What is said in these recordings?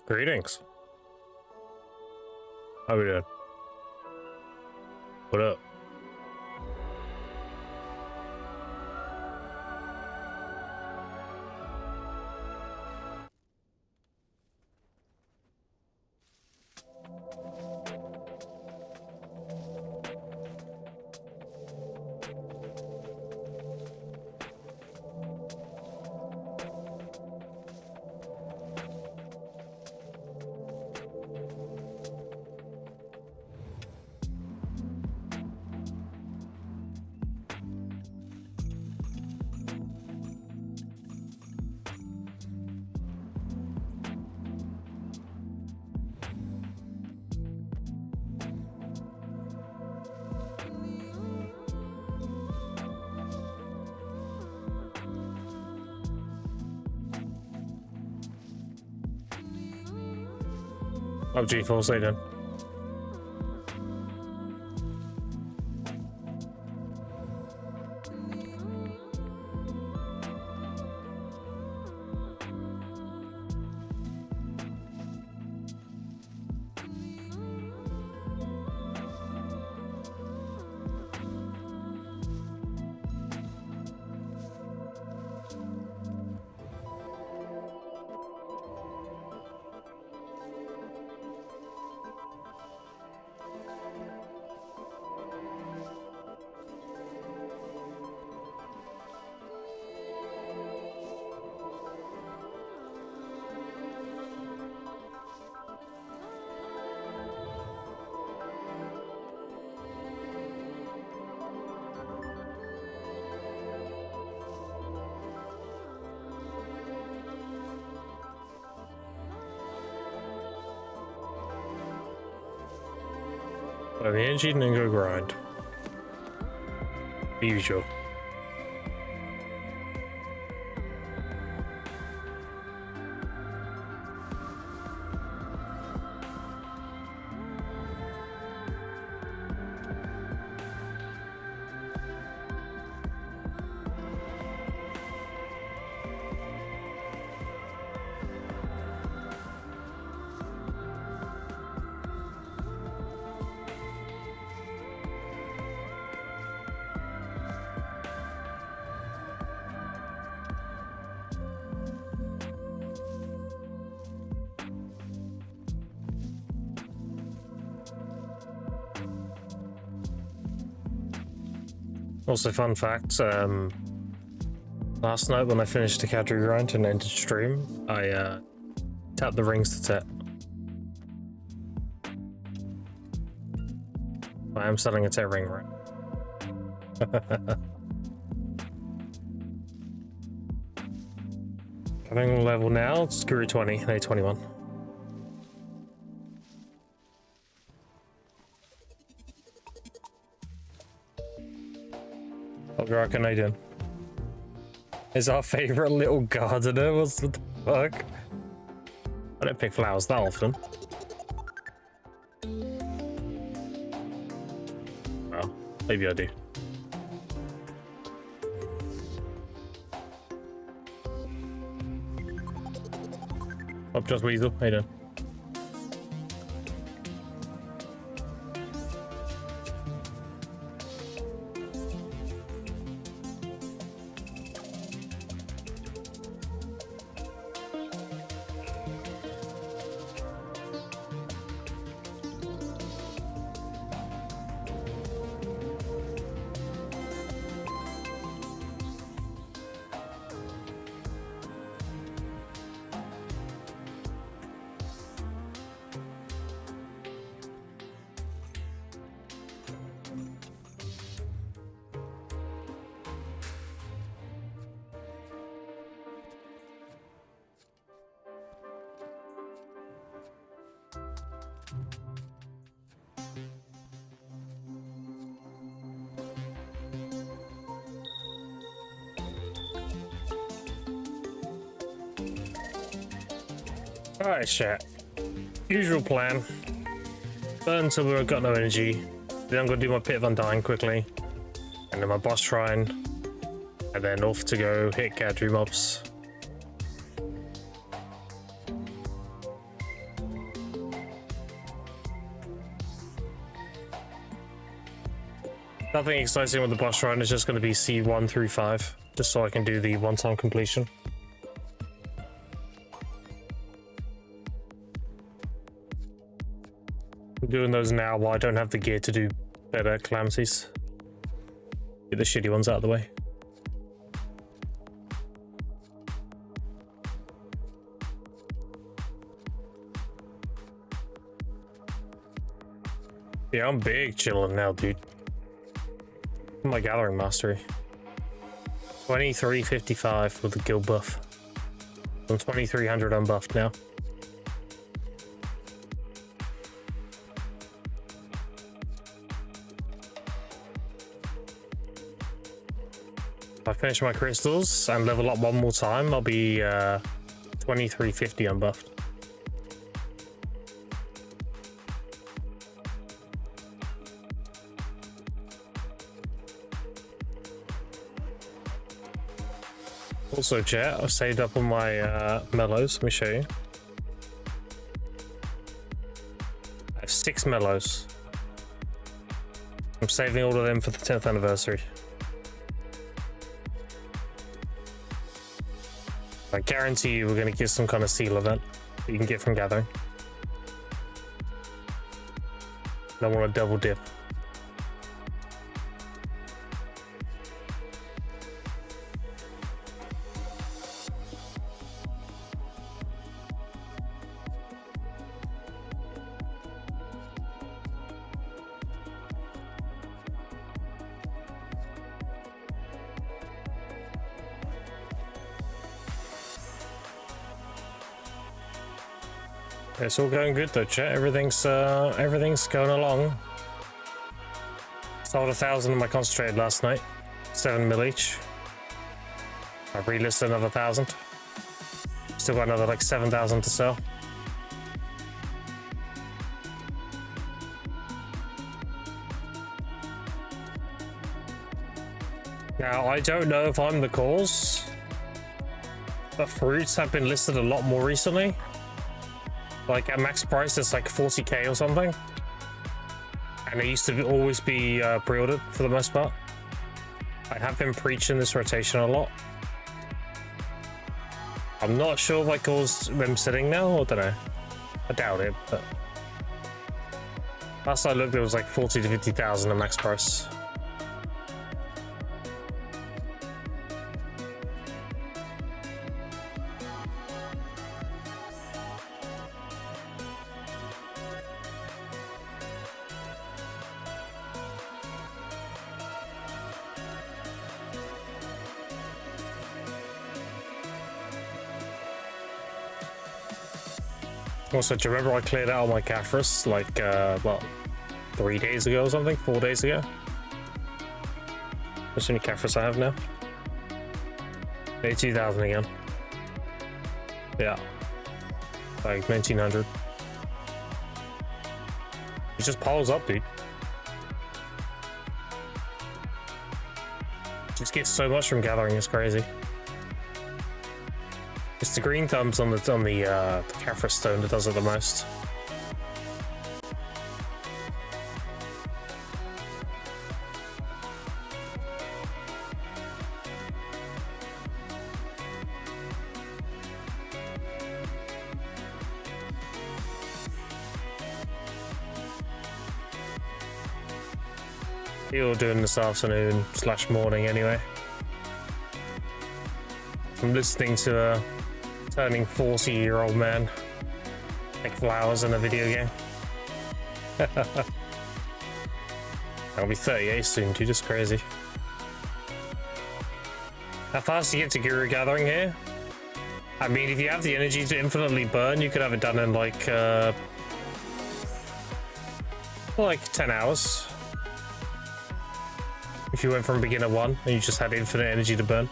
Greetings. How we doing? What up? Oh, G4, say then. Well, the energy and then go grind. The usual. Also, fun fact, last night when I finished the category grind and entered stream, I tapped the rings to tap. I am selling a tap ring right. Having level now, screw 20, no 21. I can I do? Is our favorite little gardener? What's the fuck? I don't pick flowers that often. Well, maybe I do. Up just Weasel, how you doing? Alright, chat. Usual plan. Burn until we've got no energy. Then I'm gonna do my Pit of Undying quickly. And then my boss shrine. And then off to go hit category mobs. Nothing exciting with the boss run. It's just going to be C1 through 5, just so I can do the one-time completion. I'm doing those now while I don't have the gear to do better calamities. Get the shitty ones out of the way. Yeah, I'm big chilling now, dude. My gathering mastery. 2355 with the guild buff. I'm 2300 unbuffed now. If I finish my crystals and level up one more time, I'll be 2350 unbuffed. Also, chat, I've saved up on my mellows. Let me show you. I have 6 mellows. I'm saving all of them for the 10th anniversary. I guarantee you we're going to get some kind of seal event that you can get from gathering. I want to double dip. It's all going good though, chat. Everything's going along. Sold 1,000 of my concentrate last night, 7 mil each. I've relisted another 1,000. Still got another like 7,000 to sell. Now I don't know if I'm the cause, but fruits have been listed a lot more recently. Like at max price, it's like 40k or something, and it used to always be pre-ordered for the most part. I have been preaching this rotation a lot. I'm not sure if I caused them sitting now, I don't know. I doubt it, but last I looked, it was like 40 to 50,000 at max price. Also, do you remember I cleared out all my Caphras like, what, 3 days ago or something? 4 days ago? How many Caphras I have now? 82,000 again. Yeah. Like 1,900. It just piles up, dude. Just gets so much from gathering, it's crazy. It's the green thumbs on the Caphra stone that does it the most. You're doing this afternoon / morning anyway. I'm listening to a turning 40-year-old man like flowers in a video game. I'll be 38 soon, dude. Just crazy. How fast do you get to Guru Gathering here? I mean, if you have the energy to infinitely burn, you could have it done in like 10 hours. If you went from beginner 1 and you just had infinite energy to burn.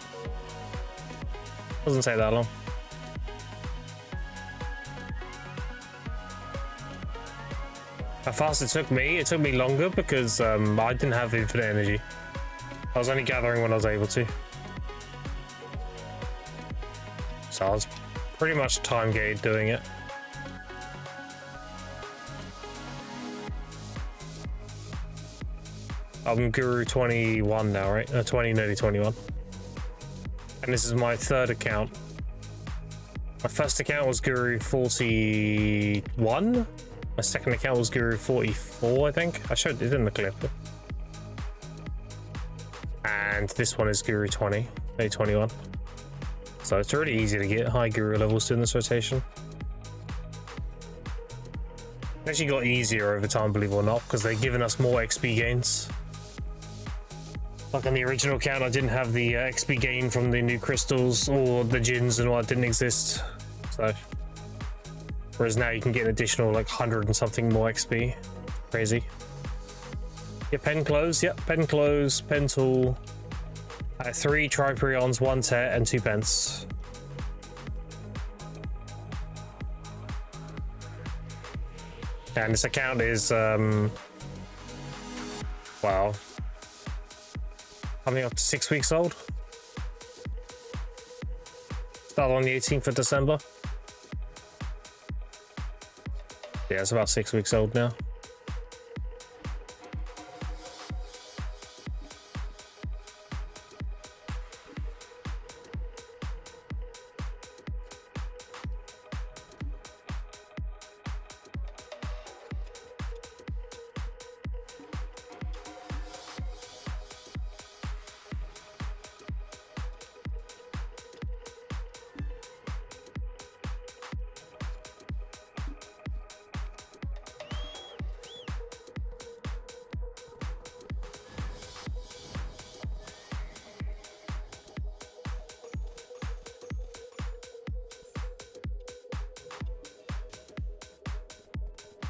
Doesn't take that long. How fast it took me longer because I didn't have infinite energy. I was only gathering when I was able to. So I was pretty much time gated doing it. I'm Guru 21 now, right? 20, nearly 21. And this is my third account. My first account was Guru 41. My second account was Guru 44, I think. I showed it in the clip. And this one is Guru 20, day 21. So it's really easy to get high Guru levels doing this rotation. It actually got easier over time, believe it or not, because they're giving us more XP gains. Like on the original account, I didn't have the XP gain from the new crystals or the gins and what didn't exist. So, whereas now you can get an additional like 100 and something more XP. Crazy. Yeah, pen close. Yep, pen close, pen tool. 3 Triprions, 1 Tet, and 2 pence. And this account is wow. Coming up to 6 weeks old. Started on the 18th of December. Yeah, it's about 6 weeks old now.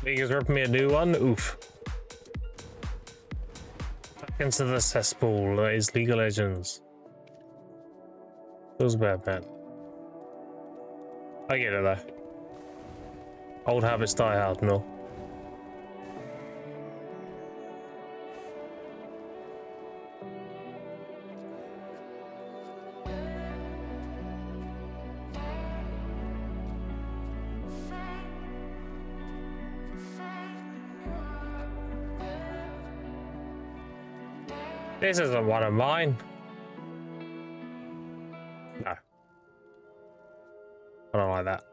Vegas ripping me a new one. Oof. Back into the cesspool that is League of Legends. Feels bad, man. I get it though. Old habits die hard, no. This isn't one of mine. No. I don't like that.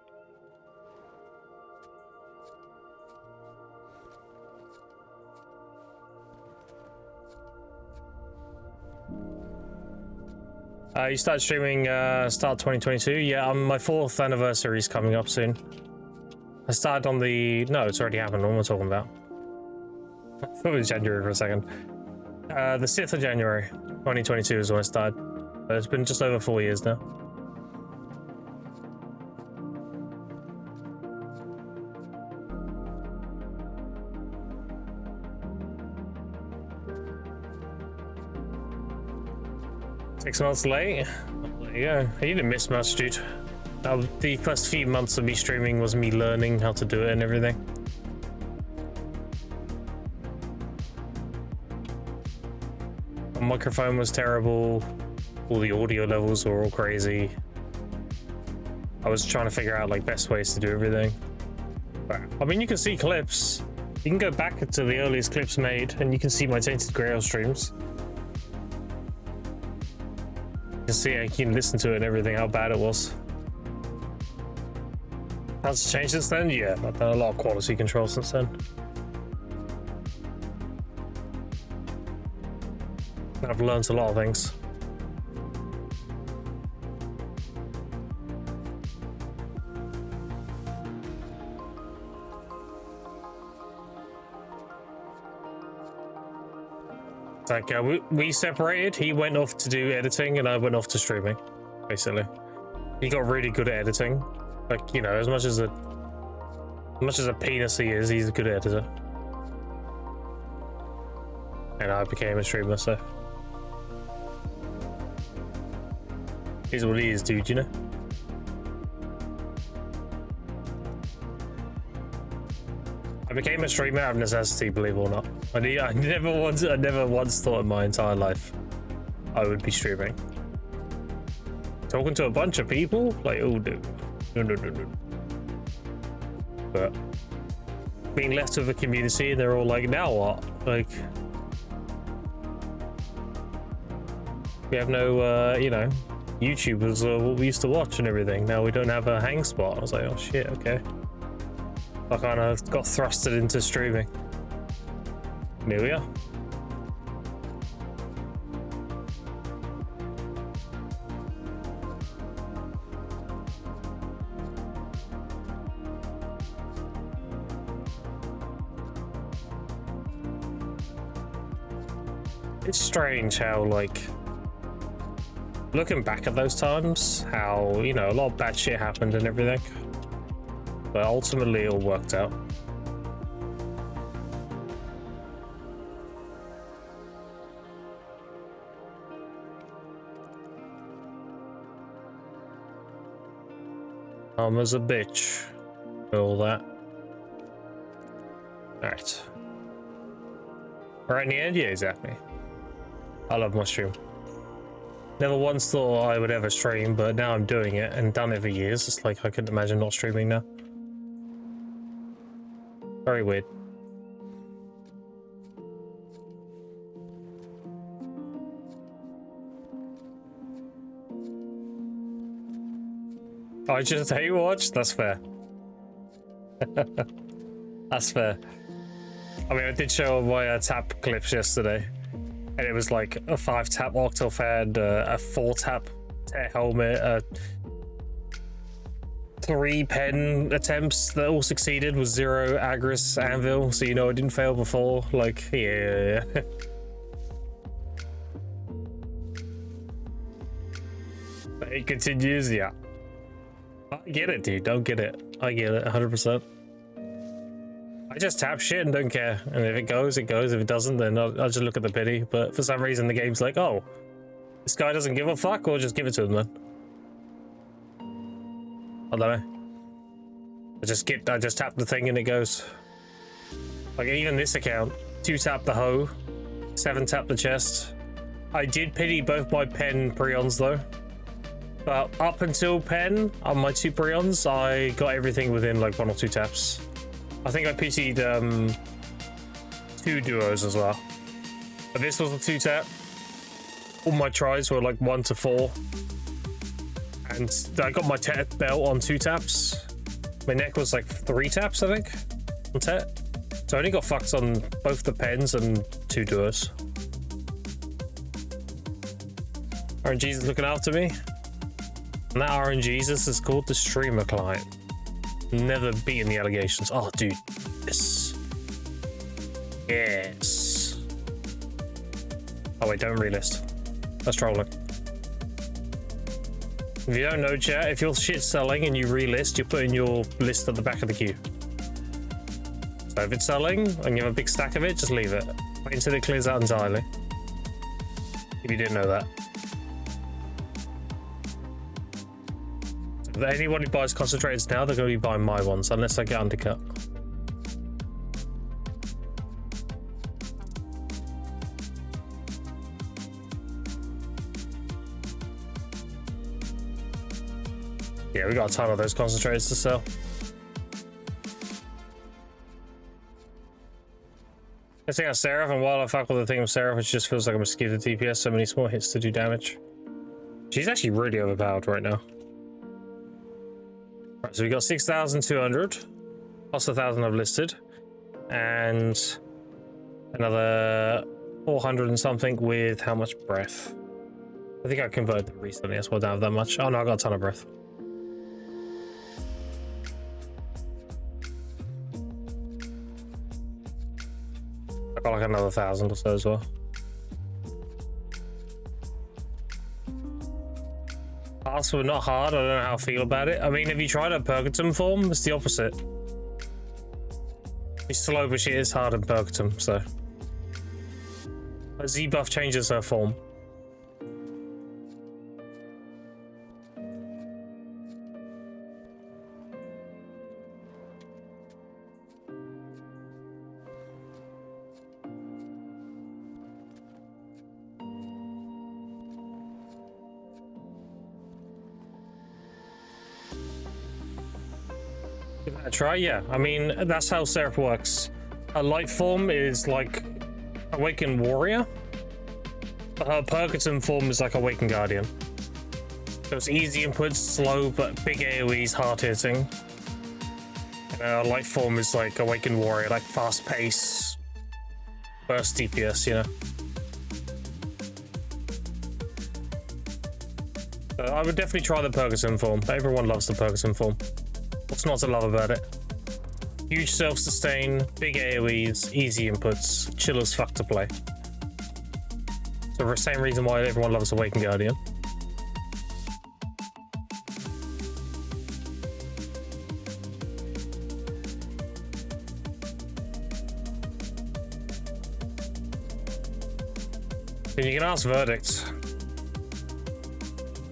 You started streaming start 2022. Yeah, my 4th anniversary is coming up soon. I started on the... No, it's already happened. What am I talking about? I thought it was January for a second. The 6th of January 2022 is when I started. It's been just over 4 years now. Six months late. There you go. You didn't miss much, dude. The first few months of me streaming was me learning how to do it and everything. My microphone was terrible. All the audio levels were all crazy. I was trying to figure out like best ways to do everything. But, I mean, you can see clips. You can go back to the earliest clips made and you can see my Tainted Grail streams. You can see, you can listen to it and everything, how bad it was. Has it changed since then? Yeah, I've done a lot of quality control since then. I've learned a lot of things. It's like we separated. He went off to do editing and I went off to streaming, basically. He got really good at editing. Like, you know, as much as a penis he is, he's a good editor. And I became a streamer, so. He's what he is, dude, you know? I became a streamer out of necessity, believe it or not. I never once thought in my entire life I would be streaming. Talking to a bunch of people? Like, oh, dude. No. But being left with a community, they're all like, now what? Like, We have no, you know, YouTubers or what we used to watch and everything. Now we don't have a hang spot. I was like, oh shit, okay. I kind of got thrusted into streaming. And here we are. It's strange how, like, looking back at those times, how, you know, a lot of bad shit happened and everything. But ultimately it all worked out. As a bitch. All that. Alright. Right in the end? Yeah, exactly. I love my stream. Never once thought I would ever stream, but now I'm doing it and done it for years. It's like I couldn't imagine not streaming now. Very weird. I just hate watch? That's fair. That's fair. I mean, I did show my tap clips yesterday. And it was like a 5-tap Octofad, a 4-tap helmet, 3 pen attempts that all succeeded with 0 Agris Anvil, so you know I didn't fail before. Like, yeah. But it continues, yeah. I get it, dude. Don't get it. I get it 100%. I just tap shit and don't care. And if it goes, it goes. If it doesn't, then I'll just look at the pity. But for some reason, the game's like, oh, this guy doesn't give a fuck, or just give it to him then. I don't know. I just tap the thing and it goes. Like even this account, 2-tap the hoe, 7-tap the chest. I did pity both my pen Prions though. But up until pen, on my 2 Prions, I got everything within like 1 or 2 taps. I think I pitied 2 duos as well. But this was a 2-tap. All my tries were like 1 to 4. And I got my Tet belt on 2 taps. My neck was like 3 taps, I think, on Tet. So I only got fucked on both the pens and 2 duos. RNG's is looking after me. And that RNG's is called the streamer client. Never beaten the allegations. Oh, dude. Yes. Yes. Oh, wait, don't relist. That's trolling. If you don't know, chat, if your shit's selling and you relist, you're putting your list at the back of the queue. So if it's selling and you have a big stack of it, just leave it. Wait until it clears out entirely. If you didn't know that. If anyone who buys concentrators now, they're going to be buying my ones, unless I get undercut. Yeah, we got a ton of those concentrators to sell. I think I Seraph, and while I fuck with the thing of Seraph, it just feels like a mosquito DPS, so many small hits to do damage. She's actually really overpowered right now. Right, so we got 6,200, plus 1,000 I've listed, and another 400 and something with how much breath? I think I converted them recently, that's why I don't have that much. Oh no, I got a ton of breath. I got like another 1,000 or so as well. Paths were not hard. I don't know how I feel about it. I mean, if you tried a Purgatum form, it's the opposite. It's slow, but she is hard in Purgatum, so. A Z buff changes her form. Give that a try, yeah. I mean, that's how Seraph works. A light form is like Awakened Warrior. Her Purgaton form is like Awakened Guardian. So it's easy inputs, slow but big AoEs, hard hitting. And her light form is like Awakened Warrior, like fast pace, burst DPS, you know. So I would definitely try the Purgaton form. Everyone loves the Purgaton form. What's not to love about it? Huge self-sustain, big AoEs, easy inputs, chill as fuck to play. So for the same reason why everyone loves Awakened Guardian. And you can ask Verdict.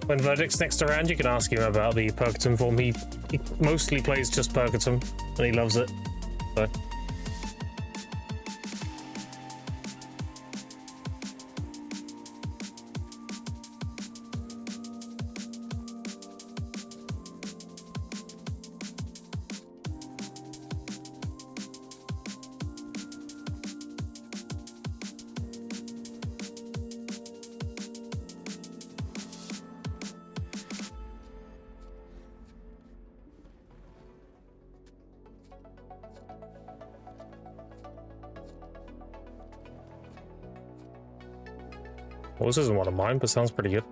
When Verdict's next around, you can ask him about the Purgaton form. He mostly plays just Purgaton, and he loves it. So. Well, this isn't one of mine, but sounds pretty good.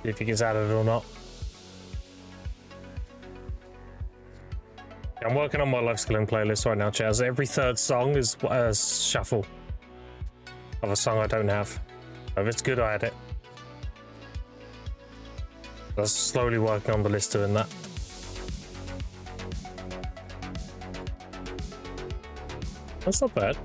See if he gets added or not. I'm working on my life skilling playlist right now, Chaz. Every third song is a shuffle of a song I don't have. If it's good, I add it. I'm slowly working on the list doing that. That's not bad.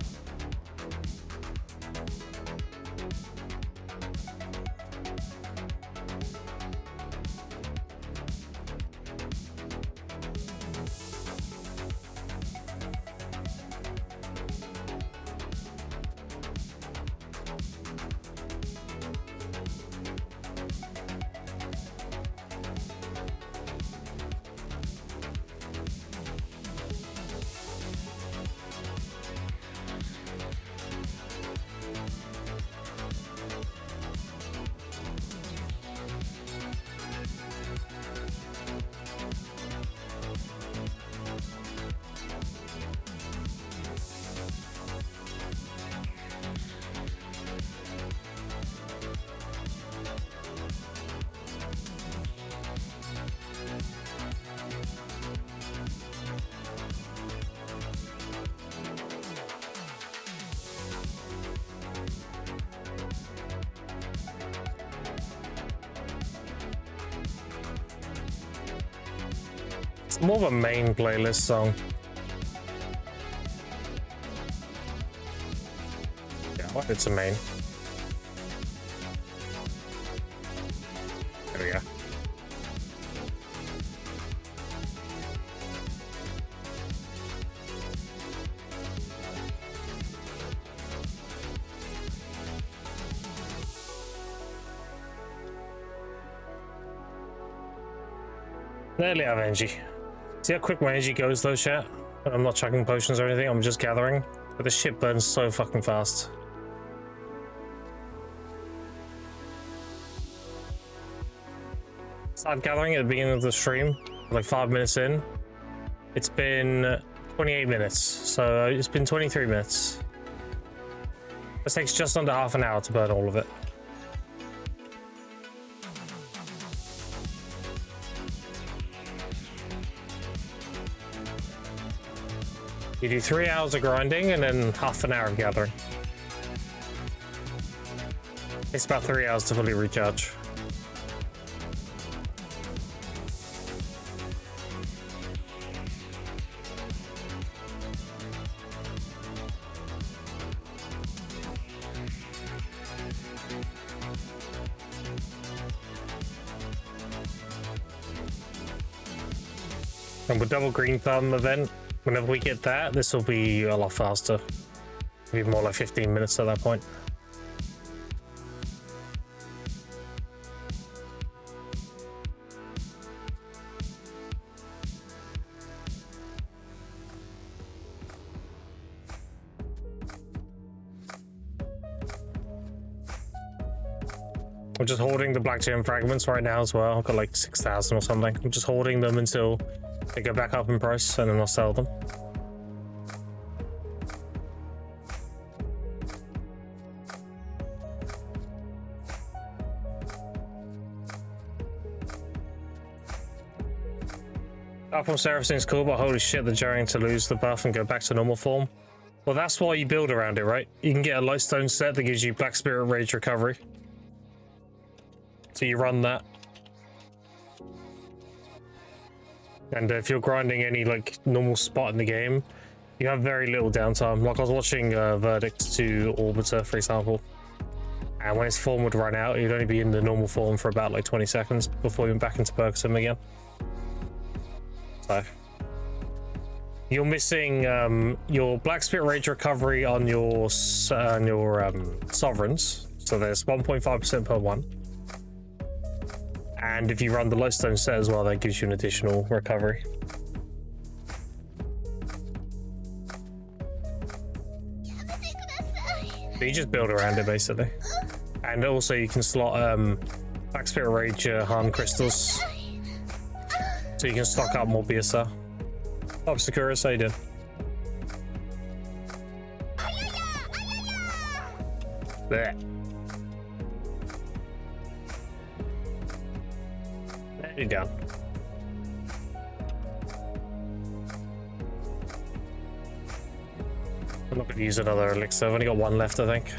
It's more of a main playlist song. Yeah, well, it's a main. There we go. Nearly have energy. See how quick my energy goes though, chat? I'm not chucking potions or anything, I'm just gathering. But this shit burns so fucking fast. Started gathering at the beginning of the stream, like 5 minutes in. It's been 28 minutes, so it's been 23 minutes. This takes just under half an hour to burn all of it. You do 3 hours of grinding and then half an hour of gathering. It's about 3 hours to fully recharge. And with double green thumb event, whenever we get that, this will be a lot faster. It'll be more like 15 minutes at that point. I'm just hoarding the black gem fragments right now as well. I've got like 6,000 or something. I'm just hoarding them until they go back up in price, and then I'll sell them. Platform Seraphim's cool, but holy shit, the jarring to lose the buff and go back to normal form. Well, that's why you build around it, right? You can get a Lightstone set that gives you Black Spirit Rage recovery. So you run that. And if you're grinding any like normal spot in the game, you have very little downtime. Like I was watching Verdict to Orbiter, for example. And when his form would run out, he'd only be in the normal form for about like 20 seconds before he went back into Purgatum again. So you're missing your Black Spirit Rage recovery on your Sovereigns. So there's 1.5% per one. And if you run the Lightstone set as well, that gives you an additional recovery. So you just build around it basically. And also you can slot Black Spirit Rage Harm Crystals. So you can stock up more BSR. Oh, Sakura, how you doing? There. There you go. I'm not going to use another elixir. I've only got one left, I think.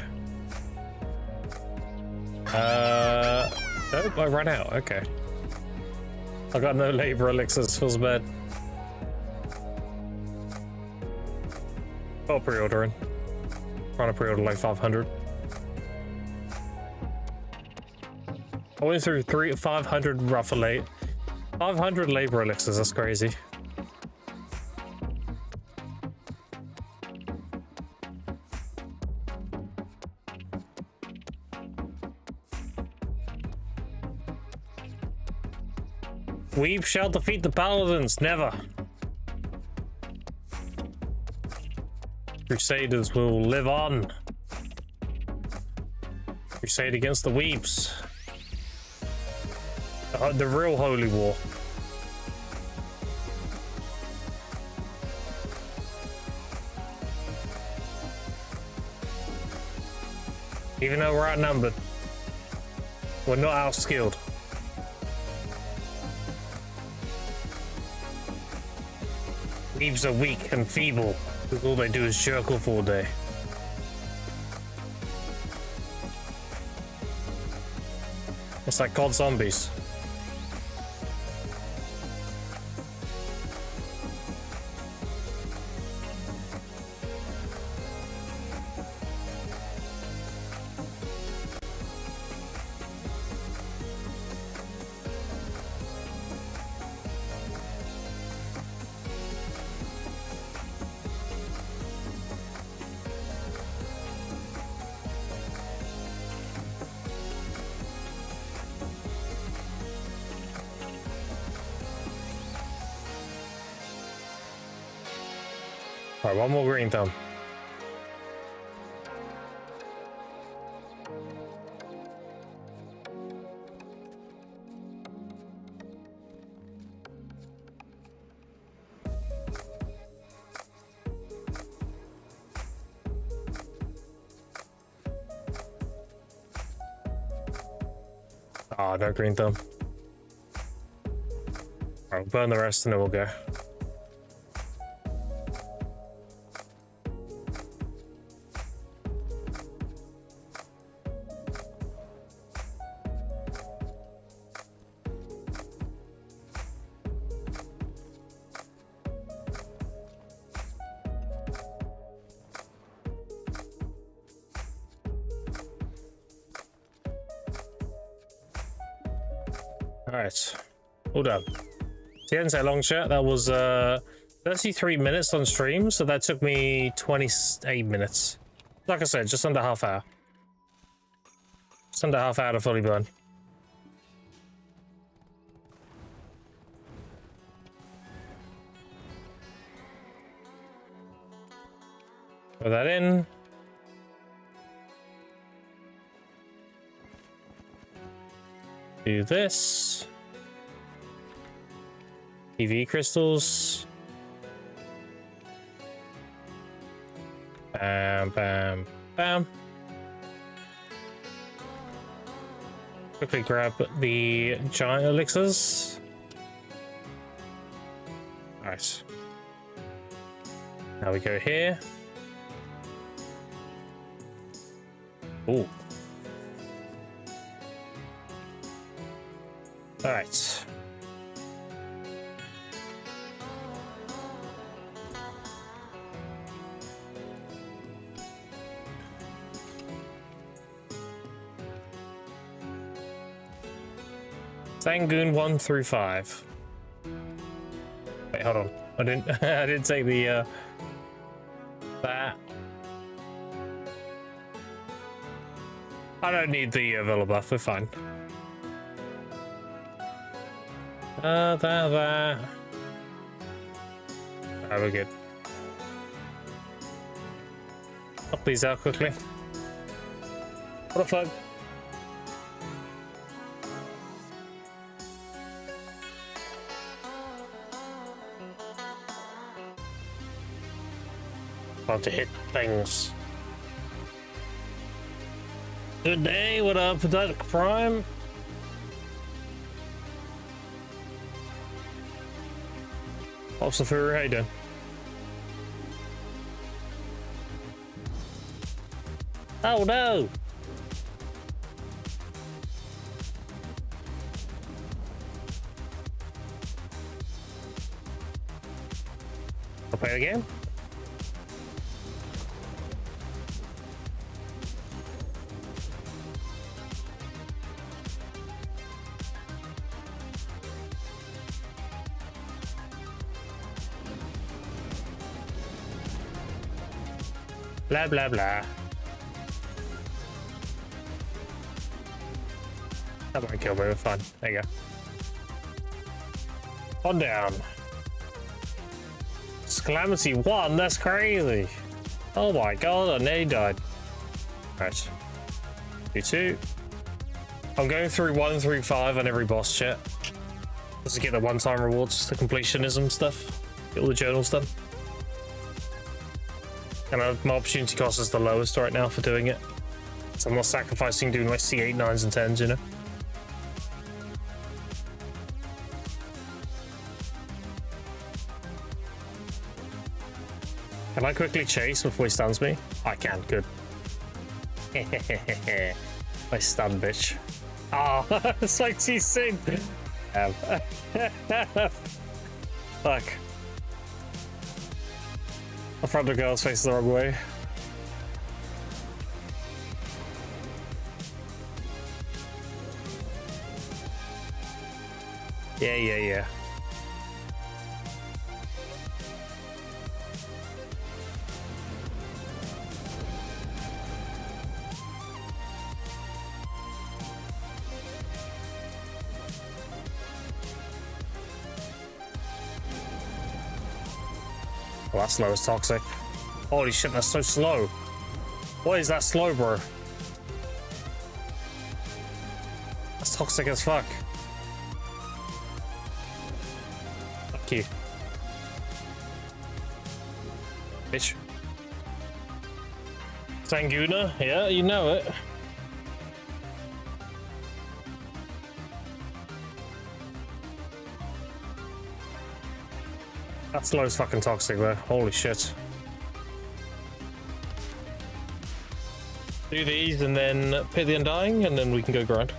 Nope, I ran out. Okay. I got no labor elixirs. Feels bad. Oh, pre-ordering. Trying to pre-order like 500. I went through 500 Ruffalate. 500 labor elixirs, that's crazy. We shall defeat the paladins, never. Crusaders will live on. Crusade against the weeps. The real holy war. Even though we're outnumbered, we're not outskilled. Weebs are weak and feeble, because all they do is jerk off all day. It's like COD zombies. Alright, one more green thumb. Ah, no green thumb. Alright, we'll burn the rest and then we'll go. Alright, all done. Didn't say long chat. That was 33 minutes on stream, so that took me 28 minutes. Like I said, just under half hour. Just under half hour to fully burn. Put that in. Do this. EV crystals. Bam, bam, bam. Quickly grab the giant elixirs. Nice. Now we go here. Ooh. All right. Sangoon 1 through 5. Wait, hold on. I didn't I didn't take the that. I don't need the Villa buff, we're fine. That. Oh, we're good. Pop these out quickly. What the fuck? About to hit things. Good day, what up, Dark Prime? Officer Fury, how you doing? Oh no! I'll play the game. Blah blah blah. That might kill me, we're fine. There you go. On down. Calamity 1, that's crazy. Oh my god, I nearly died. Right. Do 2. I'm going through 1 through 5 on every boss chat. Just to get the one-time rewards, the completionism stuff. Get all the journals done. And my opportunity cost is the lowest right now for doing it. So I'm not sacrificing doing my C8, 9s, and 10s, you know? Can I quickly chase before he stuns me? I can, good. My stun, bitch. Ah, oh, it's like too soon. Fuck. My front of girl's facing the wrong way. Yeah. Well, that slow is toxic. Holy shit, that's so slow. What is that slow, bro? That's toxic as fuck. Fuck you. Bitch. Sanguna? Yeah, you know it. That slow is fucking toxic, though. Holy shit. Do these and then pit the Undying, and then we can go grind.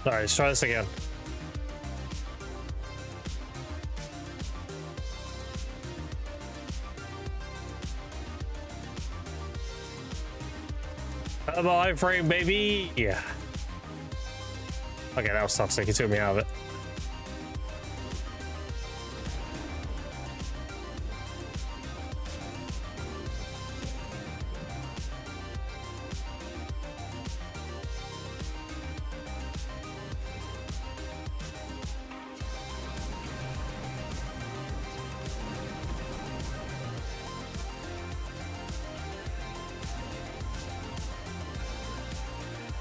Alright, let's try this again. Double iframe, baby! Yeah. Okay, that was toxic. He took me out of it.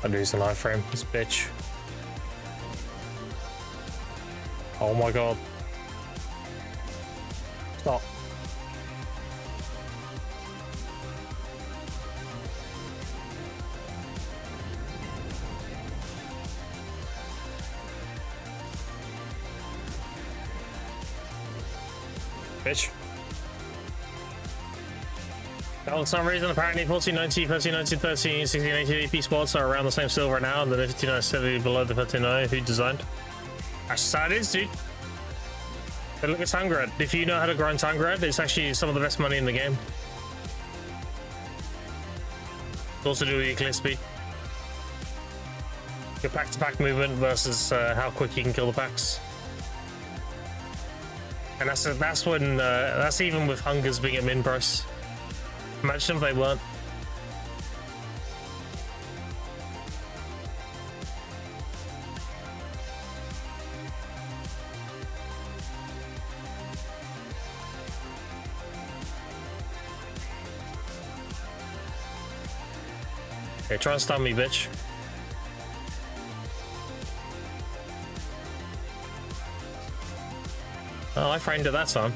I lose an iframe, this bitch. Oh my god. Stop. Bitch. Now, for some reason, apparently 1490, 1390, 13, 1680 AP spots are around the same silver now, and the 5970 below the 1390. Who designed? That's just how it is, dude. But look at Tangrad. If you know how to grind Tangrad, it's actually some of the best money in the game. It's also to do with your clear speed. Your pack-to-pack movement versus how quick you can kill the packs. And that's when that's even with hungers being at min price. Imagine if they weren't. Okay, try and stun me, bitch. Oh, I framed it that time.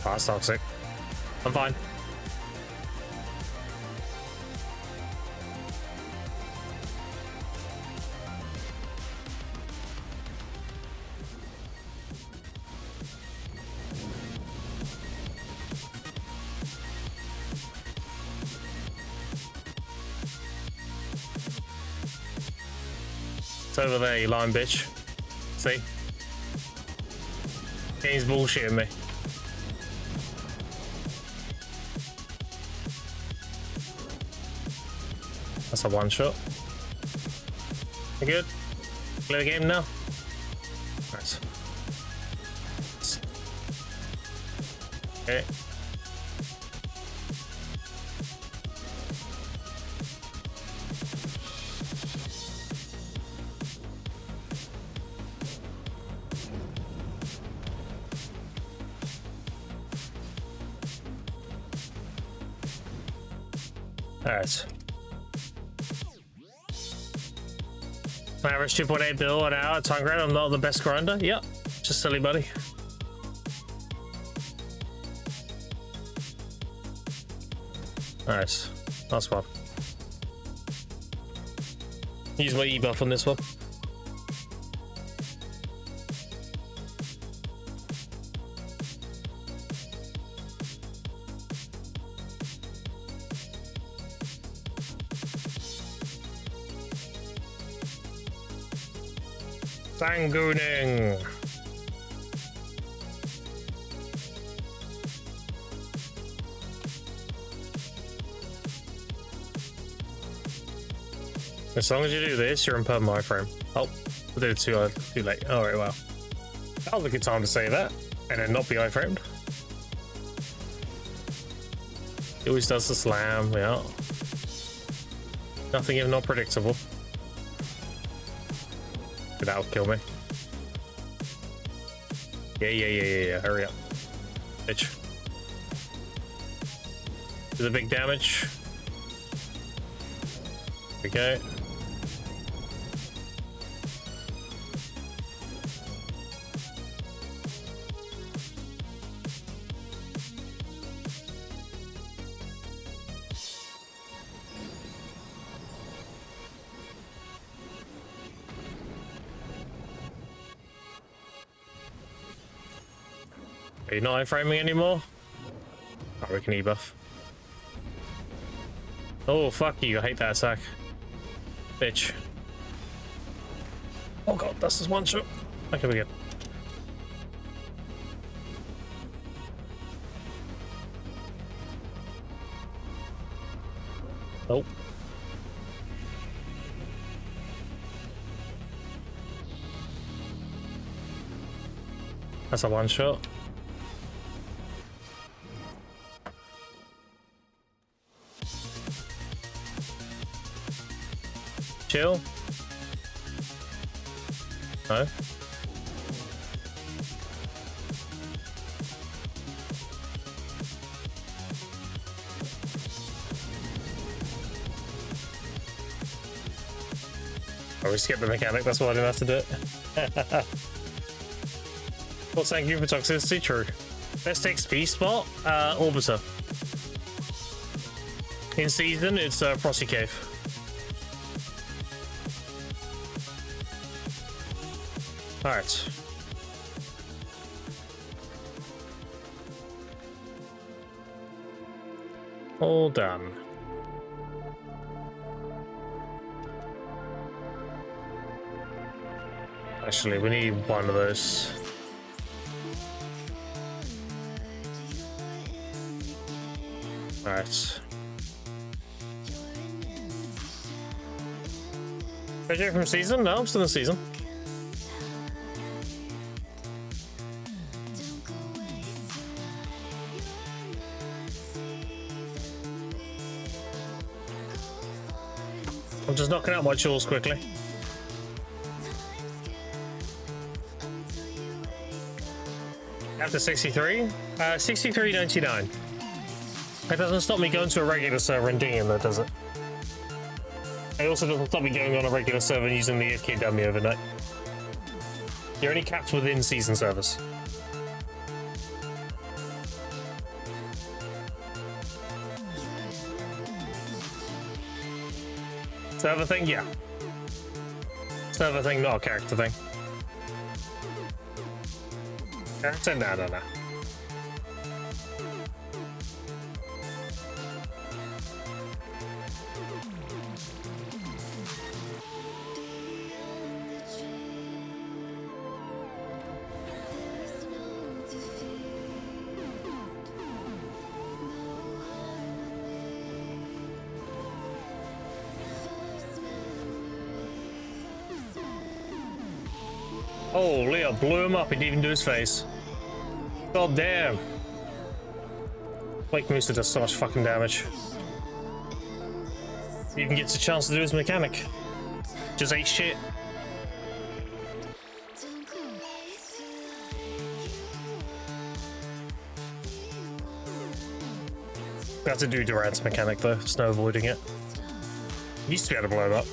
Oh, that's toxic. I'm fine. It's over there, you lying bitch. See? He's bullshitting me. That's a one shot. You good? Play the game now? Nice. Okay. Alright. My average 2.8 bill an hour at Tangrad. I'm not the best grinder. Yep. Just silly, buddy. Nice. Nice one. Use my E-buff on this one. Sangooning. As long as you do this, you're in perma iframe. Oh, I did it too late. Alright, well. That was a good time to say that, and then not be iframed. He always does the slam, yeah. Nothing if not predictable. That'll kill me. Yeah. Hurry up. Bitch. Do the big damage. Okay. Are you not iframing anymore? Oh, we can E-buff. Oh, fuck you. I hate that attack. Bitch. Oh god, that's just one shot. Okay, we're good. Oh. That's a one shot. Chill. No. Oh, we skipped the mechanic, that's why I didn't have to do it. Well, thank you for toxicity, true. Best XP spot, Orbiter. In season, it's Frosty Cave. Alright. All done. Actually, we need one of those. Alright. Graduate from season? No, I'm still in season. I'm just knocking out my chores quickly. After 63? 63.99. That doesn't stop me going to a regular server and dinging though, does it? It also doesn't stop me going on a regular server and using the AFK dummy overnight. You're only capped within season servers. Server thing? Yeah. Server thing, not a character thing. Character? No. Oh, Leo blew him up. He didn't even do his face. God damn. Wake Musa does so much fucking damage. He even gets a chance to do his mechanic. Just ain't shit. Got to do Durant's mechanic though. There's no avoiding it. Used to be able to blow him up.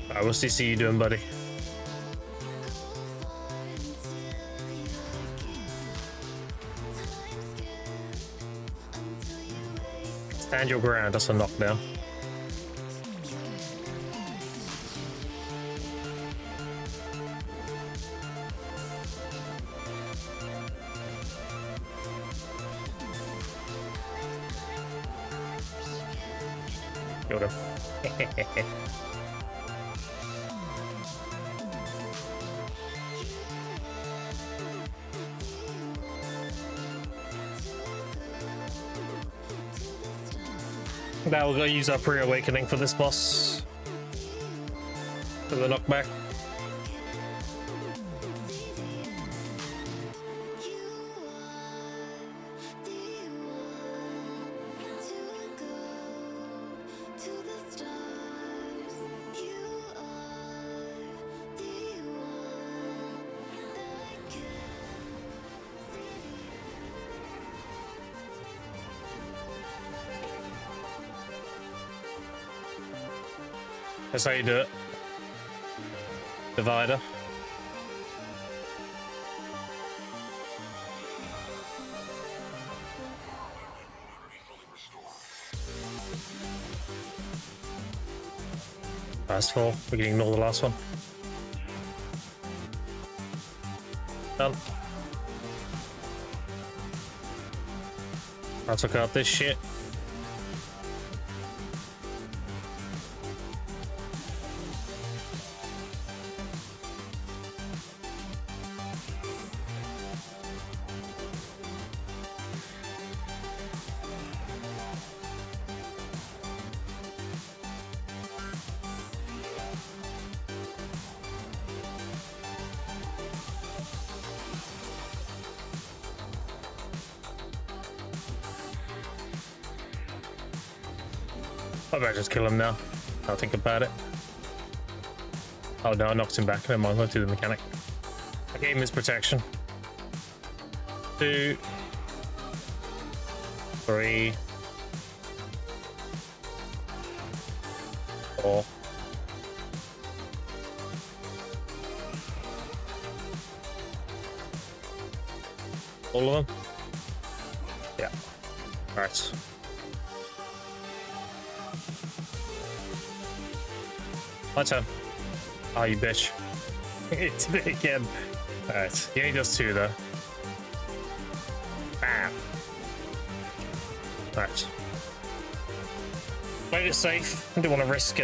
Alright, what's CC you doing, buddy? Stand your ground, that's a knockdown. Killed him. Now we're going to use our pre-awakening for this boss. For the knockback. That's how you do it. Divider. Last four. We can ignore the last one. Done. I took out this shit. I better just kill him now. I'll think about it. Oh no, I knocked him back. Never mind, I'll do the mechanic. I gave him his protection. 2, 3, 4. All of them? Yeah. Alright. My turn. Oh, you bitch. It did it again. Alright. He only does 2 though. Bam. Alright. Played it safe. I didn't want to risk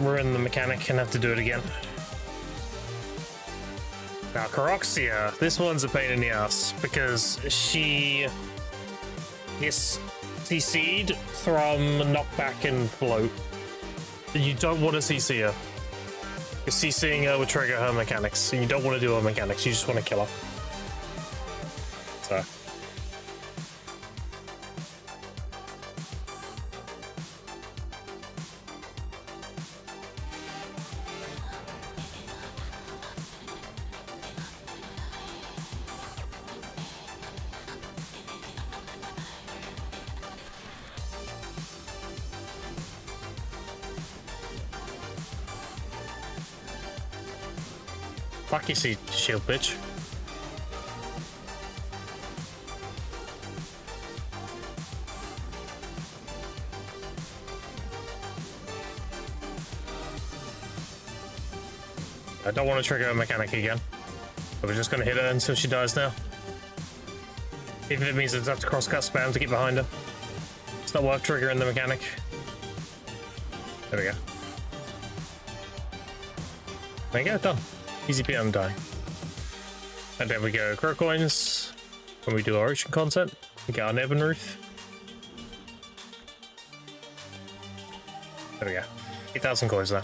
ruin the mechanic and have to do it again. Now, Caroxia, this one's a pain in the ass because she is CC'd from knockback and float. You don't want to CC her. Because CCing her would trigger her mechanics, and you don't want to do her mechanics, you just want to kill her. So. Fuck you, see, shield bitch. I don't want to trigger a mechanic again. But we're just going to hit her until she dies now. Even if it means I have to crosscut spam to get behind her. It's not worth triggering the mechanic. There we go. There you go, done. Easy PM dying. And then we go crow coins. When we do our ocean content, we get our Nebben Roof. There we go. 8,000 coins now.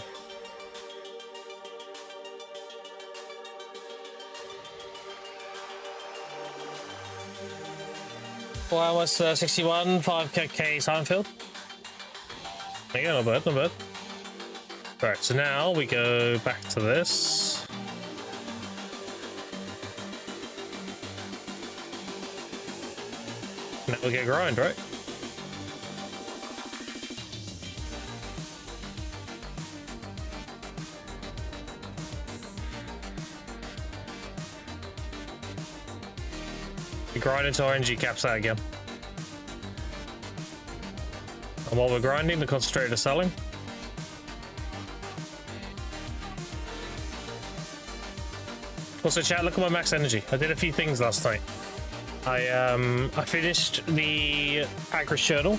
Well, what's 61, 5k Seinfeld? There you go, not bad, not bad. Right, so now we go back to this. Now we get grind, right? We grind until our energy caps out again. And while we're grinding, the concentrator is selling. Also, chat, look at my max energy. I did a few things last night. I finished the Agris journal,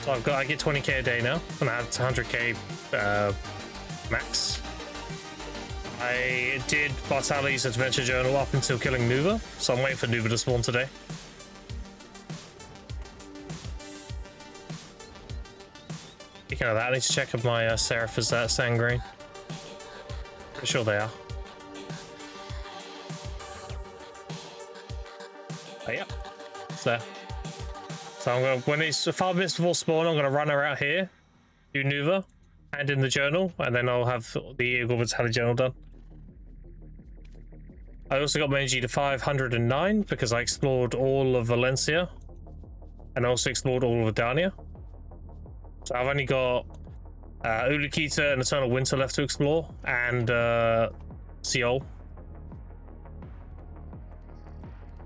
so I get 20k a day now, and I have 100k max. I did Bartali's adventure journal up until killing Nuva, so I'm waiting for Nuva to spawn today. Speaking of that, I need to check if my Seraph is that sand green. Pretty sure they are. Oh, yeah, it's there. So I'm gonna, when it's 5 minutes before spawn, I'm gonna run her out here, do Nuva, and in the journal, and then I'll have the Eagle Vitality journal done. I also got my energy to 509 because I explored all of Valencia, and also explored all of Adania. So I've only got Ulukita and Eternal Winter left to explore, and Seol.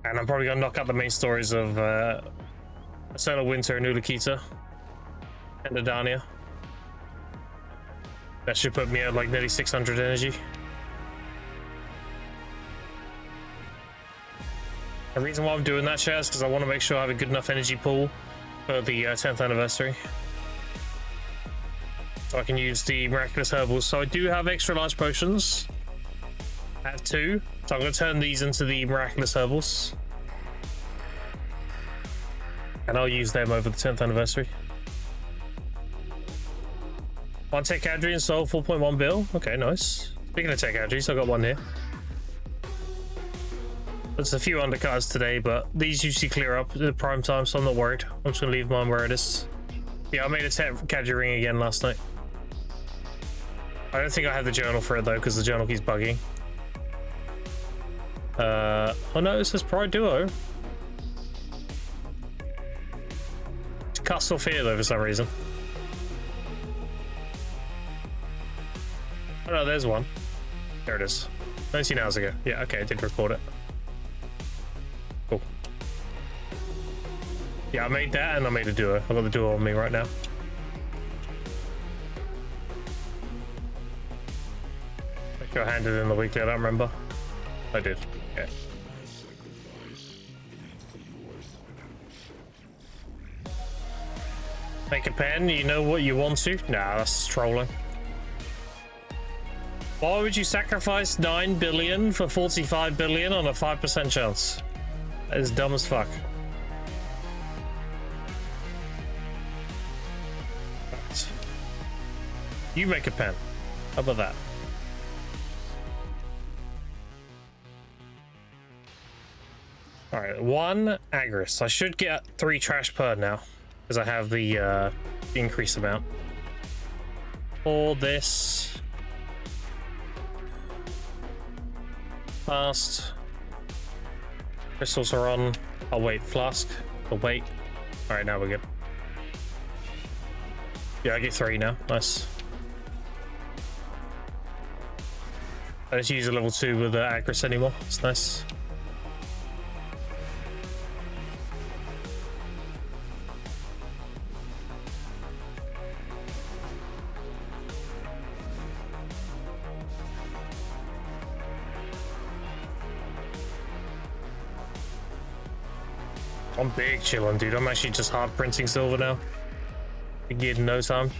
And I'm probably gonna knock out the main stories of Eternal Winter and Ulukita and Adania. That should put me at like nearly 600 energy. The reason why I'm doing that, chat, is because I want to make sure I have a good enough energy pool for the 10th anniversary. So I can use the miraculous herbals. So I do have extra large potions. I have 2. So I'm going to turn these into the miraculous herbals. And I'll use them over the 10th anniversary. 1 tech Adrian sold 4.1 bill. Okay, nice. Speaking of tech Adrians, I got one here. There's a few undercards today, but these usually clear up at the prime time, so I'm not worried. I'm just going to leave mine where it is. Yeah, I made a tech Cadry ring again last night. I don't think I have the journal for it though, because the journal keeps bugging. Oh no, it says Pride Duo. It's Castle Fear though for some reason. Oh no, there's one. There it is. 19 hours ago. Yeah, okay, I did record it. Cool. Yeah, I made that and I made a duo. I've got the duo on me right now. Make sure I handed in the weekly, I don't remember. I did, yeah. Make a pen, you know what you want to? Nah, that's trolling. Why would you sacrifice 9 billion for 45 billion on a 5% chance? That is dumb as fuck. Right. You make a pen. How about that? Alright, 1 Agris. I should get 3 trash per now. Because I have the increase amount. For this. Fast. Crystals are on. I'll wait. Flask. I'll wait. Alright, now we're good. Yeah, I get 3 now. Nice. I just use a level 2 with Agris anymore. It's nice. I'm big chillin', dude. I'm actually just hard printing silver now. Big in no time.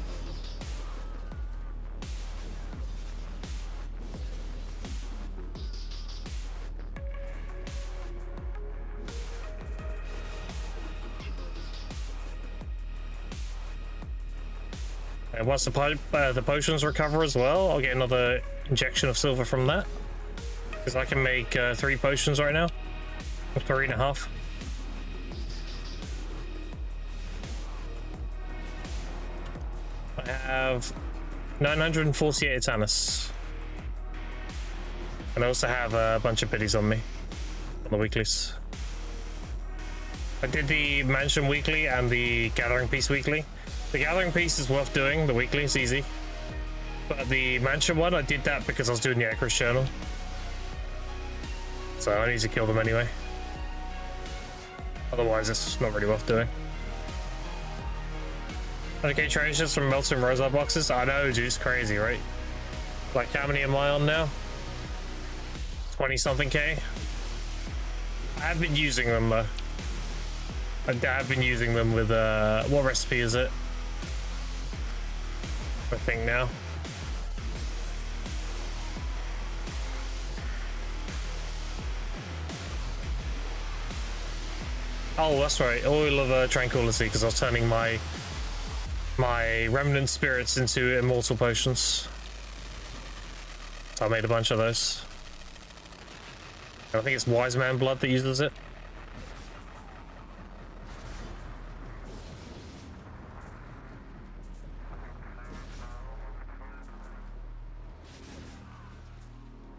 And once the potions recover as well, I'll get another injection of silver from that. Because I can make 3 potions right now. Or 3.5. I have 948 Atanas. And I also have a bunch of biddies on me on the weeklies. I did the Mansion weekly and the Gathering Piece weekly. The Gathering Piece is worth doing, the weekly is easy. But the Mansion one, I did that because I was doing the Agris journal. So I need to kill them anyway. Otherwise, it's not really worth doing. Okay, treasures from melting Rosar boxes. I know, dude, it's crazy, right? Like, how many am I on now? 20 something K. I have been using them. I have been using them with what recipe is it? I think now. Oh, that's right. Oil of Tranquility, because I was turning my remnant spirits into immortal potions. So I made a bunch of those. I think it's Wise Man Blood that uses it.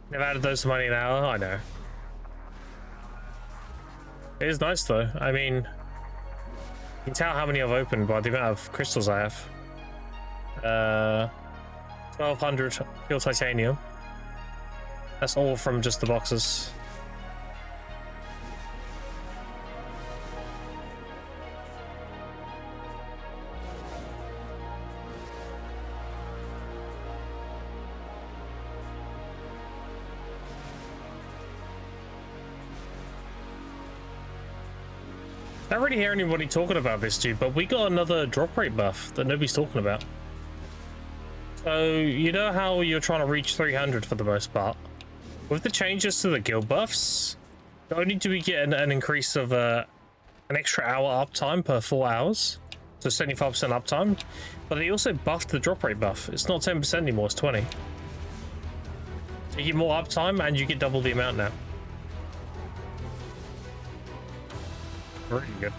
They've added those to money an hour. I know. It is nice though. I mean, you can tell how many I've opened by the amount of crystals I have. 1200 pure titanium. That's all from just the boxes. I don't really hear anybody talking about this, dude, but we got another drop rate buff that nobody's talking about. So, you know how you're trying to reach 300 for the most part? With the changes to the guild buffs, not only do we get an increase of an extra hour uptime per 4 hours, so 75% uptime, but they also buffed the drop rate buff. It's not 10% anymore, it's 20. So you get more uptime and you get double the amount now. Very good.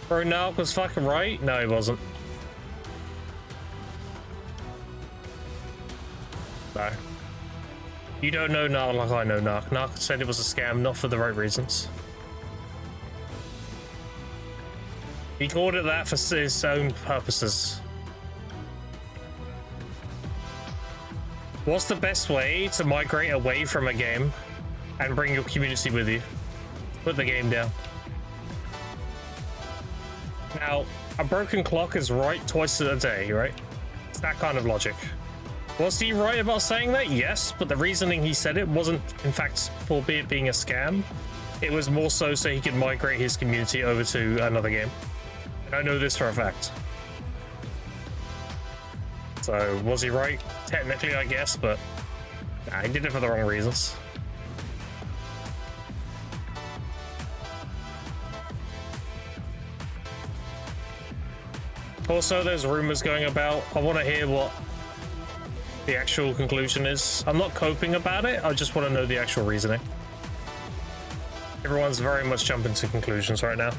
Bro, Narc was fucking right? No, he wasn't. No. You don't know Narc like I know Narc. Narc said it was a scam, not for the right reasons. He called it that for his own purposes. What's the best way to migrate away from a game and bring your community with you? Put the game down. Now, a broken clock is right twice a day, right? It's that kind of logic. Was he right about saying that? Yes, but the reasoning he said it wasn't, in fact, for it being a scam. It was more so he could migrate his community over to another game. And I know this for a fact. So, was he right? Technically, I guess, but nah, he did it for the wrong reasons. Also, there's rumors going about. I want to hear what the actual conclusion is. I'm not coping about it. I just want to know the actual reasoning. Everyone's very much jumping to conclusions right now.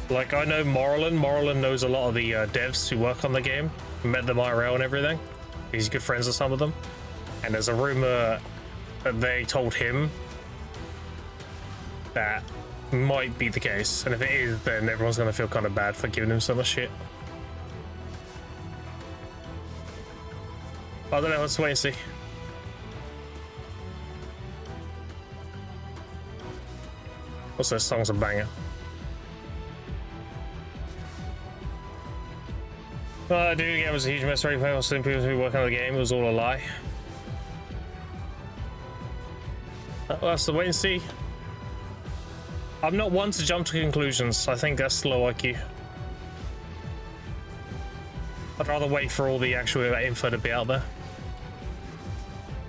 Like, I know Morrolan knows a lot of the devs who work on the game. Met them IRL and everything. He's good friends with some of them. And there's a rumor that they told him that might be the case. And if it is, then everyone's going to feel kind of bad for giving him so much shit. I don't know, let's wait and see. Also, this song's a banger. Dude, the game was a huge mess. Very famous people who working on the game. It was all a lie. We'll have to wait and see. I'm not one to jump to conclusions. I think that's low IQ. I'd rather wait for all the actual info to be out there.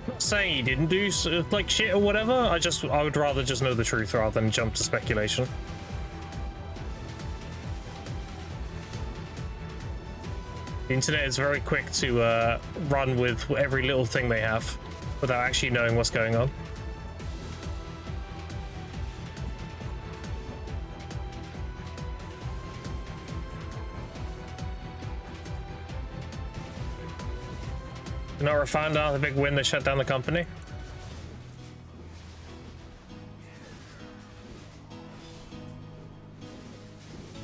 I'm not saying he didn't do like shit or whatever. I would rather just know the truth rather than jump to speculation. The internet is very quick to run with every little thing they have without actually knowing what's going on. Nora found out the big win, they shut down the company.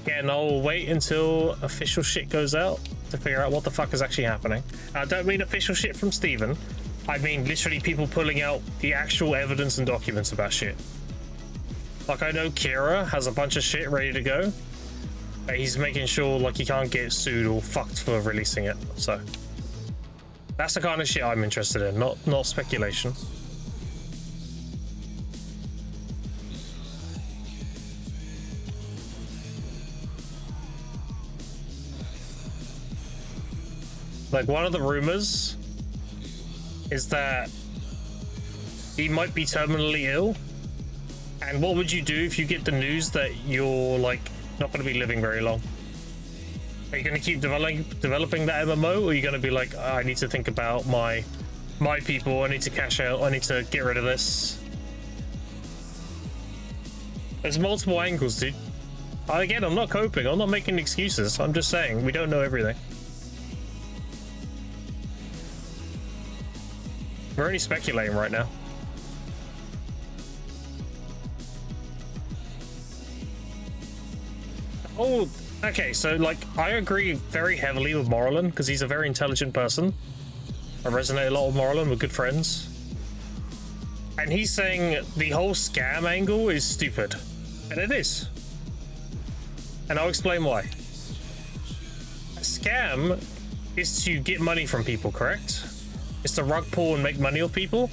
Yeah, no, we'll wait until official shit goes out to figure out what the fuck is actually happening. I don't mean official shit from Steven. I mean literally people pulling out the actual evidence and documents about shit. Like, I know Kira has a bunch of shit ready to go. He's making sure like he can't get sued or fucked for releasing it, so. That's the kind of shit I'm interested in, not speculation. Like, one of the rumors is that he might be terminally ill. And what would you do if you get the news that you're like not going to be living very long? Are you going to keep developing that MMO, or are you going to be like, oh, I need to think about my people, I need to cash out, I need to get rid of this? There's multiple angles, dude. Again, I'm not coping, I'm not making excuses, I'm just saying, we don't know everything. We're only speculating right now. Oh, okay, so like I agree very heavily with Morrolan because he's a very intelligent person. I resonate a lot with Morrolan, we're good friends. And he's saying the whole scam angle is stupid. And it is. And I'll explain why. A scam is to get money from people, correct? It's to rug pull and make money off people.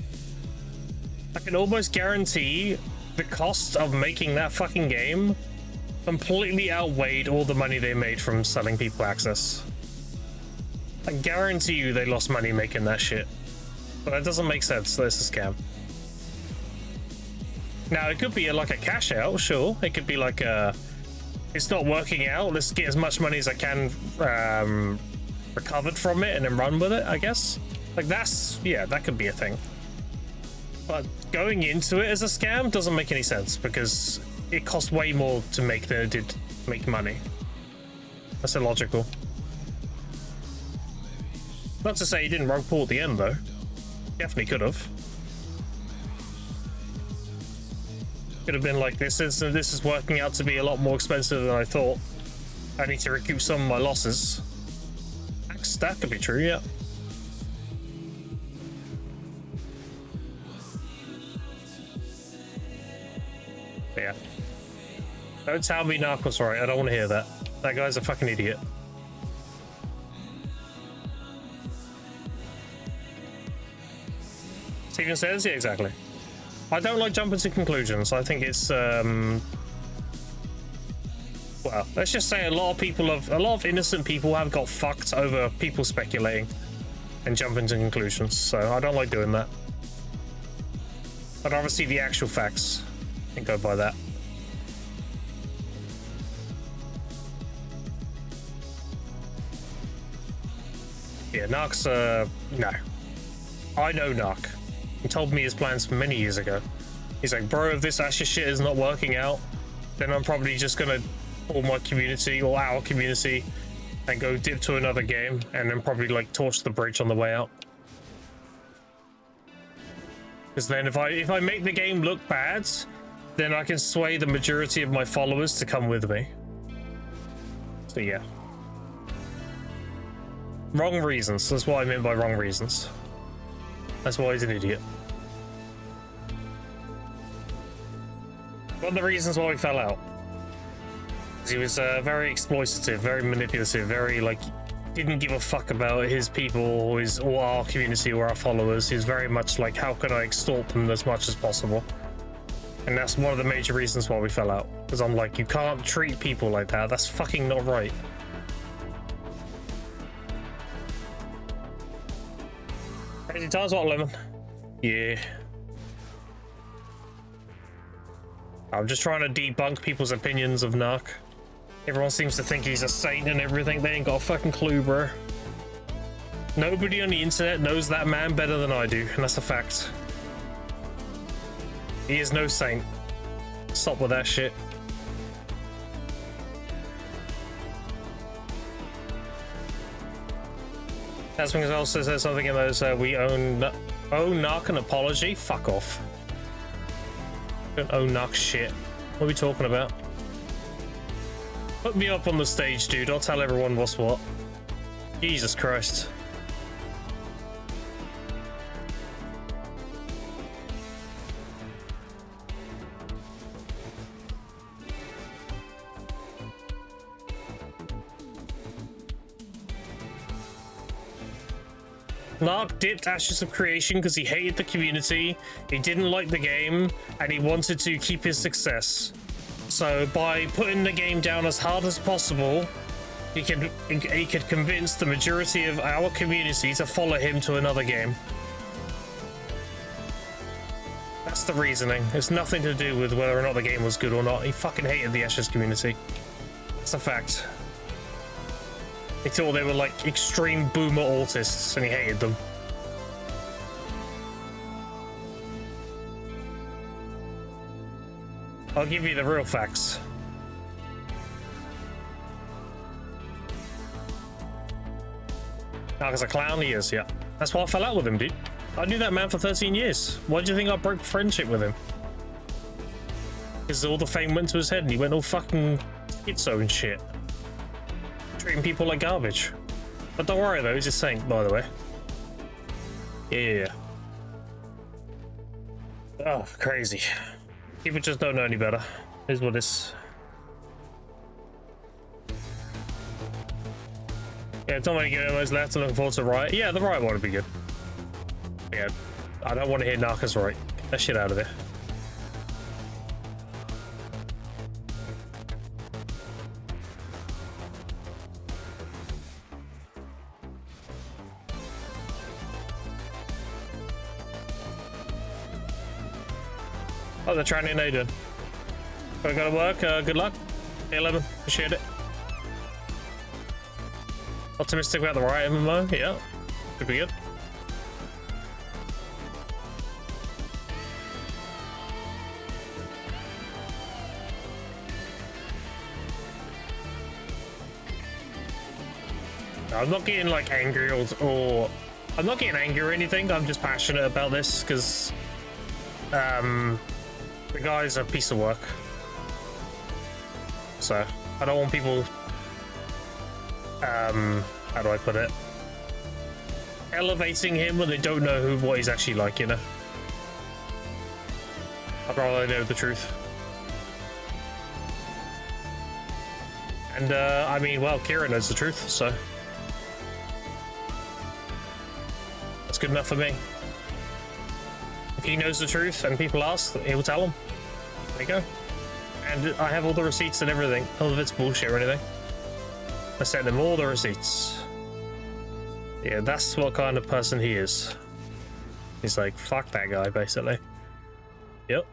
I can almost guarantee the cost of making that fucking game completely outweighed all the money they made from selling people access. I guarantee you they lost money making that shit. But that doesn't make sense, so it's a scam. Now, it could be like a cash out, sure. It could be like a, it's not working out, let's get as much money as I can recovered from it and then run with it, I guess. Like that's, yeah, that could be a thing. But going into it as a scam doesn't make any sense because it cost way more to make than it did make money. That's illogical. Not to say he didn't rug pull at the end, though. Definitely could have. Could have been like, this is working out to be a lot more expensive than I thought. I need to recoup some of my losses. That could be true, yeah. But yeah. Don't tell me Narc was right. I don't want to hear that. That guy's a fucking idiot. Steven says, yeah, exactly. I don't like jumping to conclusions. I think it's well, let's just say a lot of innocent people have got fucked over people speculating and jumping to conclusions. So I don't like doing that. I'd rather see the actual facts and go by that. Yeah, Narc's no. I know Narc. He told me his plans many years ago. He's like, bro, if this Asher shit is not working out, then I'm probably just gonna pull my community or our community and go dip to another game and then probably like torch the bridge on the way out. Because then if I make the game look bad, then I can sway the majority of my followers to come with me. So yeah. Wrong reasons. That's what I meant by wrong reasons. That's why he's an idiot. One of the reasons why we fell out is he was very exploitative, very manipulative, very like didn't give a fuck about his people or our community or our followers. He's very much like, how can I extort them as much as possible? And that's one of the major reasons why we fell out. Because I'm like, you can't treat people like that. That's fucking not right. Crazy times, what, Lemon? Yeah. I'm just trying to debunk people's opinions of Narc. Everyone seems to think he's a saint and everything. They ain't got a fucking clue, bro. Nobody on the internet knows that man better than I do, and that's a fact. He is no saint. Stop with that shit. Tasman also says something in those, we owe Narc an apology? Fuck off. Don't owe Narc shit. What are we talking about? Put me up on the stage, dude. I'll tell everyone what's what. Jesus Christ. Narc dipped Ashes of Creation because he hated the community, he didn't like the game, and he wanted to keep his success. So by putting the game down as hard as possible, he could convince the majority of our community to follow him to another game. That's the reasoning. It's nothing to do with whether or not the game was good or not. He fucking hated the Ashes community. That's a fact. He thought they were like extreme boomer autists and he hated them. I'll give you the real facts. Narc is a clown, he is, yeah. That's why I fell out with him, dude. I knew that man for 13 years. Why do you think I broke friendship with him? Because all the fame went to his head and he went all fucking schizo and shit. Treating people like garbage. But don't worry though, he's a saint, by the way. Yeah. Oh, crazy. People just don't know any better. Here's what it's. Yeah, not many good MMOs left. I'm looking forward to Riot. Yeah, the Riot one would be good. Yeah, I don't want to hear Narcos right. Get that shit out of there. Oh, they're trying to know doing. Gotta work. Good luck. Hey, 11. Appreciate it. Optimistic about the Riot MMO. Yeah, could be good. I'm not getting like angry or I'm not getting angry or anything. I'm just passionate about this because the guy's a piece of work. So I don't want people how do I put it, elevating him when they don't know what he's actually like, you know. I'd rather know the truth. And I mean, well, Kira knows the truth, so that's good enough for me. If he knows the truth and people ask, he will tell them. There you go. And I have all the receipts and everything. None of it's bullshit or anything. I sent him all the receipts. Yeah, that's what kind of person he is. He's like, fuck that guy, basically. Yep.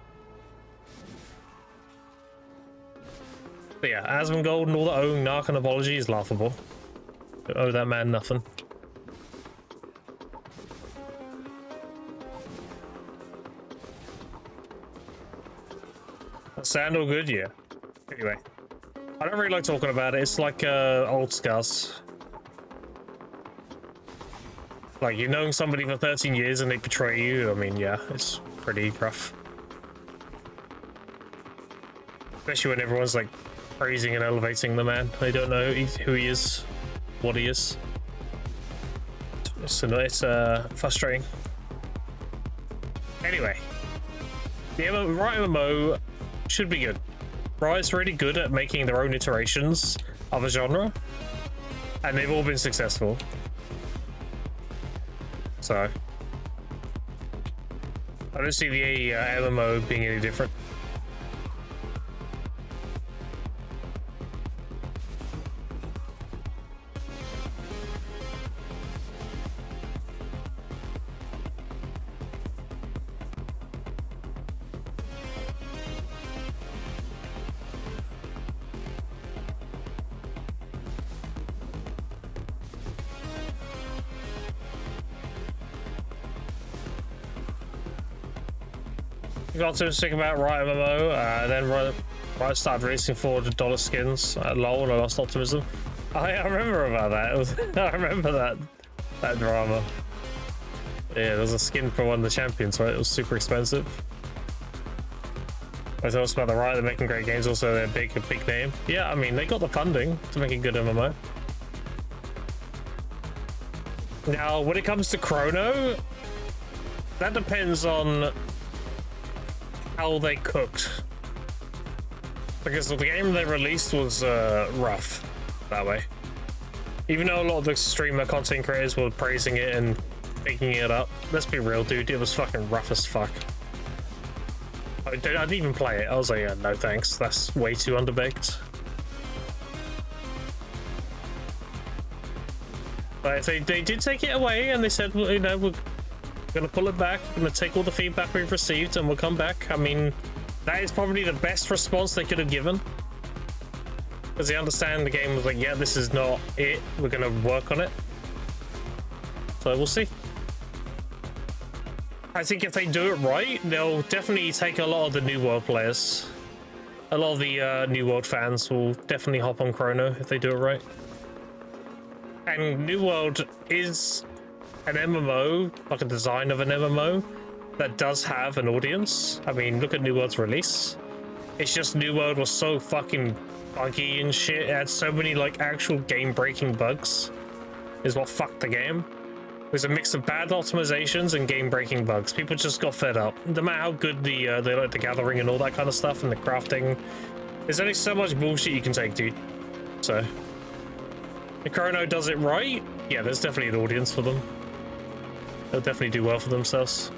But yeah, Asmongold and all the owing Narc and apology is laughable. Don't owe that man nothing. Sound all good? Yeah. Anyway, I don't really like talking about it. It's like old scars. Like, you've known somebody for 13 years and they betray you. I mean, yeah, it's pretty rough. Especially when everyone's like praising and elevating the man. They don't know who he is, what he is. It's frustrating. Anyway, the Riot MMO should be good. Riot's really good at making their own iterations of a genre, and they've all been successful. So I don't see the MMO being any different. Got to think about Riot MMO, then Riot started releasing $400 skins at LoL and I lost optimism. I remember about that. I remember that drama. Yeah, there was a skin for one of the champions, right? It was super expensive. I was also about the Riot, they're making great games, also they're a big name. Yeah, I mean, they got the funding to make a good MMO. Now, when it comes to Chrono, that depends on how they cooked, because the game they released was rough that way. Even though a lot of the streamer content creators were praising it and picking it up, let's be real, dude, it was fucking rough as fuck. I didn't even play it. I was like, yeah, no thanks, that's way too underbaked. But if they did take it away and they said, well, you know, we're gonna pull it back, we're gonna take all the feedback we've received and we'll come back, I mean, that is probably the best response they could have given, because they understand the game was like, yeah, this is not it, we're gonna work on it. So we'll see. I think if they do it right, they'll definitely take a lot of the New World players. A lot of the New World fans will definitely hop on Chrono if they do it right. And New World is an MMO, like a design of an MMO, that does have an audience. I mean, look at New World's release. It's just New World was so fucking buggy and shit. It had so many like actual game-breaking bugs, is what fucked the game. It was a mix of bad optimizations and game-breaking bugs. People just got fed up. No matter how good they like the gathering and all that kind of stuff and the crafting, there's only so much bullshit you can take, dude. So if Chrono does it right, yeah, there's definitely an audience for them. They'll definitely do well for themselves.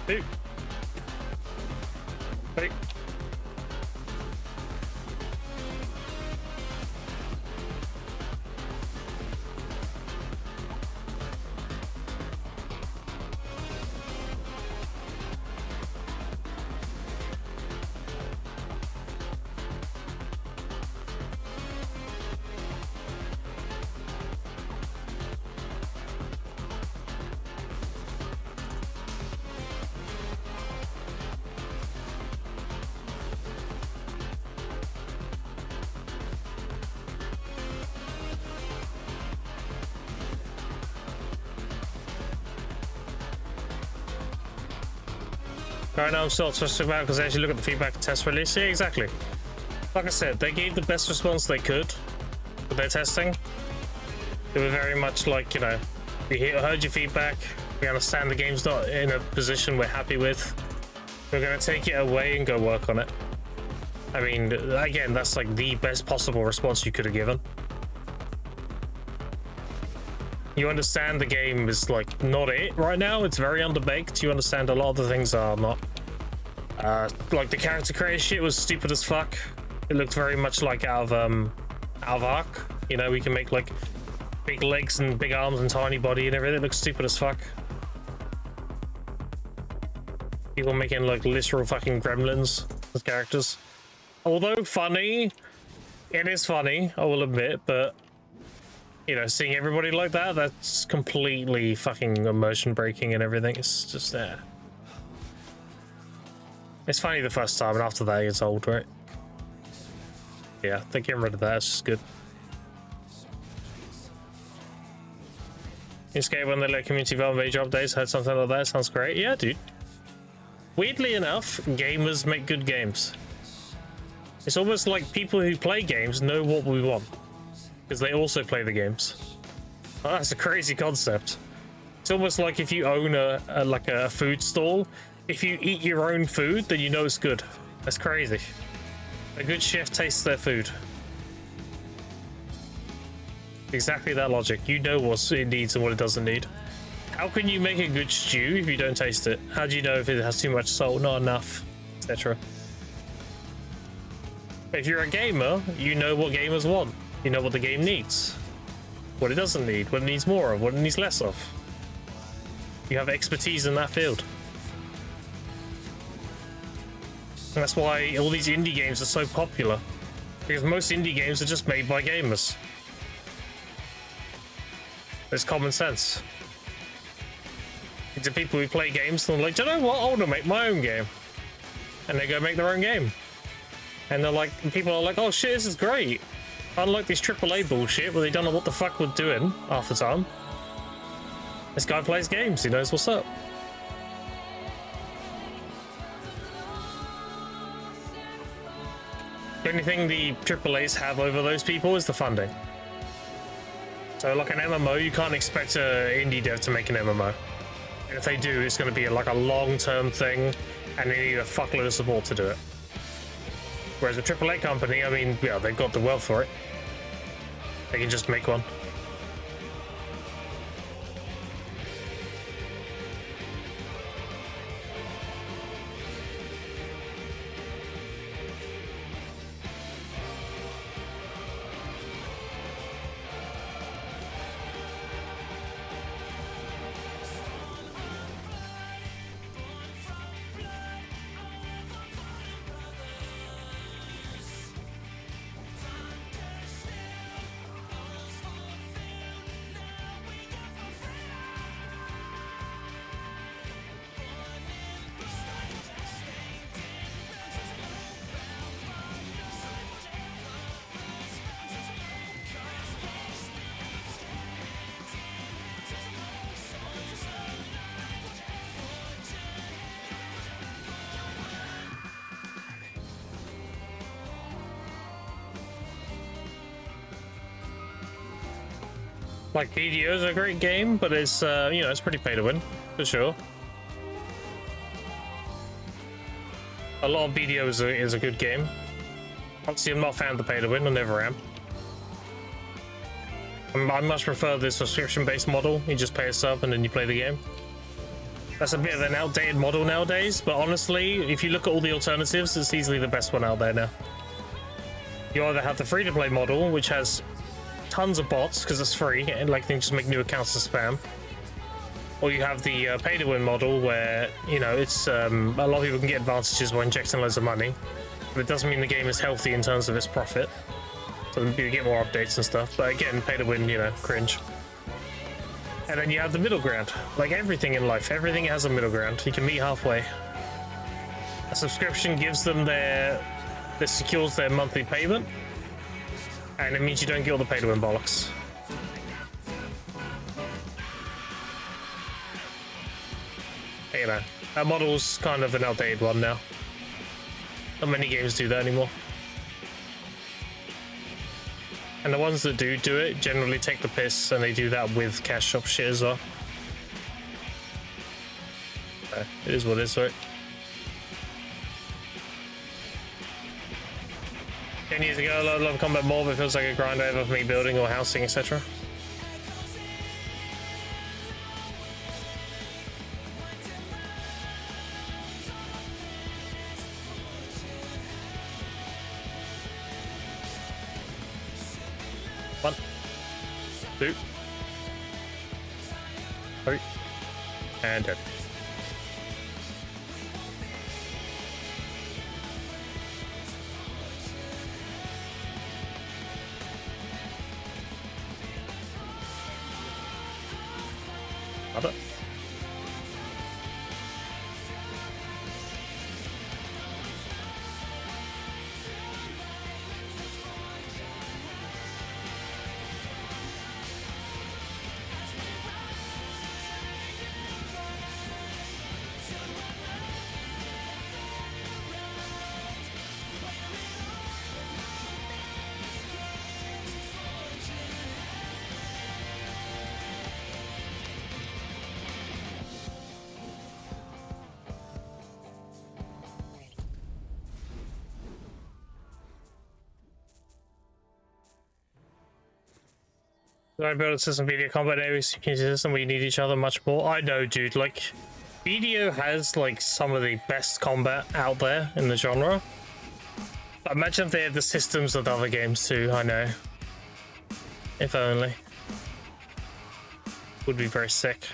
Hey. Hey. Right now I'm still optimistic about because I actually look at the feedback and test release. Yeah, exactly. Like I said, they gave the best response they could with their testing. They were very much like, you know, we heard your feedback, we understand the game's not in a position we're happy with. We're going to take it away and go work on it. I mean, again, that's like the best possible response you could have given. You understand the game is like not it right now. It's very underbaked. You understand a lot of the things are not. Like the character creator shit was stupid as fuck. It looked very much like out of Arc. You know, we can make like big legs and big arms and tiny body and everything. It looks stupid as fuck. People making like literal fucking gremlins as characters. Although funny, it is funny, I will admit, but you know, seeing everybody like that, that's completely fucking emotion breaking and everything. It's just there. It's funny the first time, and after that, it gets old, right? Yeah, they're getting rid of that. It's just good. Escape when they let community develop major updates. Heard something like that. Sounds great. Yeah, dude. Weirdly enough, gamers make good games. It's almost like people who play games know what we want, because they also play the games. Oh, that's a crazy concept. It's almost like if you own a food stall, if you eat your own food, then you know it's good. That's crazy. A good chef tastes their food. Exactly that logic. You know what it needs and what it doesn't need. How can you make a good stew if you don't taste it? How do you know if it has too much salt, not enough, etc.? If you're a gamer, you know what gamers want. You know what the game needs, what it doesn't need, what it needs more of, what it needs less of. You have expertise in that field. And that's why all these indie games are so popular, because most indie games are just made by gamers. It's common sense. It's the people who play games and they're like, do you know what? I want to make my own game. And they go make their own game. And they're like, people are like, oh shit, this is great. Unlike these AAA bullshit where they don't know what the fuck we're doing half the time. This guy plays games, he knows what's up. The only thing the AAAs have over those people is the funding. So like an MMO, you can't expect an indie dev to make an MMO. And if they do, it's going to be like a long-term thing, and they need a fuckload of support to do it. Whereas a AAA company, I mean, yeah, they've got the wealth for it. They can just make one. Like, BDO is a great game, but it's, you know, it's pretty pay to win, for sure. A lot of BDO is a good game. Obviously, I'm not a fan of the pay to win, I never am. I much prefer the subscription-based model. You just pay a sub and then you play the game. That's a bit of an outdated model nowadays, but honestly, if you look at all the alternatives, it's easily the best one out there now. You either have the free-to-play model, which has tons of bots because it's free and like they just make new accounts to spam, or you have the pay to win model where, you know, it's a lot of people can get advantages by injecting loads of money, but it doesn't mean the game is healthy in terms of its profit, so you get more updates and stuff. But again, pay to win, you know, cringe. And then you have the middle ground. Like everything in life, everything has a middle ground. You can meet halfway. A subscription gives them this secures their monthly payment, and it means you don't get all the pay to win bollocks. You know, That model's kind of an outdated one now. Not many games do that anymore. And the ones that do it generally take the piss, and they do that with cash shop shit as well. It is what it is, right? 10 years ago, I love combat more, but it feels like a grind over for me building or housing, etc. One, two, three, and dead. Love it. I build a system video combat areas community system where you need each other much more. I know, dude, like BDO has like some of the best combat out there in the genre. But imagine if they had the systems of the other games too. I know. If only. Would be very sick.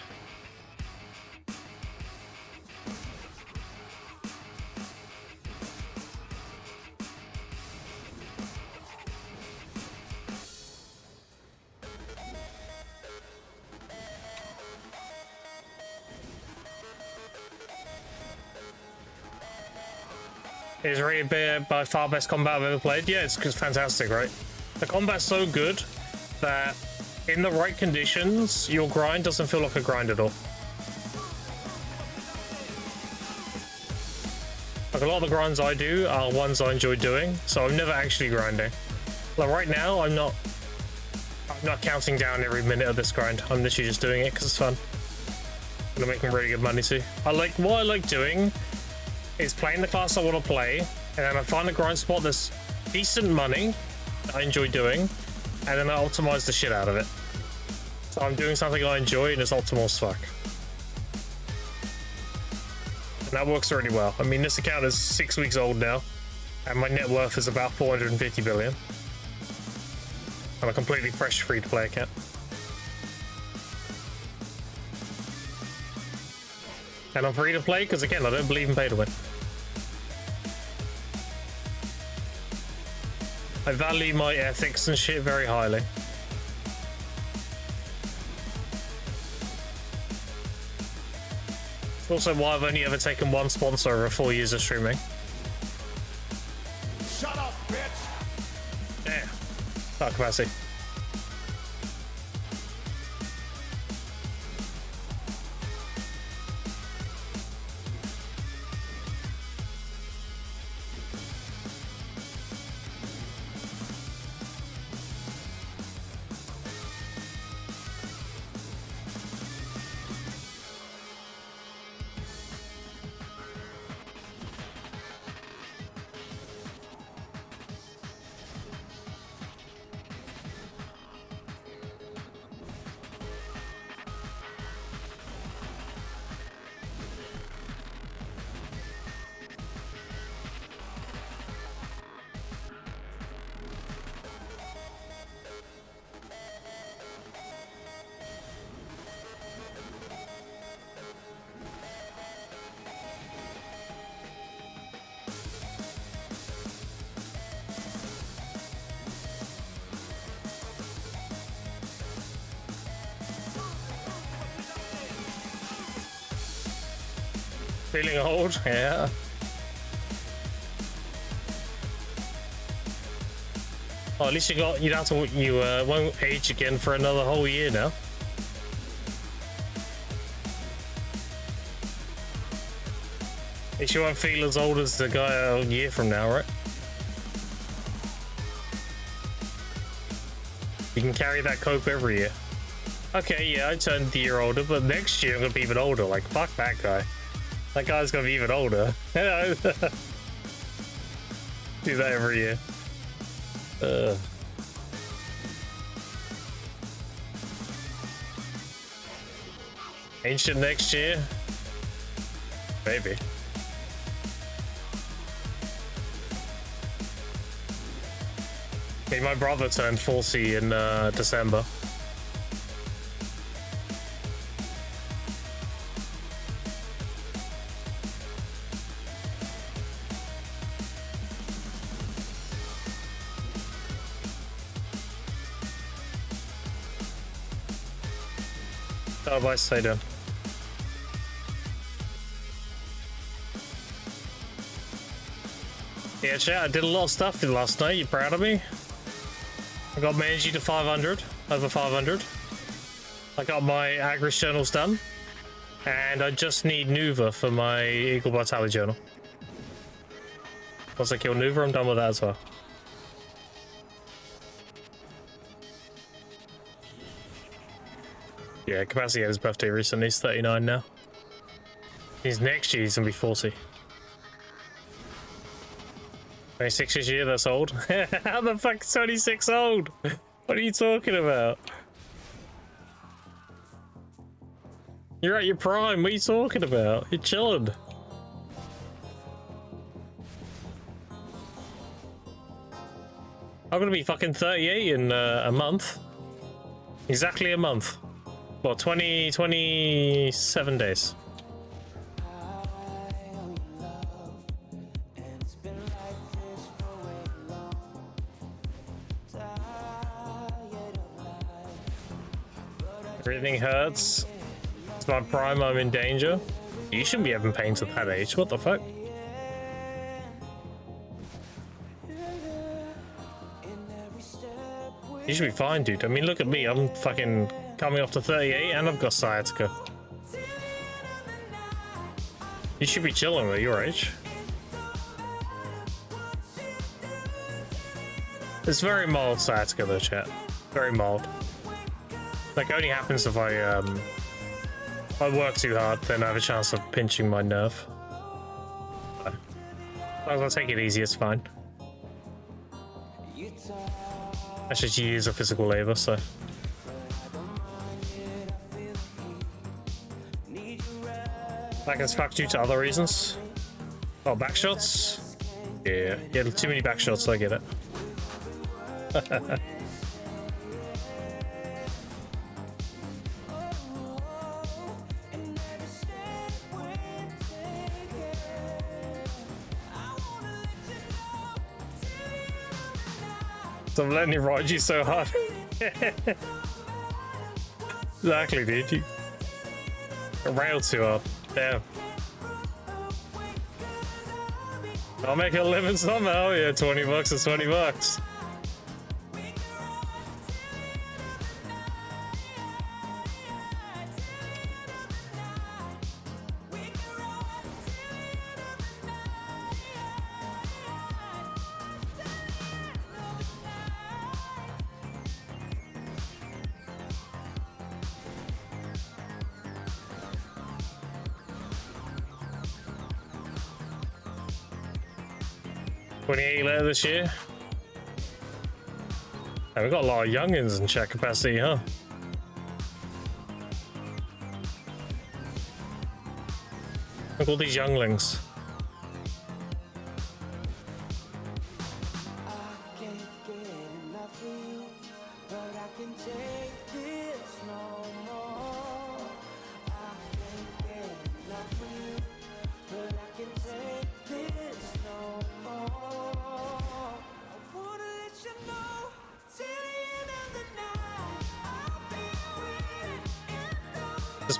It's really by far best combat I've ever played. Yeah, it's fantastic, right? The combat's so good that in the right conditions, your grind doesn't feel like a grind at all. Like a lot of the grinds I do are ones I enjoy doing, so I'm never actually grinding. Like right now, I'm not counting down every minute of this grind. I'm literally just doing it because it's fun. And I'm making really good money too. What I like doing is playing the class I want to play, and then I find a grind spot that's decent money that I enjoy doing, and then I optimize the shit out of it. So I'm doing something I enjoy and it's optimal as fuck. And that works really well. I mean, this account is 6 weeks old now, and my net worth is about 450 billion. I'm a completely fresh free-to-play account. And I'm free to play because, again, I don't believe in pay to win. I value my ethics and shit very highly. It's also why I've only ever taken one sponsor over 4 years of streaming. Shut up, bitch! Yeah. Fuck capacity. Feeling old? Yeah. Oh, at least you won't age again for another whole year now. least you won't feel as old as the guy a year from now, right? You can carry that cope every year. Okay, yeah, I turned a year older, but next year I'm gonna be even older. Like, fuck that guy. That guy's gonna be even older. Do that every year. Ancient next year? Maybe. Hey, my brother turned 40 in December. Oh, bye, stay down. Yeah, chat, I did a lot of stuff last night. You proud of me? I got my energy to 500, over 500. I got my Agris journals done. And I just need Nuva for my Eagle Vitality journal. Once I kill Nuva, I'm done with that as well. Yeah, Capacity had his birthday recently. He's 39 now. He's next year, he's gonna be 40. 26 this year, that's old. How the fuck is 26 old? What are you talking about? You're at your prime, what are you talking about? You're chilling. I'm gonna be fucking 38 in a month. Exactly a month. Well, 27 days. Everything hurts. It's my prime, I'm in danger. You shouldn't be having pains at that age. What the fuck? You should be fine, dude. I mean, look at me. I'm fucking coming off to 38 and I've got sciatica. You should be chilling at your age. It's very mild sciatica though, chat. Very mild. Like, only happens if I work too hard, then I have a chance of pinching my nerve. I'll take it easy, it's fine. That's just years of physical labor, so. Back as fuck due to other reasons. Oh, back shots? Yeah, too many back shots, I get it. So I'm letting it ride you so hard. Exactly, dude. You railed too hard. Damn. I'll make a living somehow. Yeah, 20 bucks is 20 bucks. Later this year. And we've got a lot of youngins in chat capacity, huh? Look at all these younglings.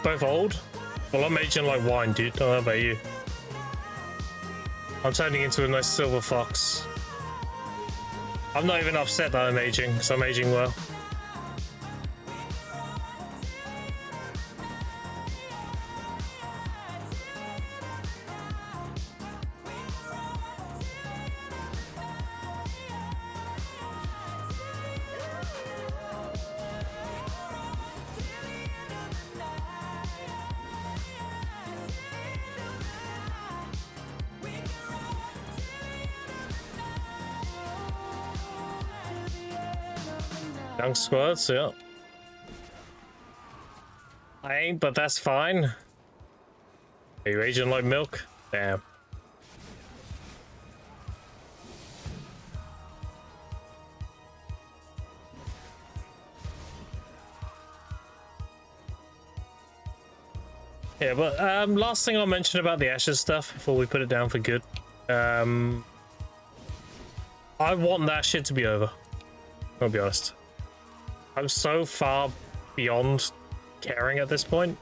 Both old? Well, I'm aging like wine, dude. I don't know about you. I'm turning into a nice silver fox. I'm not even upset that I'm aging, because I'm aging well. Young squads, yeah. I ain't, but that's fine. Are you aging like milk? Damn. Yeah, but last thing I'll mention about the Ashes stuff before we put it down for good. I want that shit to be over. I'll be honest. I'm so far beyond caring at this point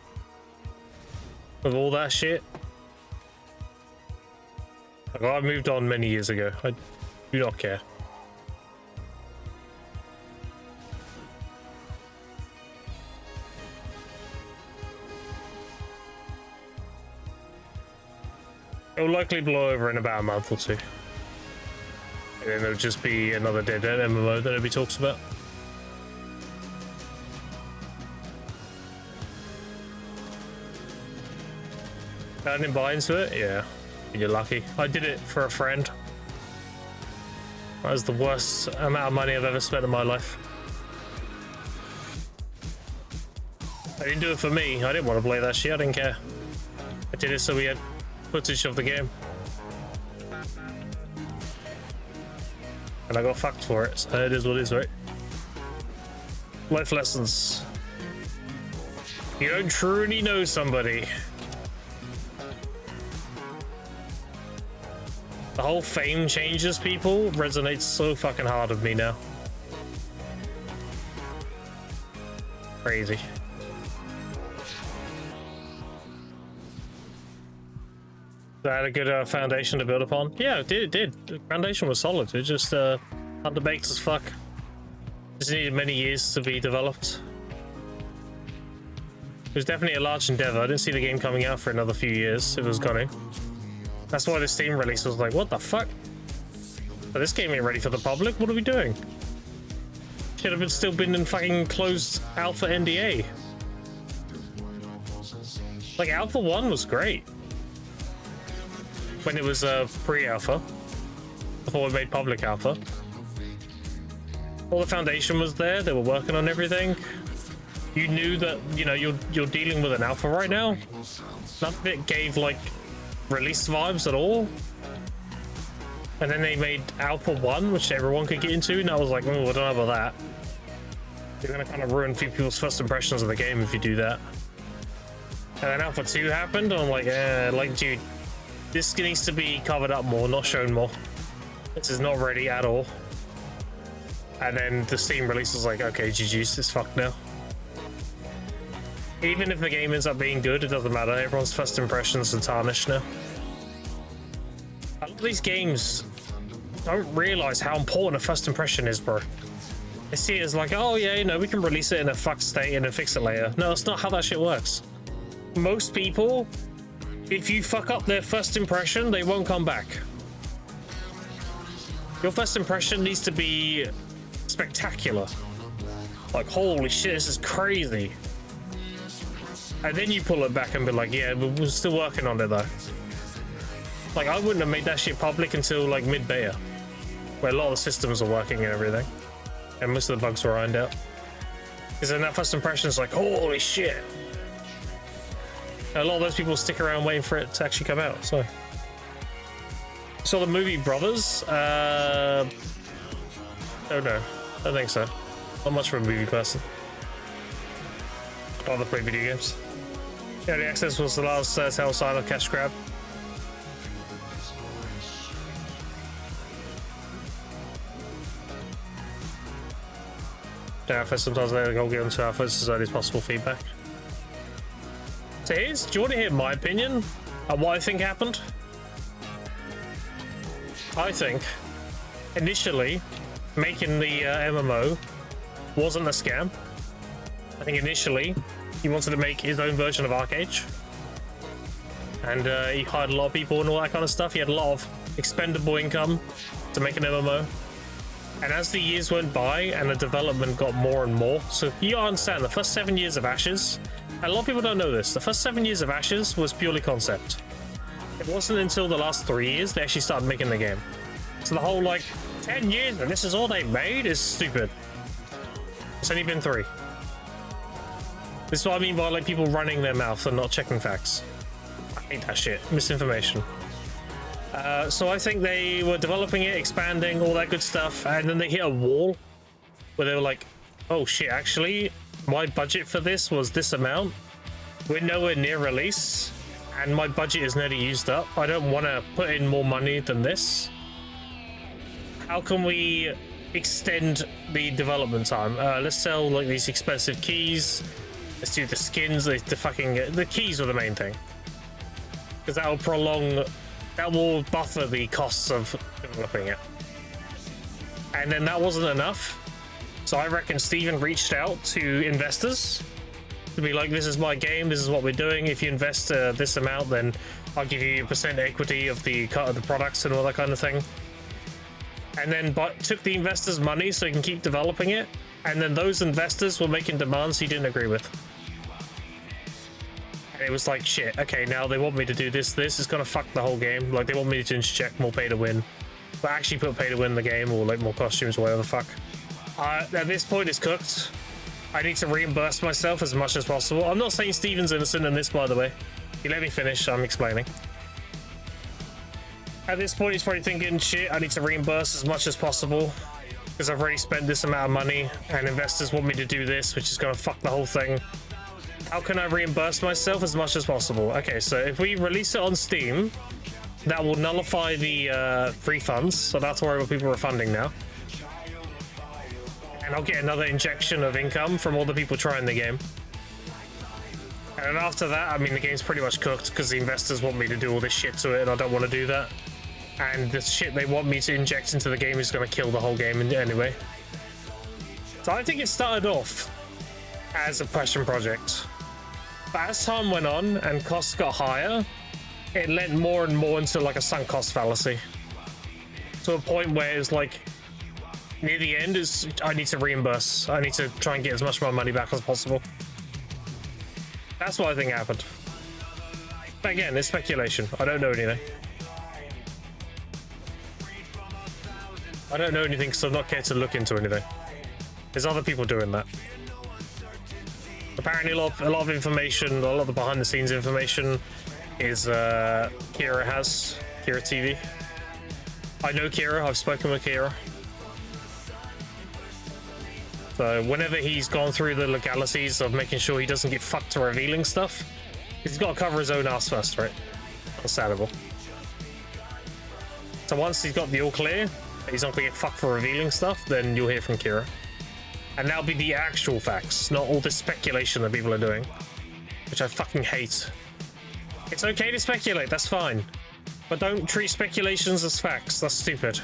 with all that shit. Like, I moved on many years ago. I do not care. It will likely blow over in about a month or two. And then there'll just be another dead MMO that nobody talks about. I didn't buy into it? Yeah. You're lucky. I did it for a friend. That was the worst amount of money I've ever spent in my life. I didn't do it for me. I didn't want to play that shit. I didn't care. I did it so we had footage of the game. And I got fucked for it, so it is what it is, right? Life lessons. You don't truly know somebody. The whole fame changes people resonates so fucking hard with me now. Crazy. That had a good foundation to build upon. Yeah, it did. The foundation was solid. It just underbaked as fuck. Just needed many years to be developed. It was definitely a large endeavor. I didn't see the game coming out for another few years. It was gonna. That's why the Steam release was like, what the fuck? But this game ain't ready for the public. What are we doing? Should have still been in fucking closed alpha NDA. Like, Alpha 1 was great. When it was pre-alpha, before we made public alpha. All the foundation was there, they were working on everything. You knew that, you know, you're dealing with an alpha right now. None of it gave, like, release vibes at all. And then they made Alpha 1, which everyone could get into, and I was like, oh, I don't know about that. You're gonna kind of ruin a few people's first impressions of the game if you do that. And then Alpha 2 happened, and I'm like, dude, this needs to be covered up more, not shown more. This is not ready at all. And then the Steam release was like, okay, GG's, it's fucked now. Even if the game ends up being good, it doesn't matter. Everyone's first impressions are tarnished now. A lot of these games don't realize how important a first impression is, bro. They see it as like, oh yeah, you know, we can release it in a fucked state and then fix it later. No, that's not how that shit works. Most people, if you fuck up their first impression, they won't come back. Your first impression needs to be spectacular. Like, holy shit, this is crazy. And then you pull it back and be like, yeah, we're still working on it though. Like, I wouldn't have made that shit public until like mid-beta, where a lot of the systems are working and everything. And most of the bugs were ironed out. Because then that first impression is like, holy shit. And a lot of those people stick around waiting for it to actually come out, so. So the movie Brothers, oh no, I don't think so. Not much of a movie person. I'd rather play video games. Early access was the last Tell Silent cash grab. Yeah, sometimes they go get into alpha as early as possible feedback. So do you want to hear my opinion on what I think happened? I think initially making the MMO wasn't a scam. I think initially he wanted to make his own version of Arcade, and he hired a lot of people and all that kind of stuff. He had a lot of expendable income to make an MMO. And as the years went by and the development got more and more, so you understand the first 7 years of Ashes, and a lot of people don't know this, the first 7 years of Ashes was purely concept. It wasn't until the last 3 years they actually started making the game. So the whole like 10 years and this is all they made is stupid. It's only been 3. This is what I mean by like people running their mouth and not checking facts. I hate that shit. Misinformation. So I think they were developing it, expanding, all that good stuff, and then they hit a wall where they were like, oh shit, actually, my budget for this was this amount. We're nowhere near release, and my budget is nearly used up. I don't want to put in more money than this. How can we extend the development time? Let's sell like these expensive keys. Let's do the skins. The keys were the main thing, because that will prolong, that will buffer the costs of developing it. And then that wasn't enough, so I reckon Steven reached out to investors to be like, this is my game, this is what we're doing. If you invest this amount, then I'll give you % equity of the products and all that kind of thing. And then took the investors' money so he can keep developing it. And then those investors were making demands he didn't agree with. And it was like, shit, okay, now they want me to do this is gonna fuck the whole game. Like, they want me to inject more pay to win, but actually put pay to win in the game, or like more costumes or whatever the fuck. At this point, it's cooked. I need to reimburse myself as much as possible. I'm not saying Steven's innocent in this, by the way. You let me finish, I'm explaining. At this point, he's probably thinking, shit, I need to reimburse as much as possible because I've already spent this amount of money and investors want me to do this, which is going to fuck the whole thing. How can I reimburse myself as much as possible? Okay, so if we release it on Steam, that will nullify the refunds, so that's where people are funding now. And I'll get another injection of income from all the people trying the game. And then after that, I mean, the game's pretty much cooked because the investors want me to do all this shit to it, and I don't want to do that. And the shit they want me to inject into the game is going to kill the whole game anyway. So I think it started off as a passion project. But as time went on and costs got higher, it led more and more into like a sunk cost fallacy. To a point where it's like, near the end is, I need to reimburse. I need to try and get as much of my money back as possible. That's what I think happened. But again, it's speculation. I don't know anything. I don't know anything because I'm not cared to look into anything. There's other people doing that. Apparently a lot of information, a lot of the behind the scenes information is Kira has. Kira TV. I know Kira, I've spoken with Kira. So whenever he's gone through the legalities of making sure he doesn't get fucked to revealing stuff, he's got to cover his own ass first, right? Understandable. So once he's got the all clear, he's not going to get fucked for revealing stuff, then you'll hear from Kira. And that'll be the actual facts, not all this speculation that people are doing, which I fucking hate. It's okay to speculate, that's fine. But don't treat speculations as facts, that's stupid.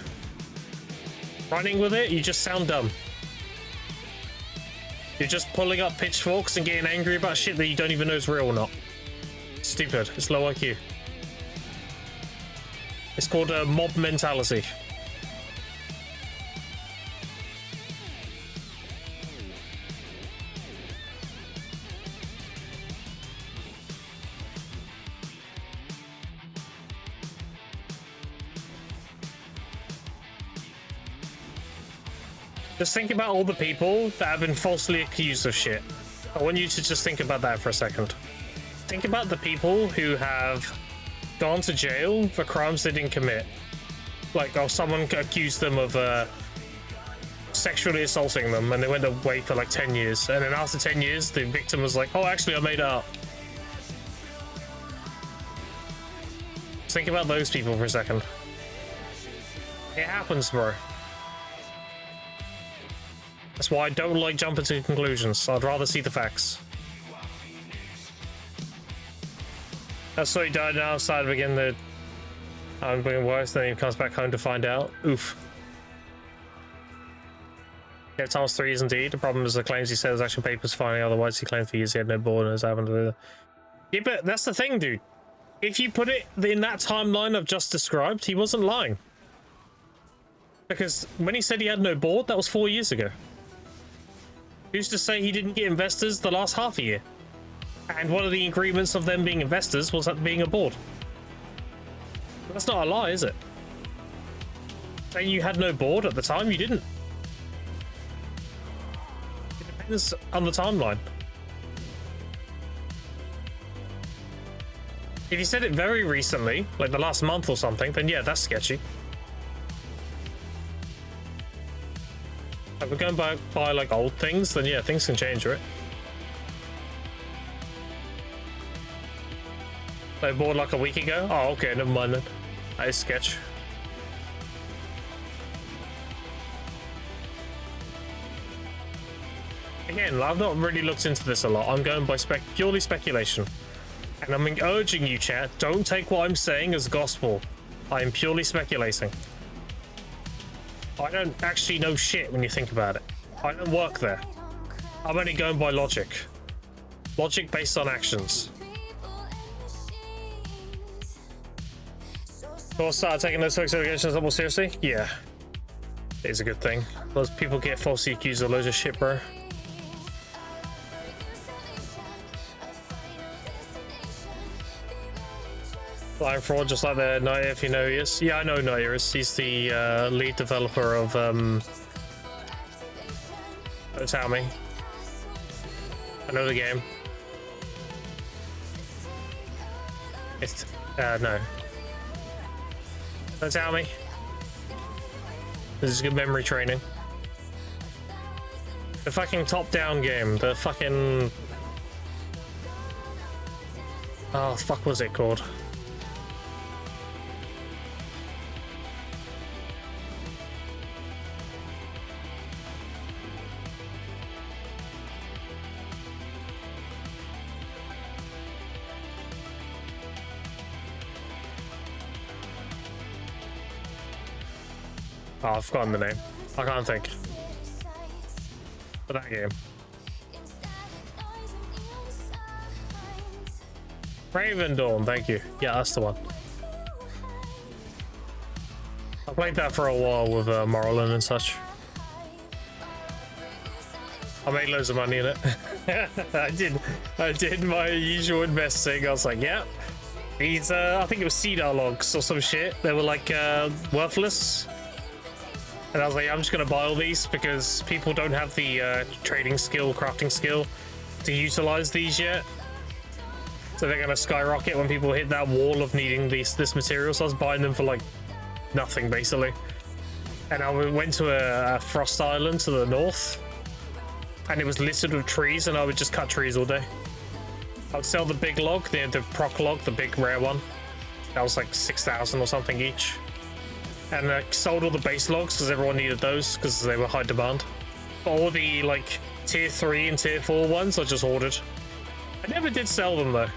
Running with it, you just sound dumb. You're just pulling up pitchforks and getting angry about shit that you don't even know is real or not. It's stupid. It's low IQ. It's called a mob mentality. Just think about all the people that have been falsely accused of shit. I want you to just think about that for a second. Think about the people who have gone to jail for crimes they didn't commit. Like, oh, someone accused them of sexually assaulting them and they went away for like 10 years. And then after 10 years, the victim was like, oh, actually, I made it up. Just think about those people for a second. It happens, bro. That's why I don't like jumping to conclusions. I'd rather see the facts. That's so he died now outside again. That I'm being worse. Then he comes back home to find out. Oof. Yeah, times 3 is indeed. The problem is the claims he said his action papers finally. Otherwise, he claimed for years he had no board and was having to. Yeah, but that's the thing, dude. If you put it in that timeline I've just described, he wasn't lying. Because when he said he had no board, that was 4 years ago. Who's to say he didn't get investors the last half a year? And one of the agreements of them being investors was that being a board. That's not a lie, is it? Saying you had no board at the time, you didn't. Depends on the timeline. If you said it very recently, like the last month or something, then yeah, that's sketchy. If we're going by like old things, then yeah, things can change, right? They bought like a week ago? Oh, okay, never mind then. That is sketch. Again, I've not really looked into this a lot. I'm going by purely speculation. And I'm urging you, chat, don't take what I'm saying as gospel. I am purely speculating. I don't actually know shit when you think about it. I don't work there. I'm only going by logic. Logic based on actions. So start taking those fake allegations a lot more seriously? Yeah. It is a good thing. Those people get falsely accused of loads of shit, bro. Flying fraud, just like the Nair, if you know who he is. Yeah, I know Nair is. He's the lead developer of Don't tell me. I know the game. It's no. Don't tell me. This is good memory training. The fucking top-down game. The fucking... Oh, fuck, what was it called? Oh, I've forgotten the name. I can't think. For that game. Raven Dawn, thank you. Yeah, that's the one. I played that for a while with Morrowind and such. I made loads of money in it. I did my usual investing. I was like, yeah. These, I think it was cedar logs or some shit. They were like worthless. And I was like, I'm just gonna buy all these because people don't have the trading skill, crafting skill to utilize these yet. So they're gonna skyrocket when people hit that wall of needing this material. So I was buying them for like nothing basically. And I went to a frost island to the north, and it was littered with trees, and I would just cut trees all day. I would sell the big log, the proc log, the big rare one. That was like 6,000 or something each. And I sold all the base logs because everyone needed those because they were high demand. But all the like tier 3 and tier 4 ones I just ordered. I never did sell them though.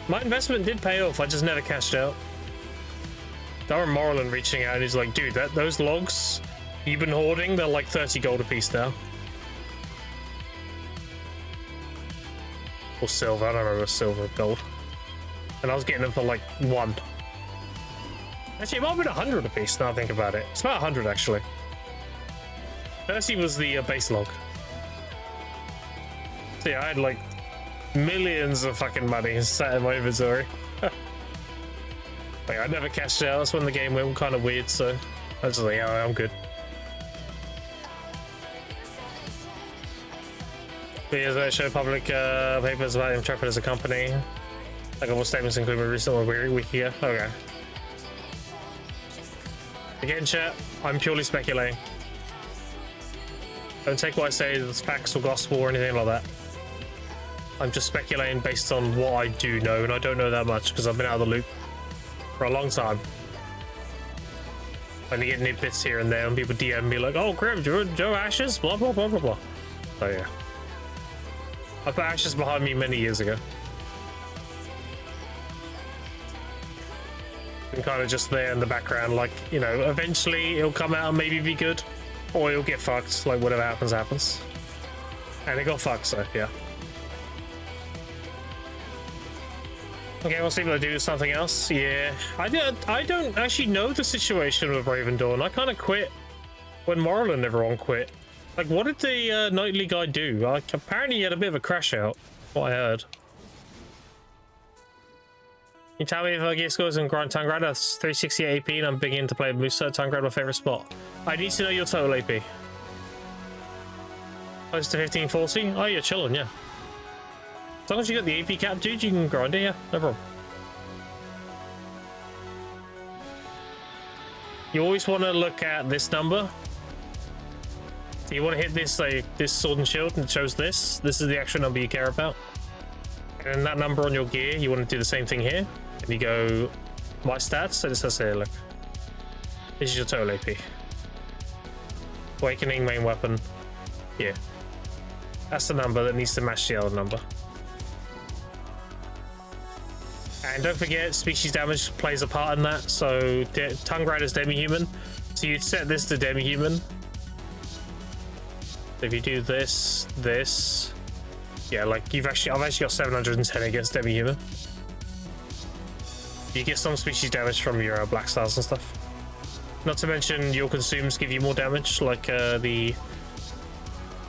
My investment did pay off, I just never cashed out. Darren Morrowind reaching out and he's like, dude, those logs you've been hoarding, they're like 30 gold a piece now. Or silver, I don't remember, silver or gold. And I was getting them for like 1. Actually, it might have been 100 a piece now I think about it. It's about 100 actually. 30 was the base log. So yeah, I had like millions of fucking money sat in my inventory. Like, I never cashed out. That's when the game went kind of weird, so I was just like, yeah, I'm good. Videos that show public papers about Intrepid as a company. Like all statements included recently a week ago. Okay. Again, chat, I'm purely speculating. Don't take what I say as facts or gospel or anything like that. I'm just speculating based on what I do know, and I don't know that much because I've been out of the loop for a long time. I only get nitbits here and there, and people DM me like, oh, Grim, Joe Ashes, blah, blah, blah, blah, blah. So yeah. I put Ashes behind me many years ago. And kind of just there in the background, like, you know, eventually it'll come out and maybe be good, or it'll get fucked, like whatever happens, happens. And it got fucked, so yeah. Okay, we'll see if I do something else. Yeah, I don't actually know the situation with Raven Dawn. I kind of quit when Morrowind and everyone quit. Like, what did the nightly guy do? Like, apparently he had a bit of a crash out, what I heard. Can you tell me if I get scores in Tangrad? That's 368 AP, and I'm beginning to play Musa. Tangrad, my favorite spot. I need to know your total AP. Close to 1540. Oh, you're chilling, yeah. As long as you got the AP cap, dude, you can grind it, yeah, no problem. You always want to look at this number. So you want to hit this, like this sword and shield, and it shows this. This is the actual number you care about. And then that number on your gear, you want to do the same thing here. And you go, my stats, and it says here, look. This is your total AP. Awakening, main weapon. Yeah. That's the number that needs to match the other number. And don't forget, species damage plays a part in that. So, Tongue Rider's demi-human. So you'd set this to demi-human. If you do this, yeah, like I've actually got 710 against demi-human. You get some species damage from your black stars and stuff. Not to mention your consumes give you more damage, like the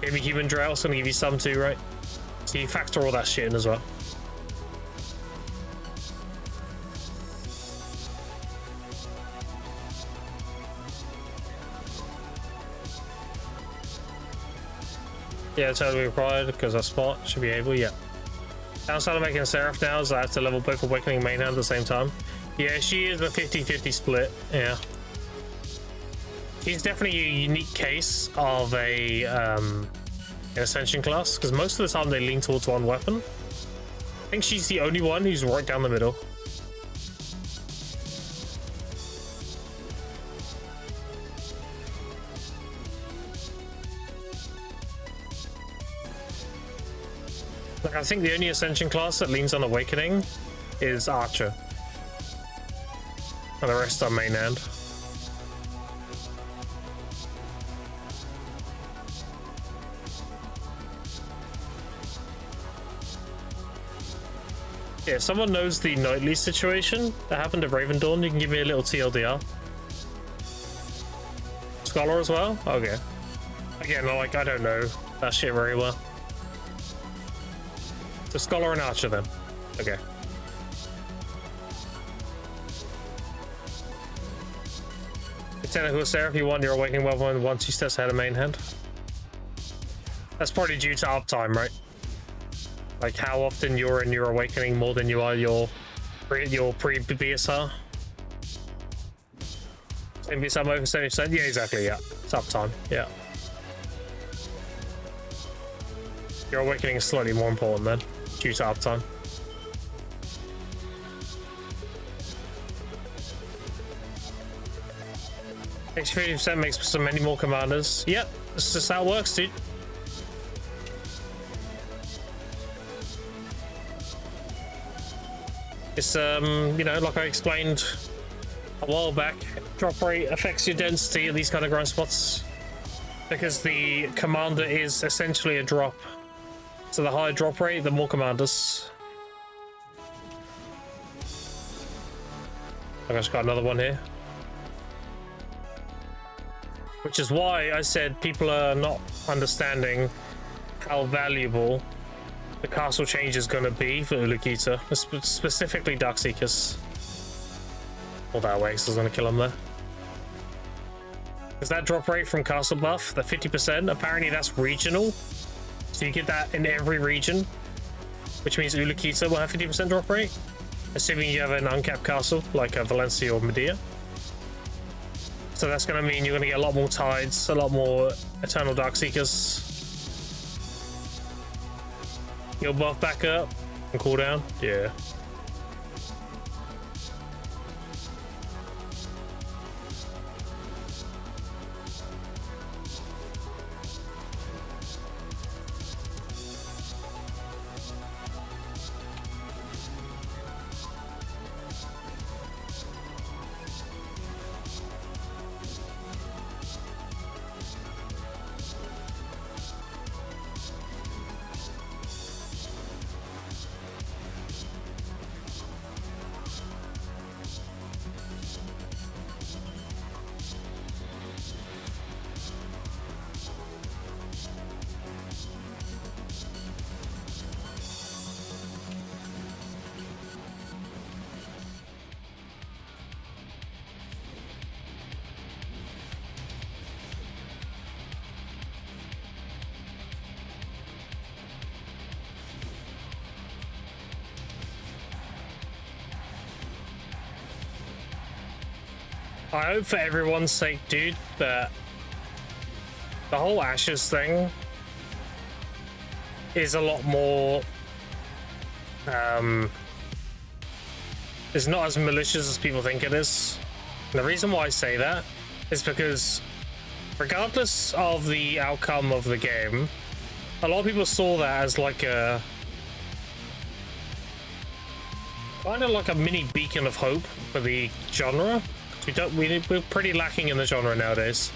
demi-human drought's gonna give you some too, right? So you factor all that shit in as well. Yeah, totally required because that spot should be able, yeah. Downside of making a Seraph now is I have to level both Awakening and main hand at the same time. Yeah, she is a 50-50 split, yeah. She's definitely a unique case of an Ascension class, because most of the time they lean towards one weapon. I think she's the only one who's right down the middle. Like, I think the only Ascension class that leans on Awakening is Archer. And the rest are main hand. Yeah, if someone knows the Nightly situation that happened at Raven Dawn, you can give me a little TLDR. Scholar as well? Okay. Again, like, I don't know that shit very well. So Scholar and Archer then. Okay. Technical Seraph, if you want your Awakening weapon 1-2 steps ahead of main hand. That's probably due to uptime, right? Like how often you're in your Awakening more than you are your pre-BSR. Same BSR over 70%? Yeah, exactly, yeah. It's uptime, yeah. Your Awakening is slightly more important then, due to uptime. Extra 50% makes so many more commanders. Yep, that's just how it works, dude. It's, you know, like I explained a while back, drop rate affects your density at these kind of grind spots. Because the commander is essentially a drop. So the higher drop rate, the more commanders. I just got another one here. Which is why I said people are not understanding how valuable the castle change is going to be for Ulukita, specifically Darkseekers. All that way, so I was going to kill him there. Because that drop rate from castle buff, the 50%, apparently that's regional. So you get that in every region, which means Ulukita will have 50% drop rate, assuming you have an uncapped castle like Valencia or Medea. So that's going to mean you're going to get a lot more Tides, a lot more Eternal Darkseekers. You'll buff back up and cooldown. Yeah. I hope for everyone's sake, dude, that the whole Ashes thing is a lot more is not as malicious as people think it is. And the reason why I say that is because regardless of the outcome of the game, a lot of people saw that as like a kind of like a mini beacon of hope for the genre. We're pretty lacking in the genre nowadays.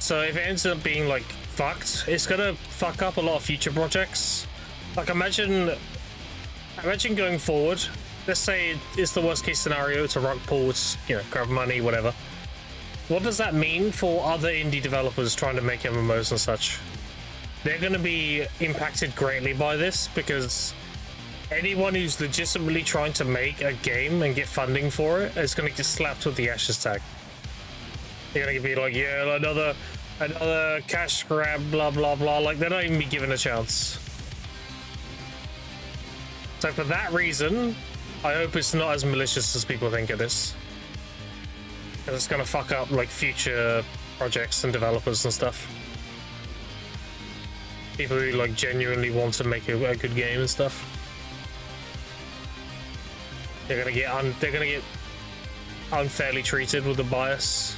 So if it ends up being like fucked, it's gonna fuck up a lot of future projects. Like imagine going forward, let's say it's the worst case scenario, it's a rug pull, it's, you know, grab money, whatever. What does that mean for other indie developers trying to make MMOs and such? They're going to be impacted greatly by this, because anyone who's legitimately trying to make a game and get funding for it is going to get slapped with the Ashes tag. They're going to be like, yeah, another cash grab, blah, blah, blah. Like, they're not even be given a chance. So for that reason, I hope it's not as malicious as people think it is. Because it's going to fuck up, like, future projects and developers and stuff. People who, like, genuinely want to make a good game and stuff. They're gonna get unfairly treated with the bias.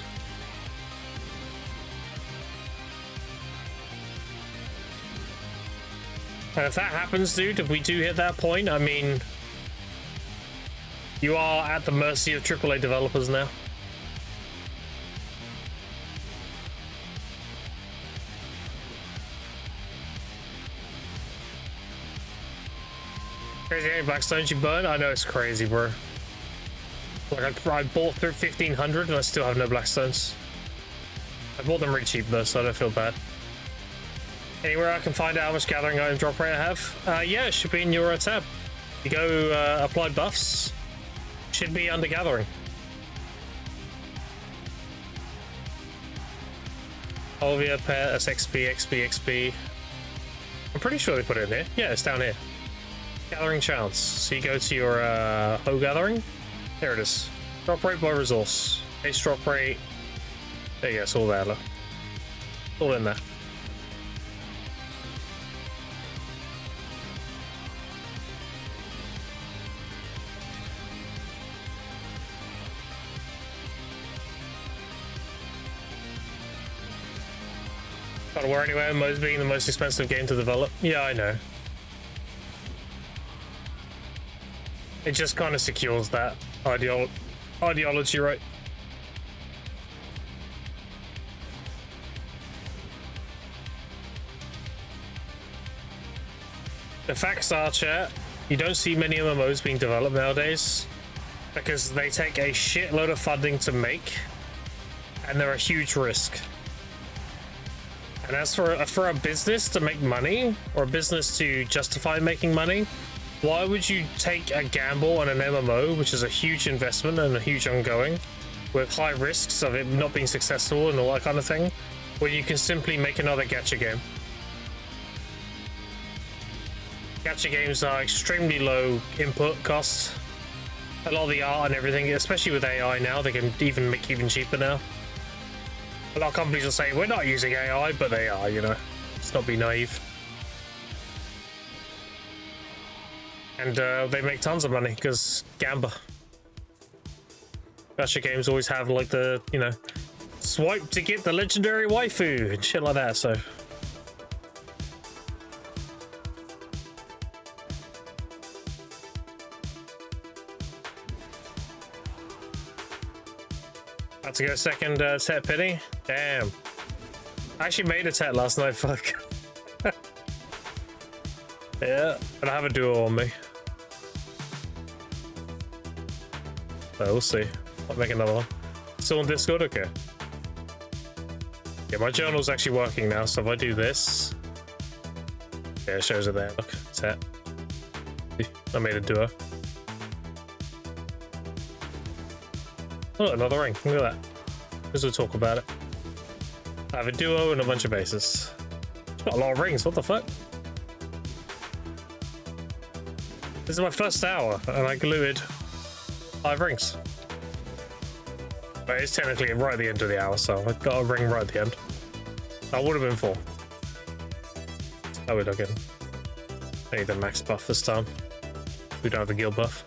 And if that happens, dude, if we do hit that point, I mean, you are at the mercy of AAA developers now. Crazy how many Blackstones you burn? I know, it's crazy, bro. Like, I bought through 1,500 and I still have no Blackstones. I bought them really cheap though, so I don't feel bad. Anywhere I can find out how much gathering item drop rate I have? Yeah, it should be in your tab. You go apply buffs, should be under gathering. Olvia, pair, SXP, XP, XP. I'm pretty sure they put it in here. Yeah, it's down here. Gathering chance. So you go to your hoe gathering. There it is. Drop rate by resource. Base drop rate. There you go, it's all there. Look. All in there. Gotta worry anyway, MMOs being the most expensive game to develop. Yeah, I know. It just kind of secures that ideology, right? The facts are, chat, you don't see many MMOs being developed nowadays because they take a shitload of funding to make and they're a huge risk. And as for a business to make money, or a business to justify making money, why would you take a gamble on an MMO, which is a huge investment and a huge ongoing, with high risks of it not being successful and all that kind of thing, when you can simply make another gacha game? Gacha games are extremely low input costs. A lot of the art and everything, especially with AI now, they can even make even cheaper now. A lot of companies will say, we're not using AI, but they are, you know. Let's not be naive. And they make tons of money because Gamba. Gacha games always have like the, you know, swipe to get the legendary waifu and shit like that, so. About to go second Tet Pity. Damn. I actually made a Tet last night, fuck. Yeah, and I have a duo on me. So we'll see. I'll make another one. Still on Discord? Okay. Yeah, my journal's actually working now, so if I do this... Yeah, it shows it there. Look, Tet. I made a duo. Oh, another ring. Look at that. Because we'll talk about it. I have a duo and a bunch of bases. It's got a lot of rings. What the fuck? This is my first hour, and I glued 5 rings. But it's technically right at the end of the hour, so I got a ring right at the end. That would have been 4. Oh, we're looking. I need the max buff this time. We don't have the guild buff.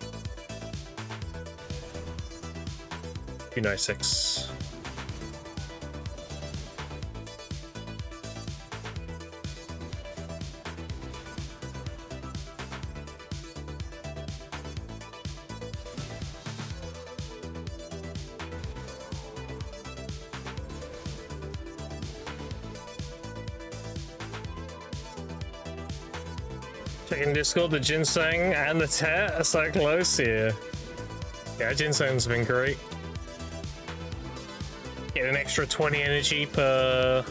296. Checking Discord, the ginseng and the tet are so close here. Yeah, ginseng's been great. Get an extra 20 energy per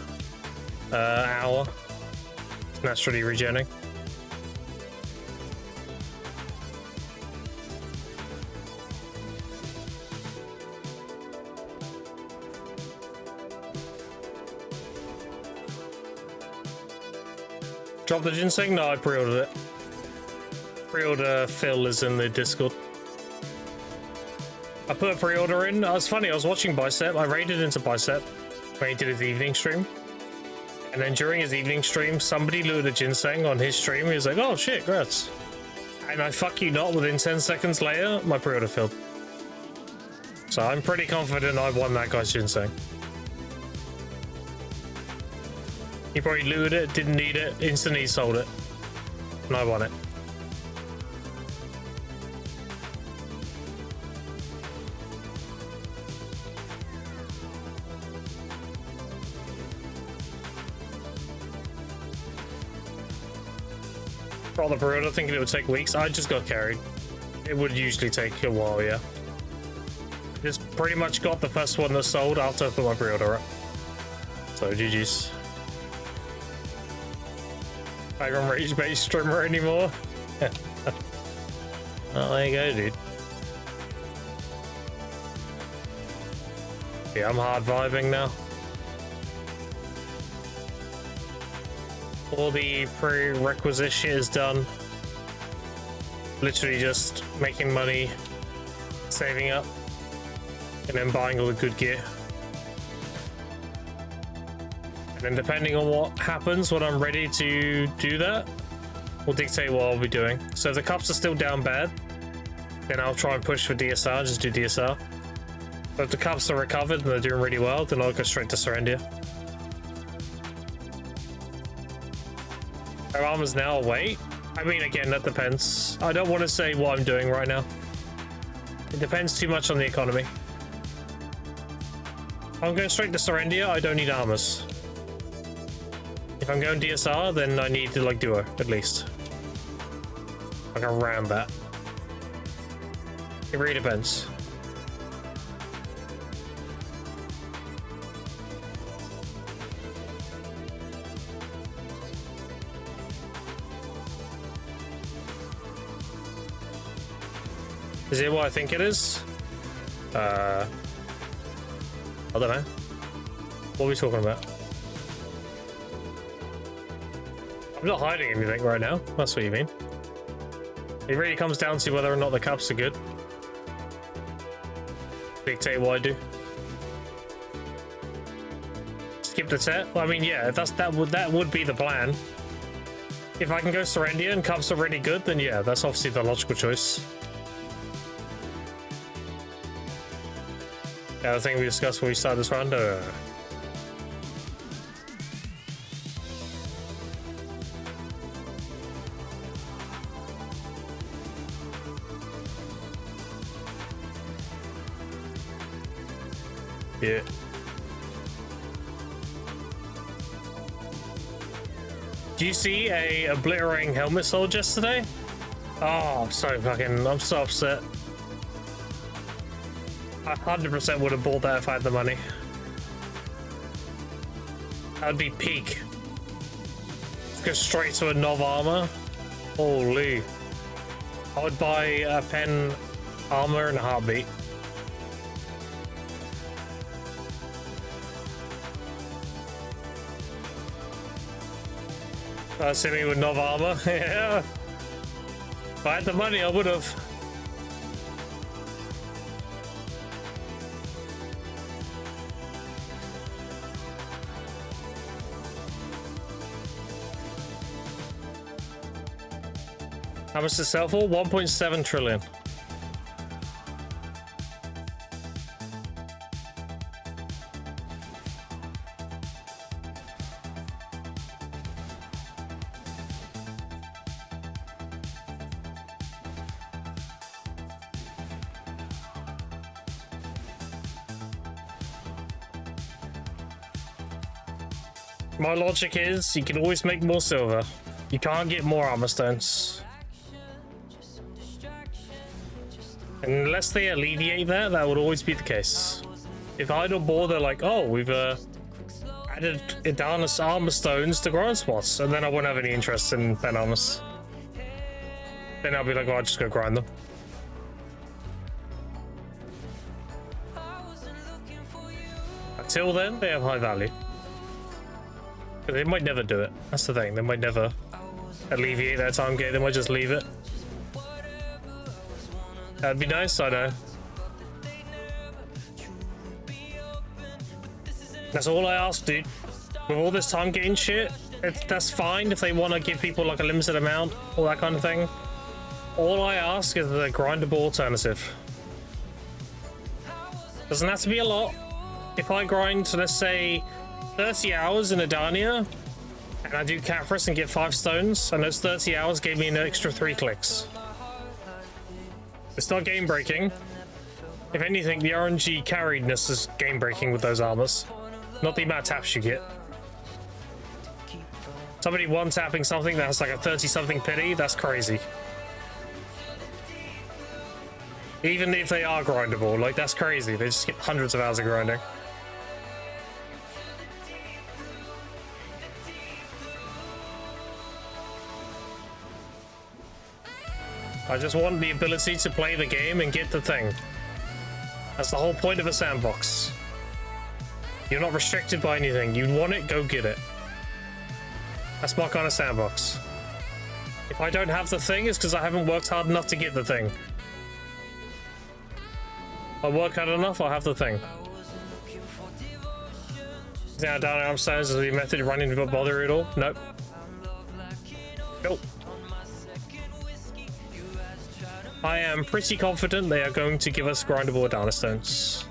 hour. It's naturally regenerating. Drop the ginseng? No, I pre-ordered it. Pre-order Phil is in the Discord. I put a pre-order in. It's funny, I was watching Bicep. I raided into Bicep when he did his evening stream. And then during his evening stream, somebody lured a ginseng on his stream. He was like, oh shit, grats. And I fuck you not, within 10 seconds later, my pre-order filled. So I'm pretty confident I won that guy's ginseng. He probably lured it, didn't need it, instantly sold it. And I won it. For the pre-order, thinking it would take weeks. I just got carried. It would usually take a while, yeah. Just pretty much got the first one that sold after I put my pre-order up. So GG's. I don't rage-based streamer anymore. Oh, there you go, dude. Yeah, I'm hard vibing now. All the prerequisite shit is done. Literally just making money, saving up, and then buying all the good gear. And then depending on what happens when I'm ready to do that, will dictate what I'll be doing. So if the cups are still down bad, then I'll try and push for DSR, just do DSR. But if the cups are recovered and they're doing really well, then I'll go straight to Serendia. Our armor's now away. I mean, again, that depends. I don't want to say what I'm doing right now. It depends too much on the economy. If I'm going straight to Serendia, I don't need armors. If I'm going DSR, then I need to like duo at least. Like around that. It really depends. Is it what I think it is? I don't know. What are we talking about? I'm not hiding anything right now. That's what you mean. It really comes down to whether or not the cups are good. Dictate what I do. Skip the set. Well, I mean, yeah, that would be the plan. If I can go Serendia and cups are really good, then yeah, that's obviously the logical choice. Yeah, the thing we discussed when we started this round. Yeah. Do you see a obliterating helmet sold yesterday? Oh, I'm so upset. I 100% would have bought that if I had the money. That would be peak. Go straight to a Nov armor. Holy. I would buy a pen armor in a heartbeat. See me with Nov armor. Yeah. If I had the money, I would have. How much does it sell for? 1.7 trillion. My logic is you can always make more silver. You can't get more armor stones. Unless they alleviate that, that would always be the case. If Idle Boar, they're like, oh, we've added Idanis armor stones to grind spots, and then I won't have any interest in Ben armors. Then I'll be like, oh, I'll just go grind them. Until then, they have high value. But they might never do it. That's the thing. They might never alleviate that time gate. They might just leave it. That'd be nice, I know. That's all I ask, dude. With all this time gain shit, that's fine if they want to give people like a limited amount, all that kind of thing. All I ask is a grindable alternative. Doesn't have to be a lot. If I grind, let's say, 30 hours in Adania, and I do Capris and get 5 stones, and those 30 hours gave me an extra 3 clicks. It's not game breaking. If anything, the RNG carriedness is game breaking with those armors, not the amount of taps you get. Somebody one-tapping something that has like a 30-something pity, that's crazy. Even if they are grindable, like that's crazy. They just get hundreds of hours of grinding. I just want the ability to play the game and get the thing. That's the whole point of a sandbox. You're not restricted by anything. You want it, go get it. That's my kind of sandbox. If I don't have the thing, it's because I haven't worked hard enough to get the thing. If I work hard enough, I'll have the thing. Now down upstairs is the method running to bother at all? Nope. Nope. I am pretty confident they are going to give us grindable Adana stones.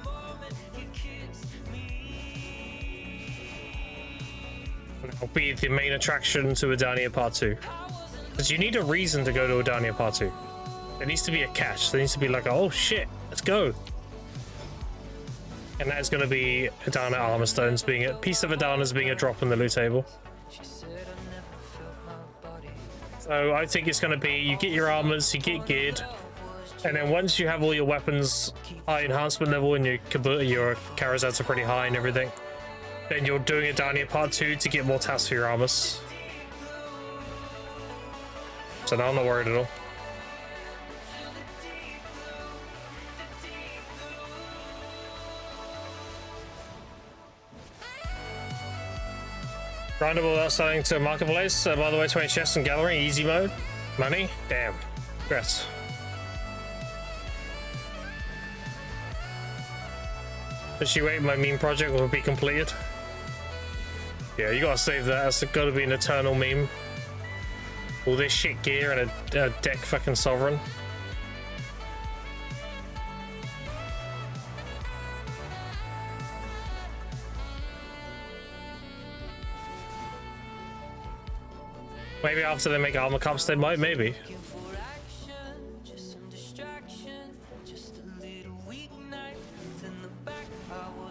That'll be the main attraction to Adania Part 2. Because you need a reason to go to Adania Part 2. There needs to be a catch. There needs to be like, oh shit, let's go. And that is going to be Adana armor stones being a piece of Adana's being a drop in the loot table. So I think it's going to be you get your armors, you get geared, and then once you have all your weapons high enhancement level and your Karazats are pretty high and everything, then you're doing it down here part 2 to get more tasks for your armors. So now I'm not worried at all. Grindable without selling to marketplace. By the way, 20 chests and gallery, easy mode. Money? Damn. Congrats. Does she wait? My meme project will be completed. Yeah, you gotta save that. That's gotta be an eternal meme. All this shit gear and a deck fucking sovereign. Maybe after they make armor cups, they might, maybe.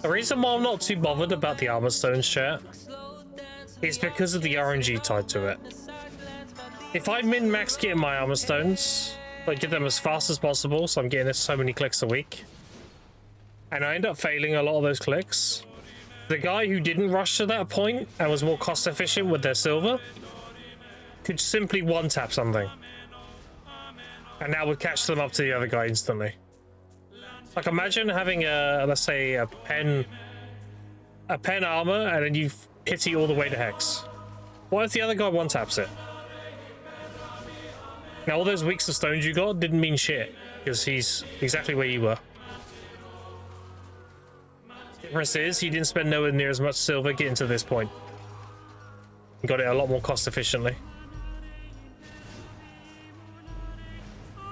The reason why I'm not too bothered about the armor stones chat is because of the RNG tied to it. If I min-max getting my armor stones, like get them as fast as possible, so I'm getting so many clicks a week, and I end up failing a lot of those clicks, the guy who didn't rush to that point and was more cost efficient with their silver could simply one-tap something, and that would catch them up to the other guy instantly. Like imagine having a, let's say a pen armor and then you hit it all the way to hex. What if the other guy one-taps it? Now all those weeks of stones you got didn't mean shit because he's exactly where you were. The difference is he didn't spend nowhere near as much silver getting to this point. He got it a lot more cost efficiently.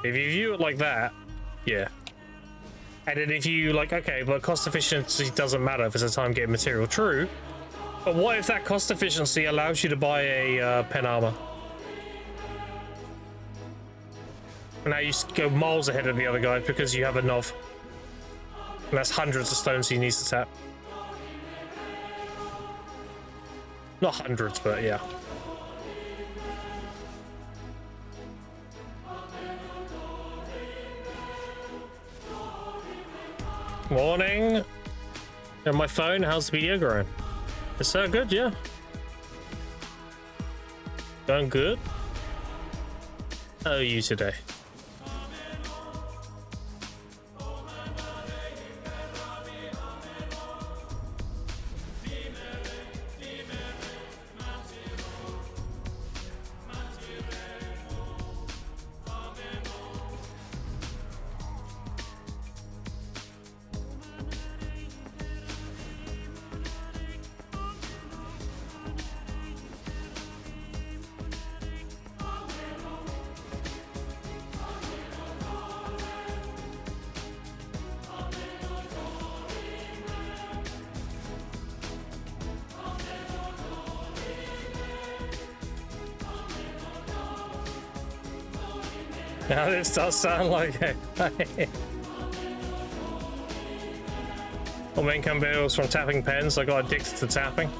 If you view it like that, yeah. And then if you like, okay, but cost efficiency doesn't matter if it's a time getting material. True. But what if that cost efficiency allows you to buy a pen armor? And now you go miles ahead of the other guy because you have a nov. And that's hundreds of stones he needs to tap. Not hundreds, but yeah. Morning. And my phone, how's the video going? It's so good, yeah. Going good. How are you today? Now this does sound like it. Well, main campaign was from tapping pens. I got addicted to tapping.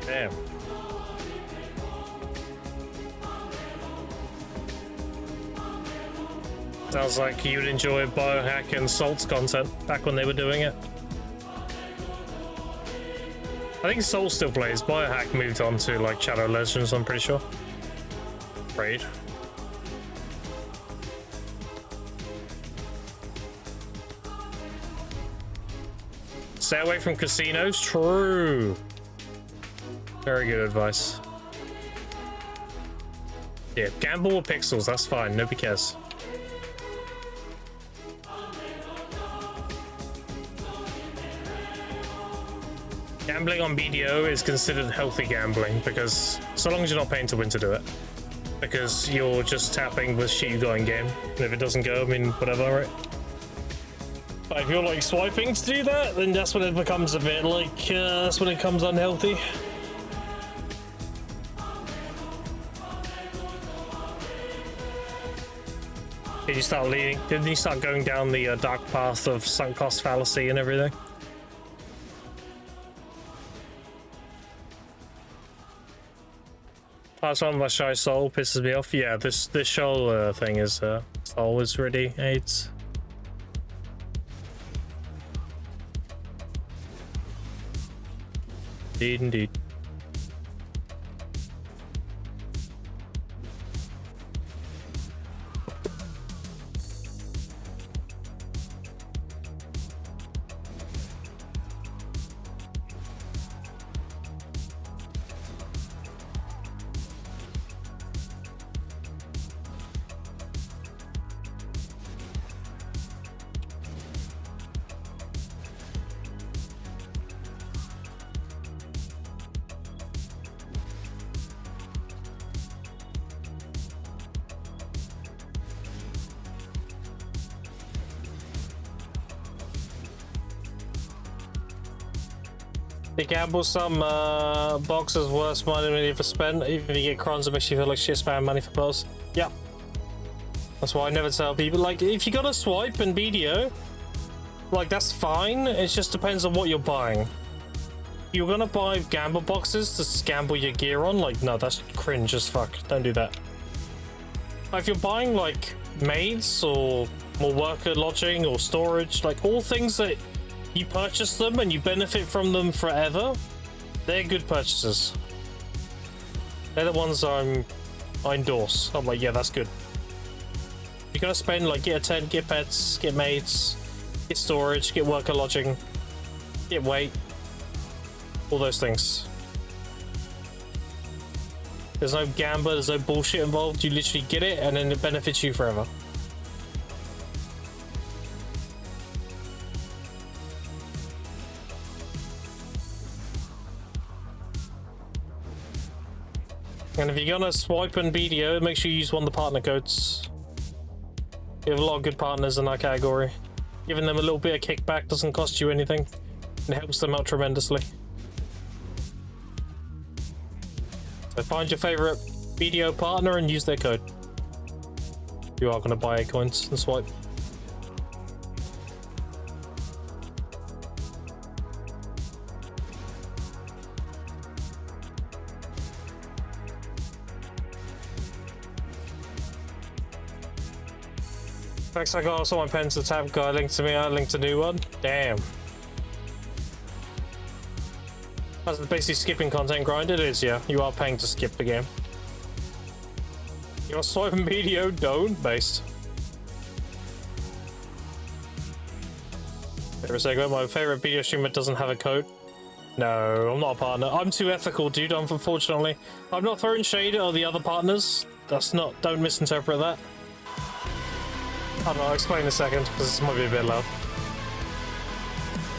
Damn. Sounds like you'd enjoy Biohack and Salt's content back when they were doing it. I think Salt still plays. Biohack moved on to like Shadow Legends, I'm pretty sure. Raid. Stay away from casinos. True. Very good advice. Yeah, gamble with pixels. That's fine. Nobody cares. Gambling on BDO is considered healthy gambling because so long as you're not paying to win to do it. Because you're just tapping with shit you got in game. And if it doesn't go, I mean, whatever, right? But if you're like swiping to do that, then that's when it becomes a bit like, that's when it becomes unhealthy. Did you start leading? Didn't you start going down the dark path of sunk cost fallacy and everything? That's one of my shy soul pisses me off. Yeah, this shoal thing is always really aids. Indeed. You gamble some boxes worth money than you ever spent. Even if you get crons, it makes you feel like shit spending money for bows. Yeah. That's why I never tell people, like, if you got a swipe and BDO, like, that's fine. It just depends on what you're buying. You're gonna buy gamble boxes to gamble your gear on? Like, no, that's cringe as fuck. Don't do that. Like, if you're buying, like, maids or more worker lodging or storage, like, all things that you purchase them and you benefit from them forever, they're good purchases. They're the ones I endorse. I'm like, yeah, that's good. You're gonna spend, like, get a tent, get pets, get maids, get storage, get worker lodging, get weight, all those things. There's no gambler, there's no bullshit involved. You literally get it and then it benefits you forever. And if you're gonna swipe and BDO, make sure you use one of the partner codes. We have a lot of good partners in our category. Giving them a little bit of kickback doesn't cost you anything. It helps them out tremendously. So find your favorite BDO partner and use their code. You are going to buy coins and swipe. Thanks, I got also my pens to tap guy linked to me, I linked a new one. Damn. That's basically skipping content grind, it is, yeah. You are paying to skip the game. You're swiping BDO, don't based. Wait a second, my favorite BDO streamer doesn't have a code. No, I'm not a partner. I'm too ethical, dude, unfortunately. I'm not throwing shade at the other partners. That's not, don't misinterpret that. I don't know, I'll explain in a second, because this might be a bit loud.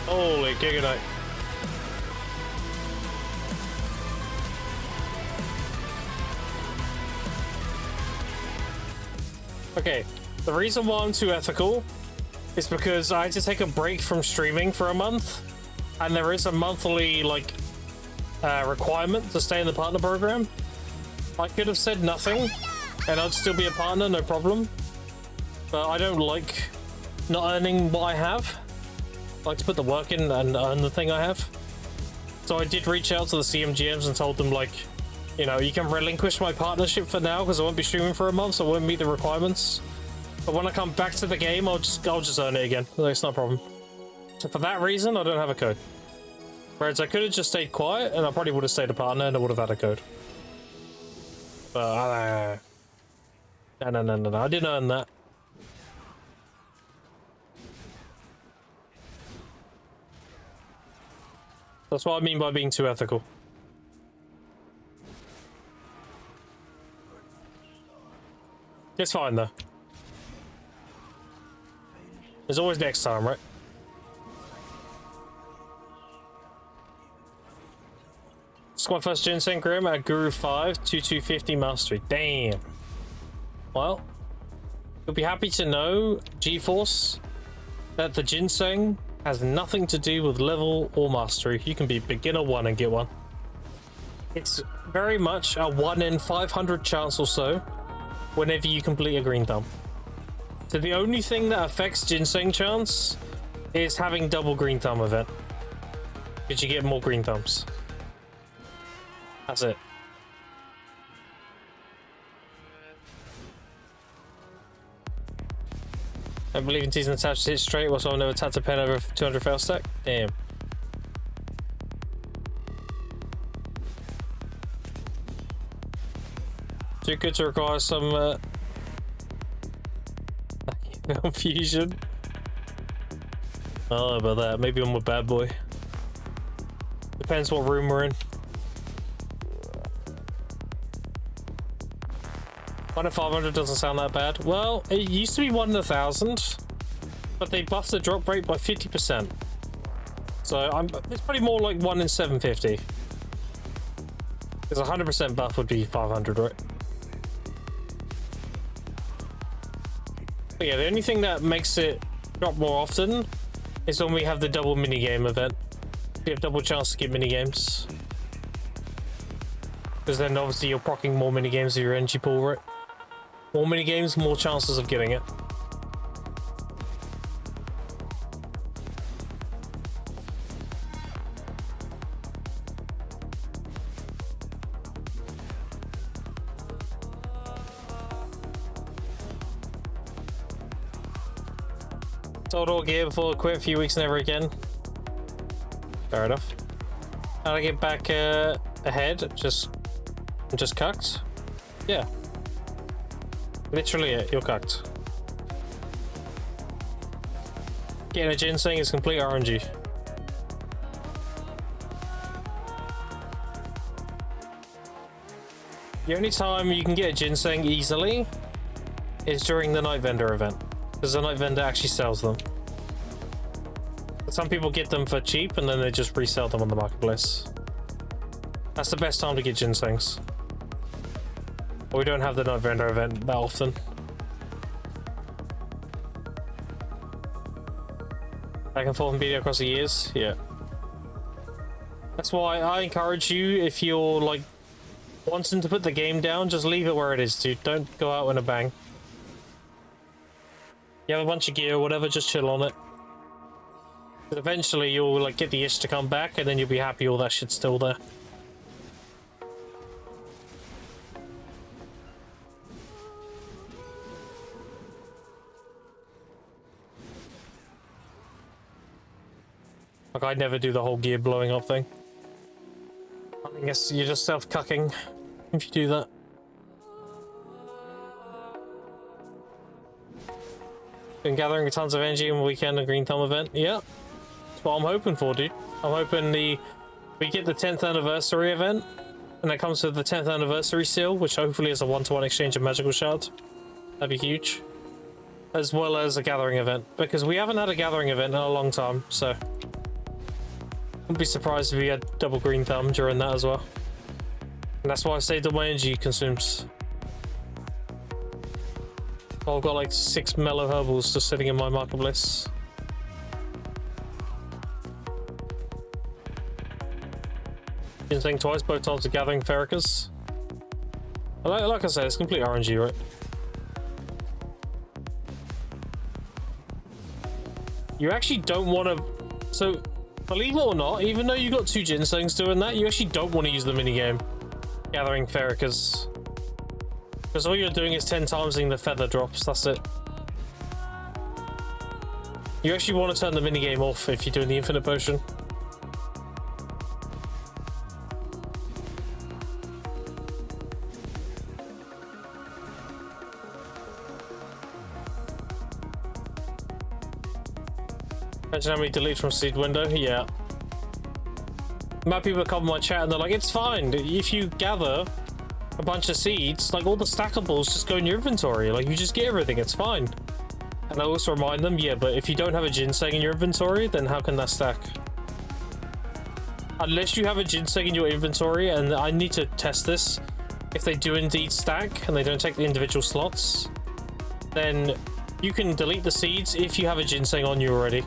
Holy giga night. Okay, the reason why I'm too ethical is because I had to take a break from streaming for a month, and there is a monthly, like, requirement to stay in the partner program. I could have said nothing, and I'd still be a partner, no problem. But I don't like not earning what I have. I like to put the work in and earn the thing I have. So I did reach out to the CMGMs and told them, like, you know, you can relinquish my partnership for now because I won't be streaming for a month, so I won't meet the requirements. But when I come back to the game, I'll just earn it again. It's not a problem. So for that reason, I don't have a code. Whereas I could have just stayed quiet and I probably would have stayed a partner and I would have had a code. But no, I didn't earn that. That's what I mean by being too ethical. It's fine though. There's always next time, right? Squad first ginseng grim at Guru 5 2250 mastery. Damn. Well, you'll be happy to know, GeForce, that the ginseng has nothing to do with level or mastery. You can be beginner 1 and get one. It's very much a 1 in 500 chance or so whenever you complete a green thumb. So the only thing that affects ginseng chance is having double green thumb event. Because you get more green thumbs. That's it. I believe in teasing attached to hit straight while someone never tapped a pen over 200 fail stack. Damn. Too good to require some confusion. I don't know about that. Maybe I'm a bad boy. Depends what room we're in. 1 in 500 doesn't sound that bad. Well, it used to be 1 in 1,000, but they buffed the drop rate by 50%. So it's probably more like 1 in 750. Because 100% buff would be 500, right? But yeah, the only thing that makes it drop more often is when we have the double minigame event. You have double chance to get minigames. Because then obviously you're proccing more minigames of your energy pool, right? More minigames, more chances of getting it. Sold all gear before I quit, a few weeks never again. Fair enough. How do I get back ahead? Just cucked? Yeah. Literally it, you're cucked. Getting a ginseng is complete RNG. The only time you can get a ginseng easily is during the night vendor event. Because the night vendor actually sells them. But some people get them for cheap and then they just resell them on the marketplace. That's the best time to get ginsengs. But we don't have the night vendor event that often. Back and forth and beating across the years, yeah. That's why I encourage you, if you're like wanting to put the game down, just leave it where it is, dude. Don't go out in a bang. You have a bunch of gear or whatever, just chill on it. But eventually you'll like get the itch to come back, and then you'll be happy all that shit's still there. Like, I'd never do the whole gear blowing up thing. I guess you're just self-cucking if you do that. Been gathering tons of energy on the weekend and Green Thumb event. Yeah, that's what I'm hoping for, dude. I'm hoping we get the 10th anniversary event, and that comes with the 10th anniversary seal, which hopefully is a 1-to-1 exchange of magical shards. That'd be huge. As well as a gathering event, because we haven't had a gathering event in a long time, so wouldn't be surprised if we had double Green Thumb during that as well. And that's why I saved all my energy consumes. I've got like 6 mellow herbals just sitting in my marketplace. Ginseng twice, both times of gathering Ferricas. Like I said, it's complete RNG, right? You actually don't want to... So, believe it or not, even though you got 2 Ginsengs doing that, you actually don't want to use the minigame. Gathering Ferricas. Because all you're doing is 10 timesing the feather drops, that's it. You actually want to turn the minigame off if you're doing the infinite potion. Imagine how many deletes from seed window? Yeah. Mad people come in my chat and they're like, it's fine. If you gather a bunch of seeds, like all the stackables just go in your inventory. Like you just get everything, it's fine. And I also remind them, yeah, but if you don't have a ginseng in your inventory, then how can that stack? Unless you have a ginseng in your inventory, and I need to test this, if they do indeed stack and they don't take the individual slots, then you can delete the seeds if you have a ginseng on you already.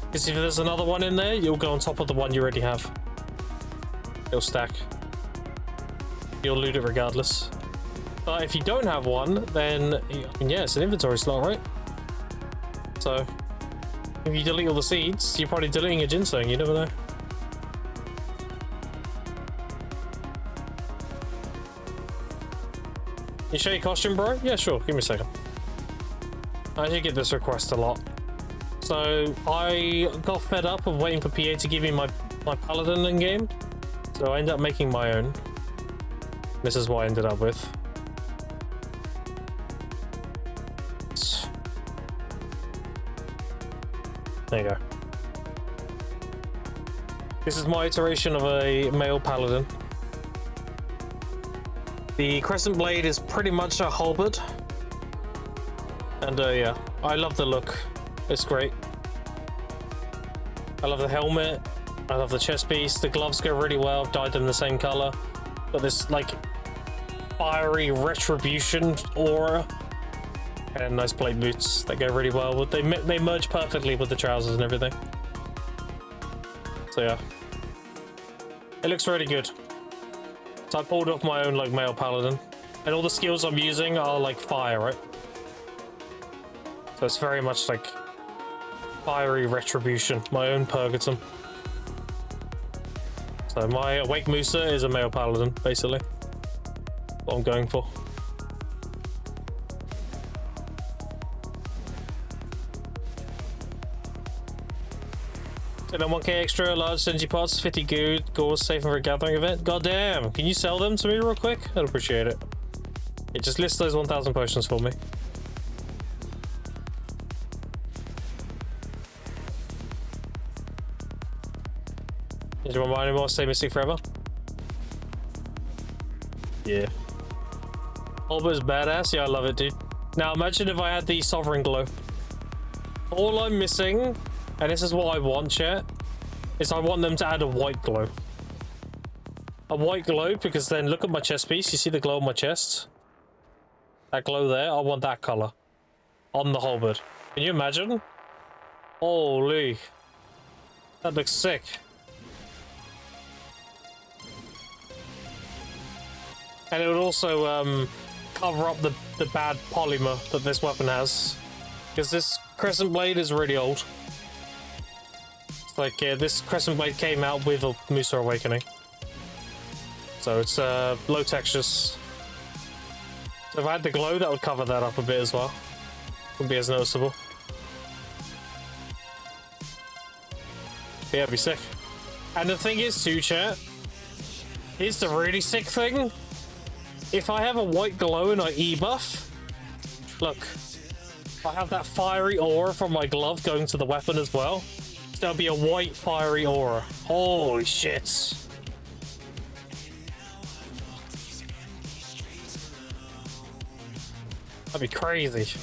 Because if there's another one in there, you'll go on top of the one you already have. It'll stack. You'll loot it regardless. But if you don't have one, then yeah, it's an inventory slot, right? So if you delete all the seeds, you're probably deleting a ginseng, you never know. You show your costume, bro? Yeah, sure, give me a second. I do get this request a lot. So I got fed up of waiting for PA to give me my paladin in game. So I ended up making my own. This is what I ended up with. There you go. This is my iteration of a male paladin. The crescent blade is pretty much a halberd. And yeah, I love the look. It's great. I love the helmet. I love the chest piece. The gloves go really well. I've dyed them the same color. But this like fiery retribution aura. And nice plate boots that go really well. But they merge perfectly with the trousers and everything. So yeah, it looks really good. So I pulled off my own like male paladin, and all the skills I'm using are like fire, right? So it's very much like fiery retribution, my own purgatum. So my awake Musa is a male paladin, basically. What I'm going for. And then 1k extra, large synergy pots, 50 good, gauze, safe for a gathering event. God damn, can you sell them to me real quick? I'd appreciate it. Yeah, just list those 1000 potions for me. Did you want mine anymore? Stay Mystic forever? Yeah. Albert's badass? Yeah, I love it, dude. Now imagine if I had the Sovereign Glow. All I'm missing, and this is what I want, chat, is I want them to add a white glow. A white glow, because then look at my chest piece. You see the glow on my chest? That glow there? I want that color on the halberd. Can you imagine? Holy. That looks sick. And it would also cover up the bad polymer that this weapon has. Because this Crescent Blade is really old. It's like, this Crescent Blade came out with a Musa Awakening. So it's low textures. So if I had the glow, that would cover that up a bit as well. Wouldn't be as noticeable. Yeah, it'd be sick. And the thing is too, chat, here's the really sick thing. If I have a white glow and I E-buff, look, I have that fiery aura from my glove going to the weapon as well. So there'll be a white fiery aura. Holy shit. That'd be crazy.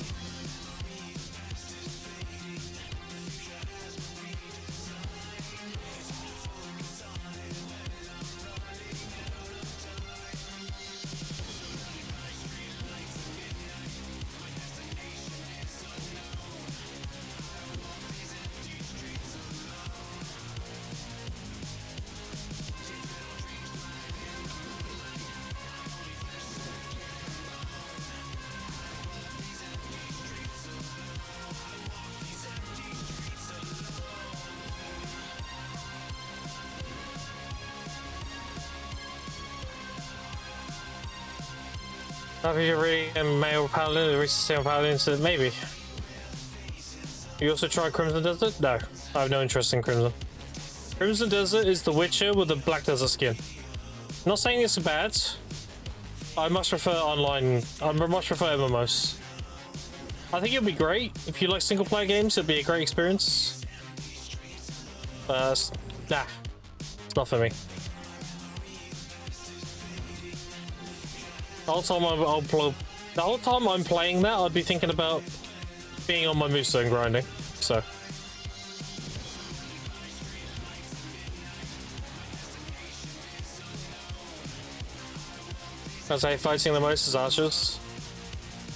Have you really male paladin, the recent paladin? So maybe. You also tried Crimson Desert? No, I have no interest in Crimson. Crimson Desert is the Witcher with the Black Desert skin. Not saying it's bad. I much prefer online. I much prefer MMOs. I think it'd be great if you like single player games. It'd be a great experience. Nah, it's not for me. The whole time I'm playing that, I'd be thinking about being on my Musa and grinding. So. I'd say fighting the most is archers.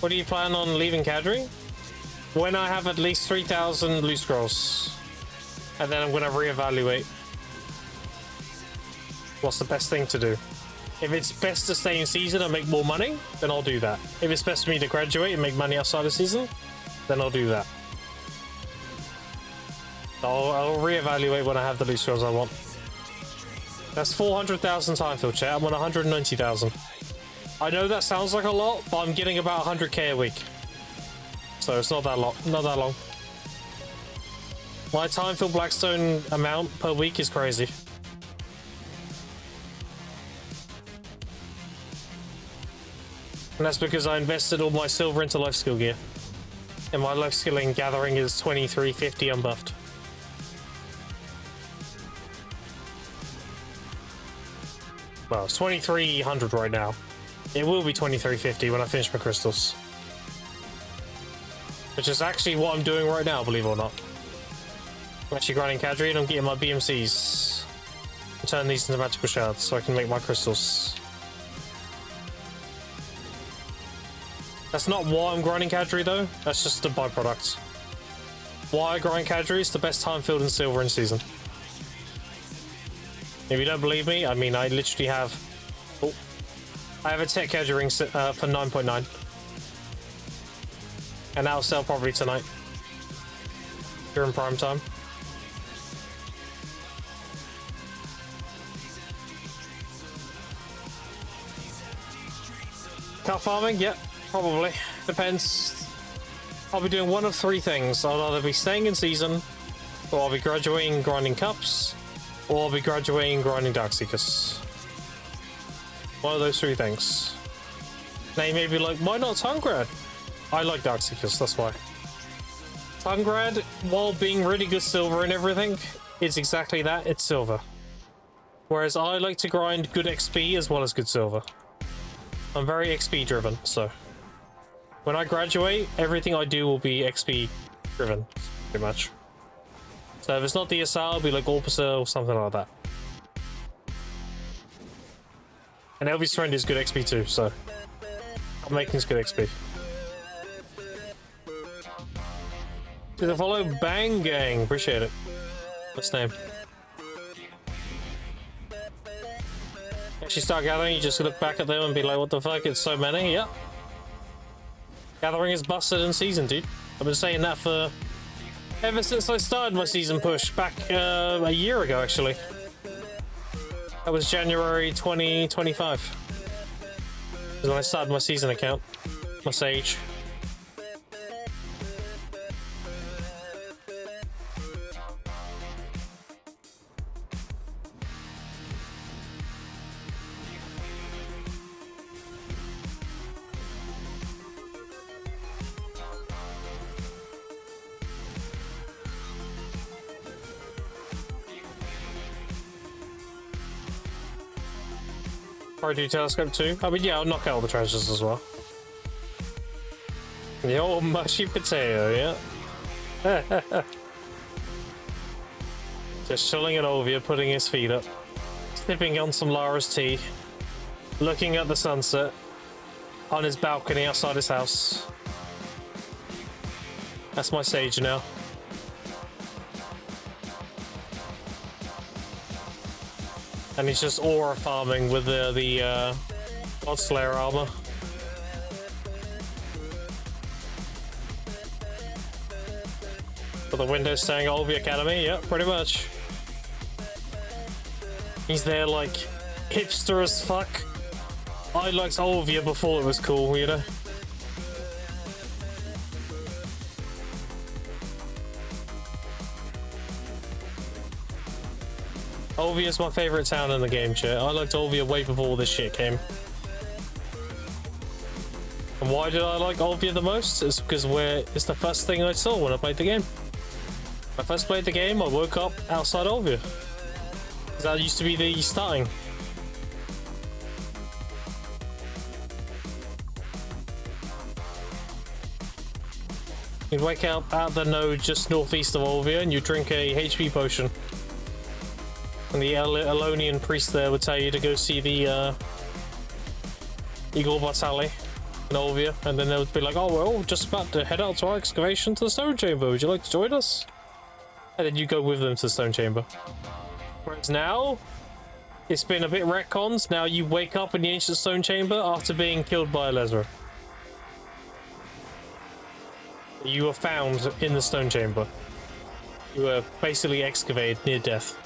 What do you plan on leaving Cadre? When I have at least 3,000 loot scrolls. And then I'm going to reevaluate what's the best thing to do. If it's best to stay in season and make more money, then I'll do that. If it's best for me to graduate and make money outside of season, then I'll do that. I'll reevaluate when I have the loot scrolls I want. That's 400,000 time field, chat. I'm on 190,000. I know that sounds like a lot, but I'm getting about 100k a week. So it's not that long. Not that long. My time field Blackstone amount per week is crazy. And that's because I invested all my silver into life skill gear. And my life skilling gathering is 2350 unbuffed. Well, it's 2300 right now. It will be 2350 when I finish my crystals. Which is actually what I'm doing right now, believe it or not. I'm actually grinding Cadre and I'm getting my BMCs. And turn these into magical shards so I can make my crystals. That's not why I'm grinding Cadre though, that's just a byproduct. Why I grind Cadre is the best time filled in silver in season. If you don't believe me, I mean, I literally have... Oh, I have a tech Cadre ring for 9.9. And that'll sell probably tonight. During prime time. Car farming? Yep. Probably. Depends. I'll be doing one of three things. I'll either be staying in season, or I'll be graduating and grinding cups, or I'll be graduating and grinding Darkseekers. One of those three things. Now you may be like, why not Tungrad? I like Darkseekers, that's why. Tungrad, while being really good silver and everything, is exactly that, it's silver. Whereas I like to grind good XP as well as good silver. I'm very XP driven, so... When I graduate, everything I do will be XP driven, pretty much. So if it's not DSR, it'll be like Orpisa or something like that. And Elvis Friend is good XP too, so I'm making this good XP. To the follow, Bang Gang, appreciate it. What's name? Actually start gathering, you just look back at them and be like, what the fuck, it's so many? Yep. Gathering is busted in season, dude. I've been saying that for ever since I started my season push back a year ago, actually. That was January 2025. That's when I started my season account, my Sage. Probably do telescope too. I mean, yeah, I'll knock out all the treasures as well. The old mushy potato, yeah. Just chilling it over here, putting his feet up, sipping on some Lara's tea, looking at the sunset on his balcony outside his house. That's my Sage now. And he's just aura farming with the God Slayer armor. For the window staying all the academy, yeah, pretty much. He's there like hipster as fuck. I liked Olvia before it was cool, you know? Olvia is my favorite town in the game, chat. I liked Olvia way before this shit came. And why did I like Olvia the most? It's because it's the first thing I saw when I played the game. When I first played the game, I woke up outside Olvia. That used to be the starting. You'd wake up at the node just northeast of Olvia and you drink a HP potion. And the Elonian priest there would tell you to go see the Eagle Bartali in Olvia, and then they would be like, oh, we're all just about to head out to our excavation to the stone chamber. Would you like to join us? And then you go with them to the stone chamber. Whereas now, it's been a bit retconned. Now you wake up in the ancient stone chamber after being killed by a Lesra. You were found in the stone chamber. You were basically excavated near death.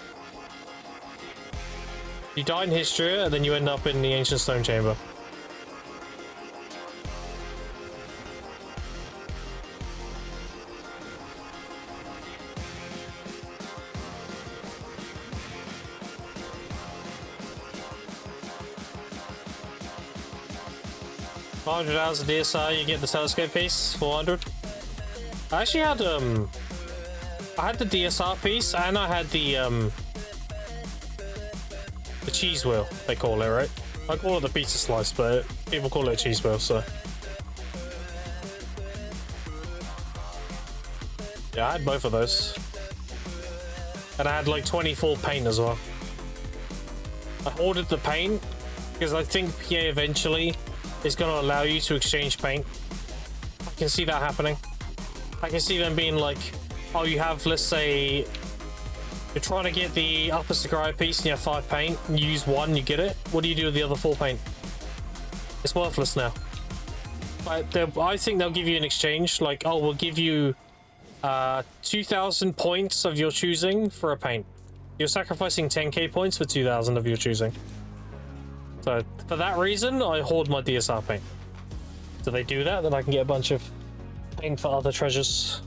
You die in Histria, and then you end up in the ancient stone chamber. $100 of DSR, you get the telescope piece. 400. I actually had I had the DSR piece, and I had the cheese wheel, they call it, right? I call it the pizza slice, but people call it a cheese wheel, so. Yeah, I had both of those. And I had like 24 paint as well. I ordered the paint because I think PA eventually is going to allow you to exchange paint. I can see that happening. I can see them being like, oh, you have, let's say, you're trying to get the upper Sakurai piece and you have 5 paint, and you use 1, you get it. What do you do with the other 4 paint? It's worthless now. I think they'll give you an exchange, like, oh, we'll give you 2,000 points of your choosing for a paint. You're sacrificing 10k points for 2,000 of your choosing. So, for that reason, I hoard my DSR paint. So they do that, then I can get a bunch of paint for other treasures.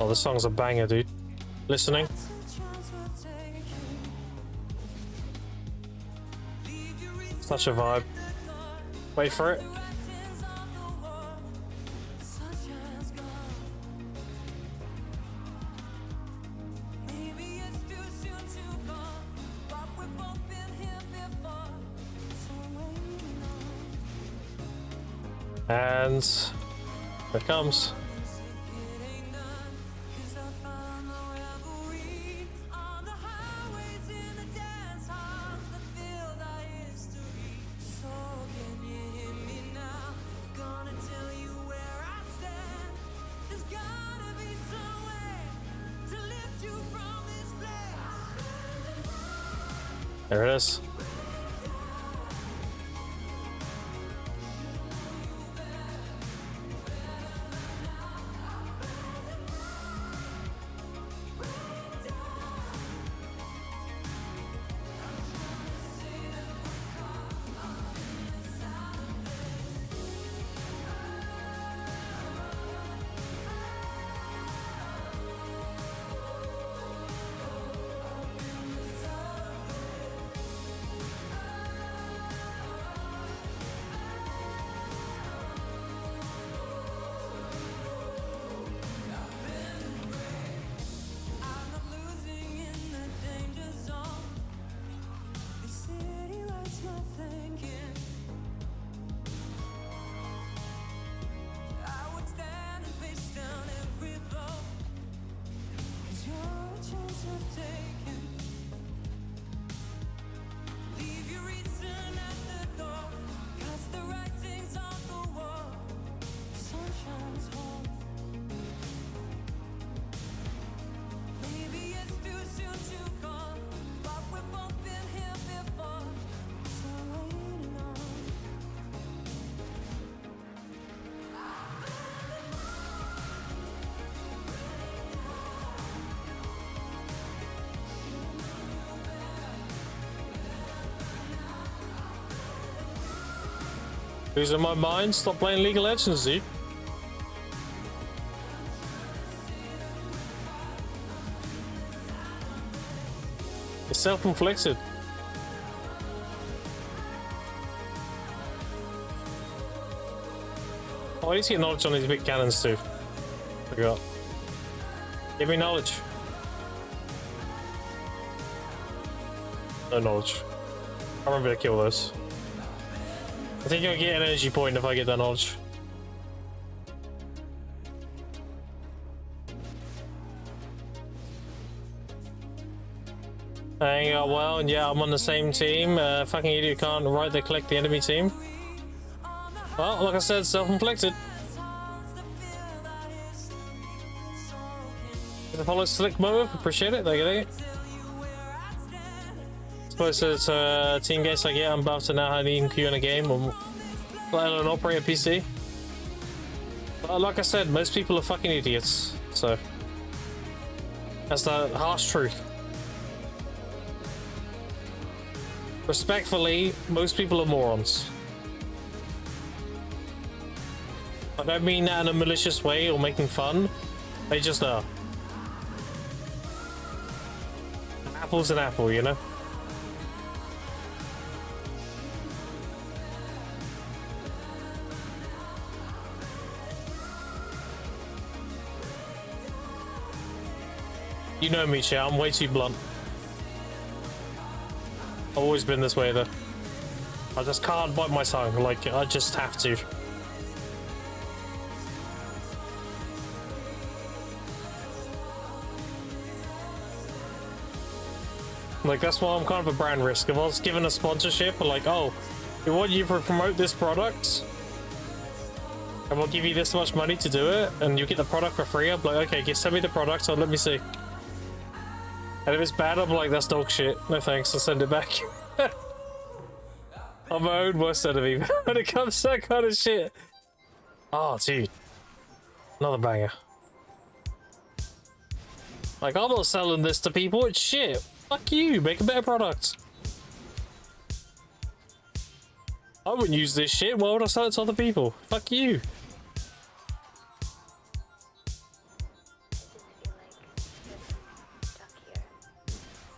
Oh, this song's a banger, dude. Listening. Such a vibe. Wait for it. And here it comes. There it is. Losing my mind. Stop playing League of Legends, dude. It's self-inflicted. Oh, I need to get knowledge on these big cannons too. Forgot. Give me knowledge. No knowledge. I remember to kill those. I think I'll get an energy point if I get that knowledge. Hang on, well, and yeah, I'm on the same team. Fucking idiot can't right-click the enemy team. Well, like I said, self-inflicted. The follow slick move, appreciate it, thank you. Suppose it's team games like, yeah, I'm about to know how to even queue in a game or let alone operate a PC. But like I said, most people are fucking idiots, so that's the harsh truth. Respectfully, most people are morons. I don't mean that in a malicious way or making fun, they just are. Apple's an apple, you know? You know me, chat, I'm way too blunt. I've always been this way, though. I just can't bite my tongue, like, I just have to. Like, that's why I'm kind of a brand risk. If I was given a sponsorship, like, oh, we want you to promote this product, and we'll give you this much money to do it, and you get the product for free, I'm like, okay, send me the product, so let me see. And if it's bad, I'm like, that's dog shit. No thanks, I'll send it back. I'm my own worst enemy when it comes to that kind of shit. Oh, dude. Another banger. Like, I'm not selling this to people, it's shit. Fuck you, make a better product. I wouldn't use this shit, why would I sell it to other people? Fuck you.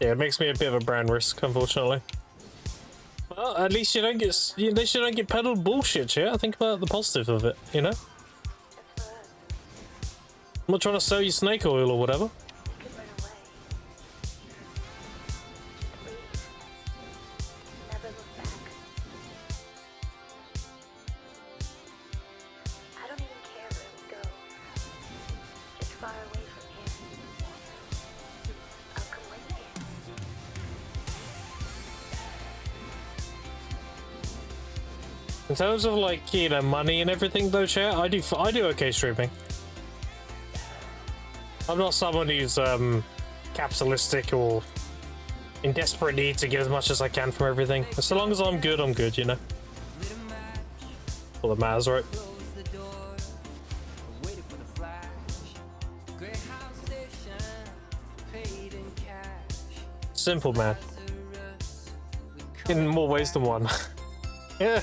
Yeah, it makes me a bit of a brand risk, unfortunately. Well, at least you don't get peddled bullshit, yeah? Think about the positive of it, you know? I'm not trying to sell you snake oil or whatever. In terms of, like, you know, money and everything though, chat, I do okay streaming. I'm not someone who's capitalistic or in desperate need to get as much as I can from everything. So long as I'm good, you know? All that matters, right? Simple, man. In more ways than one. Yeah.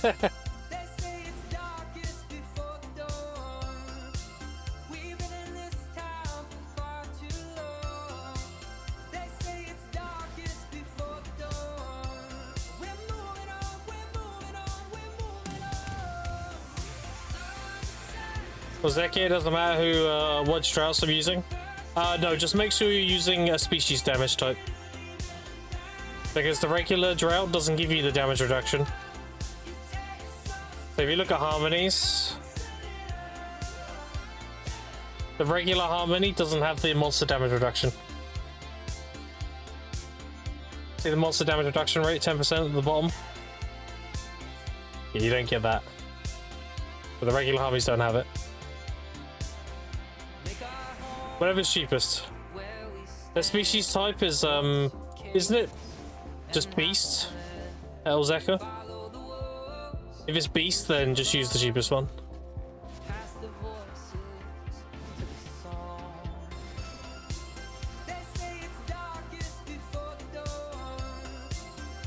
Well, Zeki, it doesn't matter who, what Strauss I'm using. No, just make sure you're using a species damage type. Because the regular drought doesn't give you the damage reduction. So if you look at harmonies, the regular harmony doesn't have the monster damage reduction. See the monster damage reduction rate, 10% at the bottom? Yeah, you don't get that. But the regular harmonies don't have it. Whatever's cheapest. The species type is, isn't it just Beast? Elzeka? If it's Beast, then just use the cheapest one.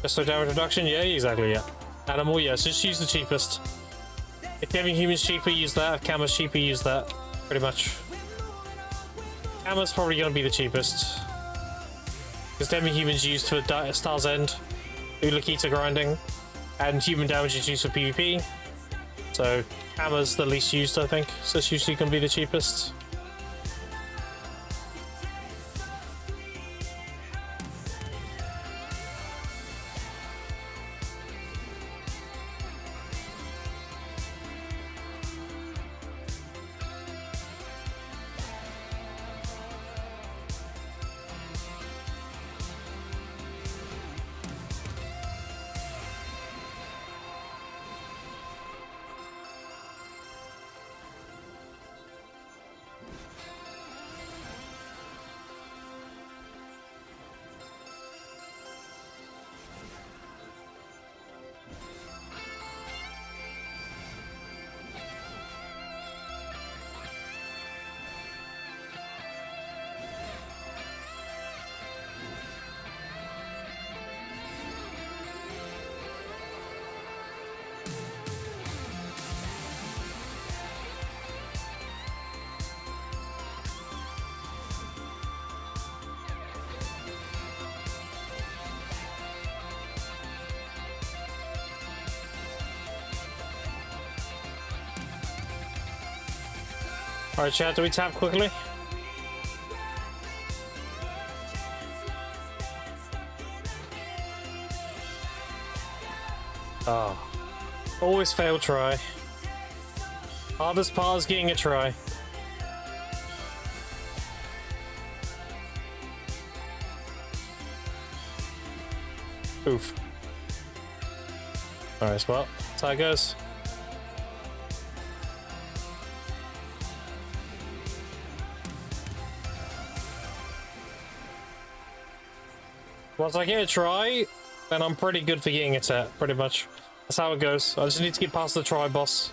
Just so damage reduction? Yeah, exactly, yeah. Animal, yeah, so just use the cheapest. If having humans cheaper, use that. If Kama's cheaper, use that. Pretty much. Kama's probably going to be the cheapest. Because demi-humans used for Star's End, Ulakita grinding, and human damage is used for PvP. So Kama's the least used, I think. So it's usually going to be the cheapest. Alright, chat, do we tap quickly? Oh. Always fail try. Hardest part is getting a try. Oof. Alright, well, that's how it goes. Once I get a try, then I'm pretty good for getting a tap, pretty much. That's how it goes. I just need to get past the try boss.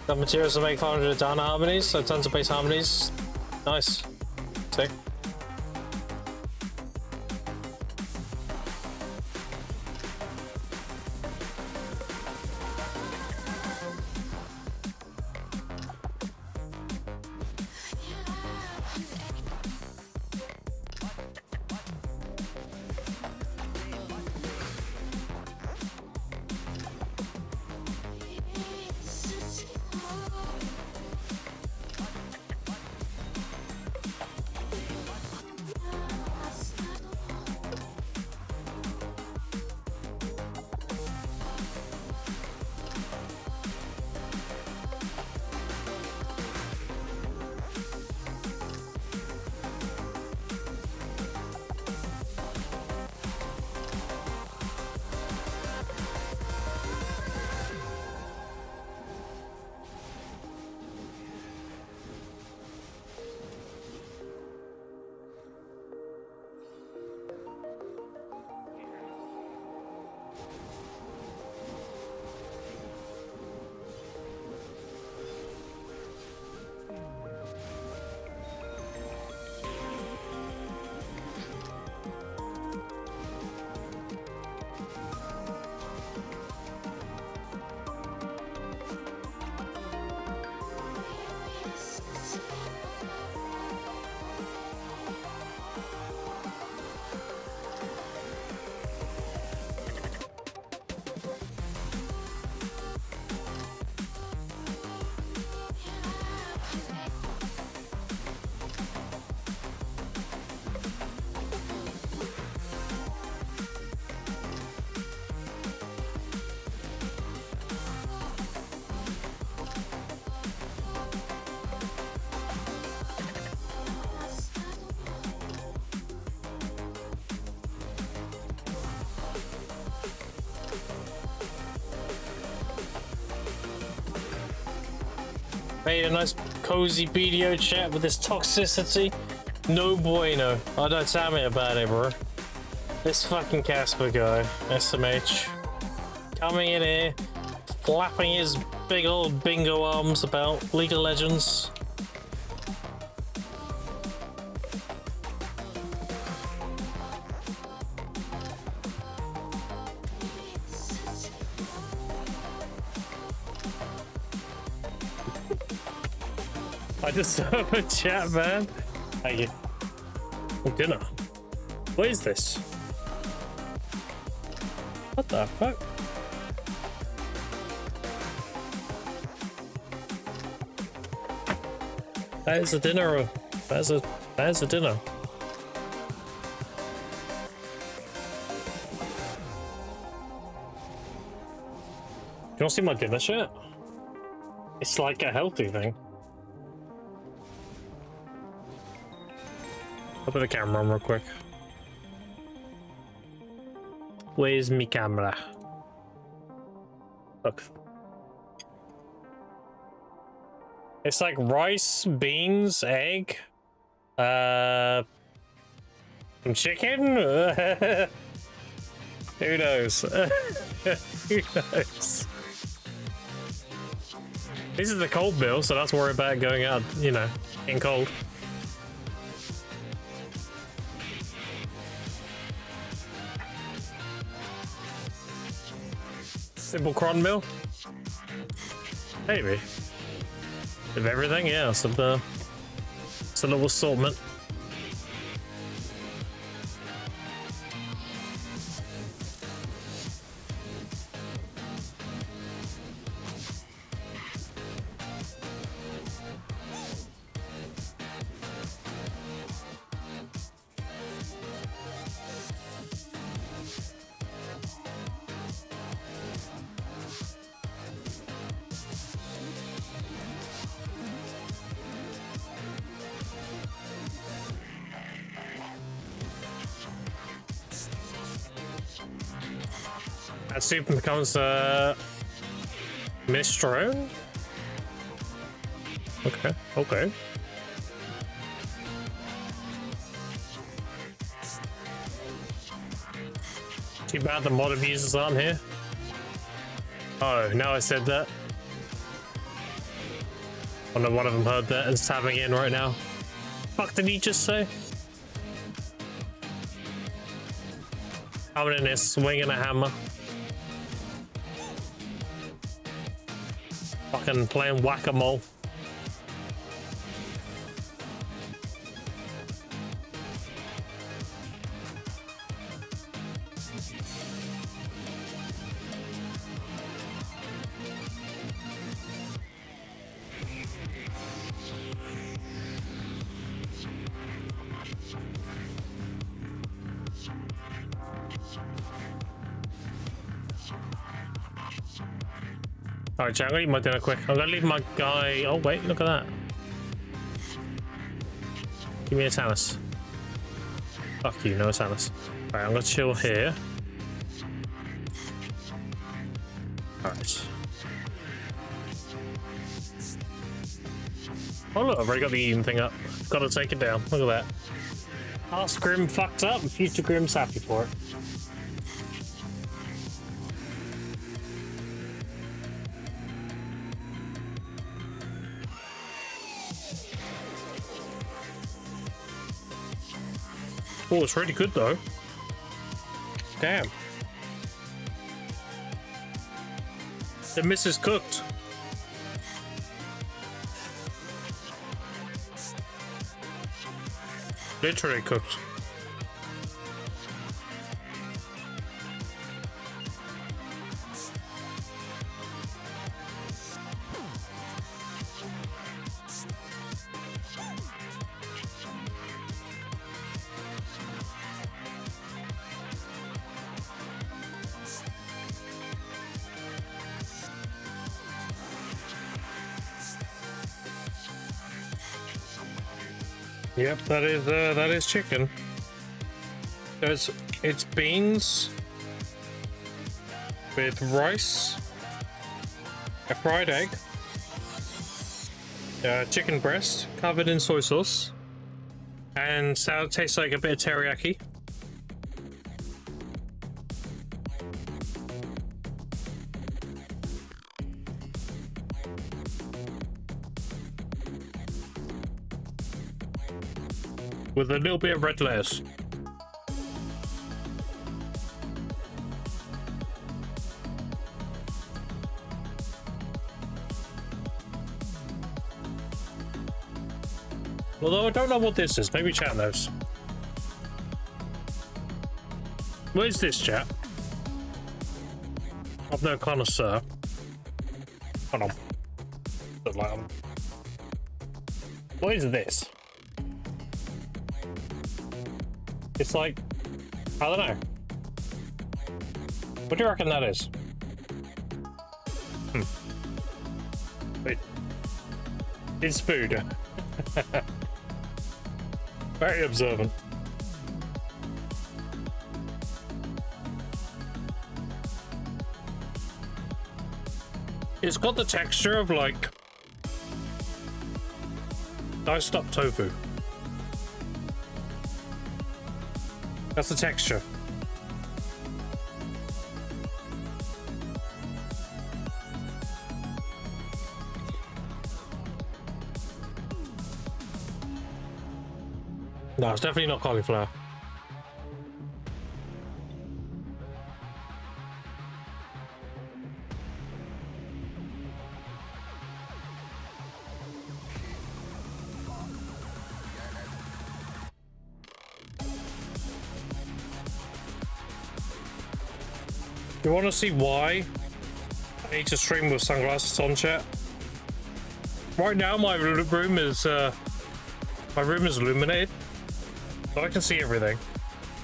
Got materials to make 500 down harmonies, so tons of bass harmonies. Nice. Sick. Made a nice cozy video chat with this toxicity. No bueno. Oh, don't tell me about it, bro. This fucking Casper guy, SMH, coming in here, flapping his big old bingo arms about League of Legends. I just have a chat, man. Thank you. Oh, dinner. What is this? What the fuck? That is a dinner. That is a dinner. Do you want to see my dinner shirt? It's like a healthy thing. I'll put the camera on real quick. Where's me camera? Look. It's like rice, beans, egg, some chicken? Who knows? Who knows? This is the cold meal, so that's worry about going out, you know, in cold. Simple cron meal? Maybe. Of everything, yeah, it's a little assortment. That soup becomes minestrone? Okay, okay. Too bad the mod abusers aren't here. Oh, now I said that. wonder one of them heard that and is tapping in right now. Fuck did he just say? Coming in here swinging a hammer. Fucking playing whack-a-mole. Alright, chat, I'm gonna eat my dinner quick. I'm gonna leave my guy. Oh, wait, look at that. Give me a Talus. Fuck you, no Talus. Alright, I'm gonna chill here. Alright. Oh, look, I've already got the eating thing up. Gotta take it down. Look at that. Past Grim fucked up, and future Grim's happy for it. Oh, it's really good though. Damn. The missus cooked. Literally cooked. Yep, that is chicken. It's beans with rice, a fried egg, chicken breast covered in soy sauce, and sour tastes like a bit of teriyaki. With a little bit of red lettuce. Although I don't know what this is. Maybe chat knows. What is this, chat? I'm no connoisseur. Hold on. Look like I'm... What is this? It's like, I don't know. What do you reckon that is? Wait. It's food. Very observant. It's got the texture of like diced up tofu. That's the texture. No, it's definitely not cauliflower. You want to see why I need to stream with sunglasses on, chat? Right now, my room is illuminated, so I can see everything.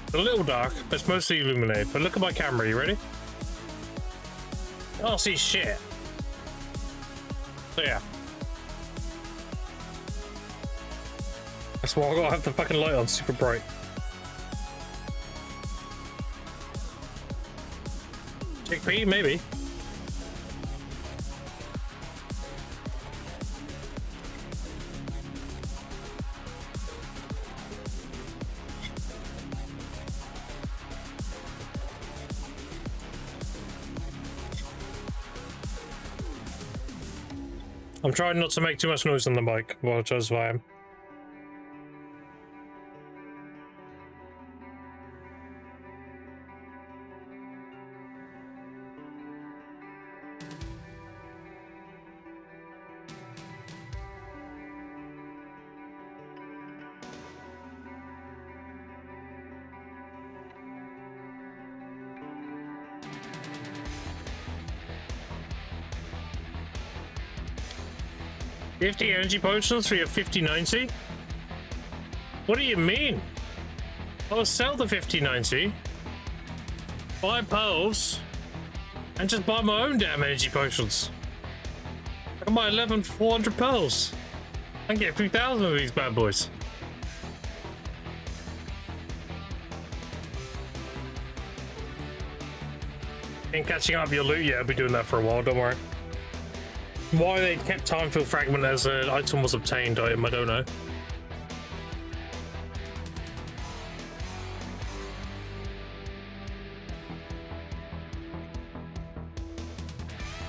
It's a little dark, but it's mostly illuminated. But look at my camera. You ready? I can't see shit. So yeah, that's why I gotta have the fucking light on super bright. Chickpea, maybe. I'm trying not to make too much noise on the mic, which is why I'm. $50 energy potions for your 5090? What do you mean? I'll sell the 5090, buy pearls, and just buy my own damn energy potions. I can buy 400 pearls. I can get 3,000 of these bad boys. Ain't catching up your loot yet, I'll be doing that for a while, don't worry. Why they kept time field fragment as an item was obtained item, I don't know.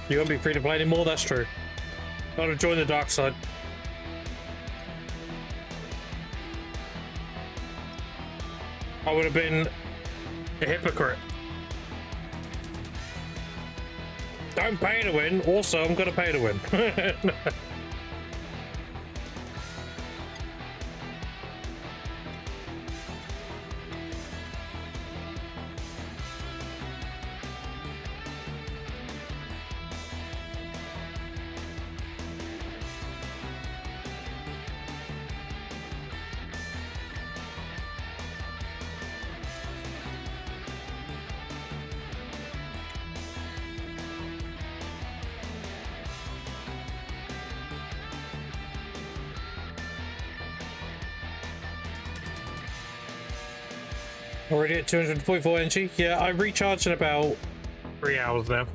You won't be free to play anymore, that's true. Gotta join the dark side. I would have been a hypocrite. Don't pay to win. Also, I'm gonna pay to win. Already at 244 energy. Yeah, I recharged in about 3 hours now.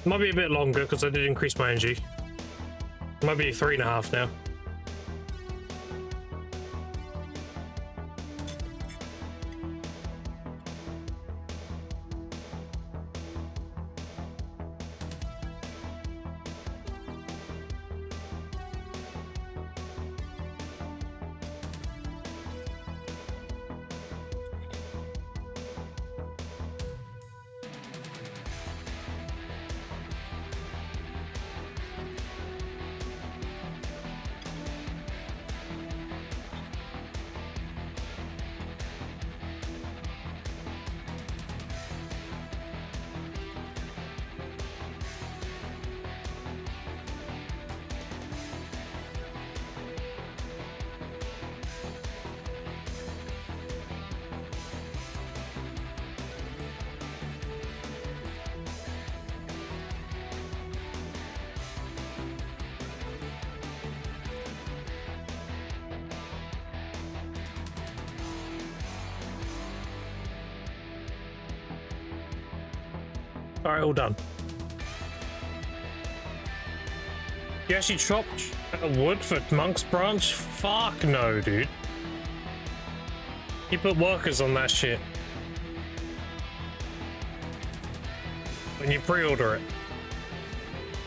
Might be a bit longer because I did increase my energy. Might be 3.5 now. Alright, all done. You actually chopped wood for Monk's Branch? Fuck no, dude. You put workers on that shit. When you pre-order it.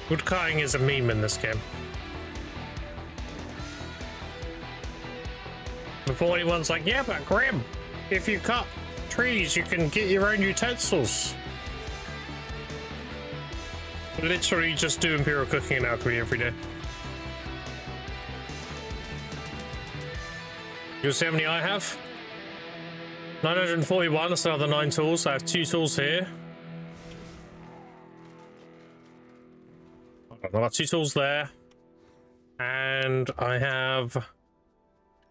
Wood cutting is a meme in this game. Before anyone's like, yeah, but Grim, if you cut trees, you can get your own utensils. Literally just do Imperial Cooking and Alchemy every day. You'll see how many I have? 941, that's another 9 tools. I have 2 tools here. I've got 2 tools there. And I have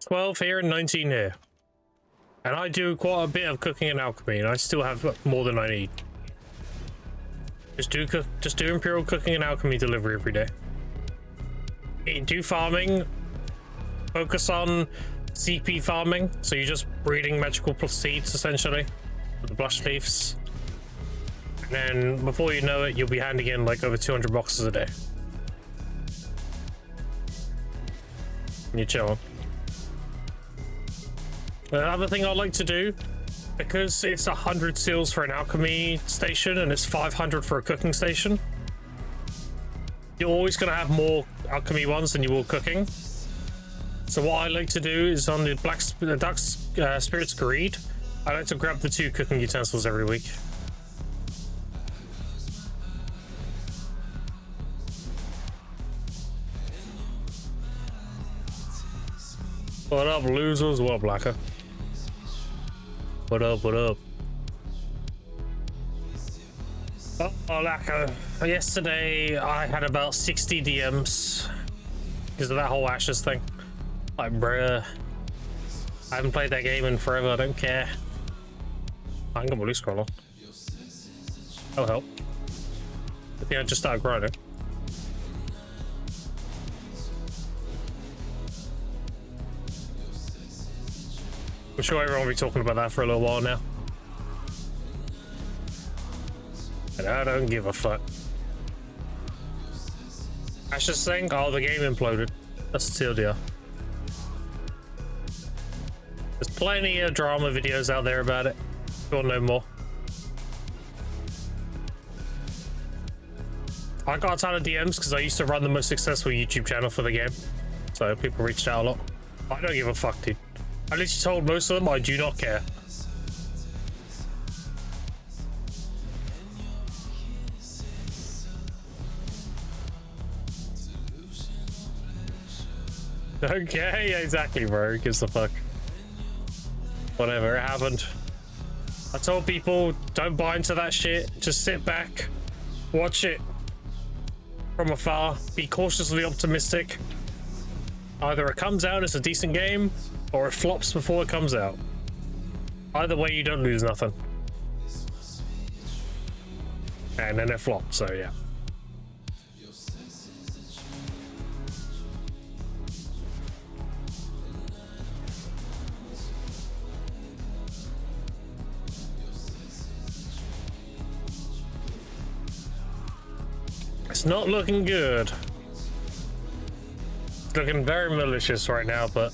12 here and 19 here. And I do quite a bit of cooking and alchemy, and I still have more than I need. Just do Imperial Cooking and Alchemy delivery every day. Do farming. Focus on CP farming. So you're just breeding magical seeds, essentially. With the blush leaves. And then, before you know it, you'll be handing in like over 200 boxes a day. And you're chilling. Another thing I'd like to do, because it's 100 seals for an alchemy station and it's 500 for a cooking station, you're always going to have more alchemy ones than you will cooking. So what I like to do is on the Dark Spirit's Greed, I like to grab the 2 cooking utensils every week. What up, losers? What up, Blacker? What up, what up? Oh, Blacker. Yesterday, I had about 60 DMs because of that whole Ashes thing. Like, bruh. I haven't played that game in forever, I don't care. I ain't got my blue scroll on. Oh, help. I think I just started grinding. I'm sure everyone will be talking about that for a little while now. And I don't give a fuck. Ashes thing? Oh, the game imploded. That's the TLDR. There's plenty of drama videos out there about it. If you want to know more. I got a ton of DMs because I used to run the most successful YouTube channel for the game. So people reached out a lot. I don't give a fuck, dude. I literally told most of them I do not care. Okay, yeah, exactly, bro. Who gives a fuck? Whatever, it happened. I told people, don't buy into that shit. Just sit back, watch it from afar, be cautiously optimistic. Either it comes out, it's a decent game, or it flops before it comes out. Either way, you don't lose nothing. And then it flopped, so yeah. It's not looking good. It's looking very malicious right now, but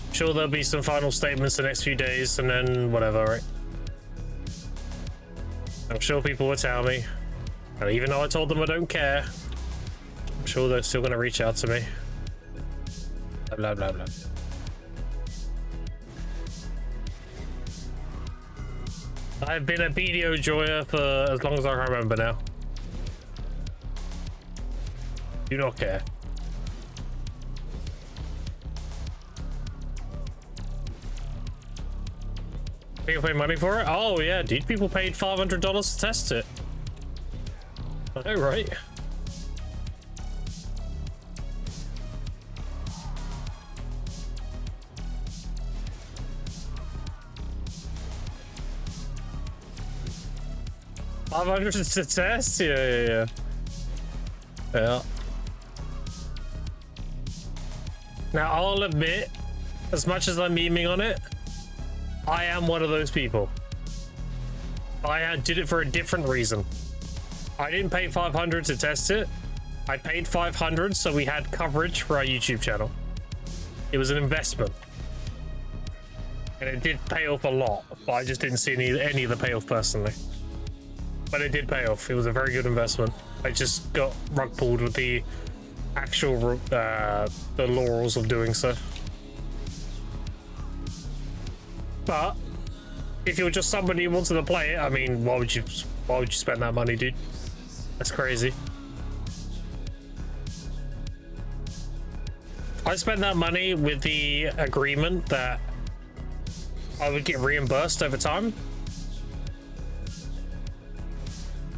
I'm sure there'll be some final statements the next few days and then whatever, right? I'm sure people will tell me. And even though I told them I don't care, I'm sure they're still going to reach out to me. Blah, blah, blah, blah. I've been a BDO joyer for as long as I can remember now. Do not care. People pay money for it? Oh yeah, dude. People paid $500 to test it. I know, right? $500 to test? Yeah. Now, I'll admit, as much as I'm memeing on it, I am one of those people. I did it for a different reason. I didn't pay $500 to test it. I paid $500 so we had coverage for our YouTube channel. It was an investment. And it did pay off a lot, but I just didn't see any of the payoff personally. But it did pay off. It was a very good investment. I just got rug pulled with the actual the laurels of doing so. But if you're just somebody who wanted to play it, I mean, why would you spend that money, dude? That's crazy. I spent that money with the agreement that I would get reimbursed over time.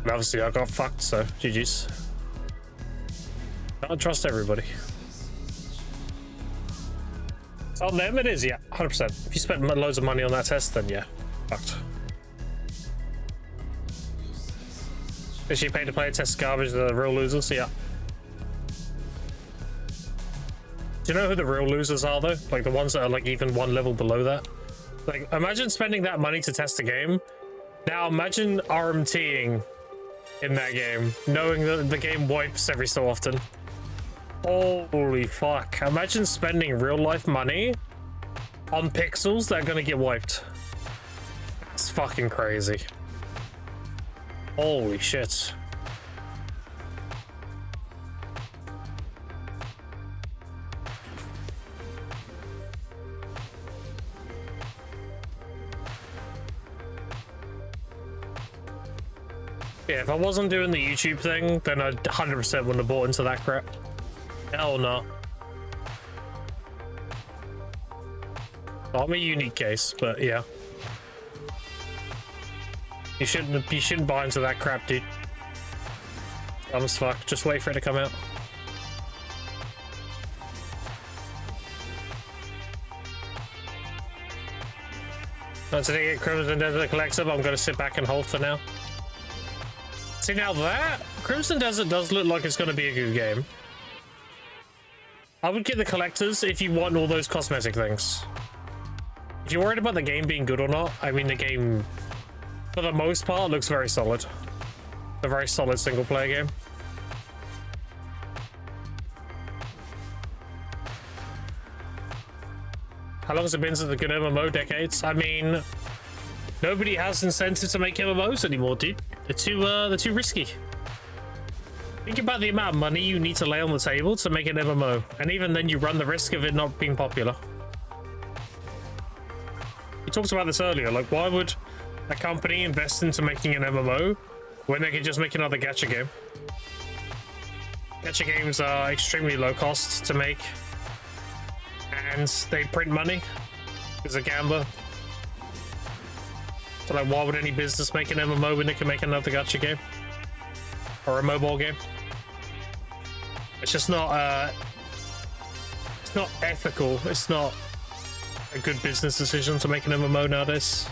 And obviously I got fucked, so GG's. I don't trust everybody. On them it is, yeah, 100%. If you spent loads of money on that test, then yeah, fucked. If you pay to play a test garbage, the real losers, yeah. Do you know who the real losers are though? Like the ones that are like even one level below that? Like imagine spending that money to test a game. Now imagine RMTing in that game, knowing that the game wipes every so often. Holy fuck. Imagine spending real life money on pixels that are gonna get wiped. It's fucking crazy. Holy shit. Yeah, if I wasn't doing the YouTube thing, then I 100% wouldn't have bought into that crap. Hell no. I'm a unique case, but yeah. You shouldn't buy into that crap, dude. Dumb as fuck. Just wait for it to come out. Once I get Crimson Desert Collective, I'm gonna sit back and hold for now. See, now that Crimson Desert does look like it's gonna be a good game. I would get the collectors if you want all those cosmetic things. If you're worried about the game being good or not, I mean, the game, for the most part, looks very solid. A very solid single-player game. How long has it been since a good MMO? Decades? I mean, nobody has incentive to make MMOs anymore, dude. They're too risky. Think about the amount of money you need to lay on the table to make an MMO, and even then you run the risk of it not being popular. We talked about this earlier, like, why would a company invest into making an MMO when they can just make another gacha game? Gacha games are extremely low cost to make, and they print money as a gambler. So, like, why would any business make an MMO when they can make another gacha game or a mobile game? It's just not it's not ethical. It's not a good business decision to make an MMO nowadays.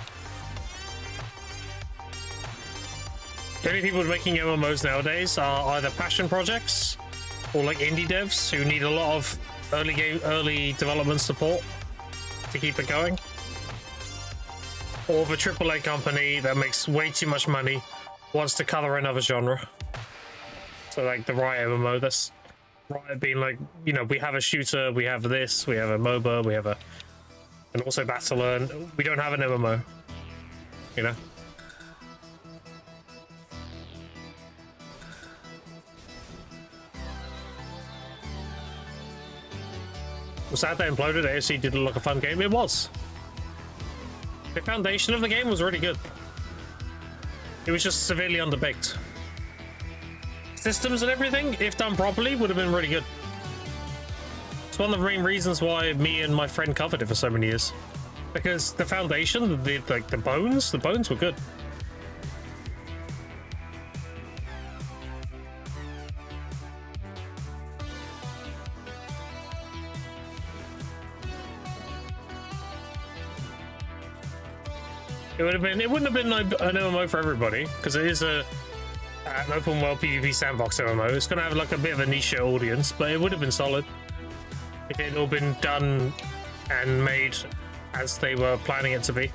The only people making MMOs nowadays are either passion projects or like indie devs who need a lot of early development support to keep it going, or the AAA company that makes way too much money wants to cover another genre. So like the Riot MMO, that's Riot being like, you know, we have a shooter, we have this, we have a MOBA, we have and also Battler, and we don't have an MMO, you know. Was sad they imploded. ASC did look like a fun game. It was. The foundation of the game was really good. It was just severely underbaked. Systems and everything, if done properly, would have been really good. It's one of the main reasons why me and my friend covered it for so many years. Because the foundation, the bones were good. It wouldn't have been an MMO for everybody, because it is an open world PvP sandbox MMO. It's going to have like a bit of a niche audience, but it would have been solid if it had all been done and made as they were planning it to be.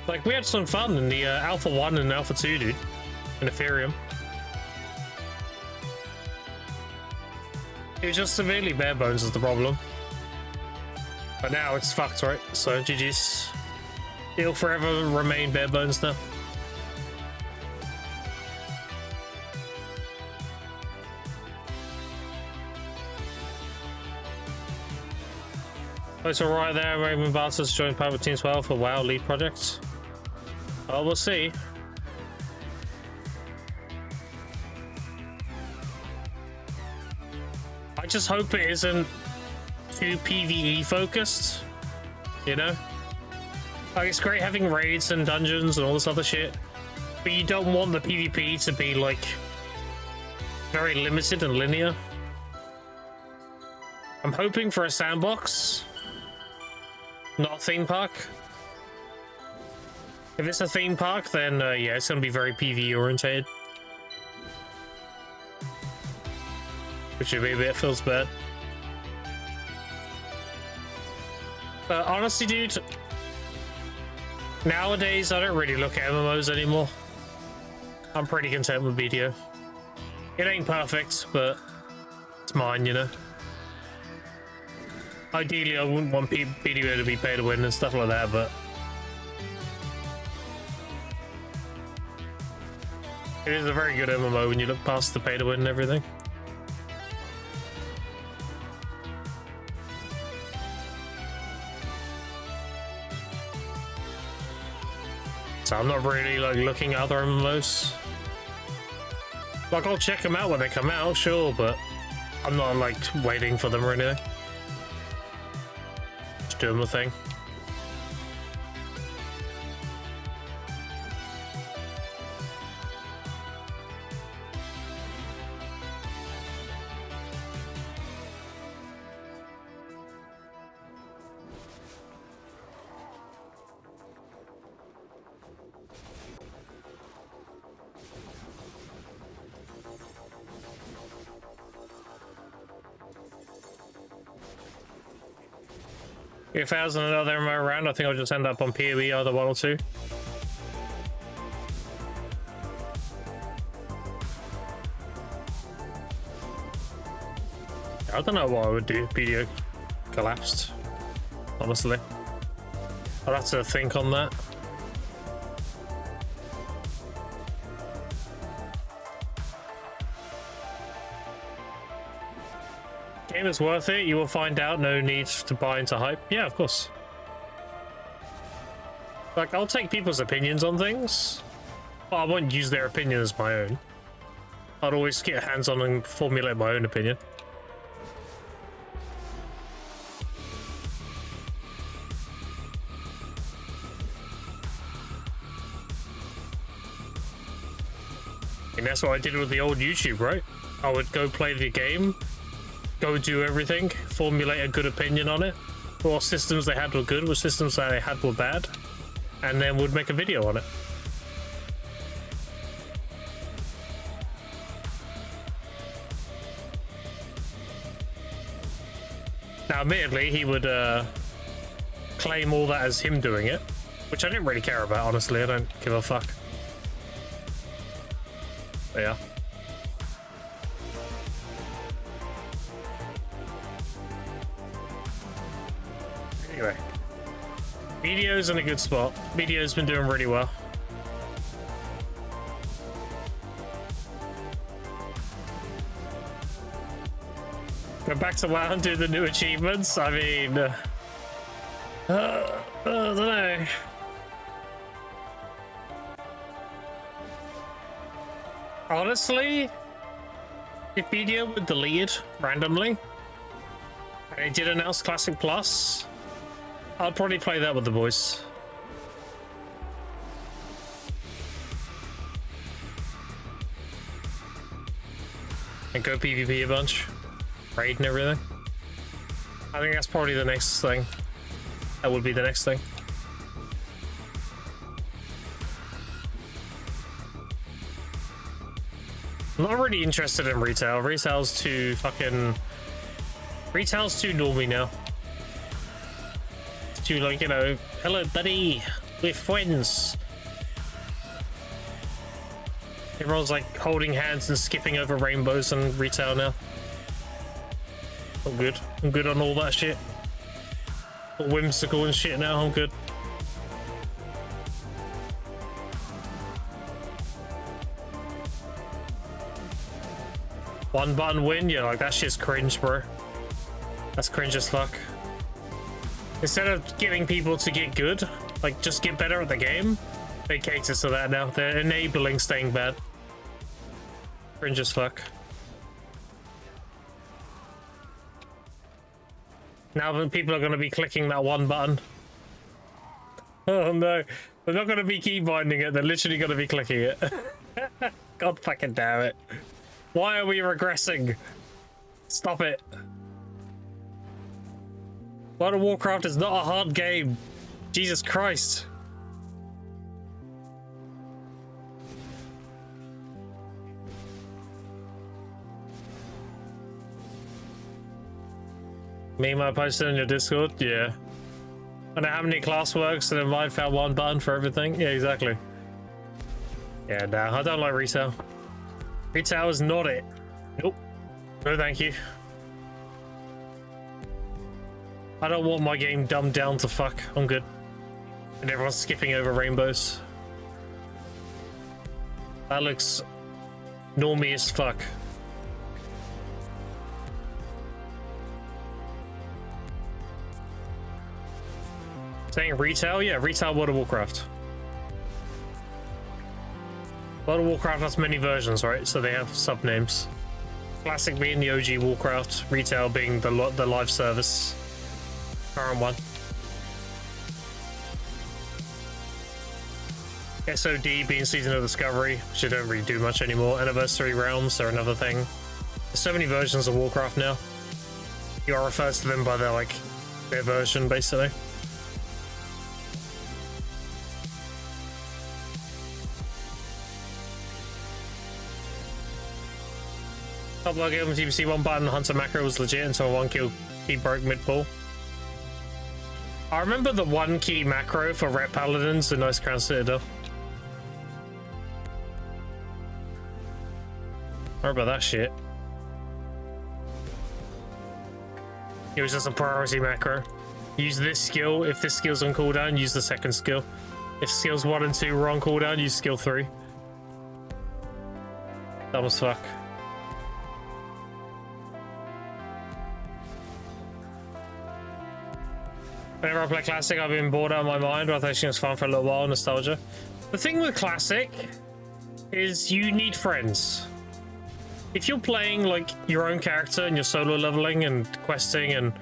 Like, we had some fun in the Alpha 1 and Alpha 2, dude, in Ethereum. It was just severely bare bones is the problem. But now it's fucked, right? So GG's. It'll forever remain bare bones now. Oh, it's alright there. Raymond Bartos joined Power Team 12 for WoW lead projects. Oh, we'll see. I just hope it isn't too PvE focused, you know? Like, it's great having raids and dungeons and all this other shit, but you don't want the PvP to be like very limited and linear. I'm hoping for a sandbox, not a theme park. If it's a theme park, then yeah, it's gonna be very PvE orientated, which maybe it feels bad. But honestly, dude, nowadays I don't really look at MMOs anymore. I'm pretty content with BDO. It ain't perfect, but it's mine, you know. Ideally, I wouldn't want BDO to be pay to win and stuff like that, but it is a very good MMO when you look past the pay to win and everything. So I'm not really like looking at other MMOs. Like I'll check them out when they come out, sure, but I'm not like waiting for them or anything. Just doing my thing. If I was another MMO round, I think I'll just end up on PoE either 1 or 2. I don't know what I would do if BDO collapsed, honestly. I'd have to think on that. Game is worth it, you will find out, no need to buy into hype. Yeah, of course. Like, I'll take people's opinions on things, but I won't use their opinion as my own. I'd always get hands on and formulate my own opinion. And that's what I did with the old YouTube, right? I would go play the game, go do everything, formulate a good opinion on it. What systems they had were good, what systems that they had were bad, and then would make a video on it. Now, admittedly, he would claim all that as him doing it, which I didn't really care about, honestly. I don't give a fuck. But yeah. Anyway, Medio's in a good spot. Medio's been doing really well. Go back to WoW and do the new achievements. I mean, I don't know. Honestly, if Medio were deleted randomly and they did announce Classic Plus, I'd probably play that with the boys. And go PvP a bunch. Raid and everything. I think that's probably the next thing. That would be the next thing. I'm not really interested in retail. Retail's too fucking... Retail's too normie now. It's too like, you know, hello buddy, we're friends. Everyone's like holding hands and skipping over rainbows on retail now. I'm good. I'm good on all that shit. All whimsical and shit now, I'm good. One button win? Yeah, like that shit's cringe, bro. That's cringe as fuck. Instead of getting people to get good, like just get better at the game, they cater to that now. They're enabling staying bad. Cringe as fuck. Now people are going to be clicking that one button. Oh no, they're not going to be key binding it, they're literally going to be clicking it. God fucking damn it. Why are we regressing? Stop it. World of Warcraft is not a hard game. Jesus Christ. Meme I posted in your Discord? Yeah. I know how many classworks and then might found one button for everything? Yeah, exactly. Yeah, no, I don't like retail. Retail is not it. Nope. No, thank you. I don't want my game dumbed down to fuck. I'm good. And everyone's skipping over rainbows. That looks normie as fuck. Saying retail? Yeah, retail World of Warcraft. World of Warcraft has many versions, right? So they have sub-names. Classic being the OG Warcraft, retail being the live service. Current one. SOD being Season of Discovery, which I don't really do much anymore. Anniversary Realms are another thing. There's so many versions of Warcraft now. You are referred to them by their version, basically. Top log game TBC 1 button Hunter macro was legit until one key broke mid-pull. I remember the 1 key macro for Ret Paladins in Nice Crown Citadel. I remember that shit. It was just a priority macro. Use this skill. If this skill's on cooldown, use the second skill. If skills 1 and 2 were on cooldown, use skill 3. Dumb as fuck. Whenever I play Classic, I've been bored out of my mind, but I think it was fun for a little while, nostalgia. The thing with Classic is you need friends. If you're playing your own character and you're solo leveling and questing and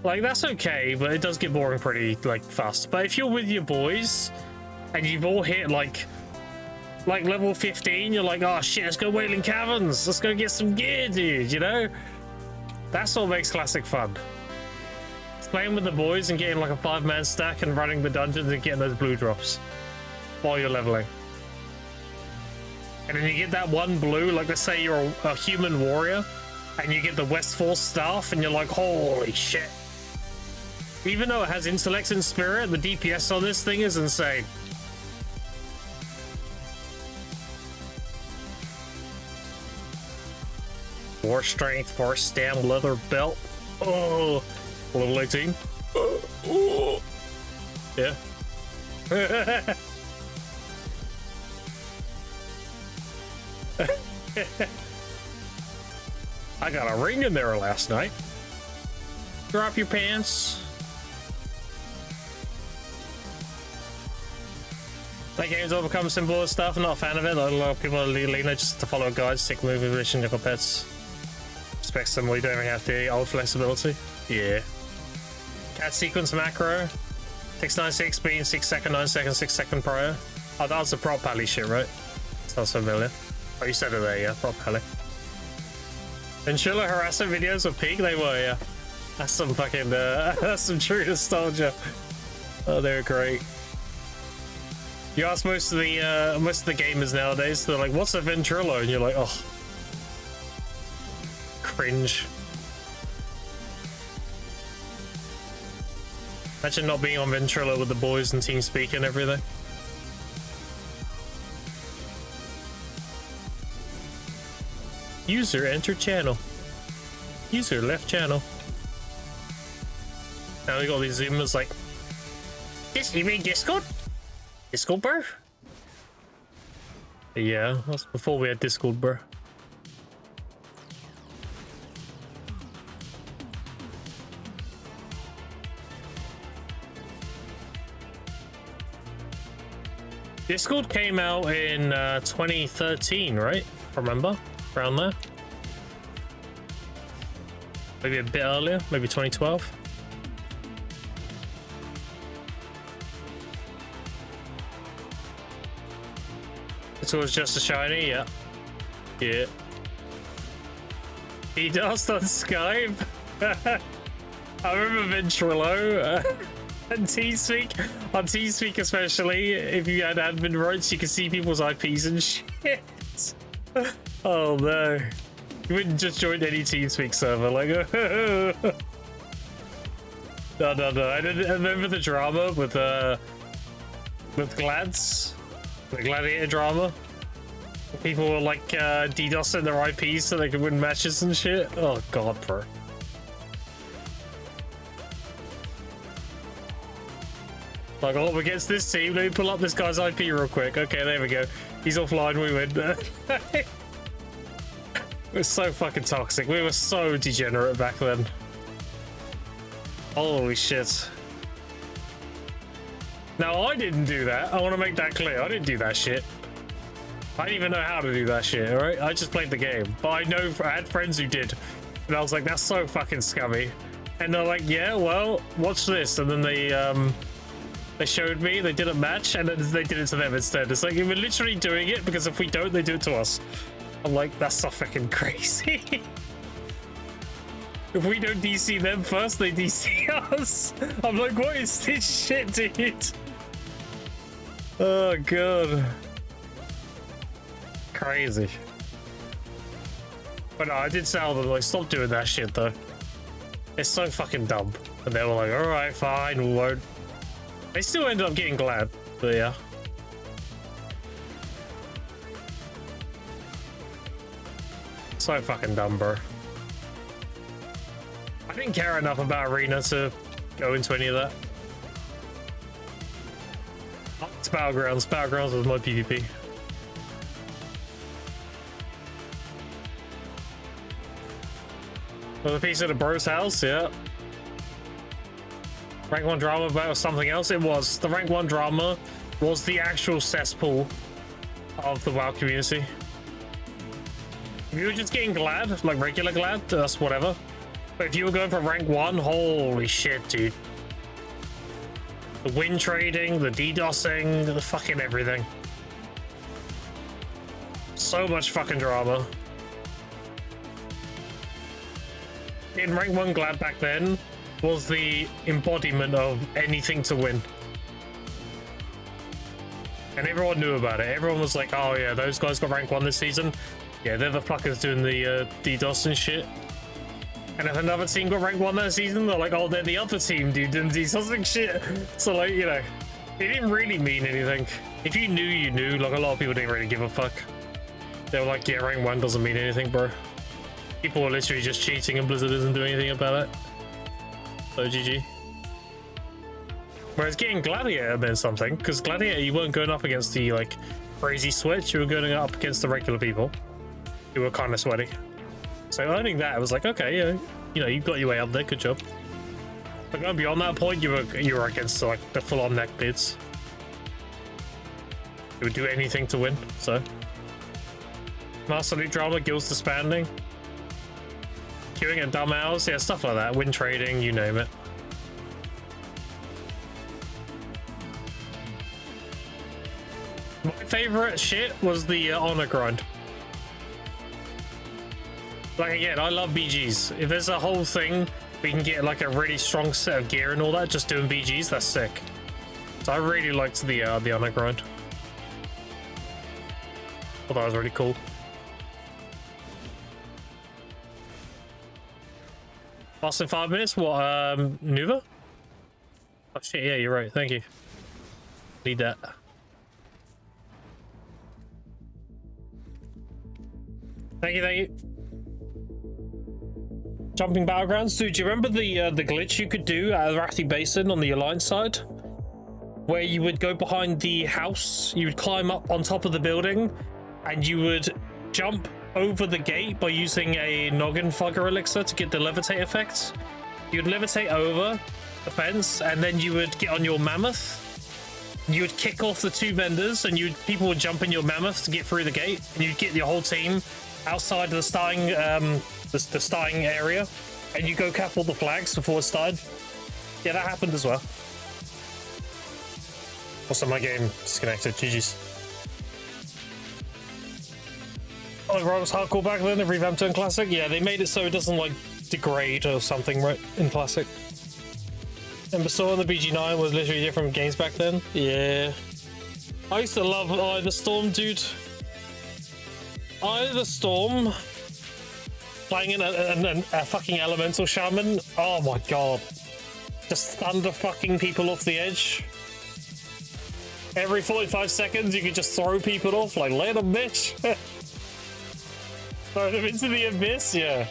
that's okay, but it does get boring pretty fast. But if you're with your boys and you've all hit like level 15, you're like, oh shit, let's go Wailing Caverns, let's go get some gear, dude, you know? That's what makes Classic fun. Playing with the boys and getting a 5-man stack and running the dungeons and getting those blue drops while you're leveling. And then you get that 1 blue, let's say you're a human warrior and you get the Westfall staff and you're like, holy shit. Even though it has intellect and spirit, the DPS on this thing is insane. War strength, force stam, leather belt. Oh. Level 18. Yeah. I got a ring in there last night. Drop your pants. That game's overcome simple stuff. I'm not a fan of it. A lot of people are leaning just to follow guides, stick movie position, nickel pets. Respect some, we don't even have the old flexibility. Yeah. Cat sequence macro 696 being 6 second, 9 second, 6 second prior. Oh, that was the prop pally shit, right? Sounds familiar. Oh, you said it there, yeah, prop pally. Ventrilo harassment videos of Pig, they were, yeah. That's some fucking that's some true nostalgia. Oh, they're great. You ask most of the gamers nowadays, they're like, what's a Ventrilo? And you're like, oh, cringe. Imagine not being on Ventrilo with the boys and TeamSpeak and everything. User enter channel. User left channel. Now we got these zoomers like, this, you mean Discord? Discord, bro? Yeah, that's before we had Discord, bro. Discord came out in 2013, right? Remember? Around there? Maybe a bit earlier, maybe 2012. It was just a shiny, yeah. Yeah. He does on Skype. I remember Ventrilo. And TeamSpeak, on TeamSpeak especially, if you had admin rights, you could see people's IPs and shit. Oh no. You wouldn't just join any TeamSpeak server, like, No. I remember the drama with Glads, the Gladiator drama. People were like DDoSing their IPs so they could win matches and shit. Oh god, bro. Like, oh, against this team, let me pull up this guy's IP real quick. Okay, there we go. He's offline, we win. It was so fucking toxic. We were so degenerate back then. Holy shit. Now, I didn't do that. I want to make that clear. I didn't do that shit. I didn't even know how to do that shit, alright? I just played the game. But I know I had friends who did. And I was like, that's so fucking scummy. And they're like, yeah, well, watch this. And then they showed me, they did a match, and then they did it to them instead. It's like, we're literally doing it because if we don't, they do it to us. I'm like, that's so fucking crazy. If we don't DC them first, they DC us. I'm like, what is this shit, dude? Oh, God. Crazy. But no, I did tell them, like, stop doing that shit, though. It's so fucking dumb. And they were like, alright, fine, we won't. They still ended up getting glad, but yeah. So fucking dumb, bro. I didn't care enough about Arena to go into any of that. It's Battlegrounds. Battlegrounds was my PvP. Was a piece of the bro's house, yeah. Rank 1 drama about something else? It was. The Rank 1 drama was the actual cesspool of the WoW community. If you were just getting glad, like regular glad, that's whatever. But if you were going for Rank 1, holy shit, dude. The win trading, the DDoSing, the fucking everything. So much fucking drama. In Rank 1 glad back then was the embodiment of anything to win. And everyone knew about it. Everyone was like, oh yeah, those guys got Rank 1 this season. Yeah, they're the fuckers doing the DDoS and shit. And if another team got Rank 1 that season, they're like, oh, they're the other team, dude, doing DDoS and shit. So, like, you know, it didn't really mean anything. If you knew, you knew. Like, a lot of people didn't really give a fuck. They were like, yeah, Rank 1 doesn't mean anything, bro. People were literally just cheating and Blizzard doesn't do anything about it. So, GG. Whereas getting Gladiator meant something, because Gladiator, you weren't going up against the, like, crazy switch, you were going up against the regular people who were kind of sweaty. So earning that, it was like, okay, yeah, you know, you got your way up there, good job. But going beyond that point, you were against like the full-on neckbeards. You would do anything to win. So, Master Loot drama, guilds disbanding, queuing at dumb hours, yeah, stuff like that. Win trading, you name it. My favorite shit was the honor grind. Like, again, I love BGs. If there's a whole thing, we can get like a really strong set of gear and all that, just doing BGs, that's sick. So I really liked the honor grind. Thought that was really cool. Lost in 5 minutes? What, Nuva? Oh shit, yeah, you're right, thank you. Need that. Thank you, thank you. Jumping battlegrounds, dude. Do you remember the glitch you could do at Rathi Basin on the Alliance side, where you would go behind the house, you would climb up on top of the building, and you would jump over the gate by using a noggin fugger elixir to get the levitate effect. You'd levitate over the fence, and then you would get on your mammoth. You would kick off the two vendors, and people would jump in your mammoth to get through the gate, and you'd get your whole team outside of the starting the starting area, and you go cap all the flags before it started. Yeah, that happened as well. Also, my game disconnected. GG's. Oh, right, was hardcore back then. They revamped it in Classic. Yeah, they made it so it doesn't like degrade or something, right? In Classic. Ember Sword and the BG9 was literally different games back then. Yeah. I used to love Eye of the Storm, dude. Eye of the Storm. Playing a fucking elemental shaman. Oh my god. Just thunder fucking people off the edge. Every 45 seconds you could just throw people off, like, let them, bitch. Throw them into the abyss, yeah.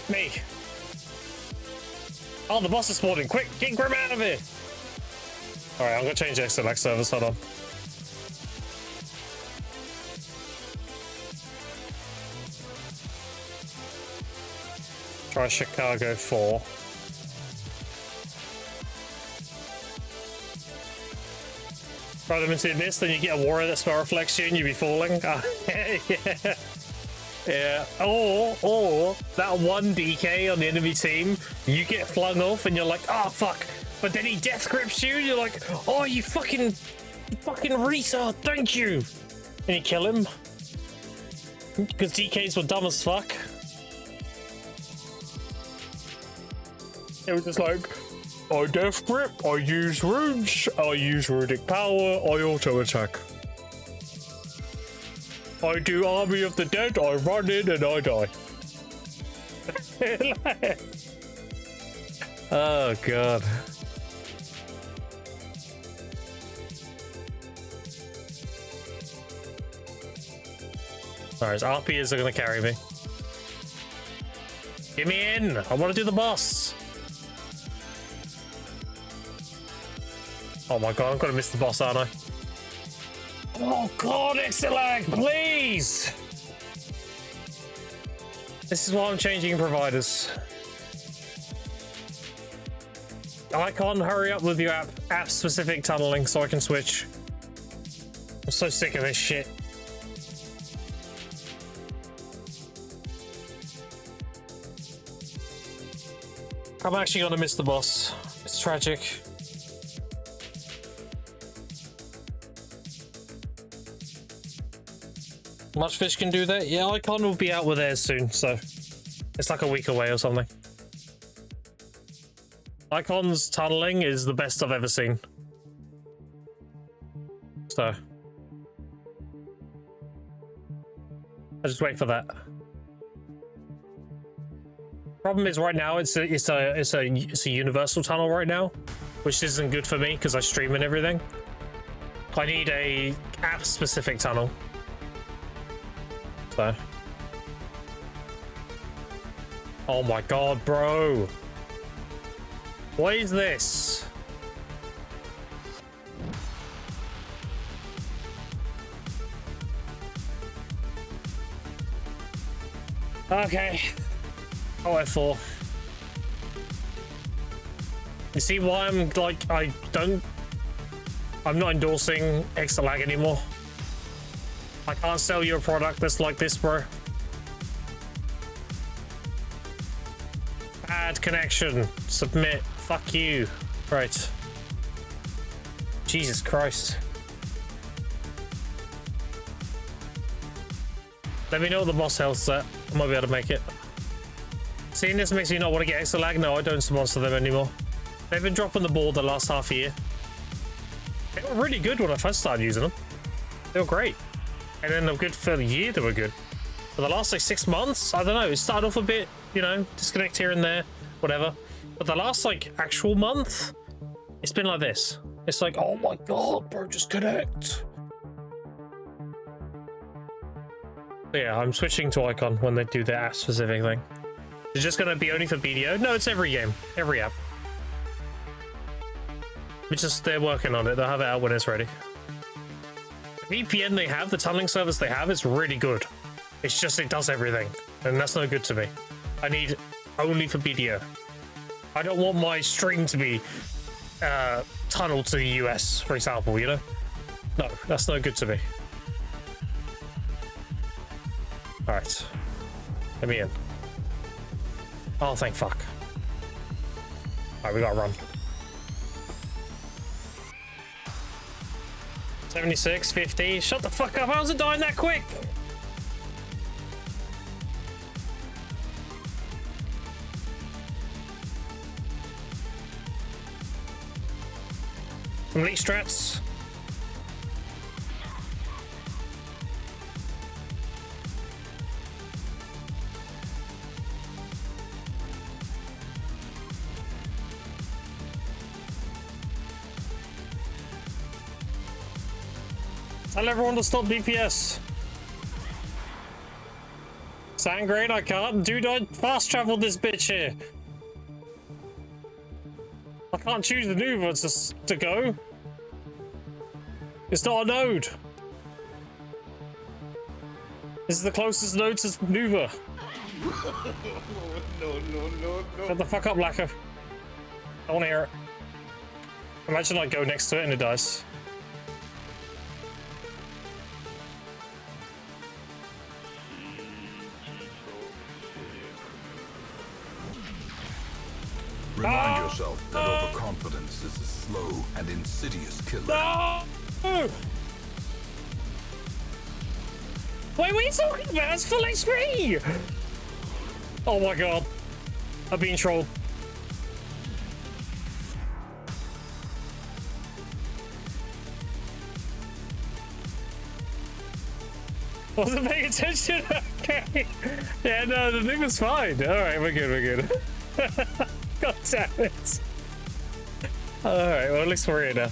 Me. Oh, the boss is spawning. Quick, get Grim out of here. Alright, I'm gonna change the XLX service, hold on. Try Chicago 4. throw them into the mist, then you get a warrior that spell reflects you and you be falling. Yeah. Yeah. Or that one DK on the enemy team, you get flung off and you're like, oh fuck. But then he death grips you and you're like, oh you fucking retard, thank you. And you kill him. Because DKs were dumb as fuck. It was just like, I death grip, I use runes, I use runic power, I auto attack. I do Army of the Dead, I run in and I die. Oh god. Alright, RPs are gonna carry me. Get me in! I wanna do the boss! Oh my god, I'm gonna miss the boss, aren't I? Oh god, Ixalag, please! This is why I'm changing providers. I can't hurry up with your app-specific tunneling so I can switch. I'm so sick of this shit. I'm actually gonna miss the boss. It's tragic. Much fish can do that? Yeah, Icon will be out with theirs soon, so it's like a week away or something. Icon's tunneling is the best I've ever seen. So I just wait for that. Problem is right now it's a universal tunnel right now, which isn't good for me because I stream and everything. I need a app specific tunnel. So. Oh my god, bro. What is this? Okay. Oh, F4. You see why I'm like, I'm not endorsing extra lag anymore. I can't sell you a product that's like this, bro. Bad connection. Submit. Fuck you. Right. Jesus Christ. Let me know what the boss health's at. I might be able to make it. Seeing this makes me not want to get extra lag. No, I don't sponsor them anymore. They've been dropping the ball the last half a year. They were really good when I first started using them. They were great. And then they're good for the year, they were good. For the last like 6 months, I don't know, it started off a bit, you know, disconnect here and there, whatever. But the last like actual month, it's been like this. It's like, oh my god, bro, just connect. But yeah, I'm switching to Icon when they do their app specific thing. It's just gonna be only for BDO? No, it's every game, every app. It's just, they're working on it, they'll have it out when it's ready. VPN they have, the tunneling service they have, is really good. It's just it does everything, and that's no good to me. I need only for BDO. I don't want my stream to be tunneled to the US, for example, you know? No, that's no good to me. Alright. Let me in. Oh, thank fuck. Alright, we gotta run. 76, 50. Shut the fuck up. How's it dying that quick? Some leech strats. Tell everyone to stop DPS. Sangrate, I can't. Dude, I fast traveled this bitch here. I can't choose the Nuva to go. It's not a node. This is the closest node to Nuva. No. Shut the fuck up, Lacquer. I want to hear it. Imagine I go next to it and it dies. Remind yourself that overconfidence is a slow and insidious killer. No! Wait, what are you talking about? It's full HP! Oh my god. I'm being trolled. Wasn't paying attention? Okay. Yeah, no, the thing was fine. Alright, we're good. God damn it. Alright, well, at least we're here now.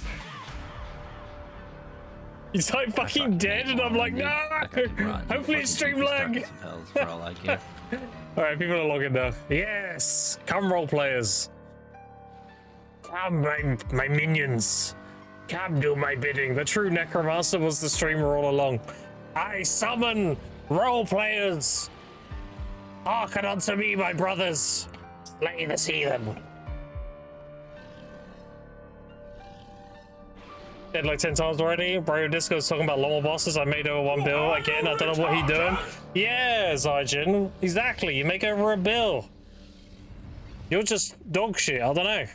He's like fucking dead, and I'm like, no! Hopefully it's stream lag. Alright, people are logging now. Yes! Come, role players. Come, my minions. Come, do my bidding. The true necromancer was the streamer all along. I summon role players. Hearken unto me, my brothers. Slay the heathen. Dead like 10 times already. Bro, Disco's talking about normal bosses. I made over 1 bill again. I don't know what he's doing. Yeah, Zygen. Exactly. You make over a bill. You're just dog shit. I don't know.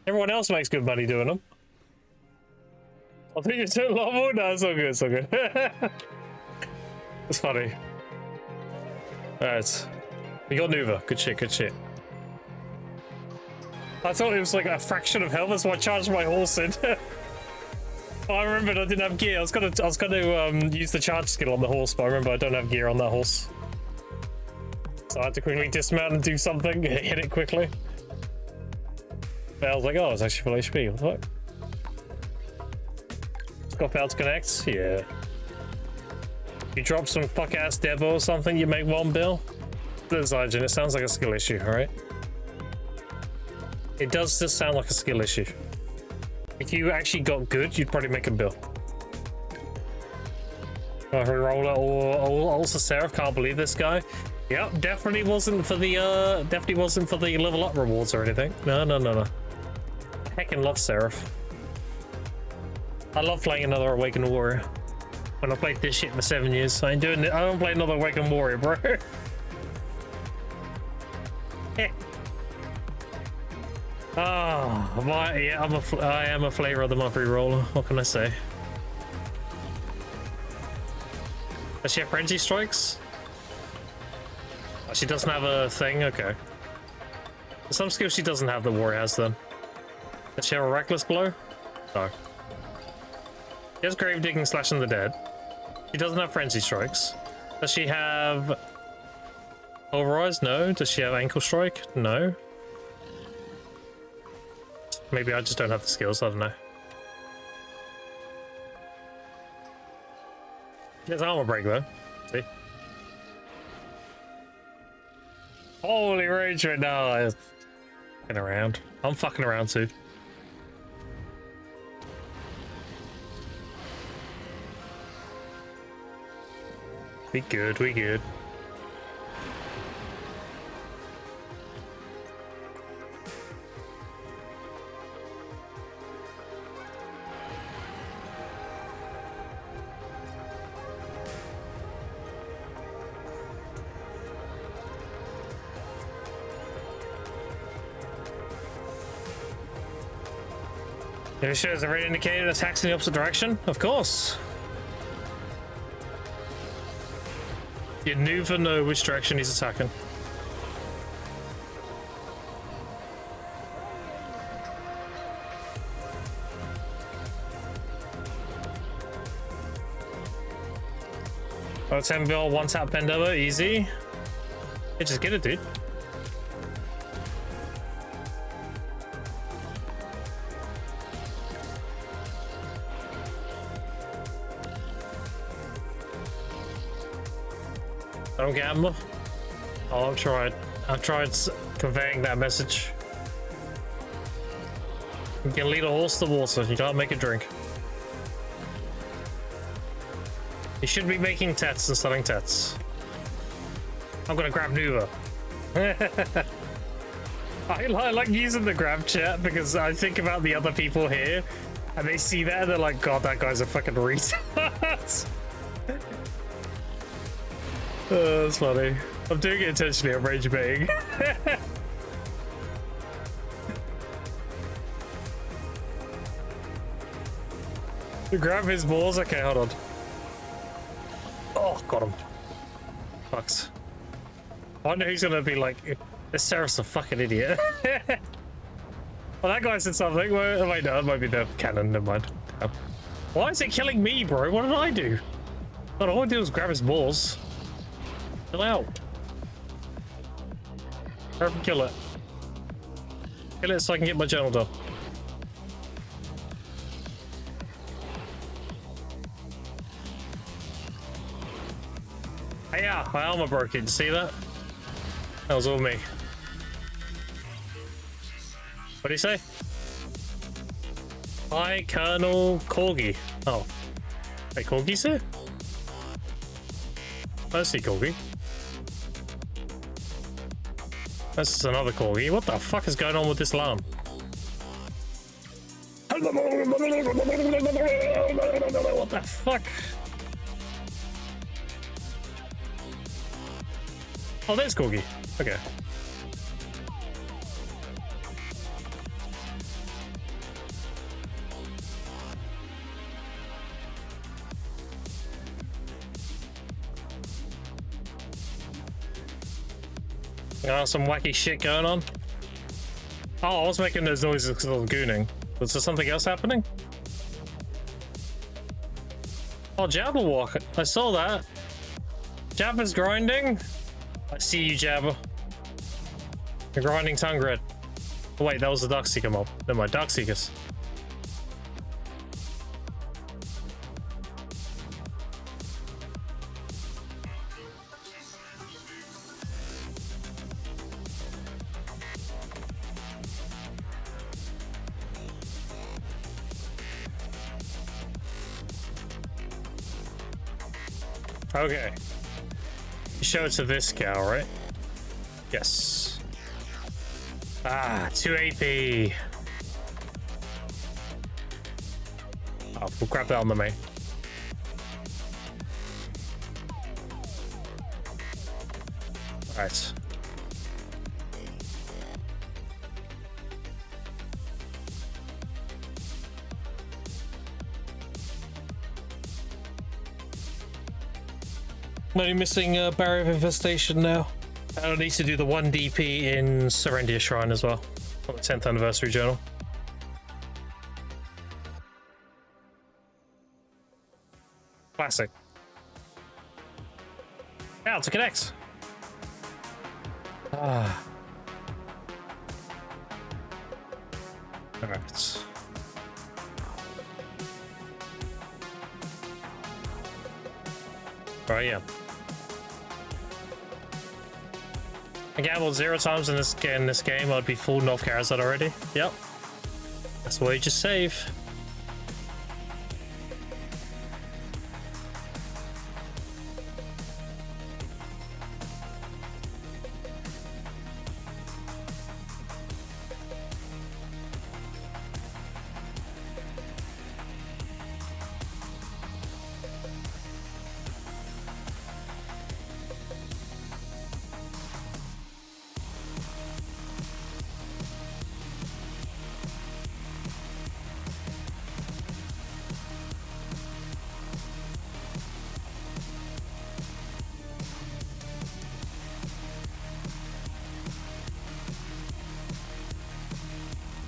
Everyone else makes good money doing them. I think you're doing a lot more. No, it's all good. It's all good. It's funny. Alright. We got Nuva. Good shit. I thought it was like a fraction of health, that's why I charged my horse in. Oh, I remembered I didn't have gear. I was gonna use the charge skill on the horse, but I remember I don't have gear on that horse. So I had to quickly dismount and do something, hit it quickly. But I was like, oh, it's actually full HP. What the fuck? Got failed to connect? Yeah. You drop some fuck ass Devo or something, you make 1 bill? Zygen, it sounds like a skill issue, alright? It does just sound like a skill issue. If you actually got good, you'd probably make a bill. Reroller or also Seraph, can't believe this guy. Yep, definitely wasn't for the level up rewards or anything. No. I heckin' love Seraph. I love playing another Awakened Warrior. When I played this shit for 7 years, I don't play another Awakened Warrior, bro. Oh, yeah, I am a flavor of the month reroller. What can I say? Does she have frenzy strikes? Oh, she doesn't have a thing. Okay. There's some skills she doesn't have that Warrior has then. Does she have a reckless blow? No. She has grave digging, slashing the dead. She doesn't have frenzy strikes. Does she have pulverize? No. Does she have ankle strike? No. Maybe I just don't have the skills, I don't know. She has armor break though. See? Holy rage right now. I'm fucking around. I'm fucking around too. We good, we good. If it shows a red indicator attacks in the opposite direction, of course. You never know which direction he's attacking. Oh, 10 bill, 1 tap Pendello, easy. Yeah, just get it, dude. Don't gamble. Oh, I've tried conveying that message. You can lead a horse to water, you can't make it drink. You should be making tats and selling tats. I'm gonna grab Nuva. I like using the grab chat because I think about the other people here and they see that and they're like, God, that guy's a fucking retard. Oh, that's funny. I'm doing it intentionally, I'm rage baiting. Grab his balls. Okay, hold on. Oh, got him. Fucks. I wonder who's gonna be like, this Seraph's a fucking idiot. Well, that guy said something. Well, wait, no, it might be the cannon. Never mind. Why is it killing me, bro? What did I do? All I did was grab his balls. Chill out. Hurry up and kill it. Kill it so I can get my journal done. Hey, yeah, my armor broke. Did you see that? That was all me. What did he say? Hi, Colonel Corgi. Oh. Wait, Corgi's here? I see Corgi. This is another Corgi. What the fuck is going on with this lamb? What the fuck? Oh, there's Corgi. Okay. Some wacky shit going on. Oh, I was making those noises because I was gooning. Was there something else happening? Oh, Jabberwock. I saw that. Jabber's grinding. I see you, Jabber. You're grinding tongue red. Oh, wait, that was the Darkseeker mob. They're my Darkseekers. Okay. Show it to this gal, right? Yes. Ah, 2 AP. Oh, we'll grab that on the main. Alright. I'm only missing Barrier of Infestation now. I need to do the 1 DP in Serendia Shrine as well. On the 10th anniversary journal. Classic. Now to connect. Ah. Alright. Right, yeah. I gambled 0 times in this game. I'd be full North Karazhan already. Yep. That's why you just save.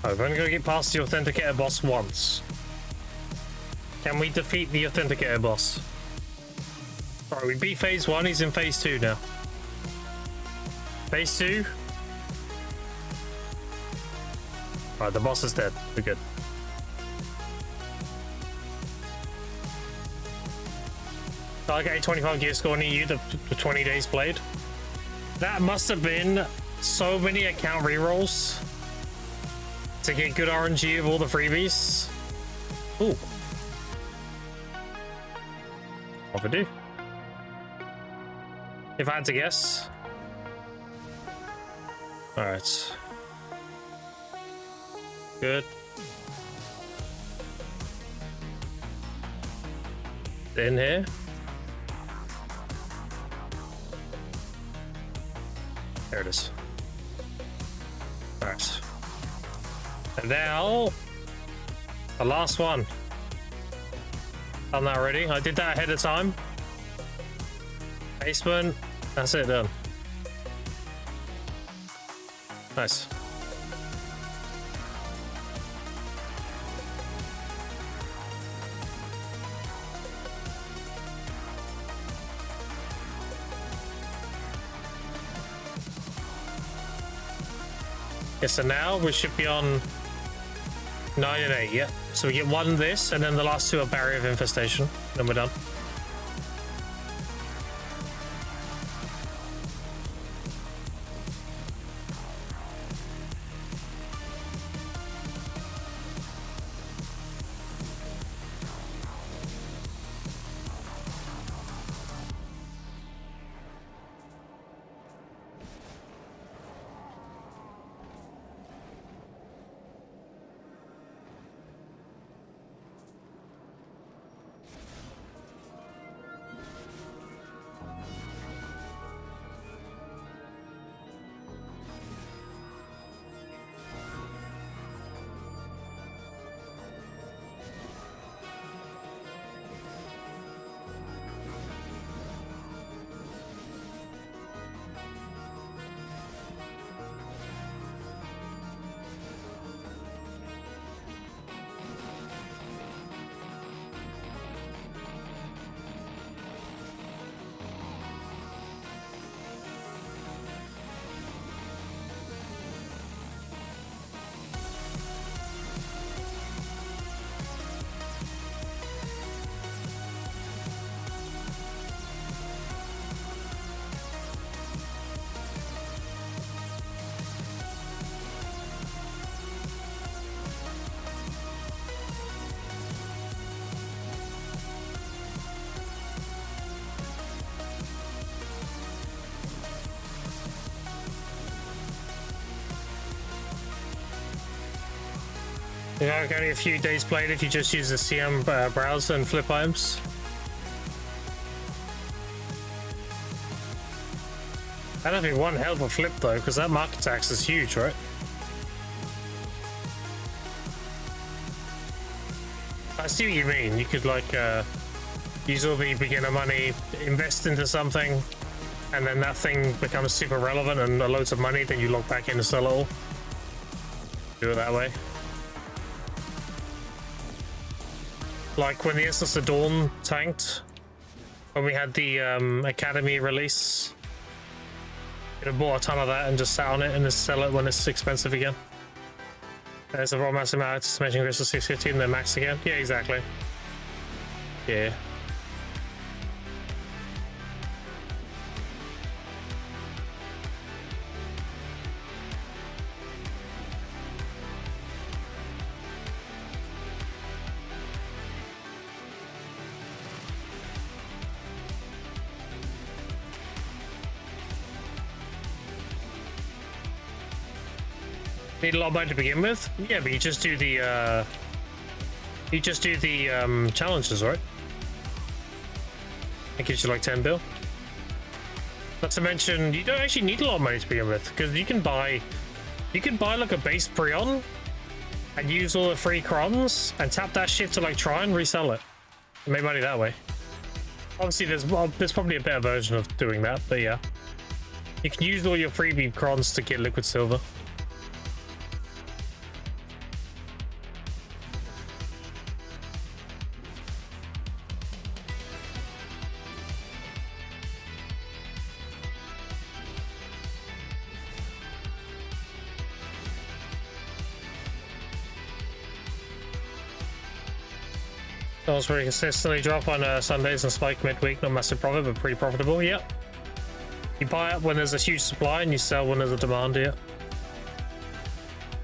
I've only got to get past the Authenticator boss once. Can we defeat the Authenticator boss? Alright, we beat phase 1, he's in phase 2 now. Phase 2. Alright, the boss is dead. We're good. I got 25 gear score near you, the 20 days played. That must have been so many account rerolls to get good RNG of all the freebies. Ooh. What would I do? If I had to guess. Alright. Good. In here. There it is. Alright. And now, the last one. Done that already. I did that ahead of time. Basement. That's it, done. Nice. Yeah, so now we should be on 9 and 8, yeah. So we get one this, and then the last two are Barrier of Infestation. Then we're done. You know, only a few days played if you just use the CM browser and flip items. I don't think one hell of a flip though, because that market tax is huge, right? I see what you mean. You could like use all the beginner money, invest into something, and then that thing becomes super relevant and loads of money, then you log back in to sell it all. Do it that way. Like when the Essence of Dawn tanked, when we had the Academy release, you know, bought a ton of that and just sat on it and just sell it when it's expensive again. There's a raw mass amount of smashing crystal 650 and then max again. Yeah, exactly. Yeah. Need a lot of money to begin with? Yeah, but you just do the challenges, right? It gives you like 10 bill. Not to mention, you don't actually need a lot of money to begin with, because you can buy like a base Prion and use all the free crons and tap that shit to like try and resell it and make money that way. Obviously, there's probably a better version of doing that, but yeah, you can use all your freebie crons to get liquid silver. Those very consistently drop on Sundays and spike midweek. Not massive profit, but pretty profitable. Yep. You buy up when there's a huge supply and you sell when there's a demand. Yeah.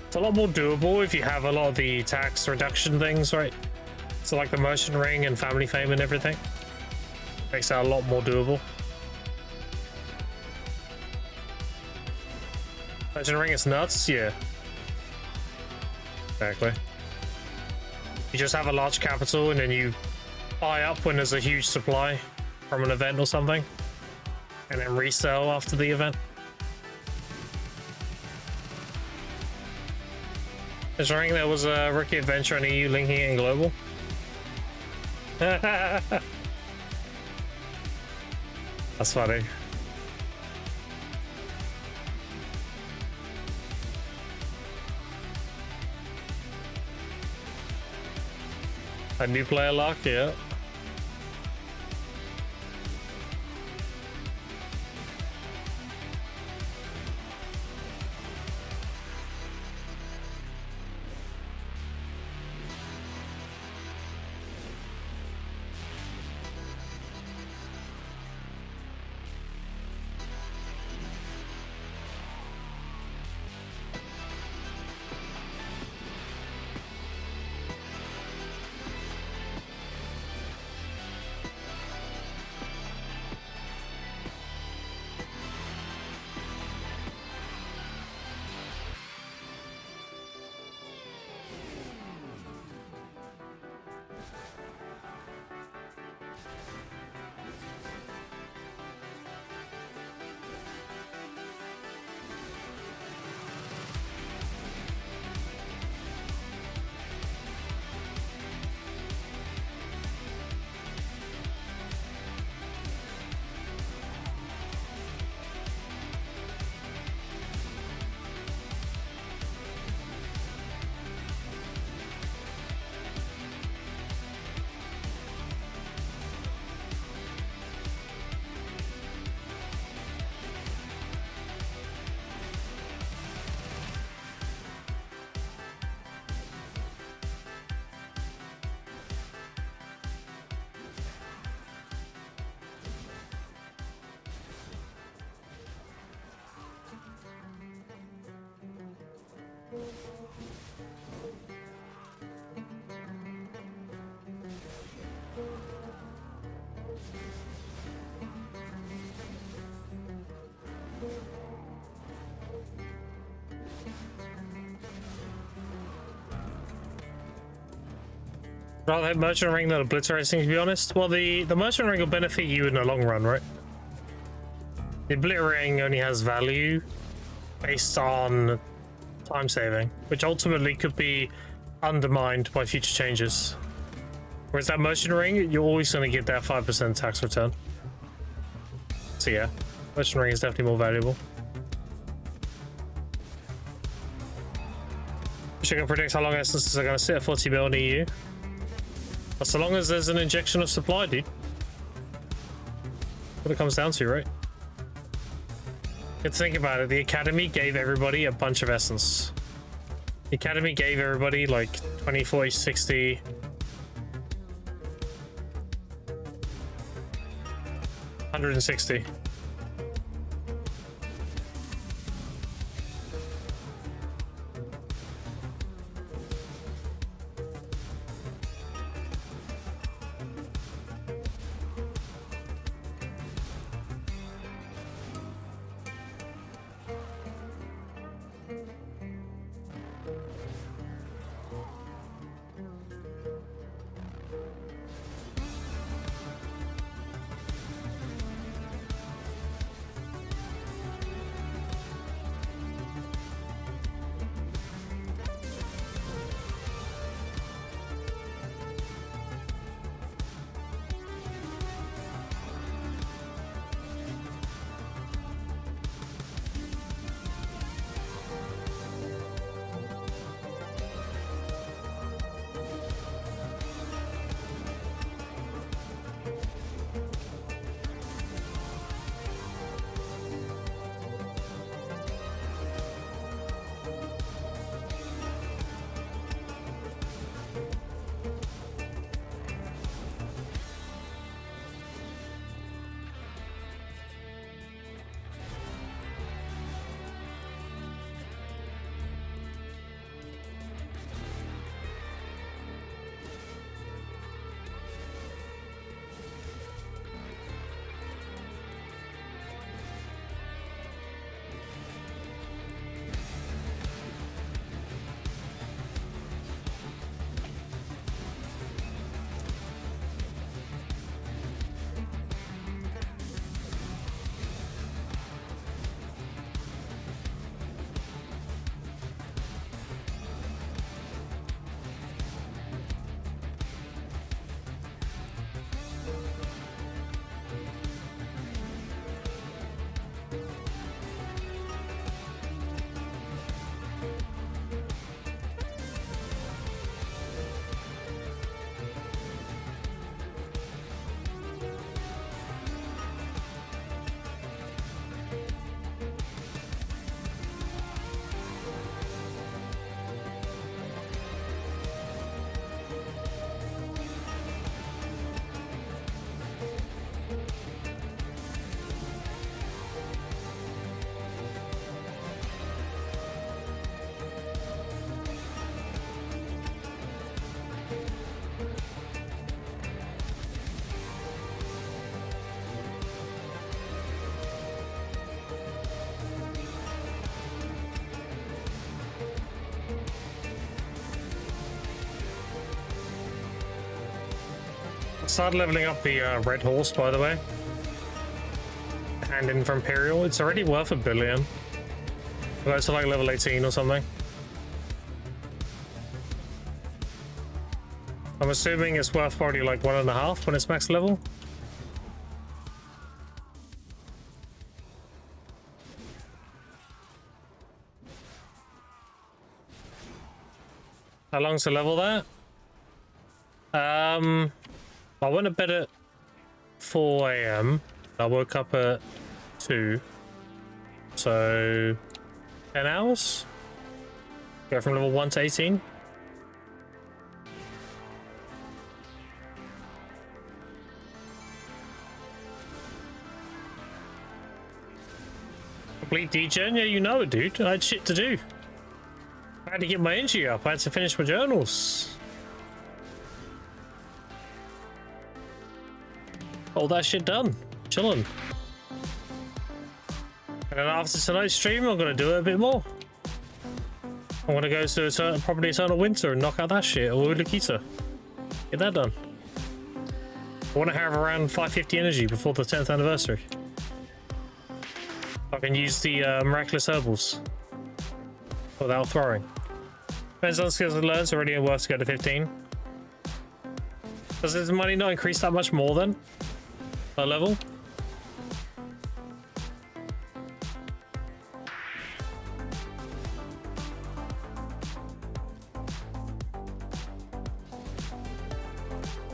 It's a lot more doable if you have a lot of the tax reduction things, right? So like the merchant ring and family fame and everything. Makes that a lot more doable. Merchant ring is nuts. Yeah. Exactly. You just have a large capital and then you buy up when there's a huge supply from an event or something, and then resell after the event. Ensuring there was a rookie adventure on EU linking it in global. That's funny. A new player lock, yeah. Rather hit merchant ring than obliterating, to be honest. Well, the merchant ring will benefit you in the long run, right? The obliterating only has value based on time saving, which ultimately could be undermined by future changes. Whereas that merchant ring, you're always going to get that 5% tax return. So yeah, merchant ring is definitely more valuable. Wish I could predict how long essences are going to sit at 40 mil in EU. But so long as there's an injection of supply, dude. What it comes down to, right? Good to think about it. The Academy gave everybody a bunch of essence. The Academy gave everybody like 20, 40, 60. 160. Started leveling up the red horse, by the way. Hand in for Imperial. It's already worth $1 billion. We'll go to like level 18 or something. I'm assuming it's worth probably like 1.5 when it's max level. How long's to level that? I went to bed at 4 AM. I woke up at 2. So 10 hours? Go from level 1 to 18. Complete degen? Yeah, you know it, dude. I had shit to do. I had to get my energy up. I had to finish my journals. All that shit done. Chilling. And then after tonight's stream, I'm gonna do it a bit more. I'm gonna go to probably Eternal Winter and knock out that shit, or Ulukita. Get that done. I want to have around 550 energy before the 10th anniversary. I can use the miraculous herbals without throwing. Depends on skills and learns. Already worth to go to 15. Does his money not increase that much more then? Per level?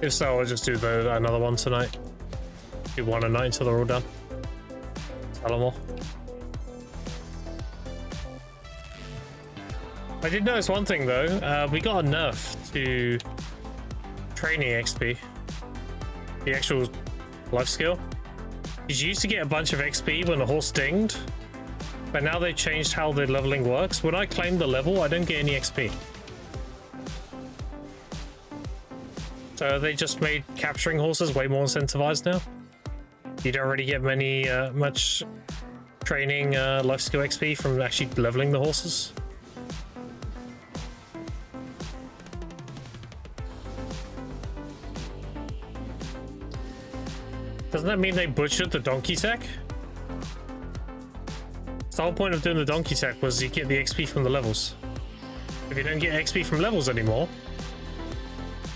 If so, I'll just do another one tonight. Do one a night until they're all done. Sell them all. I did notice one thing though. We got a nerf to training XP. The actual life skill. You used to get a bunch of XP when the horse dinged, but now they changed how the leveling works. When I claim the level, I don't get any XP. So they just made capturing horses way more incentivized now. You don't really get much training life skill XP from actually leveling the horses. Doesn't that mean they butchered the donkey tech? The whole point of doing the donkey tech was you get the XP from the levels. If you don't get XP from levels anymore,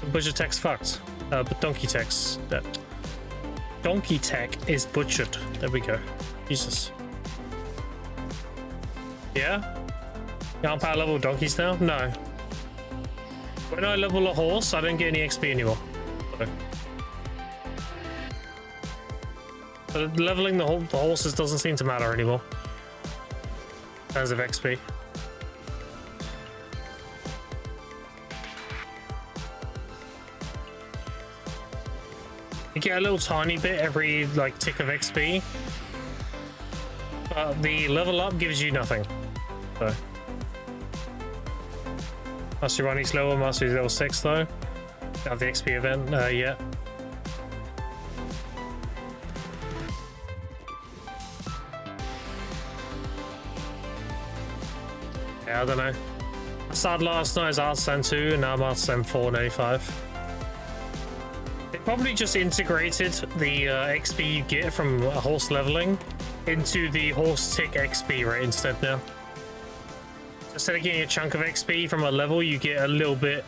the butcher tech's fucked. But donkey tech's dead. Donkey tech is butchered. There we go. Jesus. Yeah? Can't power level donkeys now? No. When I level a horse, I don't get any XP anymore. But leveling the horses doesn't seem to matter anymore. In terms of XP. You get a little tiny bit every like tick of XP. But the level up gives you nothing. So. Mastery running slower, mastery level 6 though. Have the XP event, yeah. Yeah, I don't know. I started last night as Artisan 2 and now I'm Artisan 4 and 85. They probably just integrated the XP you get from a horse leveling into the horse tick XP rate instead now. Instead of getting a chunk of XP from a level, you get a little bit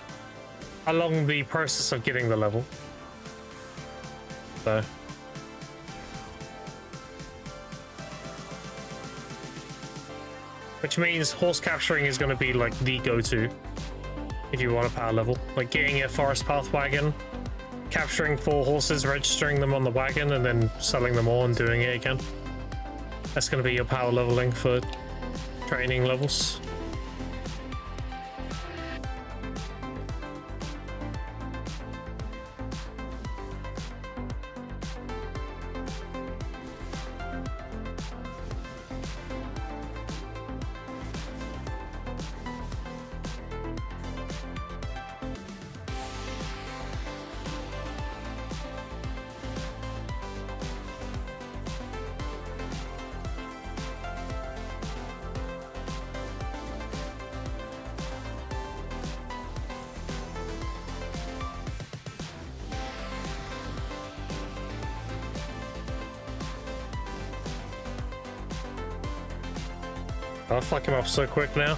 along the process of getting the level. So. Which means horse capturing is going to be like the go-to if you want a power level. Like getting a forest path wagon, capturing 4 horses, registering them on the wagon, and then selling them all and doing it again. That's going to be your power leveling for training levels. I'll fuck him up so quick now.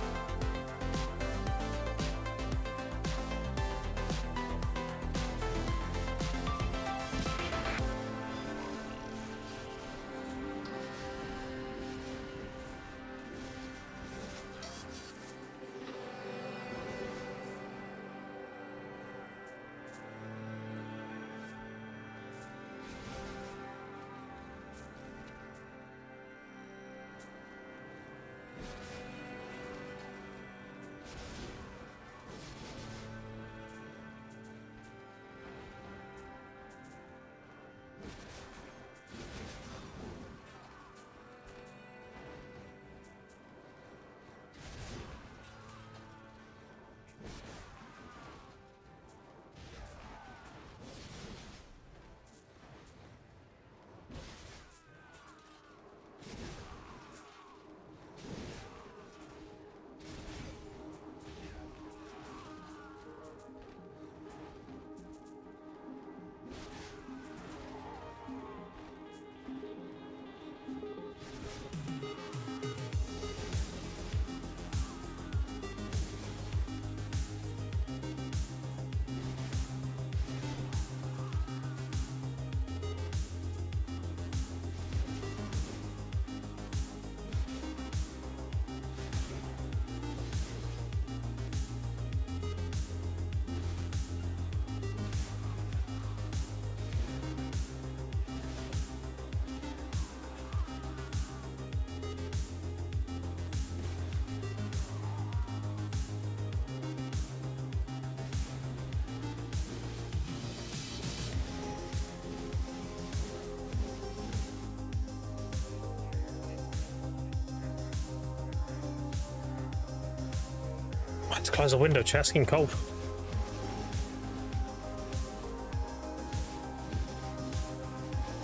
I had to close the window, chat. It's getting cold.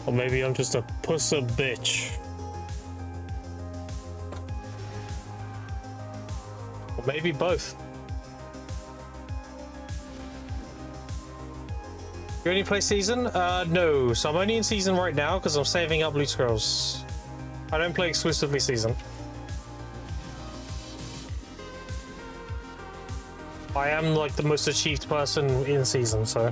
Or maybe I'm just a pussy bitch. Or maybe both. You only play season? No. So I'm only in season right now because I'm saving up loot scrolls. I don't play exclusively season. I am like the most achieved person in season, so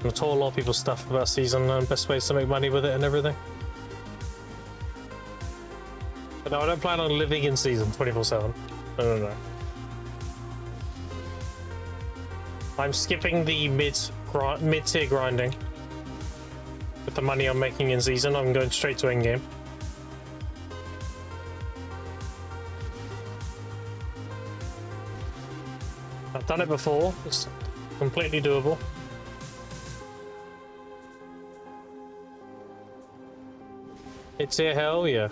I told a lot of people stuff about season and best ways to make money with it and everything. But no, I don't plan on living in season 24/7. No. I'm skipping the mid-tier grinding. With the money I'm making in season, I'm going straight to endgame. I've done it before, it's completely doable. It's here, hell yeah.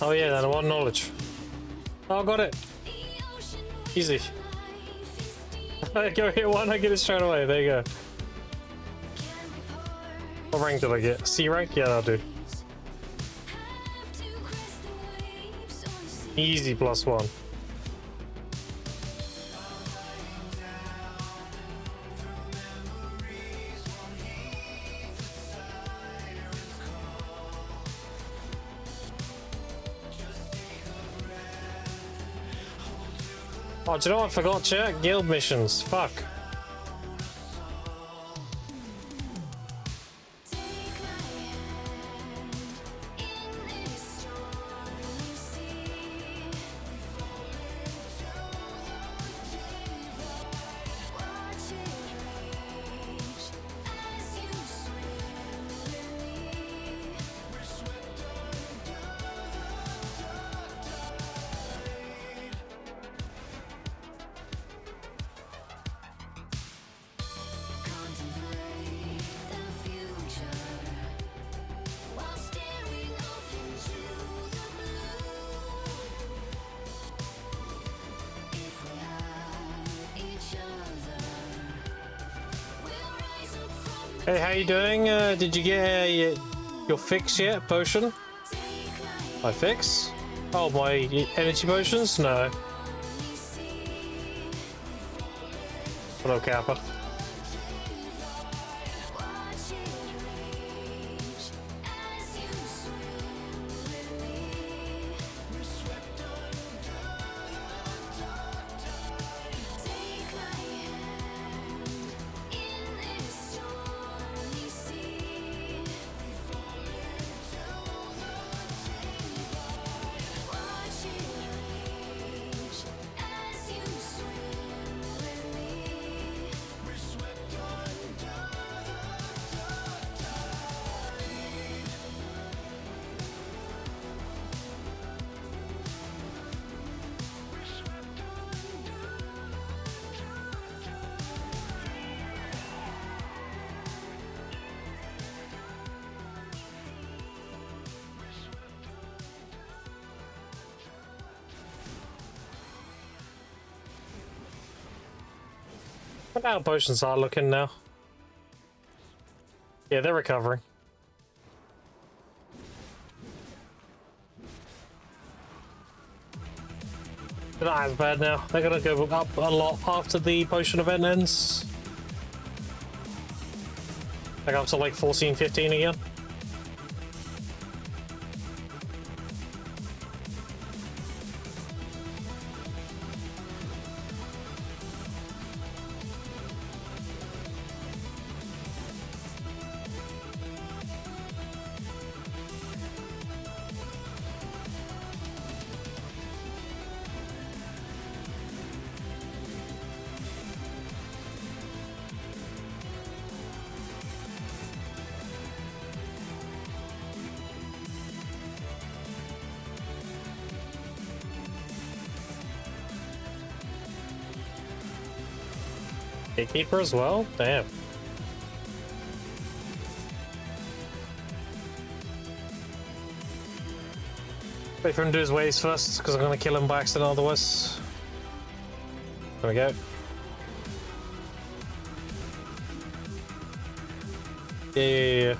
Oh yeah, then I want knowledge. Oh, got it. Easy. I go hit one, I get it straight away. There you go. What rank did I get? C rank? Yeah, that'll do. Easy +1. Oh, do you know what I forgot, chat? Guild missions. Fuck. Hey, how you doing? Did you get your fix yet, potion? My fix? Oh, my energy potions? No. Hello, Kappa. What how potions are looking now? Yeah, they're recovering. They're not as bad now. They're gonna go up a lot after the potion event ends. Like up to like 14, 15 again. Gatekeeper as well? Damn. Wait for him to do his waves first, because I'm going to kill him by accident otherwise. There we go. Yeah.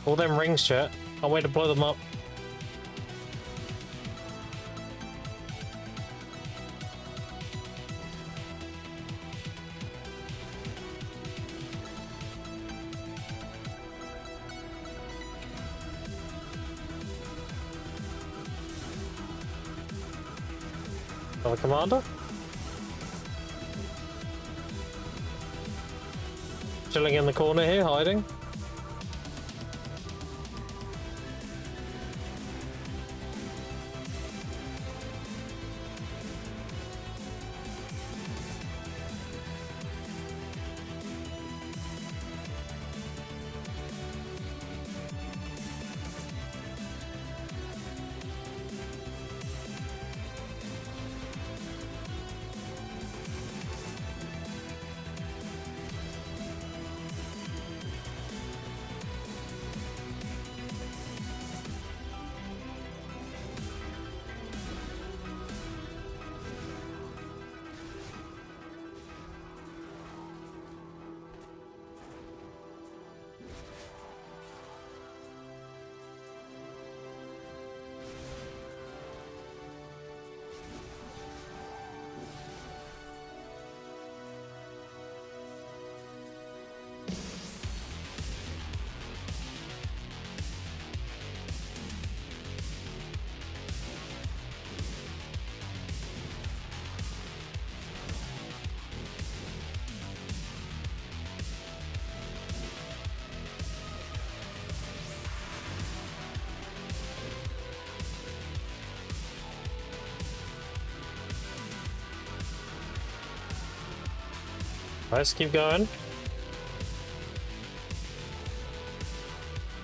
All them rings, chat. Can't wait to blow them up. Another commander? Chilling in the corner here, hiding. Let's keep going.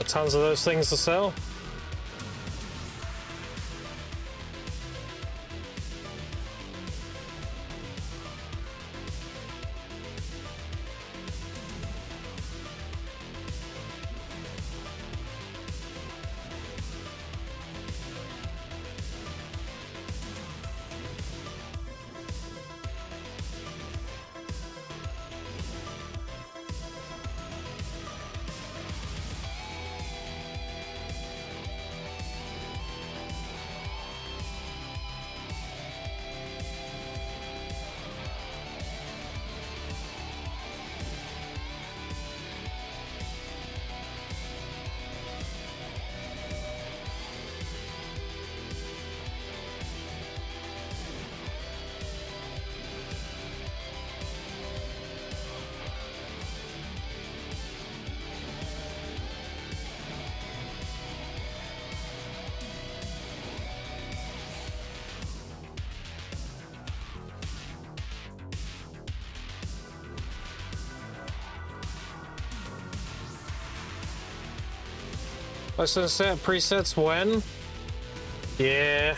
Tons of those things to sell. Let's set presets when? Yeah.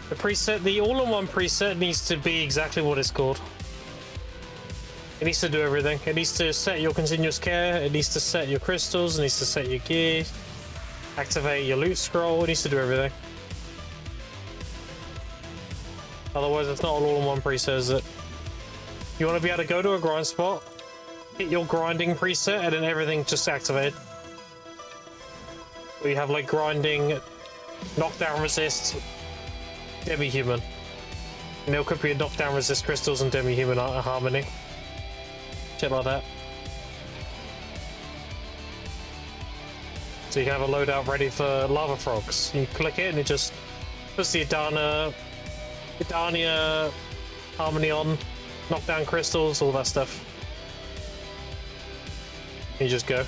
The preset, the all-in-one preset needs to be exactly what it's called. It needs to do everything. It needs to set your continuous care, it needs to set your crystals, it needs to set your gear, activate your loot scroll, it needs to do everything. Otherwise it's not an all-in-one preset, is it? You want to be able to go to a grind spot, hit your grinding preset, and then everything just activated. We have like grinding, knockdown resist, demi-human. And there could be a knockdown resist crystals and demi-human harmony. Shit like that. So you can have a loadout ready for lava frogs. You click it and it just puts the Adania harmony on, knockdown crystals, all that stuff. You just go.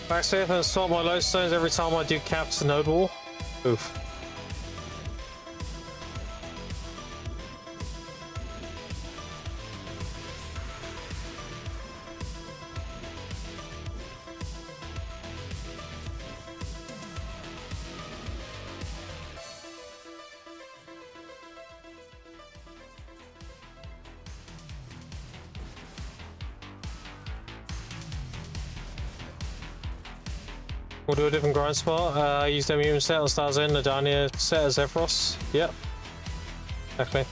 Backspace and swap my lodestones every time I do caps to node wall. Oof. We'll do a different grind spot. Use them human set on Stars in, Adania set as Zephyros. Yep. Exactly.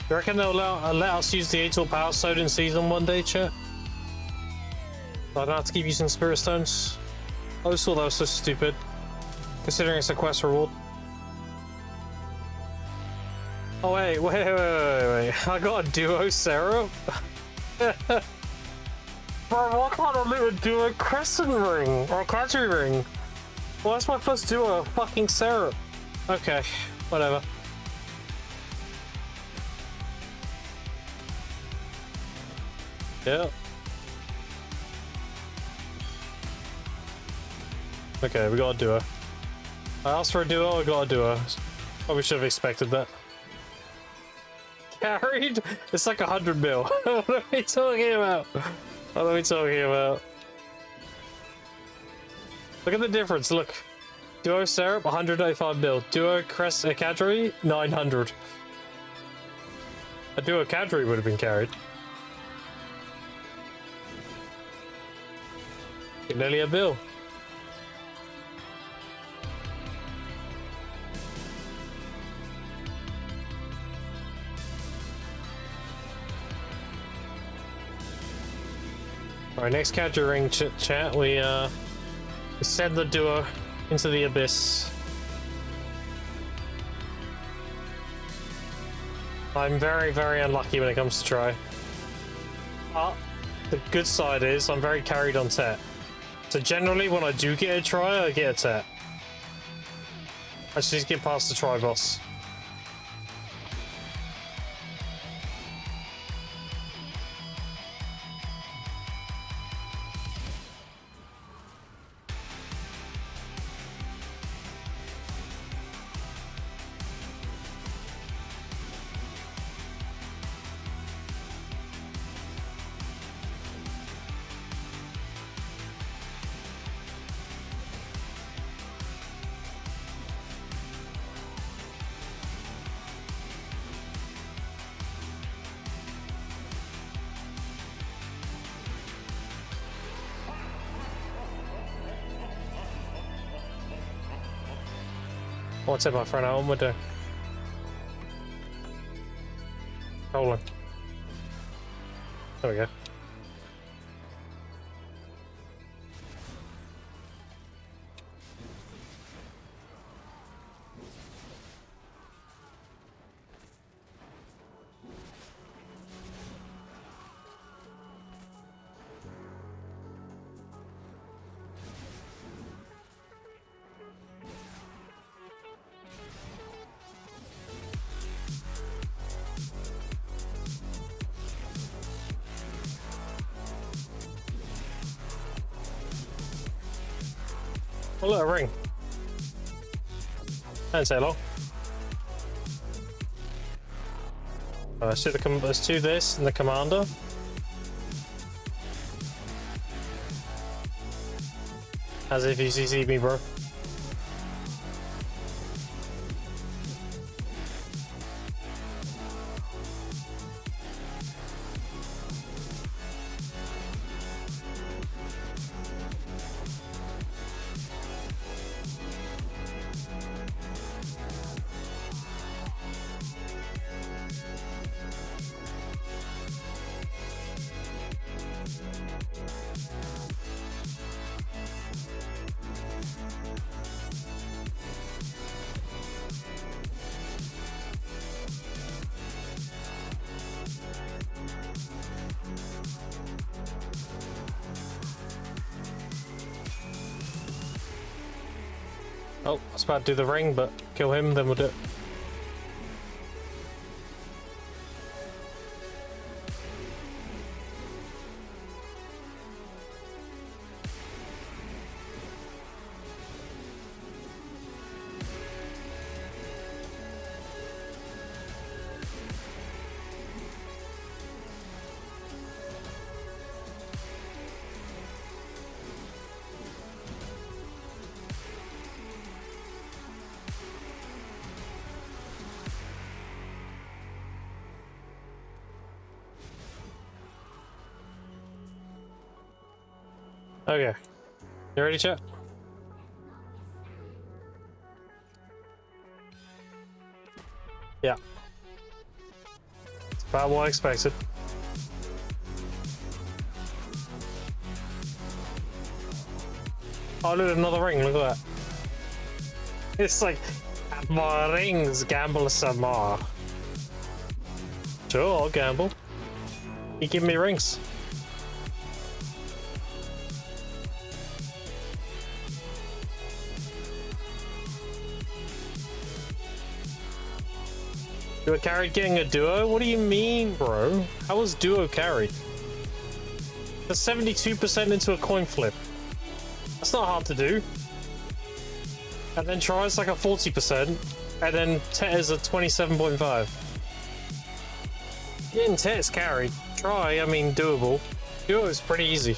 You reckon they'll let us use the 8-tool power stone in season one day, chat? So I don't have to keep using spirit stones. I always thought that was so stupid, considering it's a quest reward. Oh wait. I got a duo serum? Bro, what kind of loot do a crescent ring or a quadri ring? Well, that's my first duo fucking serum. Okay, whatever. Yeah. Okay, we got a duo. I asked for a duo, I got a duo. Probably should have expected that. Carried? It's like 100 mil. What are we talking about? What are we talking about? Look at the difference, look. Duo syrup, 185 mil. Duo crest cadre, 900. A duo cadre would have been carried. Nearly a bill. Alright, next cadre ring chat, we send the duo into the abyss. I'm very, very unlucky when it comes to try. But the good side is I'm very carried on tet. So generally when I do get a try, I get a tet. I just get past the try boss. What's it, my friend? How am I doing? Hold on. There we go. Oh, look, a ring. Don't say long. Let's do this and the commander. As if you CC'd me, bro. Oh, I was about to do the ring, but kill him, then we'll do it. Okay. You ready, chat? Yeah. About what I expected. Oh, look, another ring. Look at that. It's like, more rings, gamble some more. Sure, I'll gamble. You give me rings. Duo carried getting a duo? What do you mean, bro? How was duo carried? That's 72% into a coin flip. That's not hard to do. And then tries like a 40%, and then Tet is a 27.5. Getting Tet's carried. Try, I mean doable. Duo is pretty easy.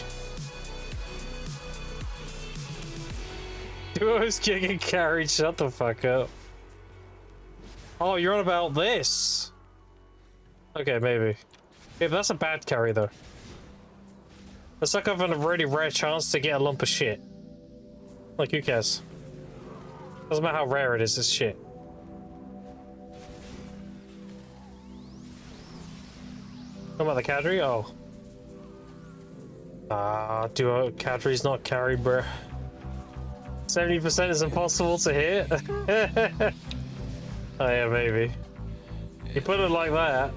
Duo's getting carried, shut the fuck up. Oh, you're on about this? Okay, maybe. Yeah, but that's a bad carry, though. It's like having a really rare chance to get a lump of shit. Like, who cares? Doesn't matter how rare it is, it's shit. What about the cadre? Oh. Duo cadre's not carried, bruh. 70% is impossible to hit? Oh yeah, maybe. You put it like that.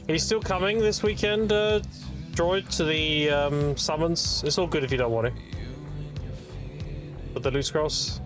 Are you still coming this weekend, Droid, to the summons? It's all good if you don't want to. With the loot scrolls.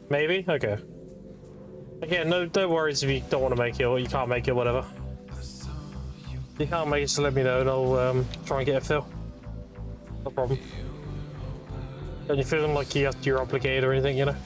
Maybe? Okay. Again, no worries if you don't want to make it or you can't make it, whatever. If you can't make it, just let me know and I'll try and get a fill. No problem. Don't you feeling like you're obligated or anything, you know?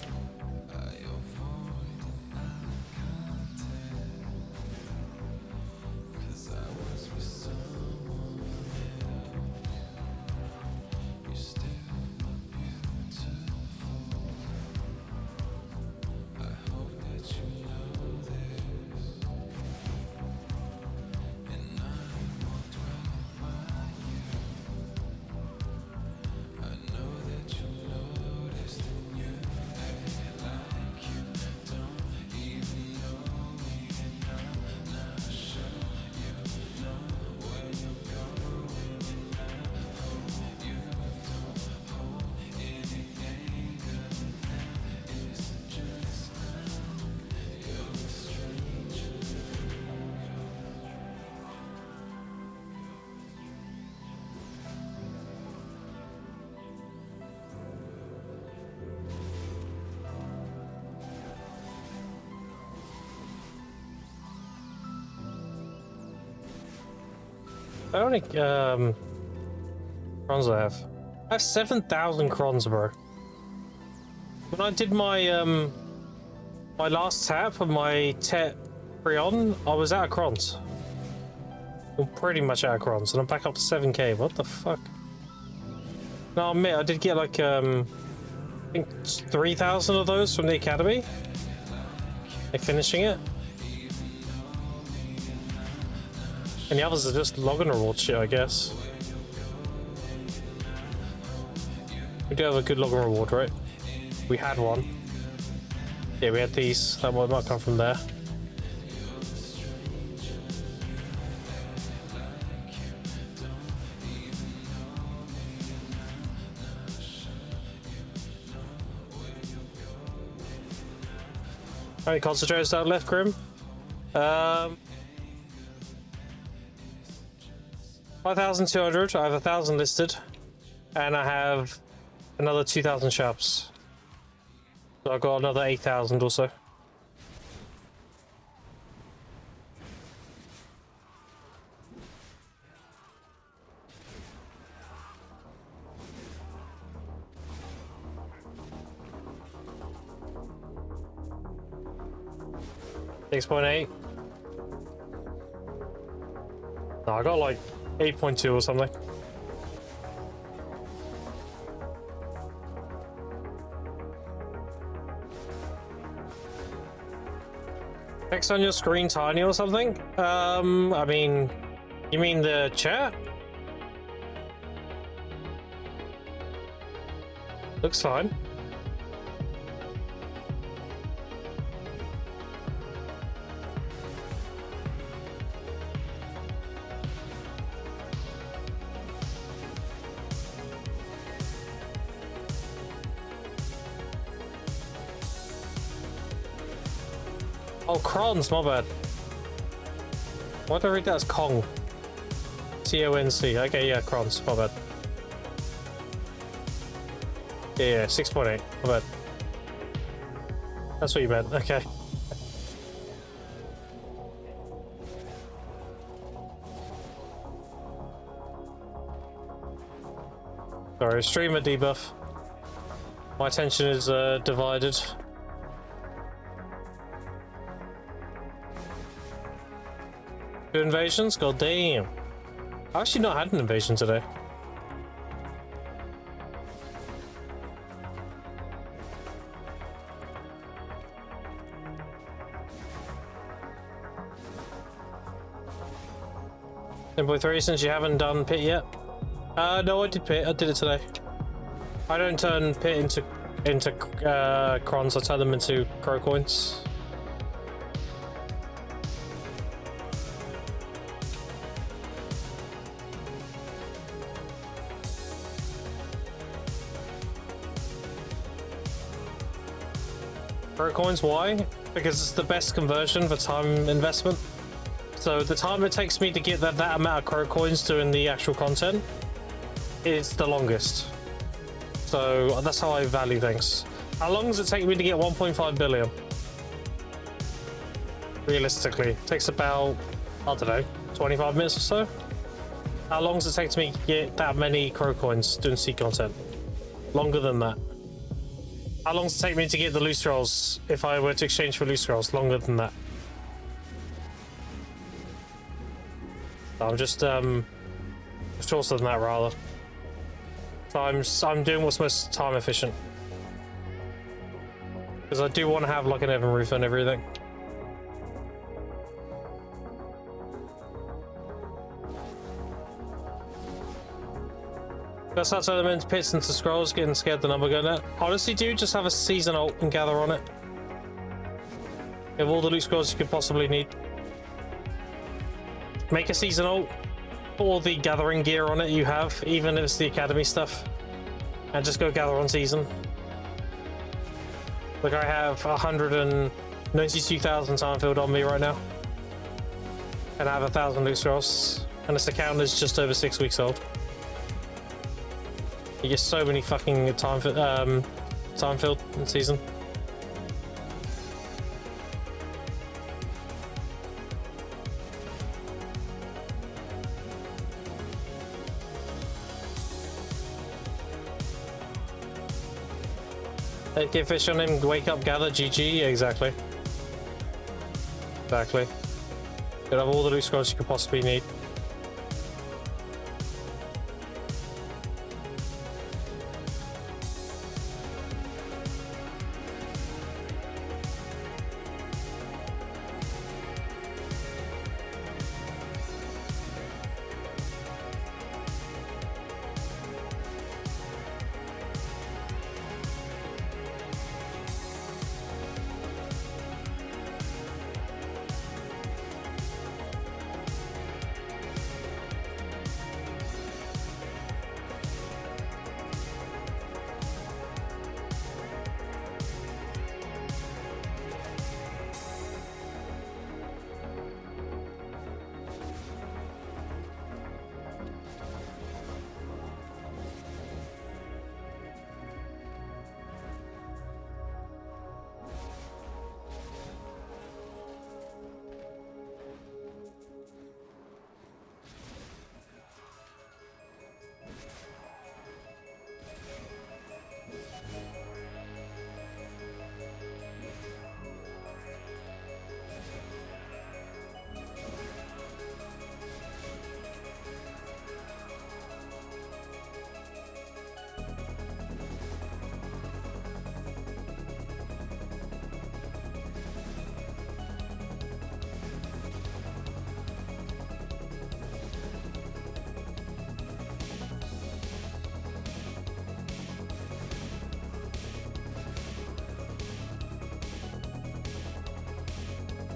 How many crons do I have? I have 7,000 crons, bro. When I did my my last tap of my Tet Prion, I was out of crons. I'm pretty much out of crons, and I'm back up to 7k. What the fuck? No, I admit, I did get like I think 3,000 of those from the academy. Like finishing it. And the others are just login reward shit, I guess. We do have a good login reward, right? We had one. Yeah, we had these. That one might come from there. How many concentrators down left, Grim? 5,200. I have 1,000 listed, and I have another 2,000 shops. So I've got another 8,000 or so. $6.8. No, I got like 8.2 or something. Text on your screen tiny or something? I mean, you mean the chat? Looks fine. Oh, Crons, my bad. Why did I read that as Kong? C-O-N-C. Okay, yeah, Crons, my bad. Yeah, 6.8, my bad. That's what you meant, okay. Sorry, streamer debuff. My attention is divided. Two invasions? God damn. I've actually not had an invasion today. .3 since you haven't done pit yet? No, I did pit. I did it today. I don't turn pit into crons. I turn them into crow coins. Crow coins, why? Because it's the best conversion for time investment. So the time it takes me to get that amount of crow coins doing the actual content is the longest. So that's how I value things. How long does it take me to get 1.5 billion? Realistically, it takes about, I don't know, 25 minutes or so. How long does it take me to get that many crow coins doing C content? Longer than that. How long does it take me to get the loose scrolls if I were to exchange for loose scrolls? Longer than that. I'm just shorter than that rather. So I'm doing what's most time efficient. Because I do want to have like an Evan roof and everything. First out elements, pits into scrolls, getting scared the number going out. Honestly, dude, just have a season ult and gather on it. You have all the loot scrolls you could possibly need. Make a season ult, put all the gathering gear on it you have, even if it's the academy stuff, and just go gather on season. Like I have 192,000 time filled on me right now, and I have 1,000 loot scrolls, and this account is just over 6 weeks old. You get so many fucking time filled in season. Get fish on him, wake up, gather, GG, exactly. Exactly. You'll have all the loot scrolls you could possibly need.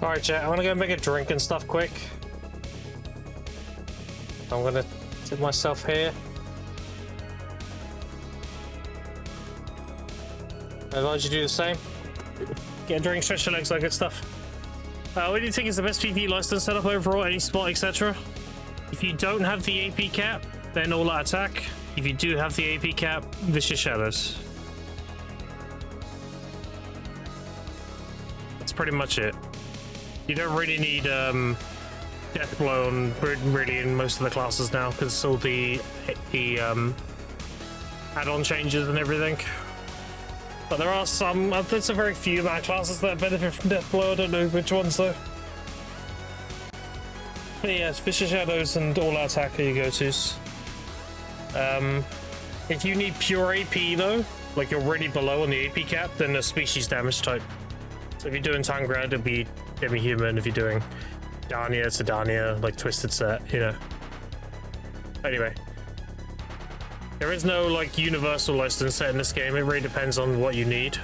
Alright, chat, I want to go make a drink and stuff quick. I'm gonna sit myself here. I advise you do the same. Get a drink, stretch your legs, that good stuff. What do you think is the best PvE license setup overall? Any spot, etc.? If you don't have the AP cap, then all out attack. If you do have the AP cap, Vicious Shadows. That's pretty much it. You don't really need Death Blow on really in most of the classes now because all the add-on changes and everything. But there are some, there's a very few amount of classes that benefit from Death Blow. I don't know which ones though. But yeah, it's Vicious Shadows and All Out Attack are your go-tos. If you need pure AP though, like you're already below on the AP cap, then a species damage type. So if you're doing Tangrad, it'll be Demi-Human. If you're doing Dania, it's a Dania, like Twisted Set, you know. Anyway. There is no like universal license set in this game. It really depends on what you need.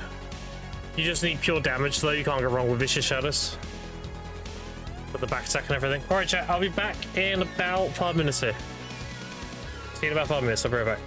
You just need pure damage though. You can't go wrong with Vicious Shadows. With the back attack and everything. Alright chat, I'll be back in about 5 minutes here. See you in about 5 minutes, I'll be right back.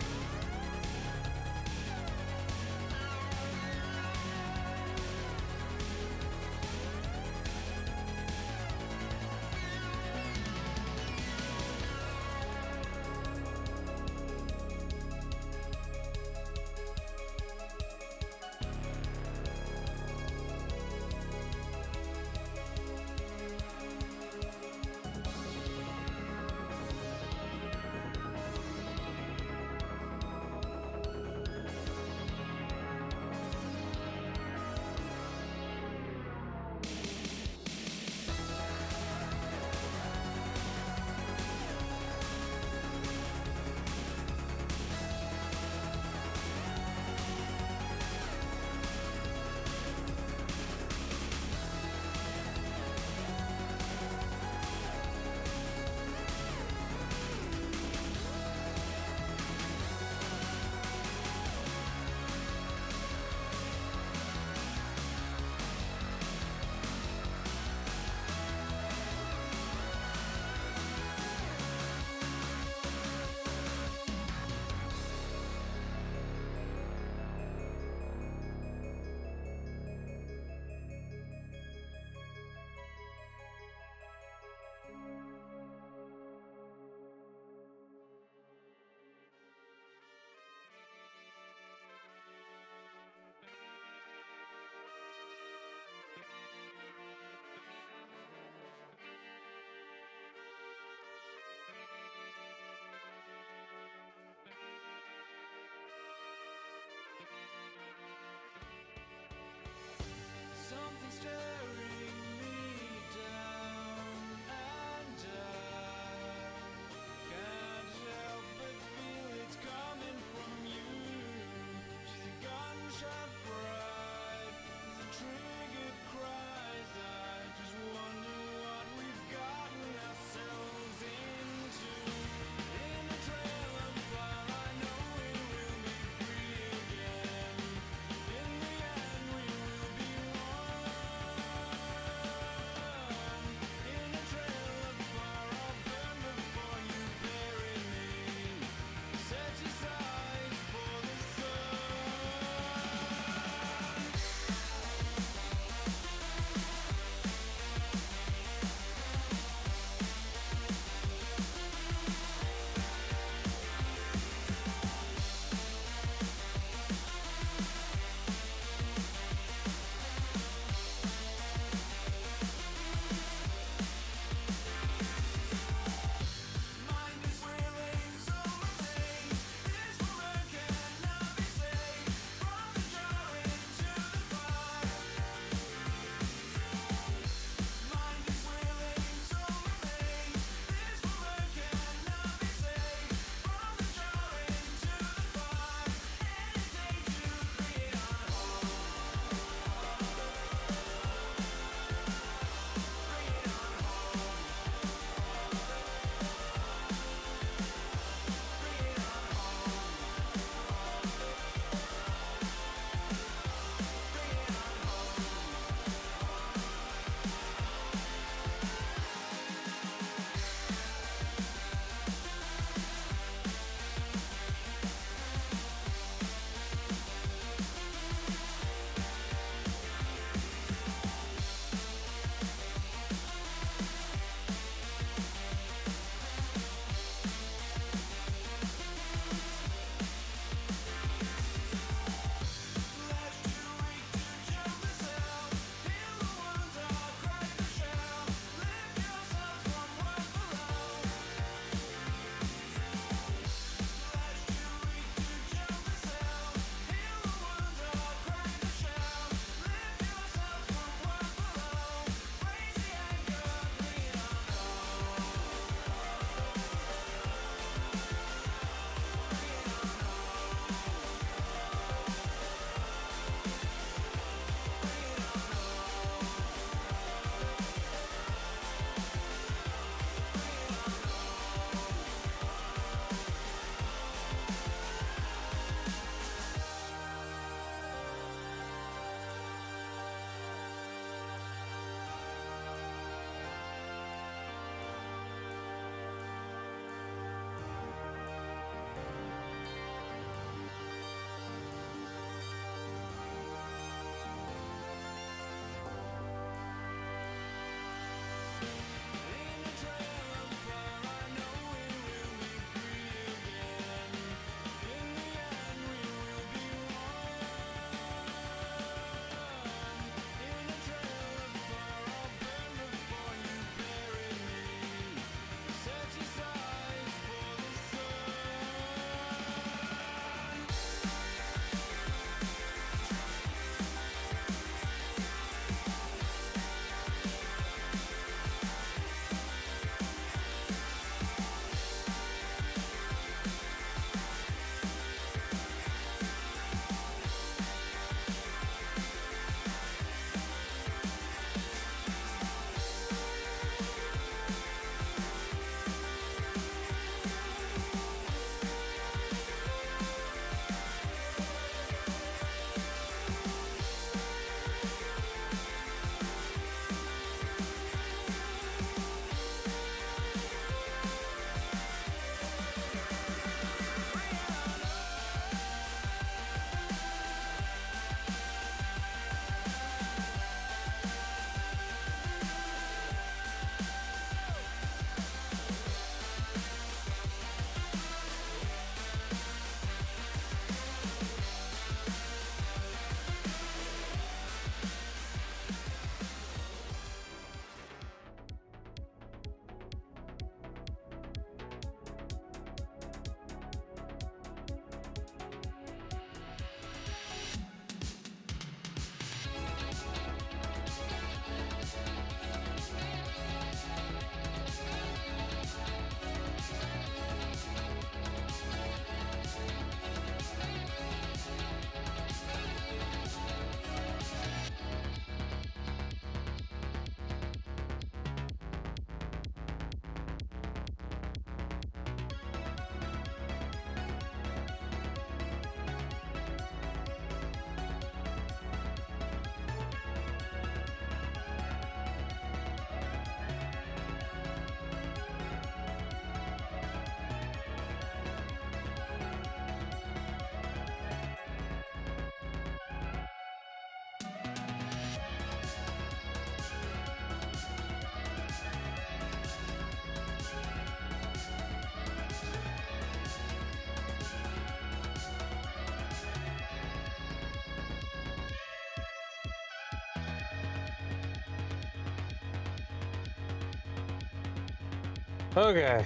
Okay.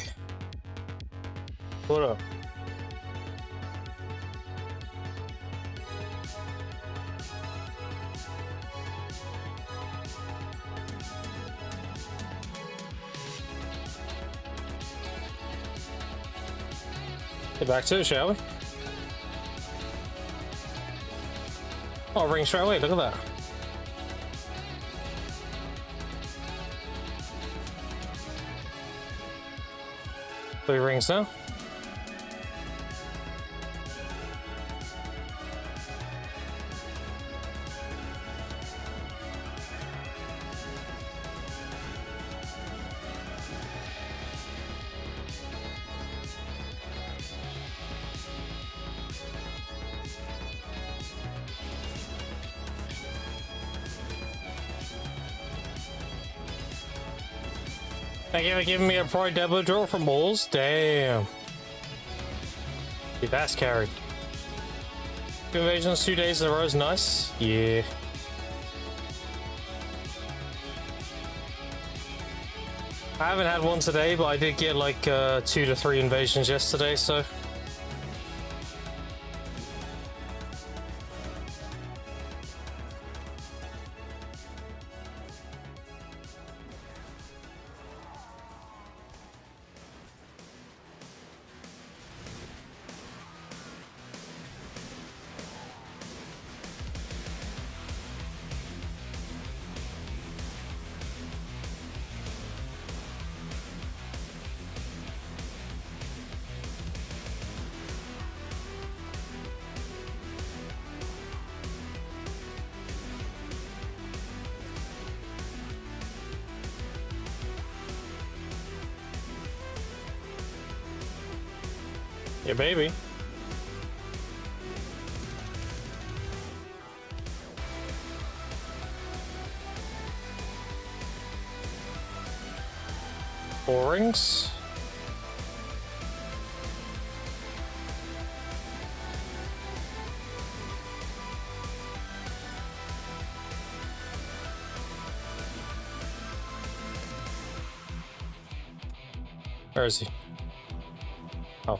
What up? Get back to it, shall we? Oh, ring straight away, look at that. Three rings now. Thank you for giving me a Pride Debo draw from Walls. Damn. Dude, that's carried. Two invasions, 2 days in a row is nice. Yeah. I haven't had one today, but I did get like 2 to 3 invasions yesterday, so. Yeah, baby. Four rings. Where is he? Oh.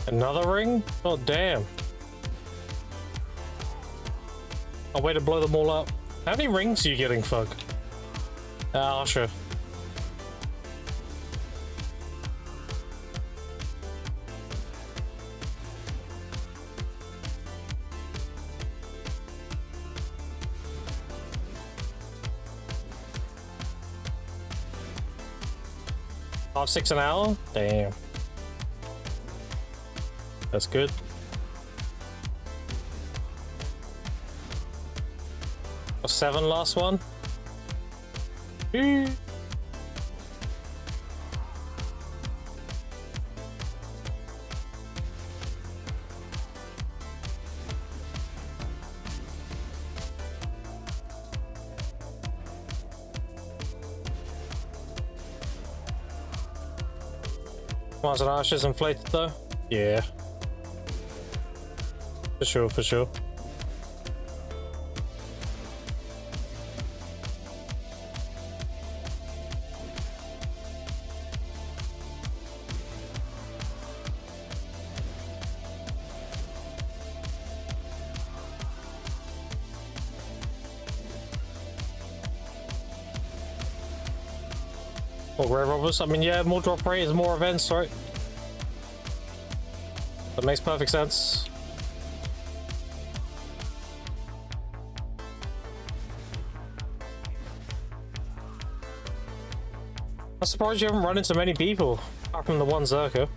Another ring? Oh, damn. A way to blow them all up. How many rings are you getting, fuck? Ah, sure. Half 6 an hour? Damn. That's good. A 7 last one. Might as well ashes inflated though? Yeah. For sure, for sure. More grave robbers? I mean, yeah, more drop rate is more events, right? That makes perfect sense. I'm surprised you haven't run into many people, apart from the one Zerker.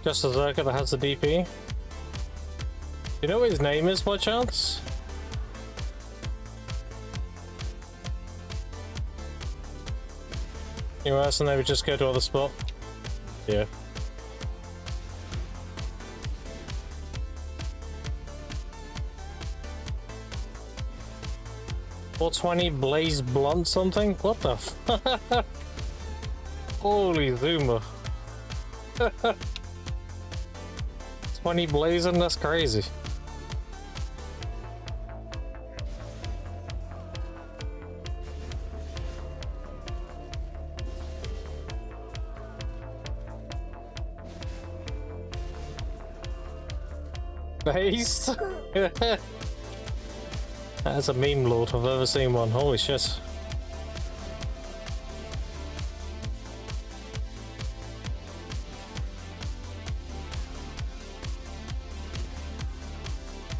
Just a Zerker that has the DP. You know what his name is by chance? You ask and they would just go to other spot. Yeah. $420 Blaze Blunt something? What the f- Holy Zoomer. 20 blazing, that's crazy. Based? That's a meme lord if I've ever seen one. Holy shit.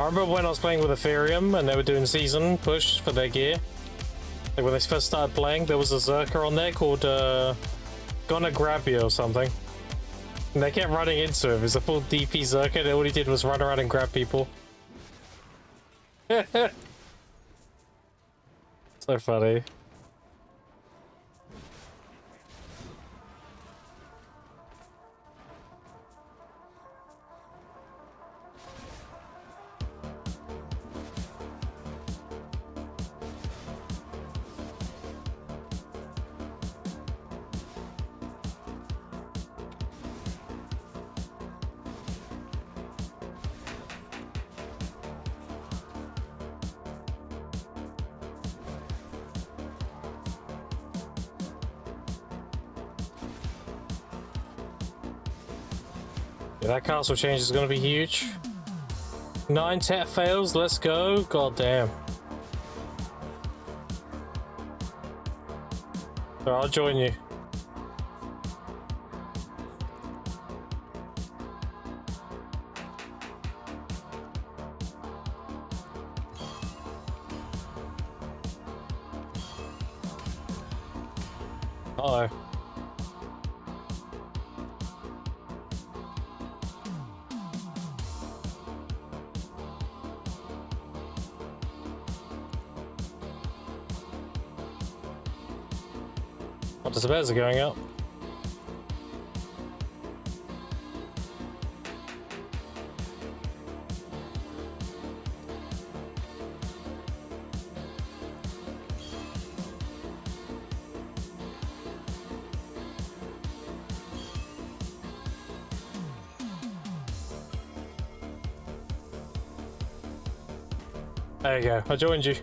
I remember when I was playing with Ethereum and they were doing season push for their gear. Like when they first started playing, there was a Zerker on there called Gonna Grab You or something. And they kept running into him. It was a full DP Zerker and all he did was run around and grab people. So funny. Yeah, that castle change is going to be huge. 9 tech fails, let's go. God damn. So I'll join you. Uh-oh. What does the bears are going up? There you go. I joined you.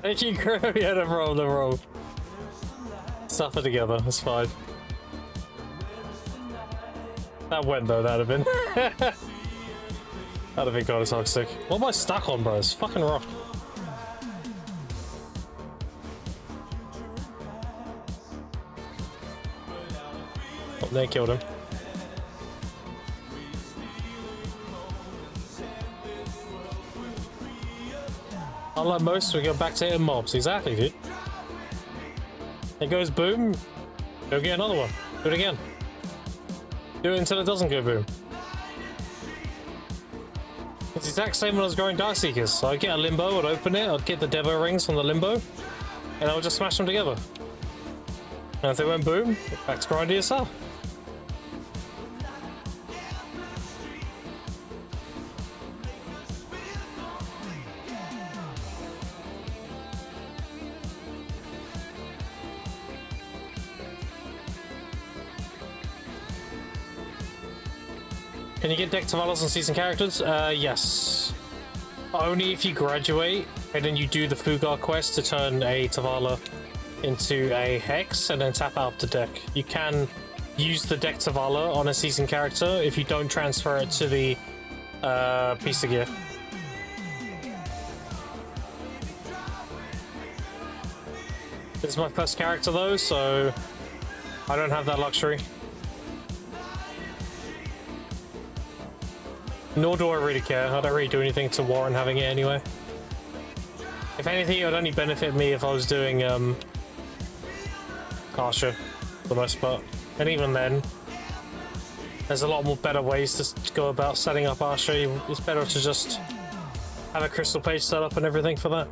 Thank you, Crew. Yeah, no problem, no problem. Suffer together, that's fine. That went though, that'd have been. That'd have been kind of toxic. What am I stuck on, bro? It's fucking rock. Oh, they killed him. Unlike most, we go back to hitting mobs. Exactly, dude. It goes boom. Go get another one. Do it again. Do it until it doesn't go boom. It's the exact same when I was growing Dark Seekers. So I'd get a limbo, I'd open it, I'd get the Devo rings from the limbo, and I would just smash them together. And if they went boom, back to grind DSR. Can you get deck Tavallas on season characters? Yes. Only if you graduate and then you do the Fugar quest to turn a Tavala into a Hex and then tap out the deck. You can use the deck Tavala on a season character if you don't transfer it to the piece of gear. This is my first character though, so I don't have that luxury. Nor do I really care. I don't really do anything to warrant having it anyway. If anything, it would only benefit me if I was doing Karsha for the most part. And even then, there's a lot more better ways to go about setting up Arsha. It's better to just have a crystal page set up and everything for that.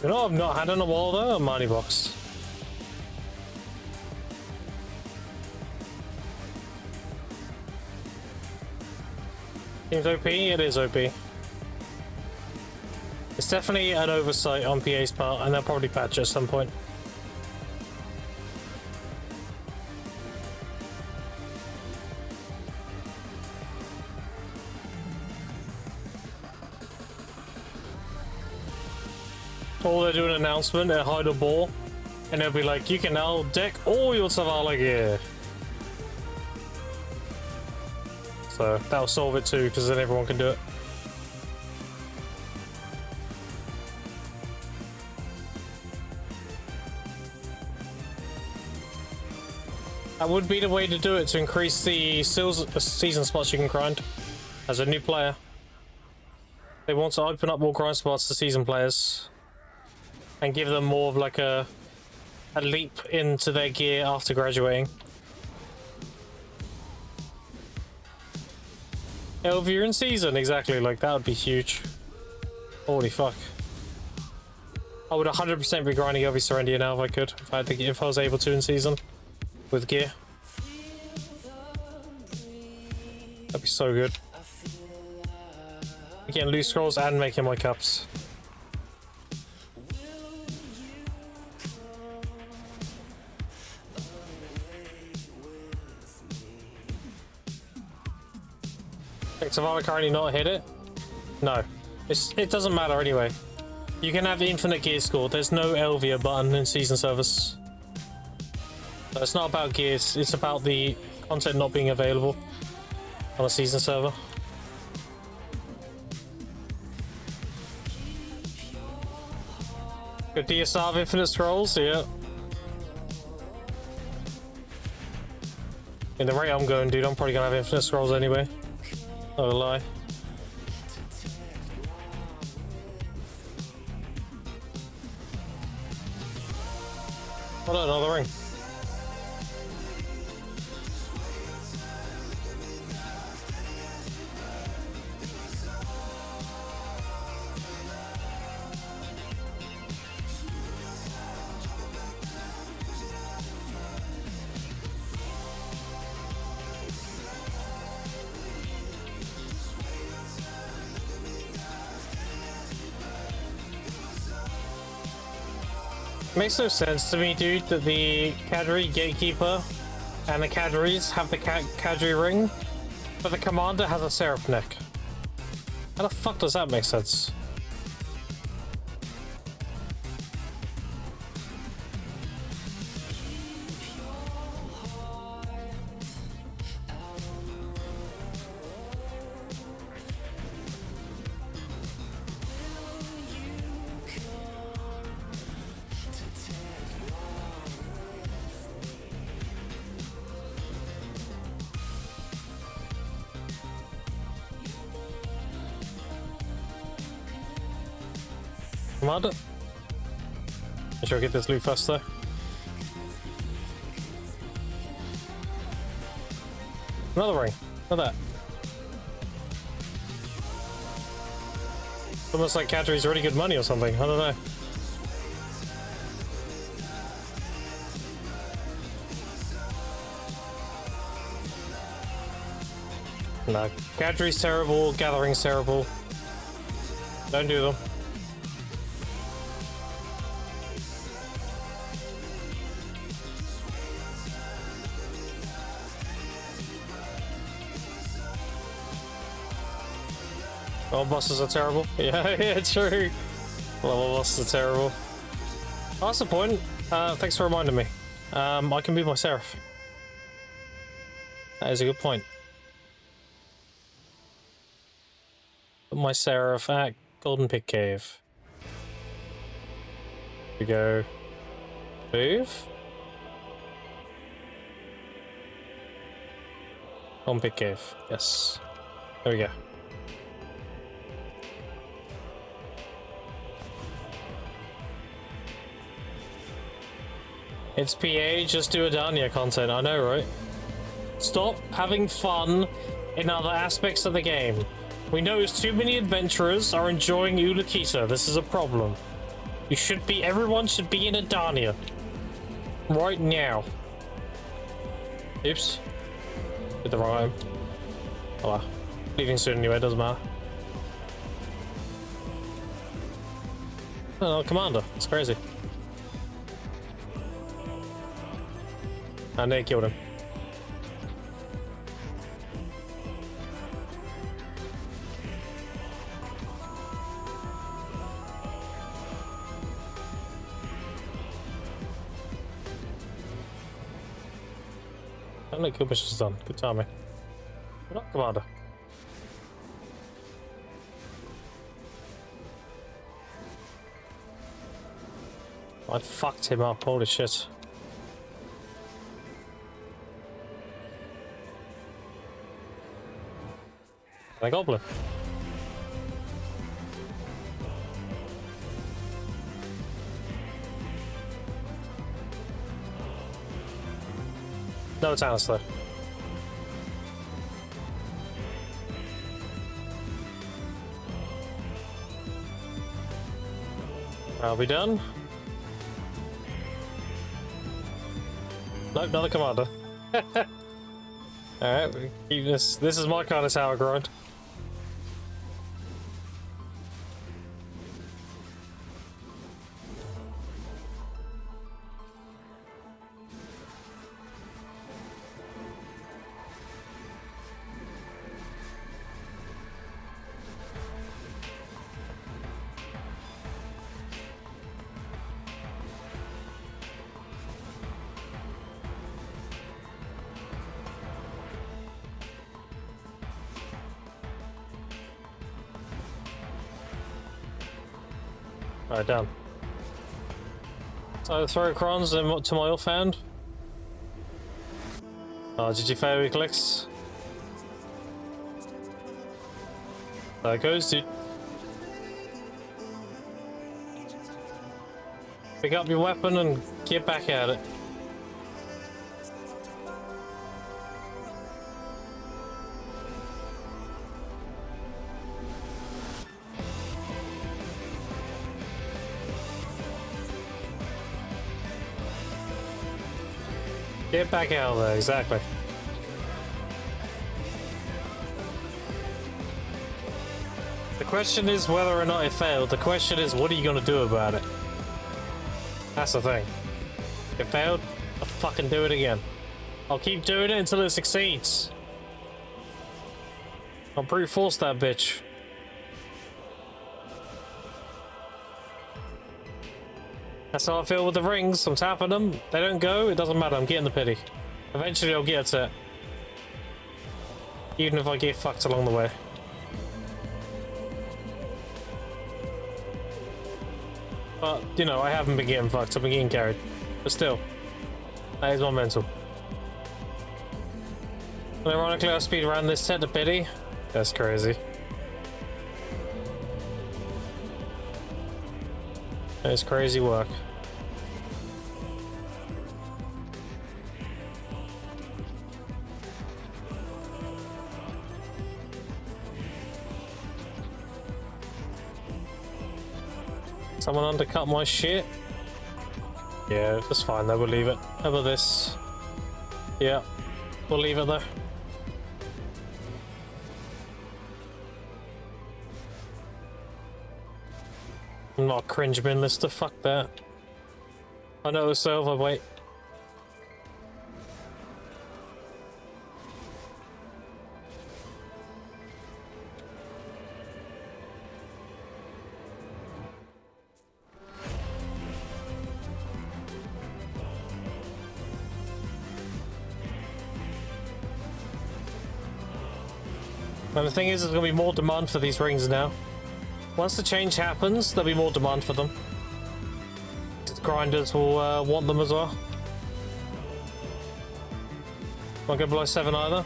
You know what I've not had on a wall though? A money box. Seems OP? It is OP. It's definitely an oversight on PA's part, and they'll probably patch it at some point. Or they'll do an announcement at Hide or Ball, and they'll be like, you can now deck all your Zavala gear. So that'll solve it too, because then everyone can do it. That would be the way to do it, to increase the season spots you can grind as a new player. They want to open up more grind spots to season players and give them more of like a leap into their gear after graduating. Yeah, if you're in season, exactly, like that would be huge. Holy fuck. I would 100% be grinding every Serendia now if I could, if I was able to in season with gear. That'd be so good. Getting loose scrolls and making my cups. Savannah currently not hit it? No. It doesn't matter anyway. You can have infinite gear score. There's no Elvia button in season service. So it's not about gears, it's about the content not being available on a season server. Good DSR of Infinite Scrolls, yeah. In the rate I'm going, dude, I'm probably gonna have Infinite Scrolls anyway. Not gonna lie. Oh, look, another ring. Makes no sense to me, dude, that the Cadre Gatekeeper and the Cadres have the Cadre ring, but the Commander has a Seraph neck. How the fuck does that make sense? Commander? Make sure I get this loot first though. Another ring. Look at that. It's almost like Cadre's really good money or something. I don't know. No. Cadre's terrible, Gathering's terrible. Don't do them. All bosses are terrible. Yeah, yeah, true. Level bosses are terrible. Oh, that's the point. Thanks for reminding me. I can be my Seraph. That is a good point. Put my Seraph at Golden Pig Cave. Here we go. Move. Golden Pig Cave. Yes. There we go. It's PA, just do Adania content, I know, right? Stop having fun in other aspects of the game. We notice too many adventurers are enjoying Ulukita. This is a problem. Everyone should be in Adania. Right now. Oops. Did the wrong item. Oh well. Leaving soon anyway, doesn't matter. Oh, no, Commander. It's crazy. And they killed him. Don't let kill missions done. Good timing. Good luck, Commander. I fucked him up, holy shit. A goblin. No, it's Alice though. Are we done? Nope, another commander. Alright, we keep this. This is my kind of tower grind. Alright, down. So throw crons and to my offhand. Oh, did you fail your clicks? There it goes, dude. Pick up your weapon and get back at it. Get back out of there, exactly. The question is whether or not it failed. The question is, what are you gonna do about it? That's the thing. It failed, I'll fucking do it again. I'll keep doing it until it succeeds. I'll brute force that bitch. That's how I feel with the rings. I'm tapping them. They don't go. It doesn't matter. I'm getting the pity. Eventually I'll get it. Even if I get fucked along the way. But, you know, I haven't been getting fucked. I've been getting carried. But still. That is my mental. And ironically, I speed around this tent to pity. That's crazy. It's crazy work. Someone undercut my shit? Yeah, that's fine though, we'll leave it. How about this? Yeah, we'll leave it there. I'm not a cringe bin lister, fuck that. I know it's over, wait. And the thing is, there's going to be more demand for these rings now. Once the change happens, there'll be more demand for them. Grinders will want them as well. Won't go below 7 either.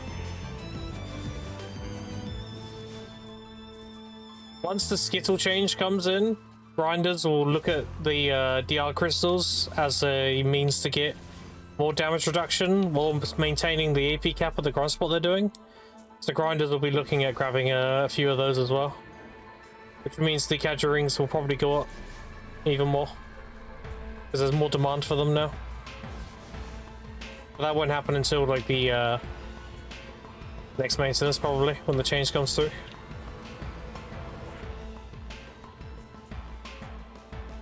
Once the skittle change comes in, grinders will look at the DR crystals as a means to get more damage reduction while maintaining the AP cap of the grind spot they're doing. So grinders will be looking at grabbing a few of those as well. Which means the cadger rings will probably go up even more. Because there's more demand for them now. But that won't happen until like the next maintenance probably, when the change comes through.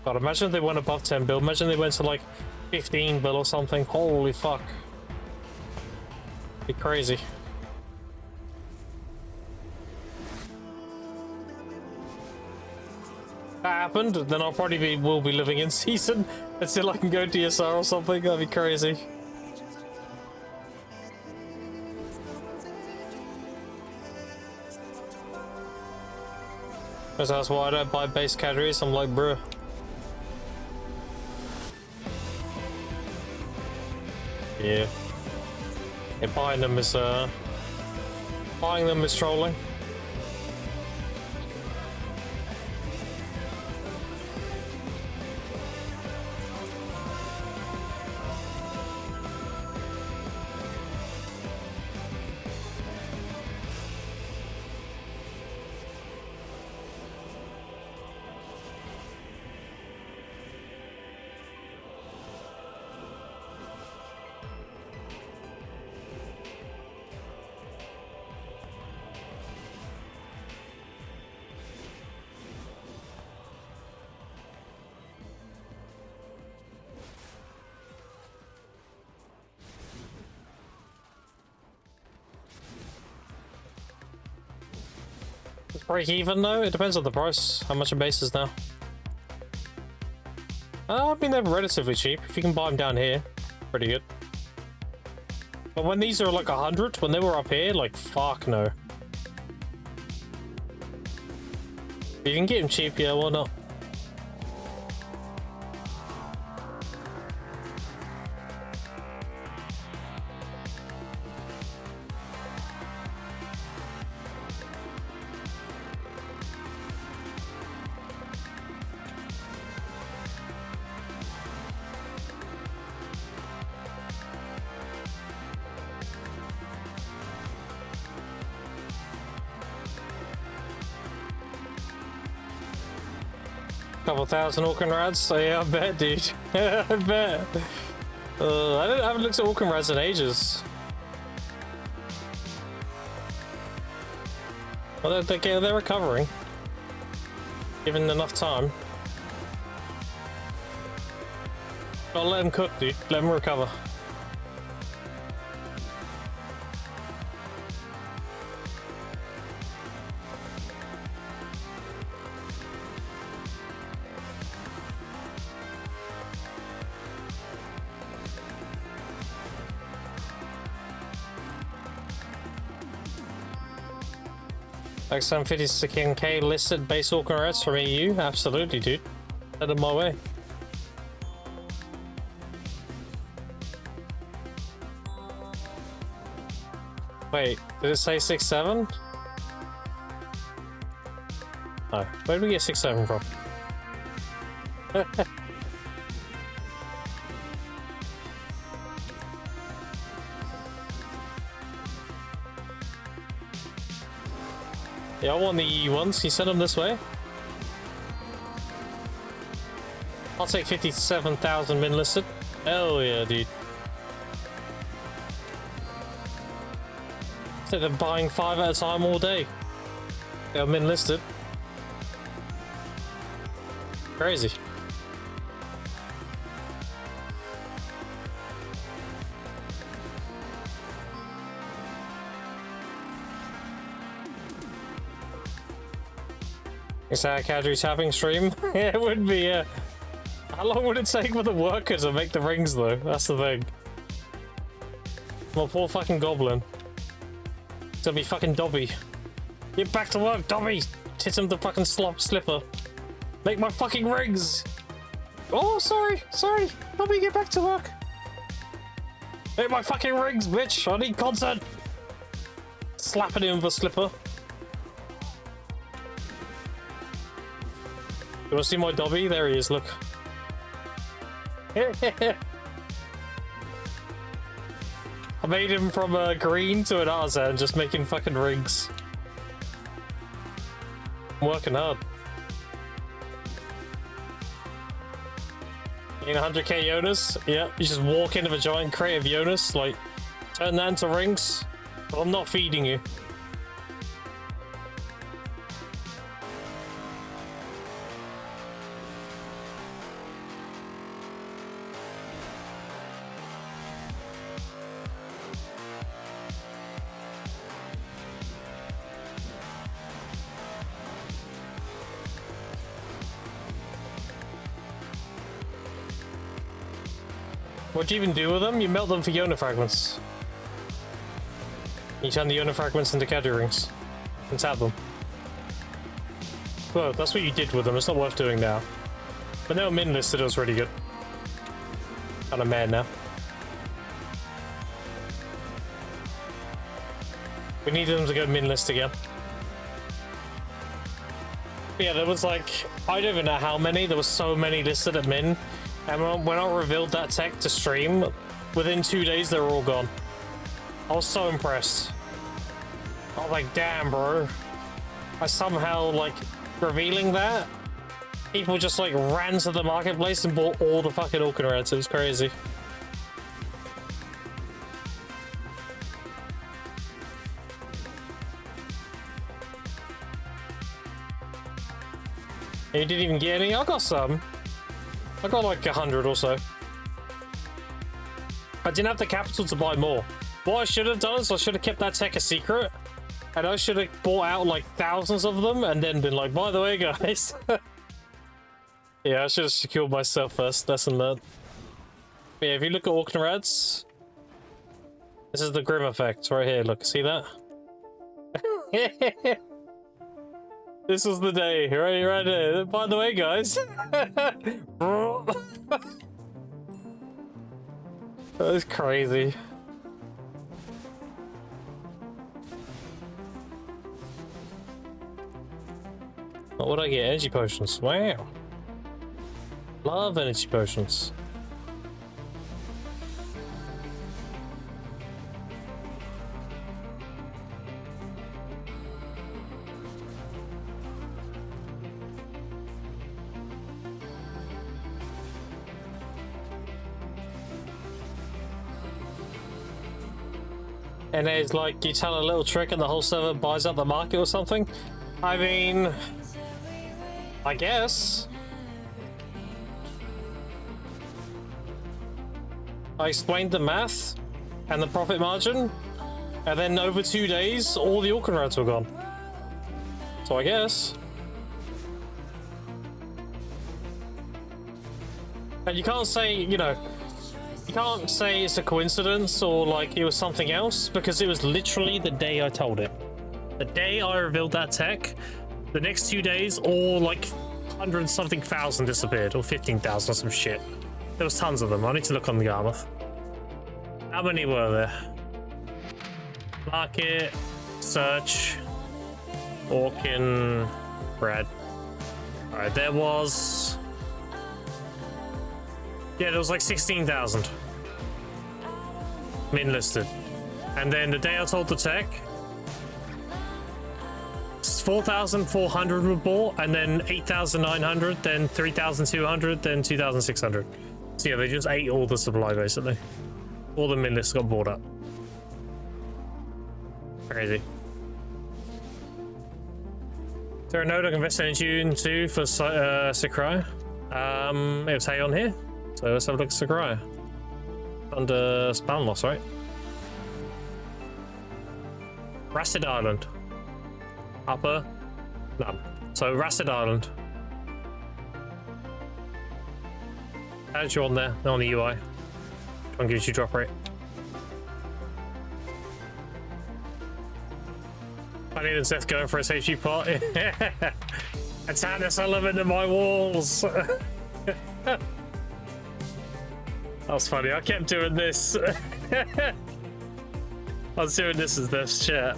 God, imagine if they went above 10 bill. Imagine they went to like 15 bill or something. Holy fuck. Be crazy. That happened, then I'll probably will be living in season until I can go DSR or something. That'd be crazy. Because that's why I don't buy base cadres. I'm like, bruh. Yeah. Yeah, buying them is trolling. Break even though? It depends on the price, how much a base is now. I mean, they're relatively cheap. If you can buy them down here, pretty good. But when these are like 100, when they were up here, like, fuck no. You can get them cheap, yeah, why not? Couple thousand Orkin Rads? So yeah, I bet, dude. I bet. I haven't looked at Orkin Rads in ages. Well, they're recovering. Given enough time. Gotta let them cook, dude. Let them recover. Like 756k listed base Orkin Reds from EU? Absolutely, dude. Head of my way. Wait, did it say 6-7? No. Where did we get 6-7 from? Yeah, I want the EU ones. Can you send them this way? I'll take 57,000 min listed. Hell yeah, dude. So they're buying 5 at a time all day. They're min listed. Crazy. Is that a Kadri's having stream? Yeah, it would be, yeah. How long would it take for the worker to make the rings, though? That's the thing. My poor fucking goblin. It's gonna be fucking Dobby. Get back to work, Dobby! Hit him the fucking slipper. Make my fucking rings! Oh, sorry! Dobby, get back to work! Make my fucking rings, bitch! I need content! Slapping him with a slipper. You wanna see my Dobby? There he is, look. I made him from green to an artisan, just making fucking rings. I'm working hard. You need 100k Jonas? Yeah, you just walk into a giant crate of Jonas, like, turn that into rings. But I'm not feeding you. What do you even do with them? You melt them for Yona fragments. You turn the Yona fragments into Kadri rings. And tap them. Well, that's what you did with them. It's not worth doing now. But now min listed, it was really good. Kind of mad now. We needed them to go min list again. But yeah, there was like, I don't even know how many. There was so many listed at min. And when I revealed that tech to stream, within 2 days they were all gone. I was so impressed. I was like, damn, bro. I somehow, like, revealing that, people just, like, ran to the marketplace and bought all the fucking Orkin Reds. It was crazy. And you didn't even get any? I got some. I got like 100 or so. I didn't have the capital to buy more. What I should have done is I should have kept that tech a secret. And I should have bought out like thousands of them and then been like, by the way, guys. Yeah, I should have secured myself first. Lesson learned. But yeah, if you look at Orkin Reds, this is the Grim effect right here. Look, see that? This was the day, right here. By the way, guys. That was crazy. What would I get? Energy potions. Wow. Love energy potions. and it's like you tell a little trick and the whole server buys up the market or something. I mean, I guess. I explained the math and the profit margin, and then over 2 days, all the Orchid rats were gone. So I guess. And you can't say, you know, you can't say it's a coincidence or like it was something else, because it was literally the day I told it. The day I revealed that tech, the next 2 days, all like 100-something thousand disappeared, or 15,000 or some shit. There was tons of them. I need to look on the Garmouth. How many were there? Market, search, Orkin, Brad. Alright, there was... yeah, there was like 16,000 min listed. And then the day I told the tech, 4,400 were bought, and then 8,900, then 3,200, then 2,600. So yeah, they just ate all the supply basically. All the min lists got bought up. Crazy. Is there a node I can invest energy into for Sakurai? It was Hay on here. So let's have a look at Sakurai. Under spawn loss, right? Racid Island. Upper? None. So Racid Island. Add you on there, on the UI. One gives you drop rate. I need a Seth going for a safety pot. A Tannis element in my walls. That was funny. I kept doing this. I was doing this as this chat.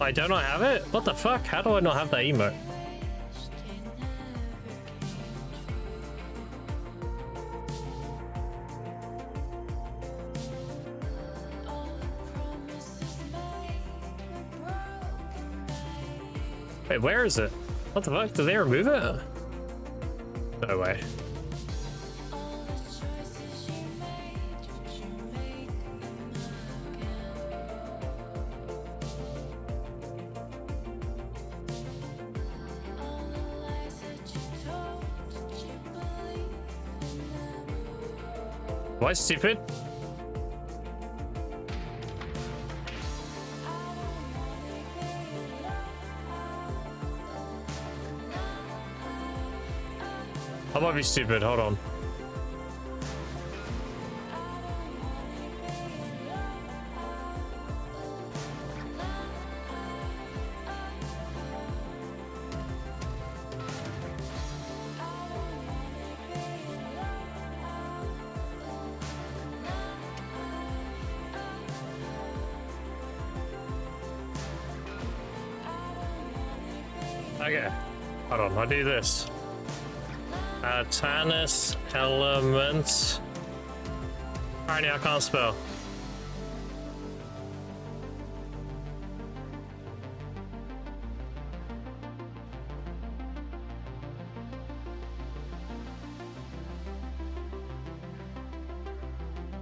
Wait, don't I have it? What the fuck? How do I not have that emote? Wait, where is it? What the fuck? Did they remove it? No way. Why stupid? I might be stupid, hold on. Okay, hold on, I do this. Tannis elements. Apparently I can't spell.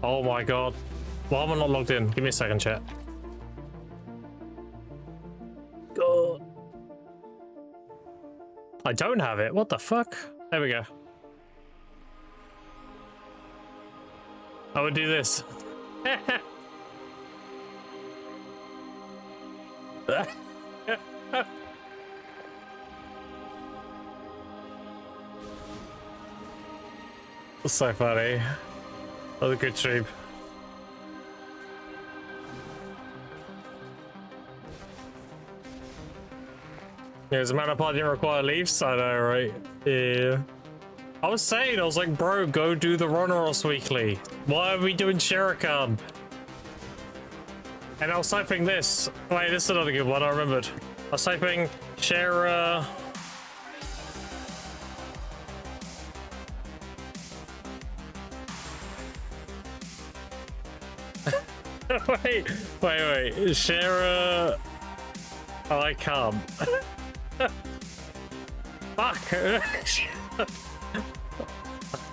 Oh my god. Why am I not logged in? Give me a second, chat. God. I don't have it. What the fuck? There we go. I would do this. That's so funny. That was a good stream. Yeah, as a matter of fact, I didn't require leaves. I know, right? Yeah. I was saying, I was like, bro, go do the Ronaros weekly. Why are we doing Sherikan? And I was typing this. Wait, this is another good one. I remembered. I was typing share. wait. Share. Oh, I can't. Fuck!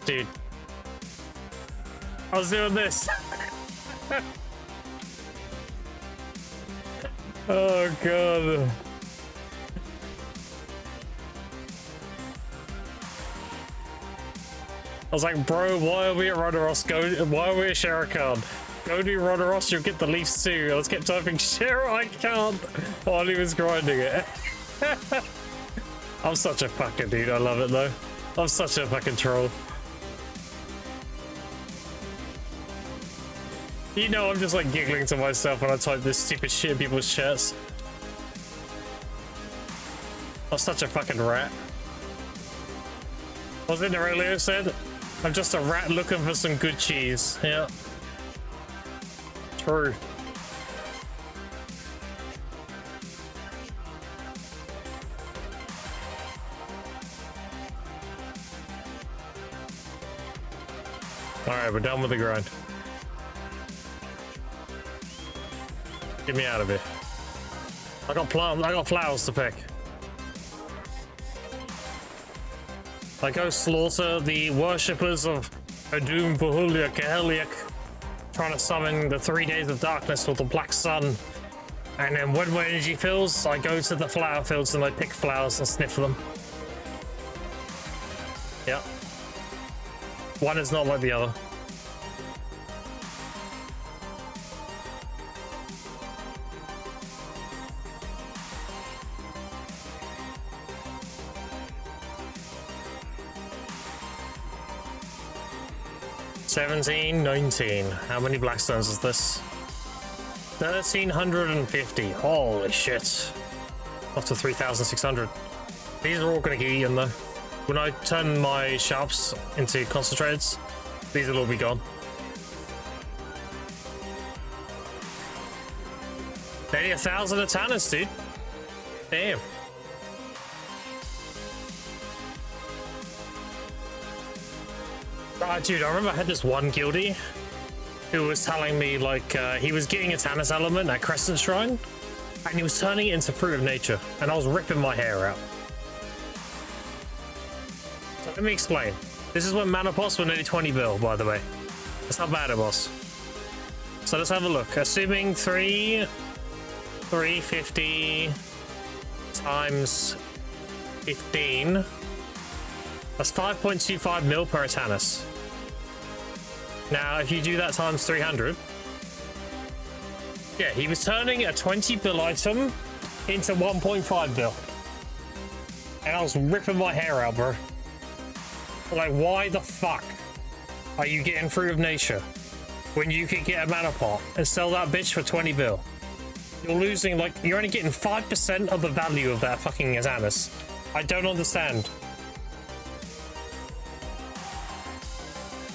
Dude. I was doing this. Oh god. I was like, bro, why are we at Rodaros? Why are we at Sherakan? Go do Rodaros, you'll get the Leafs too. I was kept typing Shera, I can't, while he was grinding it. I'm such a fucking dude, I love it though. I'm such a fucking troll. You know, I'm just like giggling to myself when I type this stupid shit in people's chats. I'm such a fucking rat. What's it Aurelio said? I'm just a rat looking for some good cheese. Yeah. True. Alright, we're done with the grind. Get me out of here. I got flowers to pick. I go slaughter the worshippers of Adum Vahulia Kaheliak, trying to summon the 3 days of darkness with the black sun. And then when my energy fills, I go to the flower fields and I pick flowers and sniff them. Yep. One is not like the other. $17, $19. How many blackstones is this? 1,350. Holy shit. Up to 3,600. These are all gonna get eaten though. When I turn my sharps into concentrates, these will all be gone. Nearly 1,000 Atanas, dude. Damn. Dude, I remember I had this one guildie who was telling me like he was getting a Tannis element at Crescent Shrine and he was turning it into Fruit of Nature and I was ripping my hair out. So let me explain. This is when mana pots were nearly 20 bill, by the way. That's how bad it was. So let's have a look. Assuming 350 times 15. That's 5.25 mil per Atanas. Now, if you do that times 300, yeah, he was turning a 20 bill item into 1.5 bill. And I was ripping my hair out, bro. Like, why the fuck are you getting Fruit of Nature when you could get a mana pot and sell that bitch for 20 bill? You're losing, like, you're only getting 5% of the value of that fucking Atanas. I don't understand.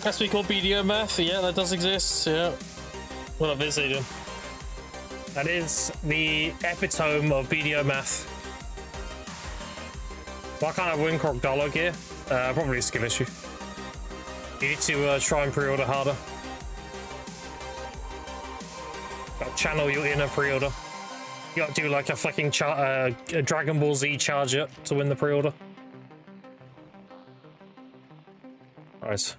That's what we call BDO math. Yeah, that does exist. Yeah. What up, is Aiden? That is the epitome of BDO math. Why can't I win Crocodile here? Probably a skill issue. You need to try and pre-order harder. Gotta channel your inner pre-order. You gotta do like a fucking a Dragon Ball Z charger to win the pre-order. Alright.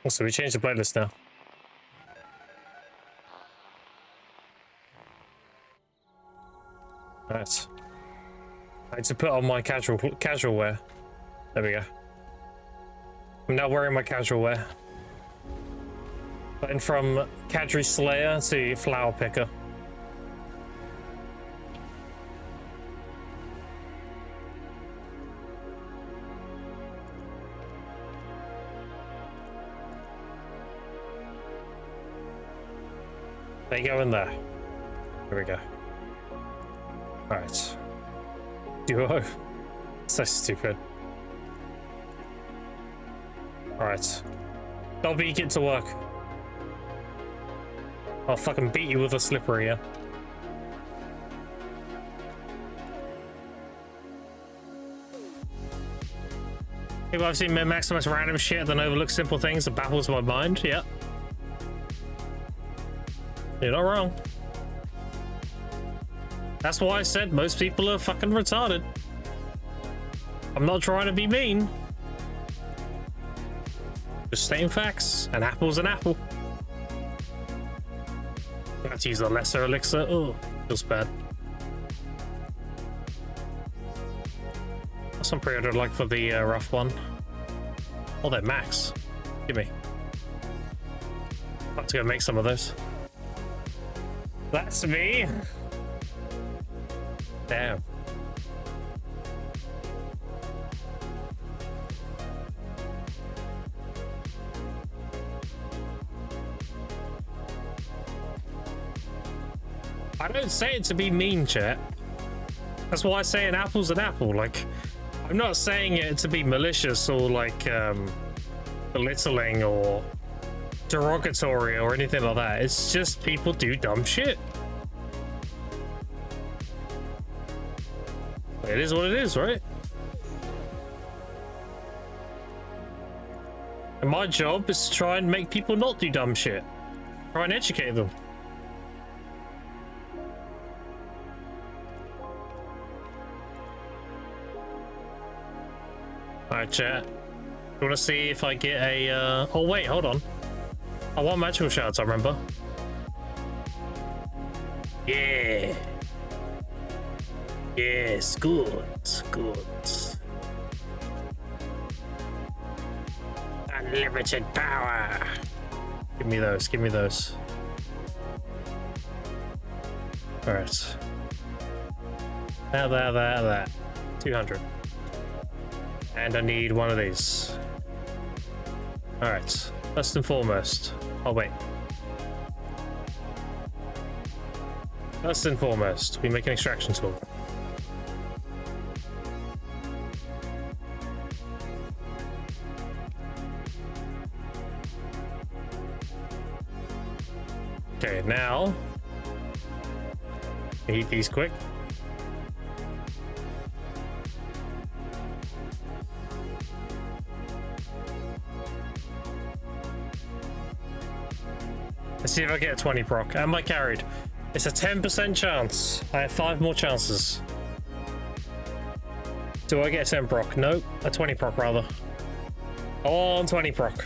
So we changed the playlist now. Right. I need to put on my casual wear. There we go. I'm now wearing my casual wear. Went from Kadri Slayer to Flower Picker. They go in there. Here we go. Alright. Duo. So stupid. Alright. Dobby, get to work. I'll fucking beat you with a slippery, yeah? People I've seen min-maximus random shit, then overlook simple things that baffles my mind, yeah. You're not wrong. That's why I said most people are fucking retarded. I'm not trying to be mean. Just stating facts. An apple's an apple. I have to use the lesser elixir. Oh, feels bad. What's some pre-order like for the rough one? Oh, they're max. Give me. About to go make some of those. That's me. Damn. I don't say it to be mean, chat. That's why I say an apple's an apple. Like, I'm not saying it to be malicious or like belittling or derogatory or anything like that. It's just people do dumb shit. It is what it is, right? And my job is to try and make people not do dumb shit. Try and educate them. Alright, chat. You want to see if I get a... Oh, wait, hold on. I want magical shards, I remember. Yeah. Yes, good, good. Unlimited power. Give me those, give me those. Alright. That. 200. And I need one of these. Alright, first and foremost. Oh, wait. First and foremost, we make an extraction tool. Okay, now eat these quick. Let's see if I get a 20 proc. Am I carried? It's a 10% chance. I have 5 more chances. Do I get a 10 proc? Nope, a 20 proc rather. On 20 proc.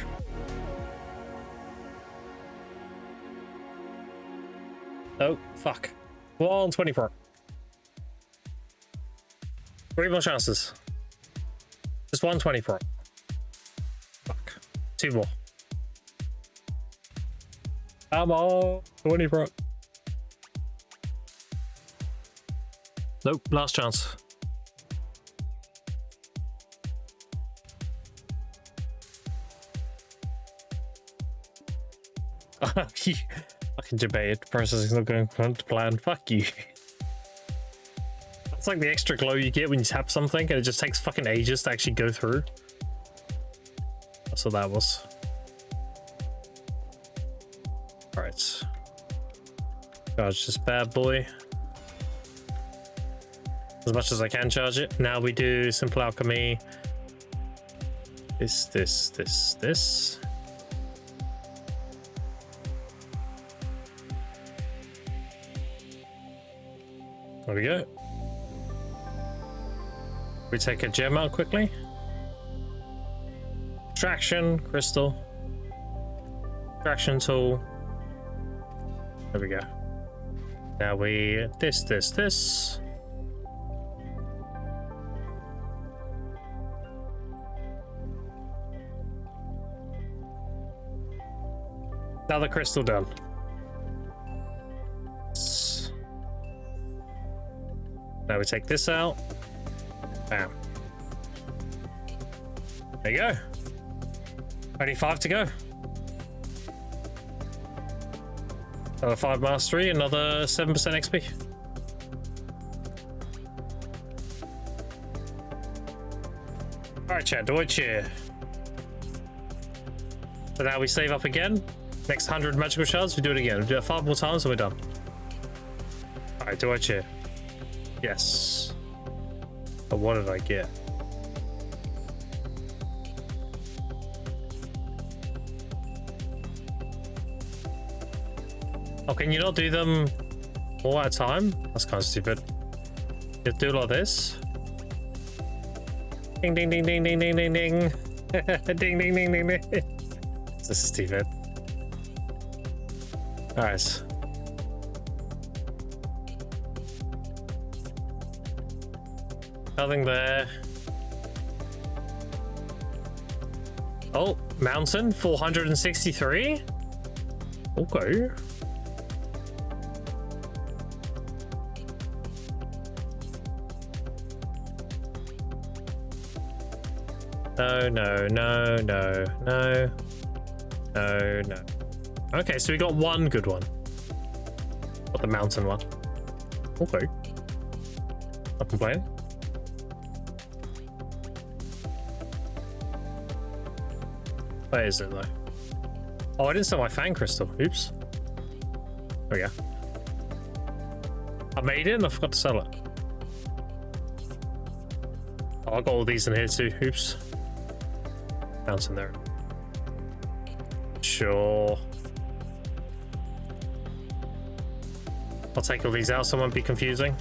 Oh, fuck. Well, 20 proc. 3 more chances. Just 120 proc. Fuck. 2 more. Come on. 20 proc. Nope, last chance. Fucking debated. Processing's not going to plan. Fuck you. That's like the extra glow you get when you tap something and it just takes fucking ages to actually go through. That's what that was. Alright. Charge this bad boy. As much as I can charge it. Now we do simple alchemy. This. There we go. We take a gem out quickly. Extraction, crystal. Extraction tool. There we go. Now we this. Another crystal done. Now we take this out. Bam. There you go. Only 5 to go. Another 5 mastery, another 7% XP. Alright, chat, Deutsche. So now we save up again. Next 100 magical shards, we do it again. We do it 5 more times and we're done. Alright, Deutsche. Yes. But what did I get? Oh, can you not do them all at a time? That's kind of stupid. You do it like this. Ding, ding, ding, ding, ding, ding, ding, ding. Ding, ding, ding, ding, ding. This is stupid. Alright. Nothing there. Oh, mountain 463. Okay. No, no, no, no, no. No, no. Okay, so we got one good one. Got the mountain one. Okay. Not complaining. Where is it though? Oh, I didn't sell my fan crystal. Oops. Oh yeah. I made it and I forgot to sell it. Oh, I got all these in here too. Oops. Mountain there. Sure. I'll take all these out so it won't be confusing.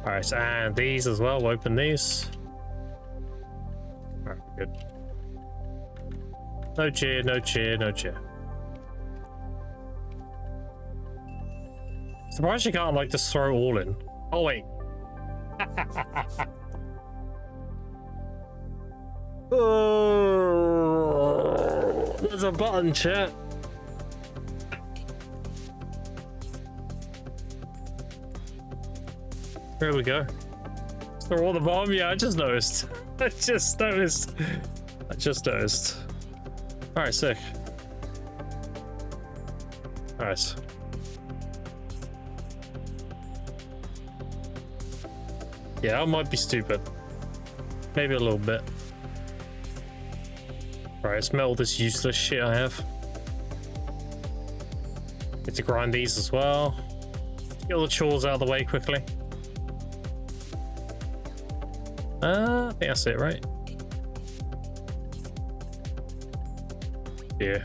Alright, and these as well. We'll open these. Alright, good. No cheer, no cheer, no cheer. Surprised you can't like just throw all in. Oh wait. Oh, there's a button, chat. Here we go. Throw all the bomb. Yeah, I just noticed. I just noticed. All right, sick. All right. Yeah, I might be stupid. Maybe a little bit. All right, smell this useless shit I have. Need to grind these as well. Get all the chores out of the way quickly. I think that's it, right? Yeah.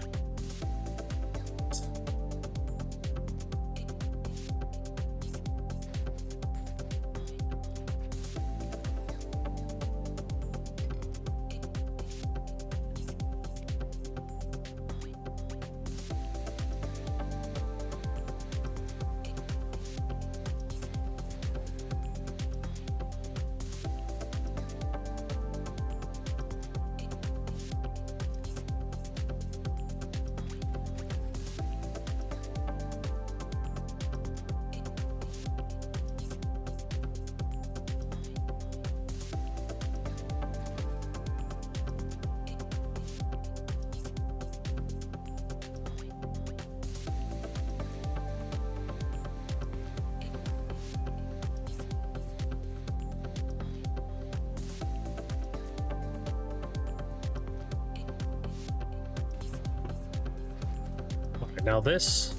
Now this.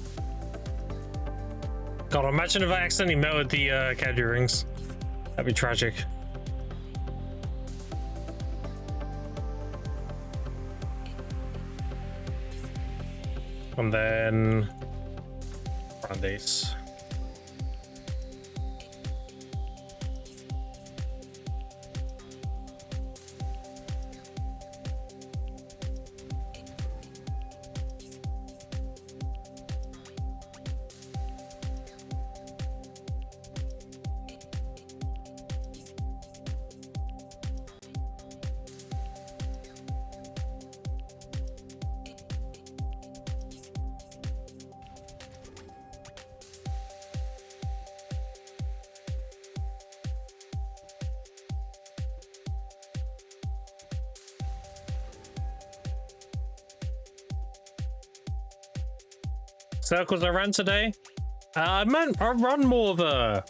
God, imagine if I accidentally melted the caddy rings. That'd be tragic. And then run these. Circles I ran today. I run more of a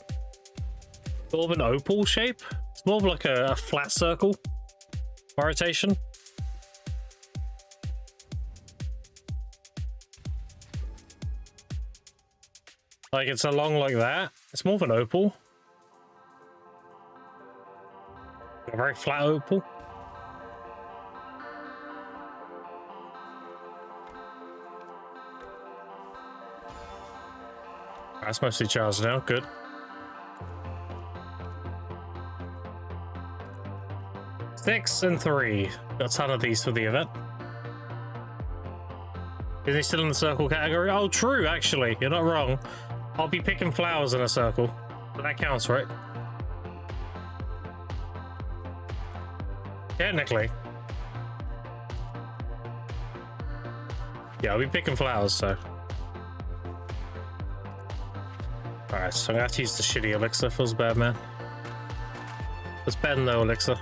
sort of an opal shape. It's more of like a flat circle rotation. Like, it's along like that. It's more of an opal. A very flat opal. That's mostly charged now. Good. Six and 3. Got a ton of these for the event. Is he still in the circle category? Oh, true, actually. You're not wrong. I'll be picking flowers in a circle. But that counts, right? Technically. Yeah, I'll be picking flowers, so. Alright, so I'm gonna have to use the shitty elixir. Feels bad, man. It's better than no elixir.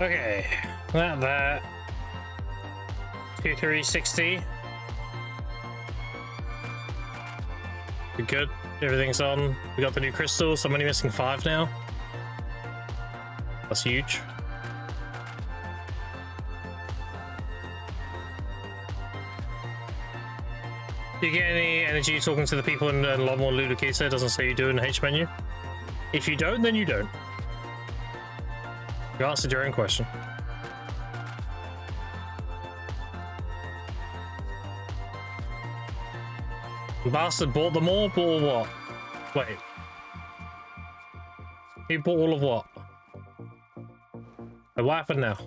Okay, that. 2360. We're good. Everything's on. We got the new crystals. I'm only missing 5 now. That's huge. Do you get any energy talking to the people in a lot more Ludicrous? It doesn't say you do in the H menu. If you don't, then you don't. You answered your own question. The bastard bought them all? Bought what? Wait. He bought all of what? Wait, what happened now?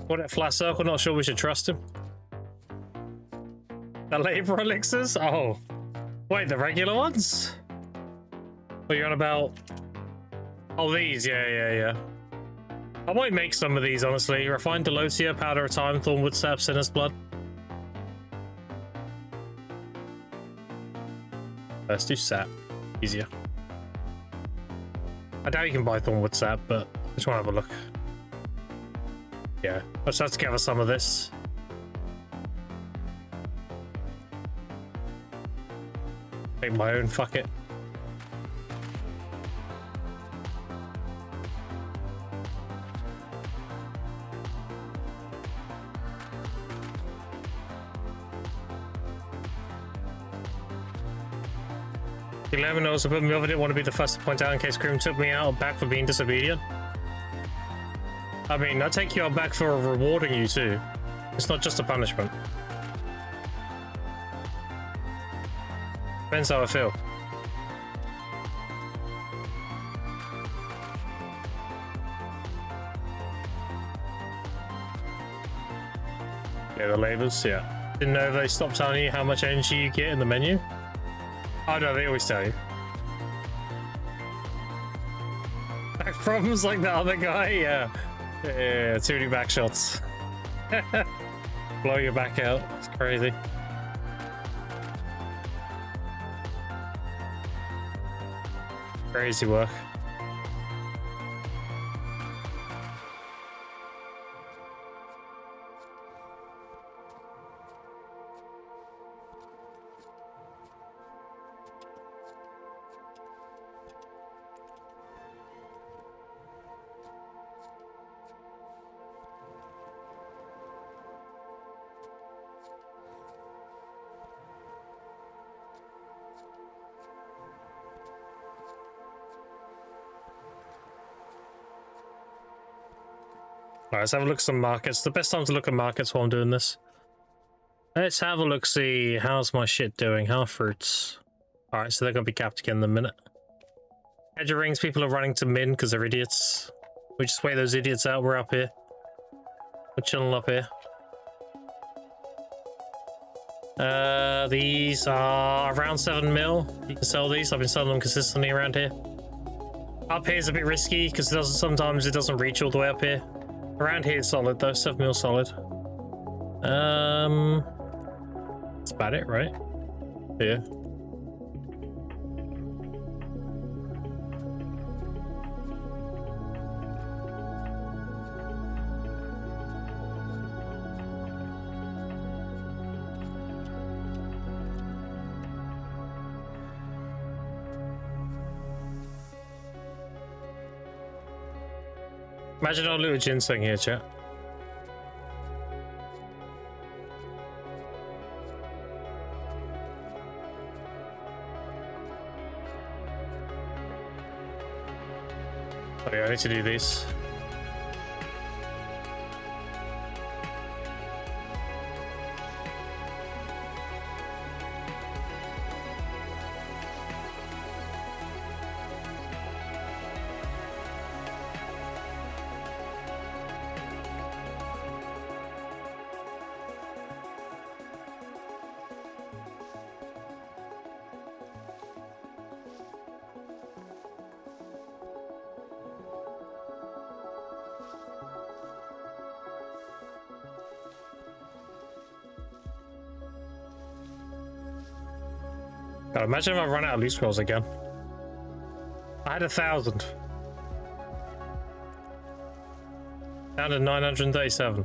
What at flat circle? Not sure we should trust him. The labor elixirs? Oh. Wait, the regular ones? What you're on about? Oh, these. Yeah. I might make some of these, honestly. Refined Delotia, Powder of Time, Thornwood Sap, Sinner's Blood. Let's do Sap. Easier. I doubt you can buy Thornwood Sap, but I just want to have a look. Yeah, I just have to gather some of this. Make my own, fuck it. The 11 also put me off. I didn't want to be the first to point out in case Grim took me out back for being disobedient. I mean, I take you out back for rewarding you too. It's not just a punishment. Depends how I feel. Yeah, the labels, yeah. Didn't know they stopped telling you how much energy you get in the menu. Oh no, they always tell you. Back problems like the other guy, yeah. Yeah, too many back shots. Blow your back out, it's crazy. Crazy work. Alright, let's have a look at some markets. The best time to look at markets while I'm doing this. Let's have a look, see how's my shit doing. How fruits? Alright, so they're gonna be capped again in a minute. Edge of rings, people are running to min because they're idiots. We just wait those idiots out, we're up here. We're chilling up here. These are around 7 mil. You can sell these. I've been selling them consistently around here. Up here is a bit risky because sometimes it doesn't reach all the way up here. Around here it's solid though, 7 mil solid. That's about it, right? Yeah. Imagine our little ginseng here, chat. Oh yeah, I need to do this. God, imagine if I run out of loot scrolls again. I had 1,000. Down to 937.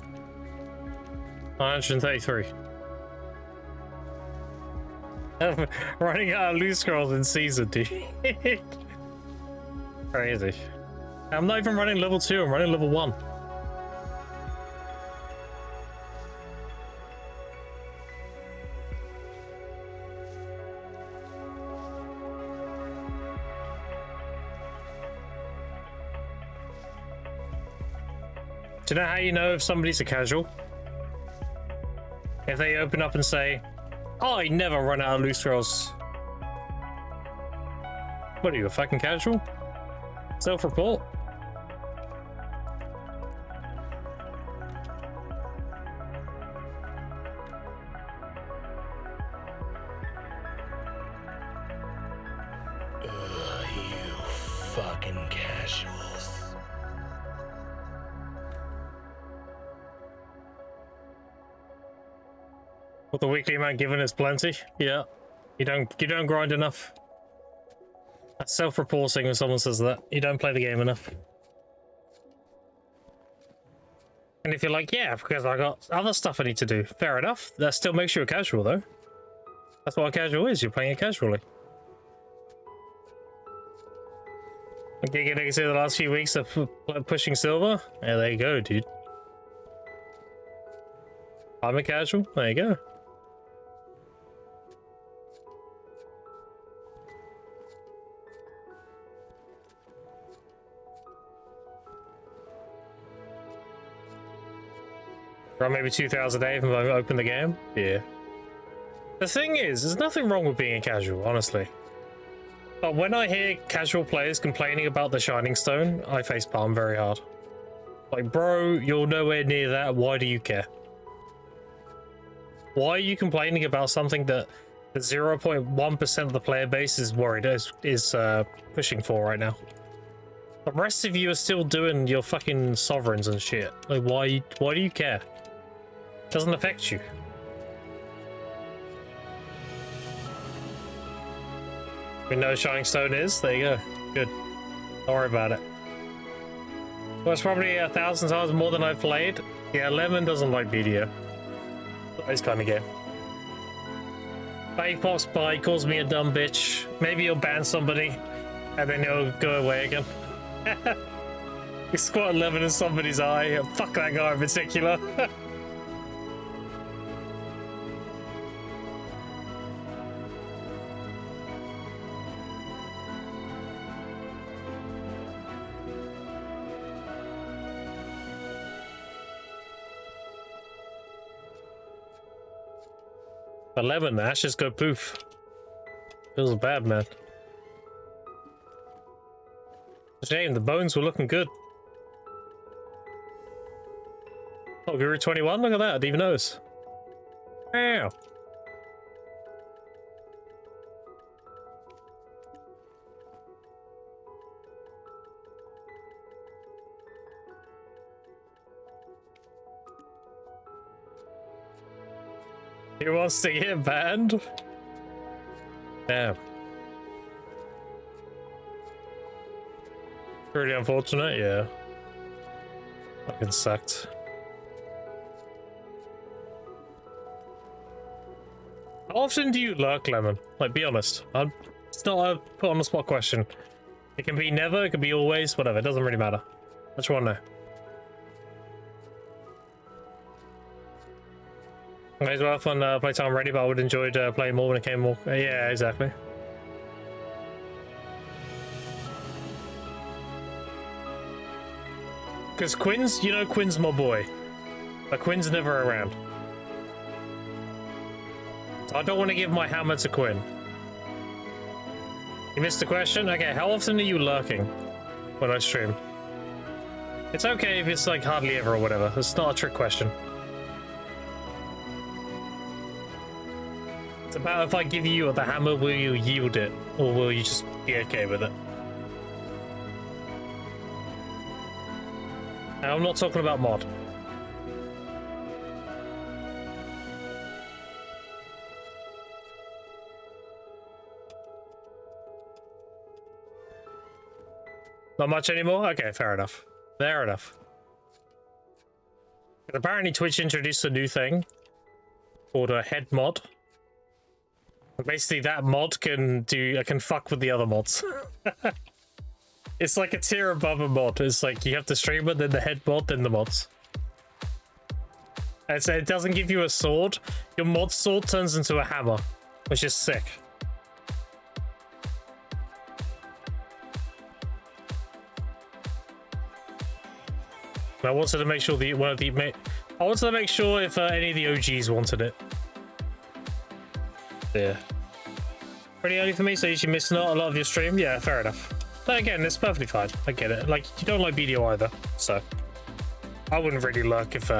933. Running out of loot scrolls in season, dude. Crazy. I'm not even running level 2, I'm running level 1. Do you know how you know if somebody's a casual? If they open up and say, "Oh, I never run out of loot scrolls." What are you, a fucking casual? Self-report? You fucking casuals. What the weekly amount given is plenty. Yeah. You don't grind enough. That's self-reporting when someone says that. You don't play the game enough. And if you're like, yeah, because I got other stuff I need to do, fair enough. That still makes you a casual though. That's what a casual is, you're playing it casually. Okay, you see the last few weeks of pushing silver? Yeah, there you go, dude. I'm a casual, there you go. Or maybe 2,000 a day if I open the game? Yeah. The thing is, there's nothing wrong with being a casual, honestly. But when I hear casual players complaining about the Shining Stone, I facepalm very hard. Like, bro, you're nowhere near that, why do you care? Why are you complaining about something that the 0.1% of the player base is worried is pushing for right now? The rest of you are still doing your fucking sovereigns and shit. Like, why do you care? It doesn't affect you. We know Shining Stone is. There you go. Good. Don't worry about it. Well, it's probably 1,000 times more than I've played. Yeah, Lemon doesn't like BDO. This kind of game. He pops by, calls me a dumb bitch. Maybe he'll ban somebody, and then he'll go away again. You squat 11 in somebody's eye. Fuck that guy in particular. But 11, the ashes go poof. Feels bad, man. Shame, the bones were looking good. Oh, Guru 21, look at that, I didn't even notice. Wow. He wants to get banned? Damn. Pretty unfortunate, yeah. Fucking sucked. How often do you lurk, Lemon? Like, be honest. It's not a put on the spot question. It can be never, it can be always, whatever. It doesn't really matter. I just want to know. May as well when playtime ready, but I would enjoy playing more when it came more. Yeah, exactly. Because Quinn's, you know, Quinn's my boy. But Quinn's never around. So I don't want to give my hammer to Quinn. You missed the question? Okay, how often are you lurking when I stream? It's okay if it's like hardly ever or whatever. It's not a trick question. It's about if I give you the hammer, will you yield it? Or will you just be okay with it? And I'm not talking about mod. Not much anymore? Okay, fair enough. Fair enough. And apparently Twitch introduced a new thing called a head mod. And basically that mod can fuck with the other mods. It's like a tier above a mod. It's like you have the streamer, then the head mod, then the mods. And so it doesn't give you a sword. Your mod sword turns into a hammer, which is sick. I wanted to make sure I wanted to make sure if any of the OGs wanted it. Yeah. Pretty early for me, so you should miss out a lot of your stream. Yeah, fair enough. But again, it's perfectly fine. I get it. Like, you don't like BDO either, so I wouldn't really lurk if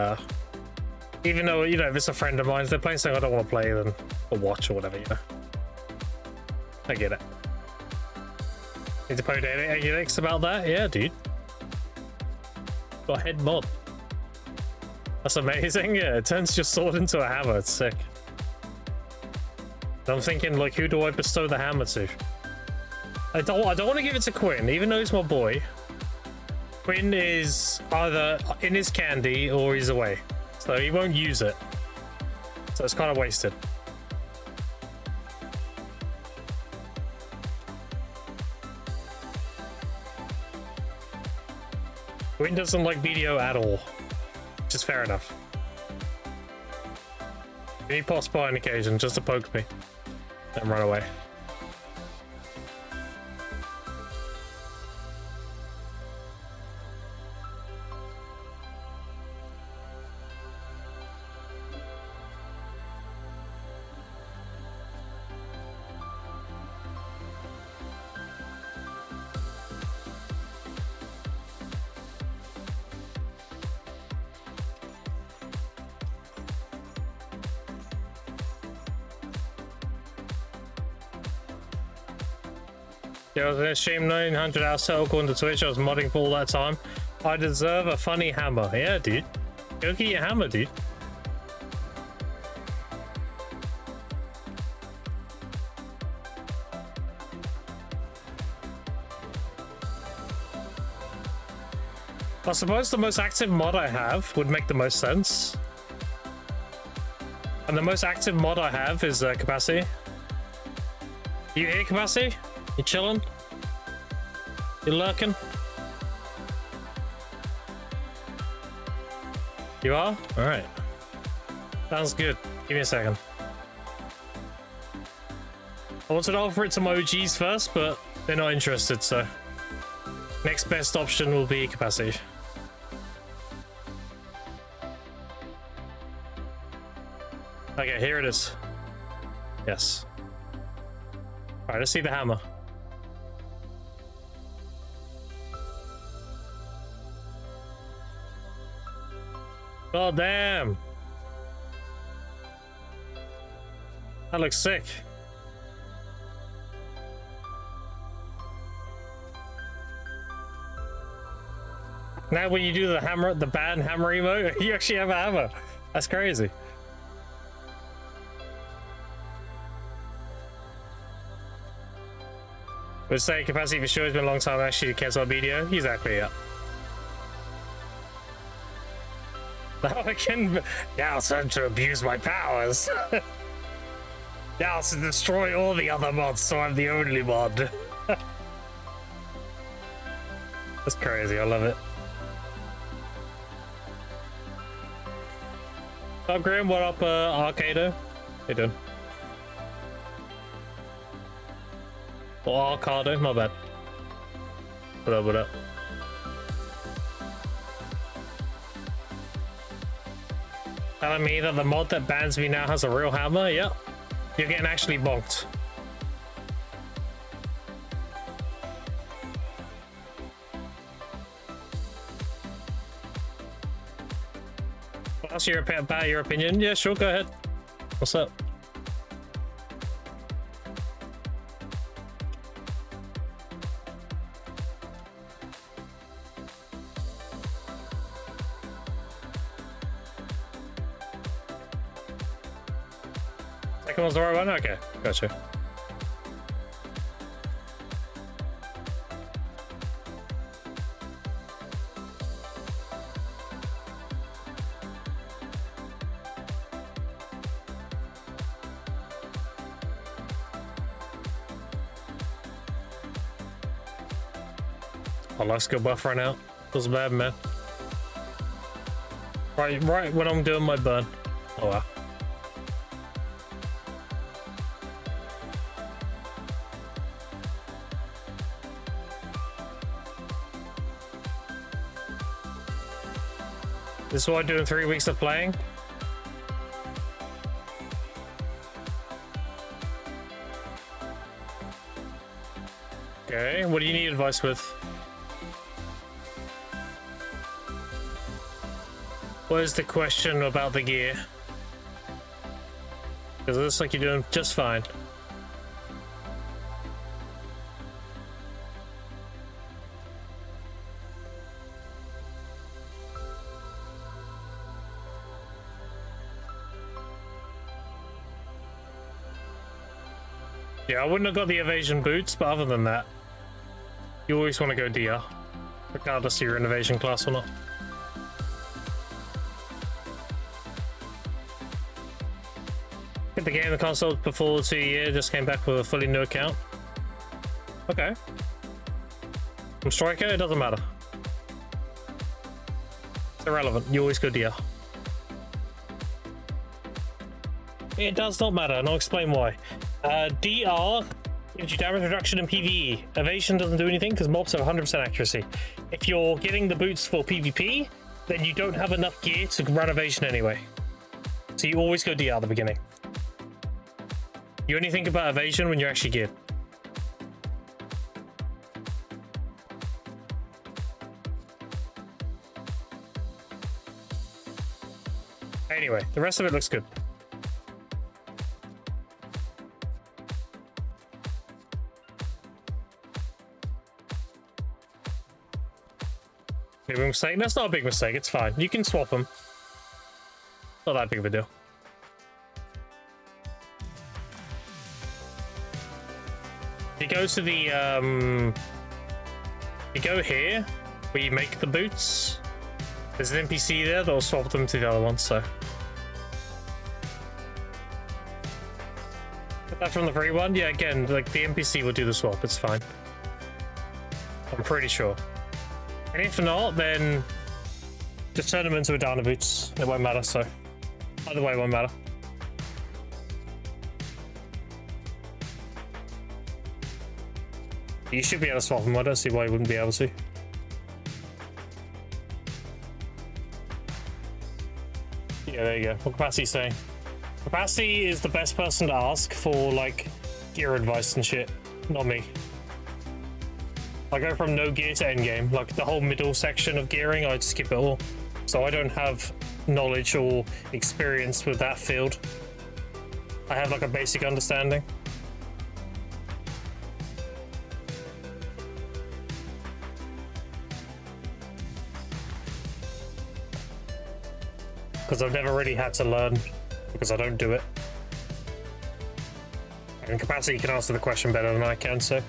even though, you know, if it's a friend of mine, if they're playing something I don't want to play, then I'll watch or whatever, you know. I get it. Need to post X about that? Yeah, dude. Got a head mod. That's amazing. Yeah, it turns your sword into a hammer. It's sick. And I'm thinking, like, who do I bestow the hammer to? I don't want to give it to Quinn, even though he's my boy. Quinn is either in his candy or he's away, so he won't use it. So it's kind of wasted. Quinn doesn't like BDO at all, which is fair enough. He pops by on occasion just to poke me and run away. Yeah, I was gonna stream 900 hours total according to Twitch. I was modding for all that time. I deserve a funny hammer. Yeah, dude. Go get your hammer, dude. I suppose the most active mod I have would make the most sense. And the most active mod I have is Capacity. You here, Capacity? You chilling? You lurking? You are? Alright. Sounds good. Give me a second. I wanted to offer it to my OGs first, but they're not interested, so next best option will be Capacity. Okay, here it is. Yes. Alright, let's see the hammer. Oh, damn. That looks sick. Now when you do the hammer, the bad hammer emote, you actually have a hammer. That's crazy. Would say Capacity for sure. It's been a long time actually to cancel a video. Exactly, yeah. Now I can. Now it's time to abuse my powers. Now it's to destroy all the other mods, so I'm the only mod. That's crazy. I love it. What up, Graham? What up, Arcado? How you doing? Or Arcado, my bad. What up, what up? Telling me that the mod that bans me now has a real hammer? Yep. You're getting actually bonked. That's about your opinion? Yeah, sure, go ahead. What's up? Second one's the right one? Okay, gotcha. My life skill buff right now. Feels bad, man. Right when I'm doing my burn. Oh wow. This is what I do in 3 weeks of playing. Okay, what do you need advice with? What is the question about the gear? Because it looks like you're doing just fine. Yeah, I wouldn't have got the evasion boots, but other than that, you always want to go DR, regardless of your innovation class or not. Get the game on the console before 2 years, just came back with a fully new account. Okay. From Striker, it doesn't matter. It's irrelevant, you always go DR. It does not matter, and I'll explain why. DR gives you damage reduction in PvE. Evasion doesn't do anything because mobs have 100% accuracy. If you're getting the boots for PvP, then you don't have enough gear to run evasion anyway. So you always go DR at the beginning. You only think about evasion when you're actually geared. Anyway, the rest of it looks good. Big mistake? That's not a big mistake, it's fine. You can swap them. Not that big of a deal. You go to the, you go here, where you make the boots. There's an NPC there that'll swap them to the other ones, so. Get that from the free one? Yeah, again, like the NPC will do the swap, it's fine. I'm pretty sure. And if not, then just turn them into Adana boots. It won't matter, so either way it won't matter. You should be able to swap them. I don't see why you wouldn't be able to. Yeah, there you go. What Capacity's saying? Capacity is the best person to ask for, like, gear advice and shit. Not me. I go from no gear to endgame. Like, the whole middle section of gearing, I'd skip it all. So I don't have knowledge or experience with that field. I have, like, a basic understanding. Because I've never really had to learn, because I don't do it. And Capacity can answer the question better than I can, so.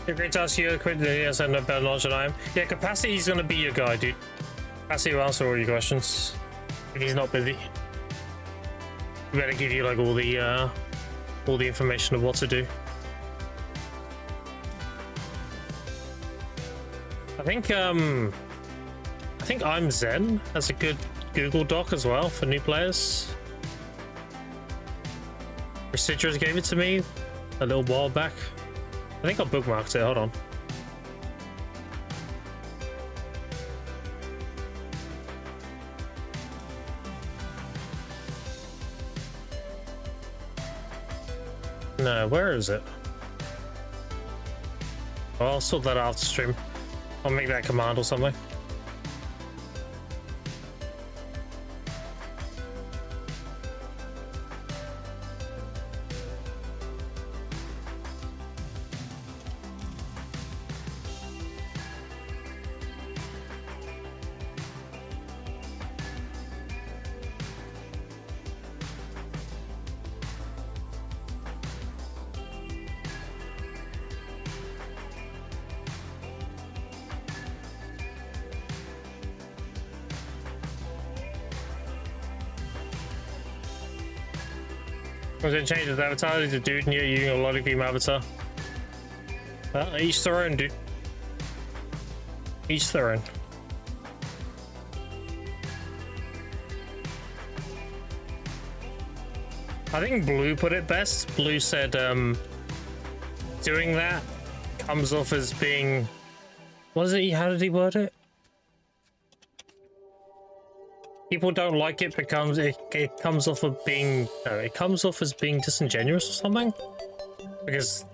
Great to ask you. Quit. Yes, I know better knowledge than I am. Yeah, Capacity is gonna be your guy, dude. Capacity will answer all your questions if he's not busy. We better give you like all the information of what to do. I think I'm Zen. That's a good Google Doc as well for new players. Recidras gave it to me a little while back. I think I bookmarked it. Hold on. No, where is it? Oh, I'll sort that out after stream. I'll make that command or something. Was it change his avatar? He's a dude and you're using a lot of game avatar. Well, each their own, dude. Each their own. I think Blue put it best. Blue said doing that comes off as being, what is it? How did he word it? People don't like it because it comes off of being, no, it comes off as being disingenuous or something, because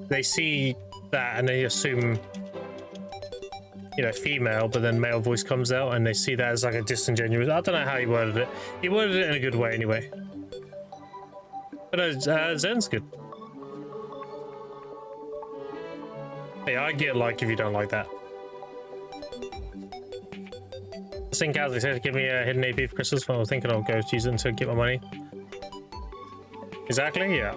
they see that and they assume, you know, female, but then male voice comes out and they see that as like a disingenuous. I don't know how he worded it. He worded it in a good way anyway. But Zen's good. Hey, I get like if you don't like that. Sync out, they said give me a hidden AP for Christmas. When I was thinking I'll go use it to get my money. Exactly, yeah.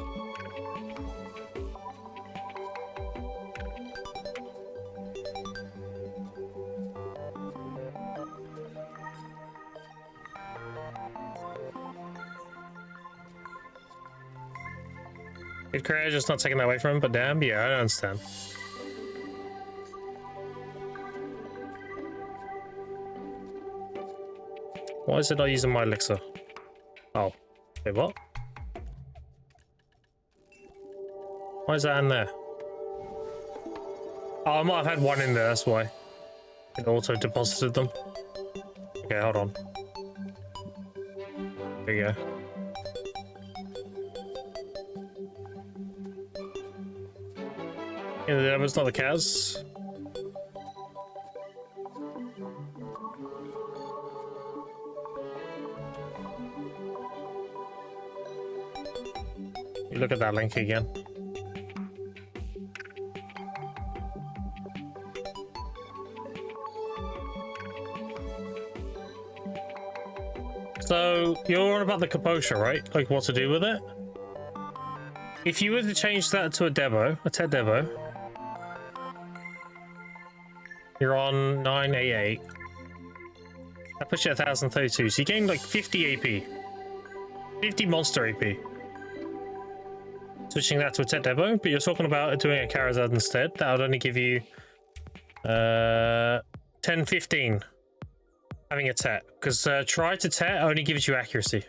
Good career, just not taking that away from him, but damn, yeah, I understand. Why is it not using my elixir? Oh, wait, what? Why is that in there? Oh, I might have had one in there, that's why. It auto deposited them. Okay, hold on. There you go. Yeah, that was not the Kaz. Look at that link again. So you're on about the Kaposha, right? Like what to do with it? If you were to change that to a Devo, a TED Devo, you're on 988. That puts you at 1032, so you gain like 50 AP. 50 monster AP. Switching that to a TED Devo, but you're talking about doing a Karazad instead. That would only give you 10-15 having a TET, because try to TET only gives you accuracy.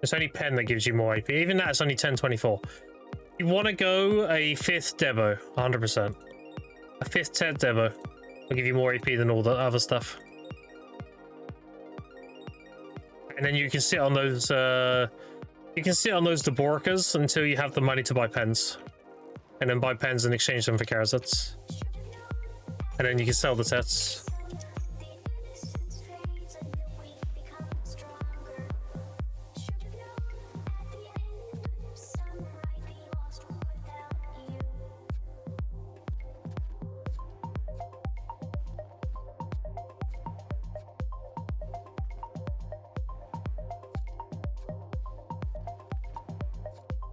It's only Pen that gives you more AP. Even that's only 10-24. You want to go a 5th Devo, 100%. A 5th TED Devo will give you more AP than all the other stuff. And then you can sit on those you can sit on those Deborikas until you have the money to buy pens. And then buy pens and exchange them for Karazats. And then you can sell the Tets.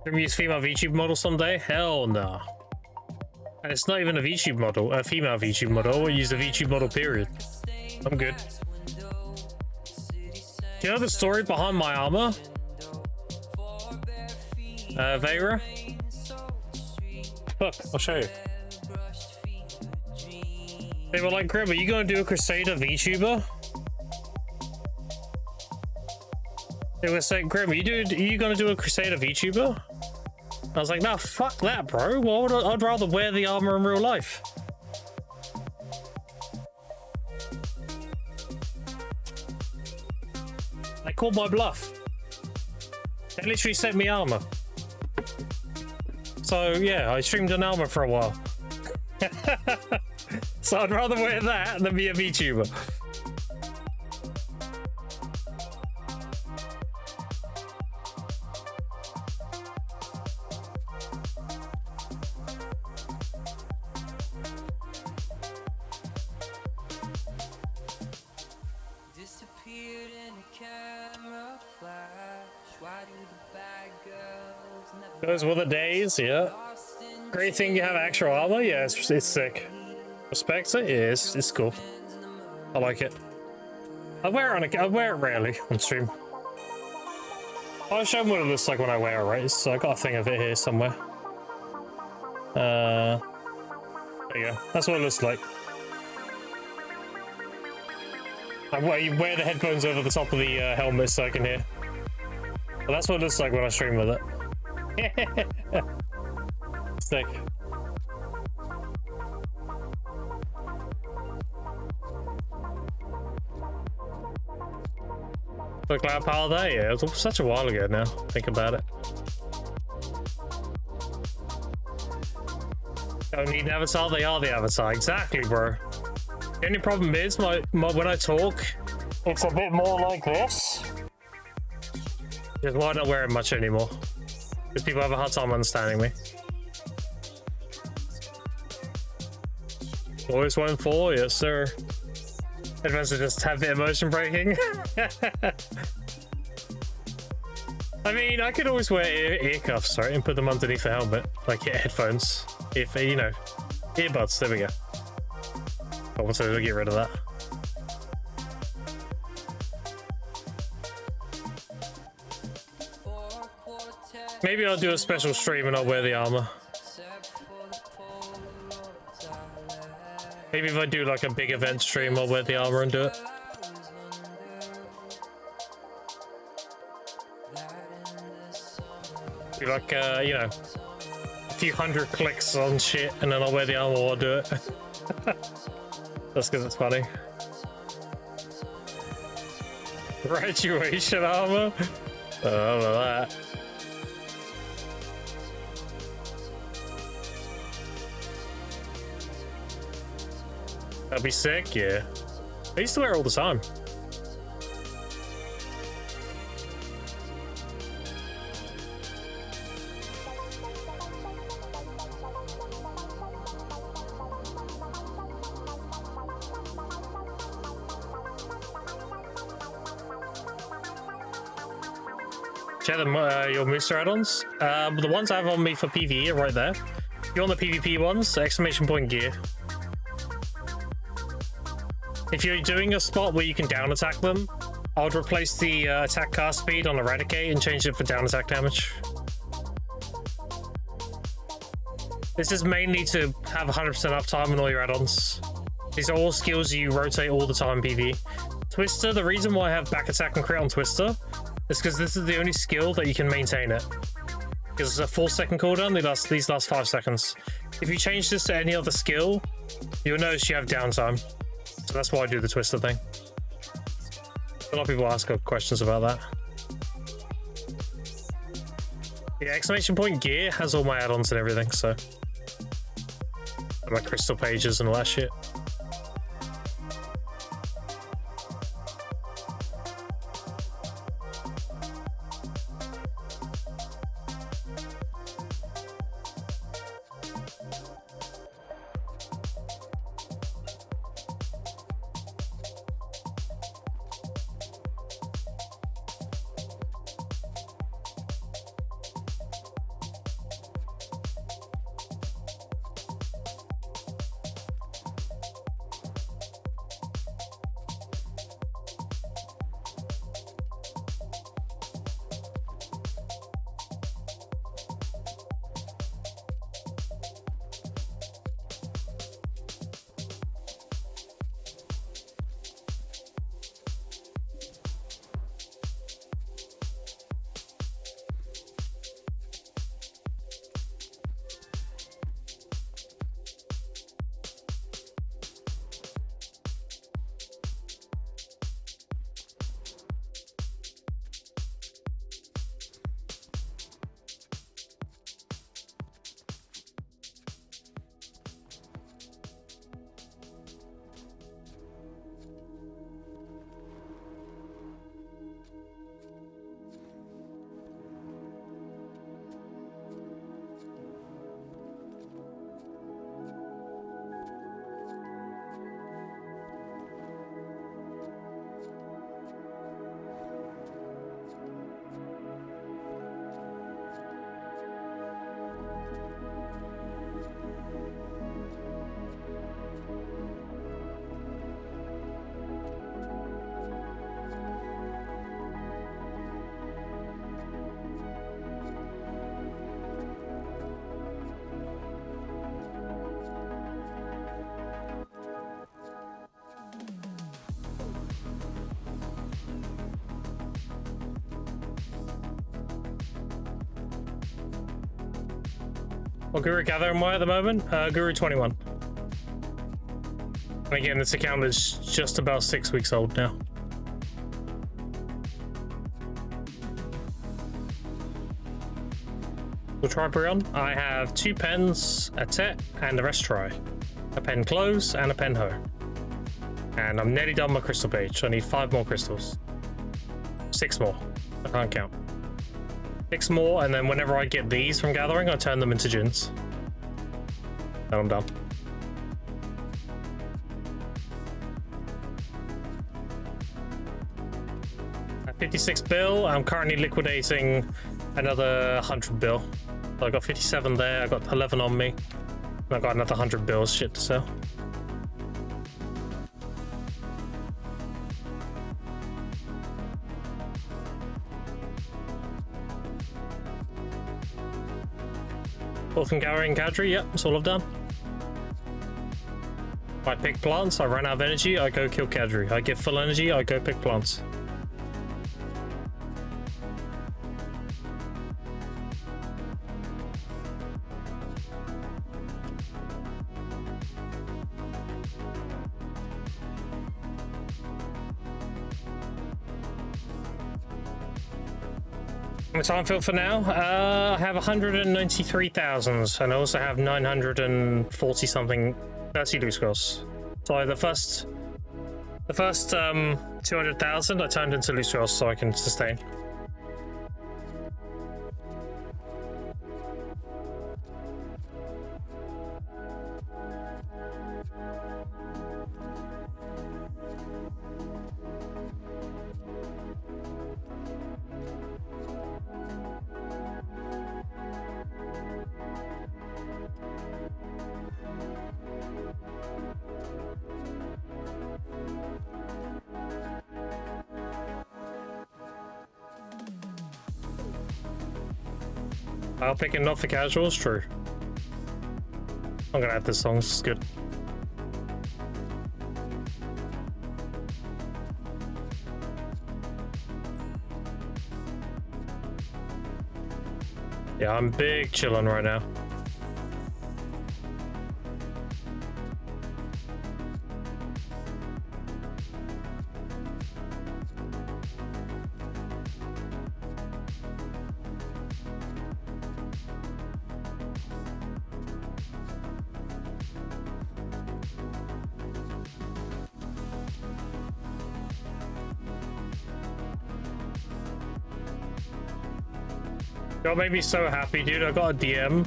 Can we use female VTube model someday? Hell no. And it's not even a VTube model, a female VTube model. I use a VTube model, period. I'm good. Do you know the story behind my armor? Vera? Look, I'll show you. They were like, Grim, are you gonna do a Crusader VTuber? They were saying, Grim, are you gonna do a Crusader VTuber? I was like, nah, fuck that, bro. Why would I'd rather wear the armor in real life. They called my bluff. They literally sent me armor. So yeah, I streamed an armor for a while. So I'd rather wear that than be a VTuber. Those were the days, yeah. Great thing you have actual armor, yeah, it's sick. Respects it, yeah, it's cool. I like it. I wear it rarely on stream. I'll show them what it looks like when I wear it, right? So I got a thing of it here somewhere. There you go. That's what it looks like. You wear the headphones over the top of the helmet so I can hear. But that's what it looks like when I stream with it. Sick. The Cloud Power there, yeah, it was such a while ago now. Think about it. Don't need an avatar, they are the avatar. Exactly, bro. The only problem is when I talk, it's a bit more like this. Just why not wear it much anymore? Because people have a hard time understanding me. Always 1-4, yes sir. Advanced are just a bit emotion breaking. I mean, I could always wear ear cuffs, right, and put them underneath the helmet, like headphones. If you know, earbuds. There we go. I want to get rid of that. Maybe I'll do a special stream and I'll wear the armor. Maybe if I do like a big event stream, I'll wear the armor and do it. Do like, you know, a few hundred clicks on shit and then I'll wear the armor while I do it. That's because it's funny. Graduation armor? I don't know that. That'd be sick, yeah. I used to wear it all the time. Check your Mooster add-ons. The ones I have on me for PvE are right there. If you want the PvP ones, exclamation point gear. If you're doing a spot where you can down attack them, I would replace the attack cast speed on Eradicate and change it for down attack damage. This is mainly to have 100% uptime on all your add-ons. These are all skills you rotate all the time in PvE. Twister, the reason why I have back attack and crit on Twister is because this is the only skill that you can maintain it. Because it's a 4-second cooldown, these last 5 seconds. If you change this to any other skill, you'll notice you have downtime. So that's why I do the Twister thing. A lot of people ask questions about that. Yeah, exclamation point gear has all my add-ons and everything, so. And my crystal pages and all that shit. What Guru Gather am I at the moment? Guru 21. And again, this account is just about 6 weeks old now. We'll try Brion. I have 2 pens, a tet, and the rest try. A pen close and a pen hoe. And I'm nearly done my crystal page. I need 5 more crystals. 6 more. I can't count. 6 more, and then whenever I get these from gathering, I turn them into gins. Then I'm done. At 56 bill, I'm currently liquidating another 100 bill. So I got 57 there, I got 11 on me, and I got another 100 bills shit to sell. Both from gathering Kadri, yep, that's all I've done. I pick plants, I run out of energy, I go kill Kadri. I get full energy, I go pick plants. My time filled for now, I have 193,000, and I also have 940 something 30 loot scrolls. So the first 200,000 I turned into loot scrolls so I can sustain. I'll pick it not for casuals, true. I'm gonna add this song, this is good. Yeah, I'm big chillin' right now. That made me so happy, dude. I got a DM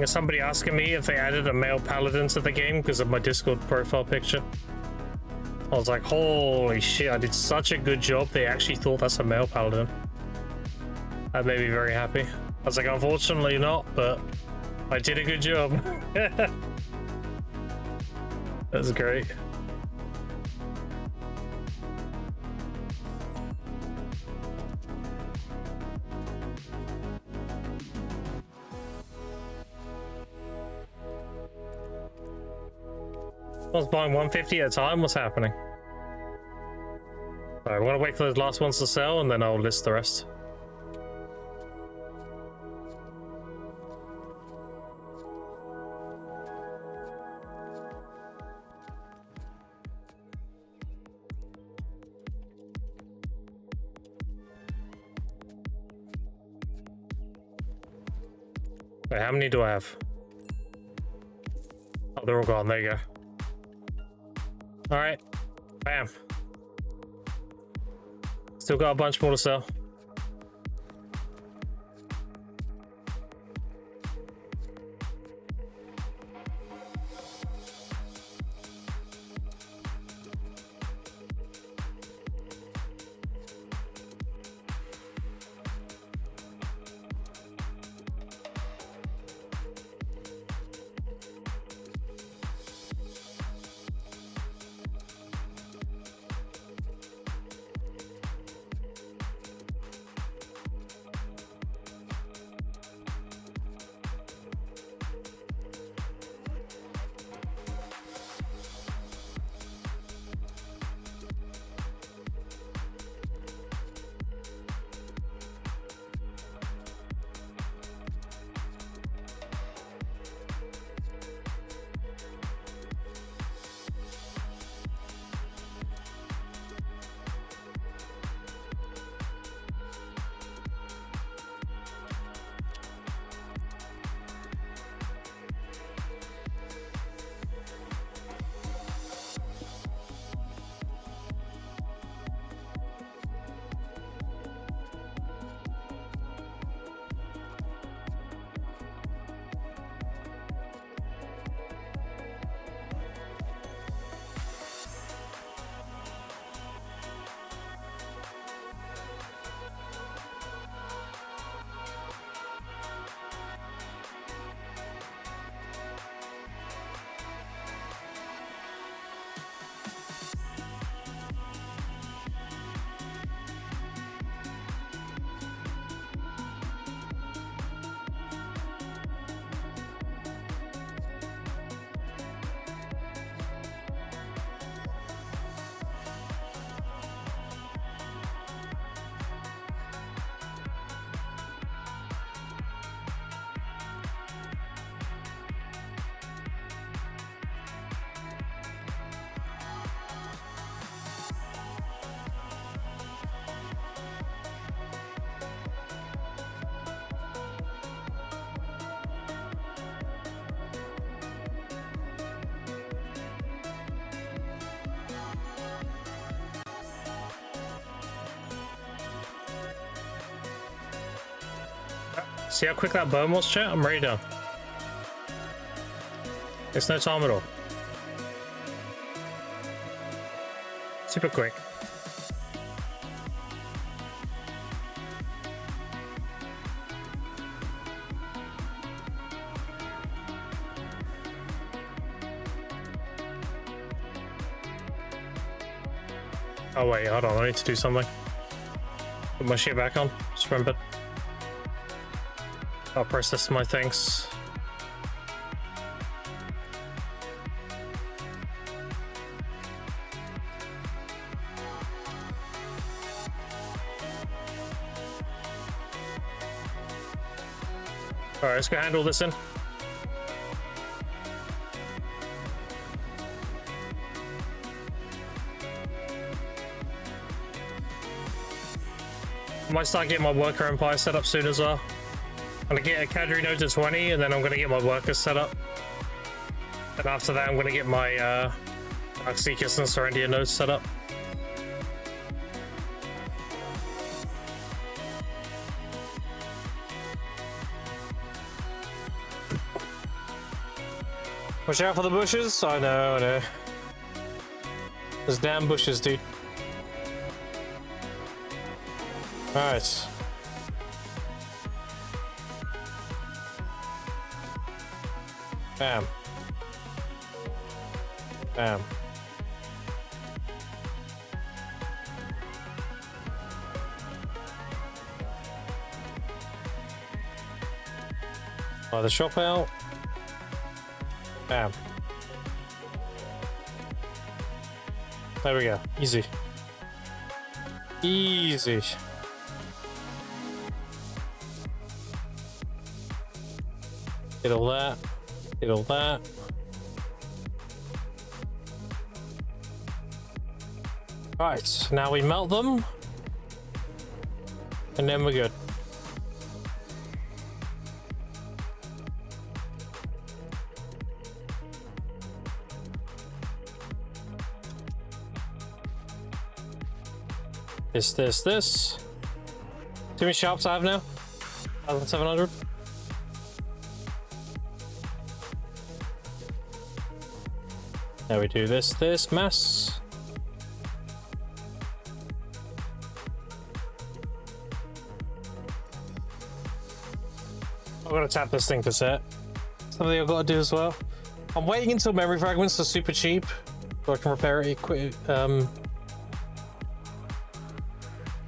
somebody asking me if they added a male paladin to the game because of my Discord profile picture. I was like, holy shit, I did such a good job. They actually thought that's a male paladin. That made me very happy. I was like, unfortunately not, but I did a good job. That's great. I was buying 150 at a time. What's happening? Alright, we're gonna wait for those last ones to sell and then I'll list the rest. Wait, how many do I have? Oh, they're all gone. There you go. All right, bam. Still got a bunch more to sell. See how quick that burn was, chat? I'm ready done. It's no time at all. Super quick. Oh wait, hold on, I need to do something. Put my shit back on, just remembered. I'll process my things. Alright, let's go handle this in. I might start getting my worker empire set up soon as well. I'm gonna get a cadre node to 20, and then I'm gonna get my workers set up. And after that, I'm gonna get my Dark Seekers and Serendia nodes set up. Watch out for the bushes. I know, I know. Those damn bushes, dude. Alright. Bam. Bam. Buy the shop out. Bam. There we go. Easy. Easy. Get all that. Get all that. Right, now we melt them. And then we're good. This. Too many shops I have now? 1,700. Now we do this mass. I've got to tap this thing to set. Something I've got to do as well. I'm waiting until memory fragments are super cheap so I can repair it quick.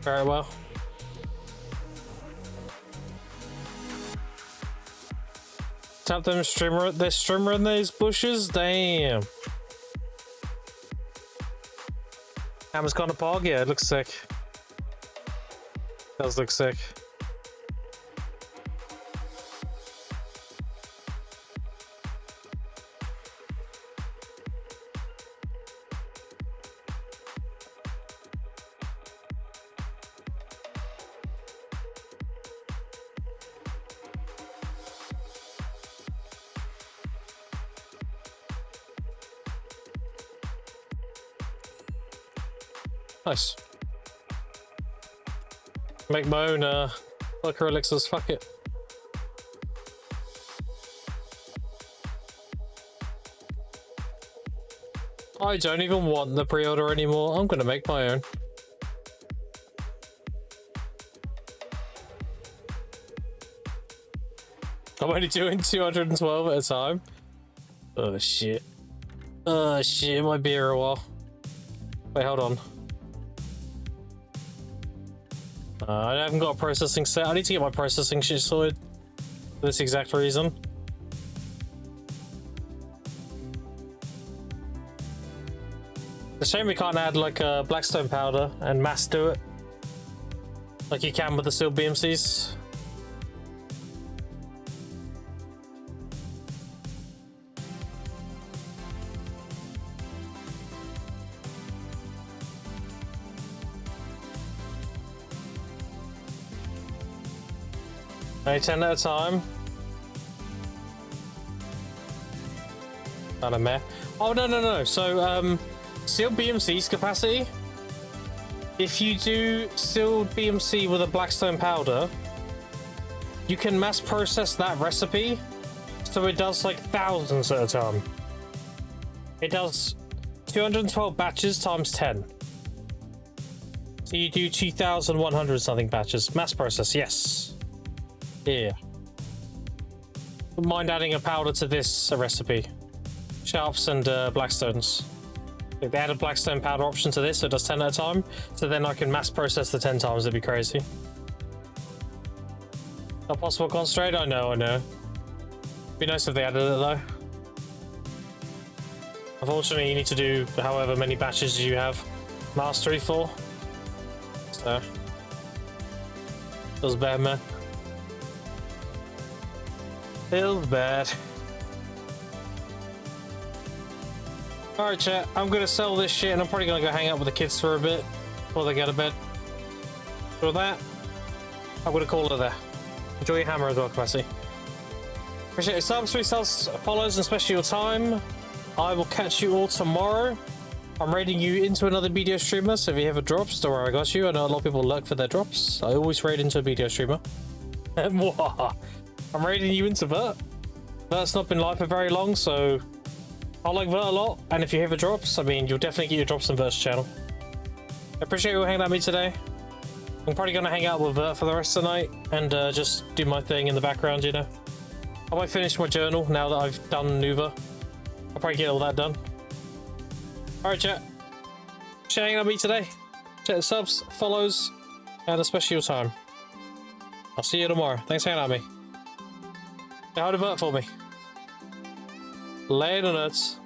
Very well. Tap them streamer. They're streamer in these bushes. Damn. Hammer's gone to pog. Yeah, it looks sick. Does look sick. Nice. Make my own Lurker elixirs, fuck it. I don't even want the pre-order anymore. I'm gonna make my own. I'm only doing 212 at a time. Oh shit. Oh shit, it might be here a while. Wait, hold on. I haven't got a processing set. I need to get my processing shit sorted for this exact reason. It's a shame we can't add like a blackstone powder and mass to it like you can with the sealed BMCs. Only 10 at a time. Not a meh. Oh, no. So, sealed BMC's capacity. If you do sealed BMC with a blackstone powder, you can mass process that recipe, so it does like thousands at a time. It does 212 batches times 10. So you do 2,100 something batches. Mass process, yes. Yeah. Wouldn't mind adding a powder to this recipe. Sharps and blackstones. If they add a blackstone powder option to this, so it does 10 at a time. So then I can mass process the 10 times, it'd be crazy. Not possible concentrate? I know. Be nice if they added it though. Unfortunately, you need to do however many batches you have mastery for. So, feels bad, man. Feels bad. Alright, chat. I'm gonna sell this shit and I'm probably gonna go hang out with the kids for a bit before they go to bed. For that, I'm gonna call it there. Enjoy your hammer as well, Classy. Appreciate your subs, 3 subs, follows, and especially your time. I will catch you all tomorrow. I'm raiding you into another video streamer, so if you ever drops, don't worry, I got you. I know a lot of people lurk for their drops. I always raid into a video streamer. I'm raiding you into Vert. Vert's not been live for very long, so I like Vert a lot. And if you ever drops, I mean, you'll definitely get your drops on Vert's channel. I appreciate you hanging out with me today. I'm probably going to hang out with Vert for the rest of the night and just do my thing in the background, you know. I might finish my journal now that I've done Nuva. I'll probably get all that done. Alright, chat. Appreciate hanging out with me today. Check the subs, follows, and especially your time. I'll see you tomorrow. Thanks for hanging out with me. Say hi to Vert for me. Later, nuts.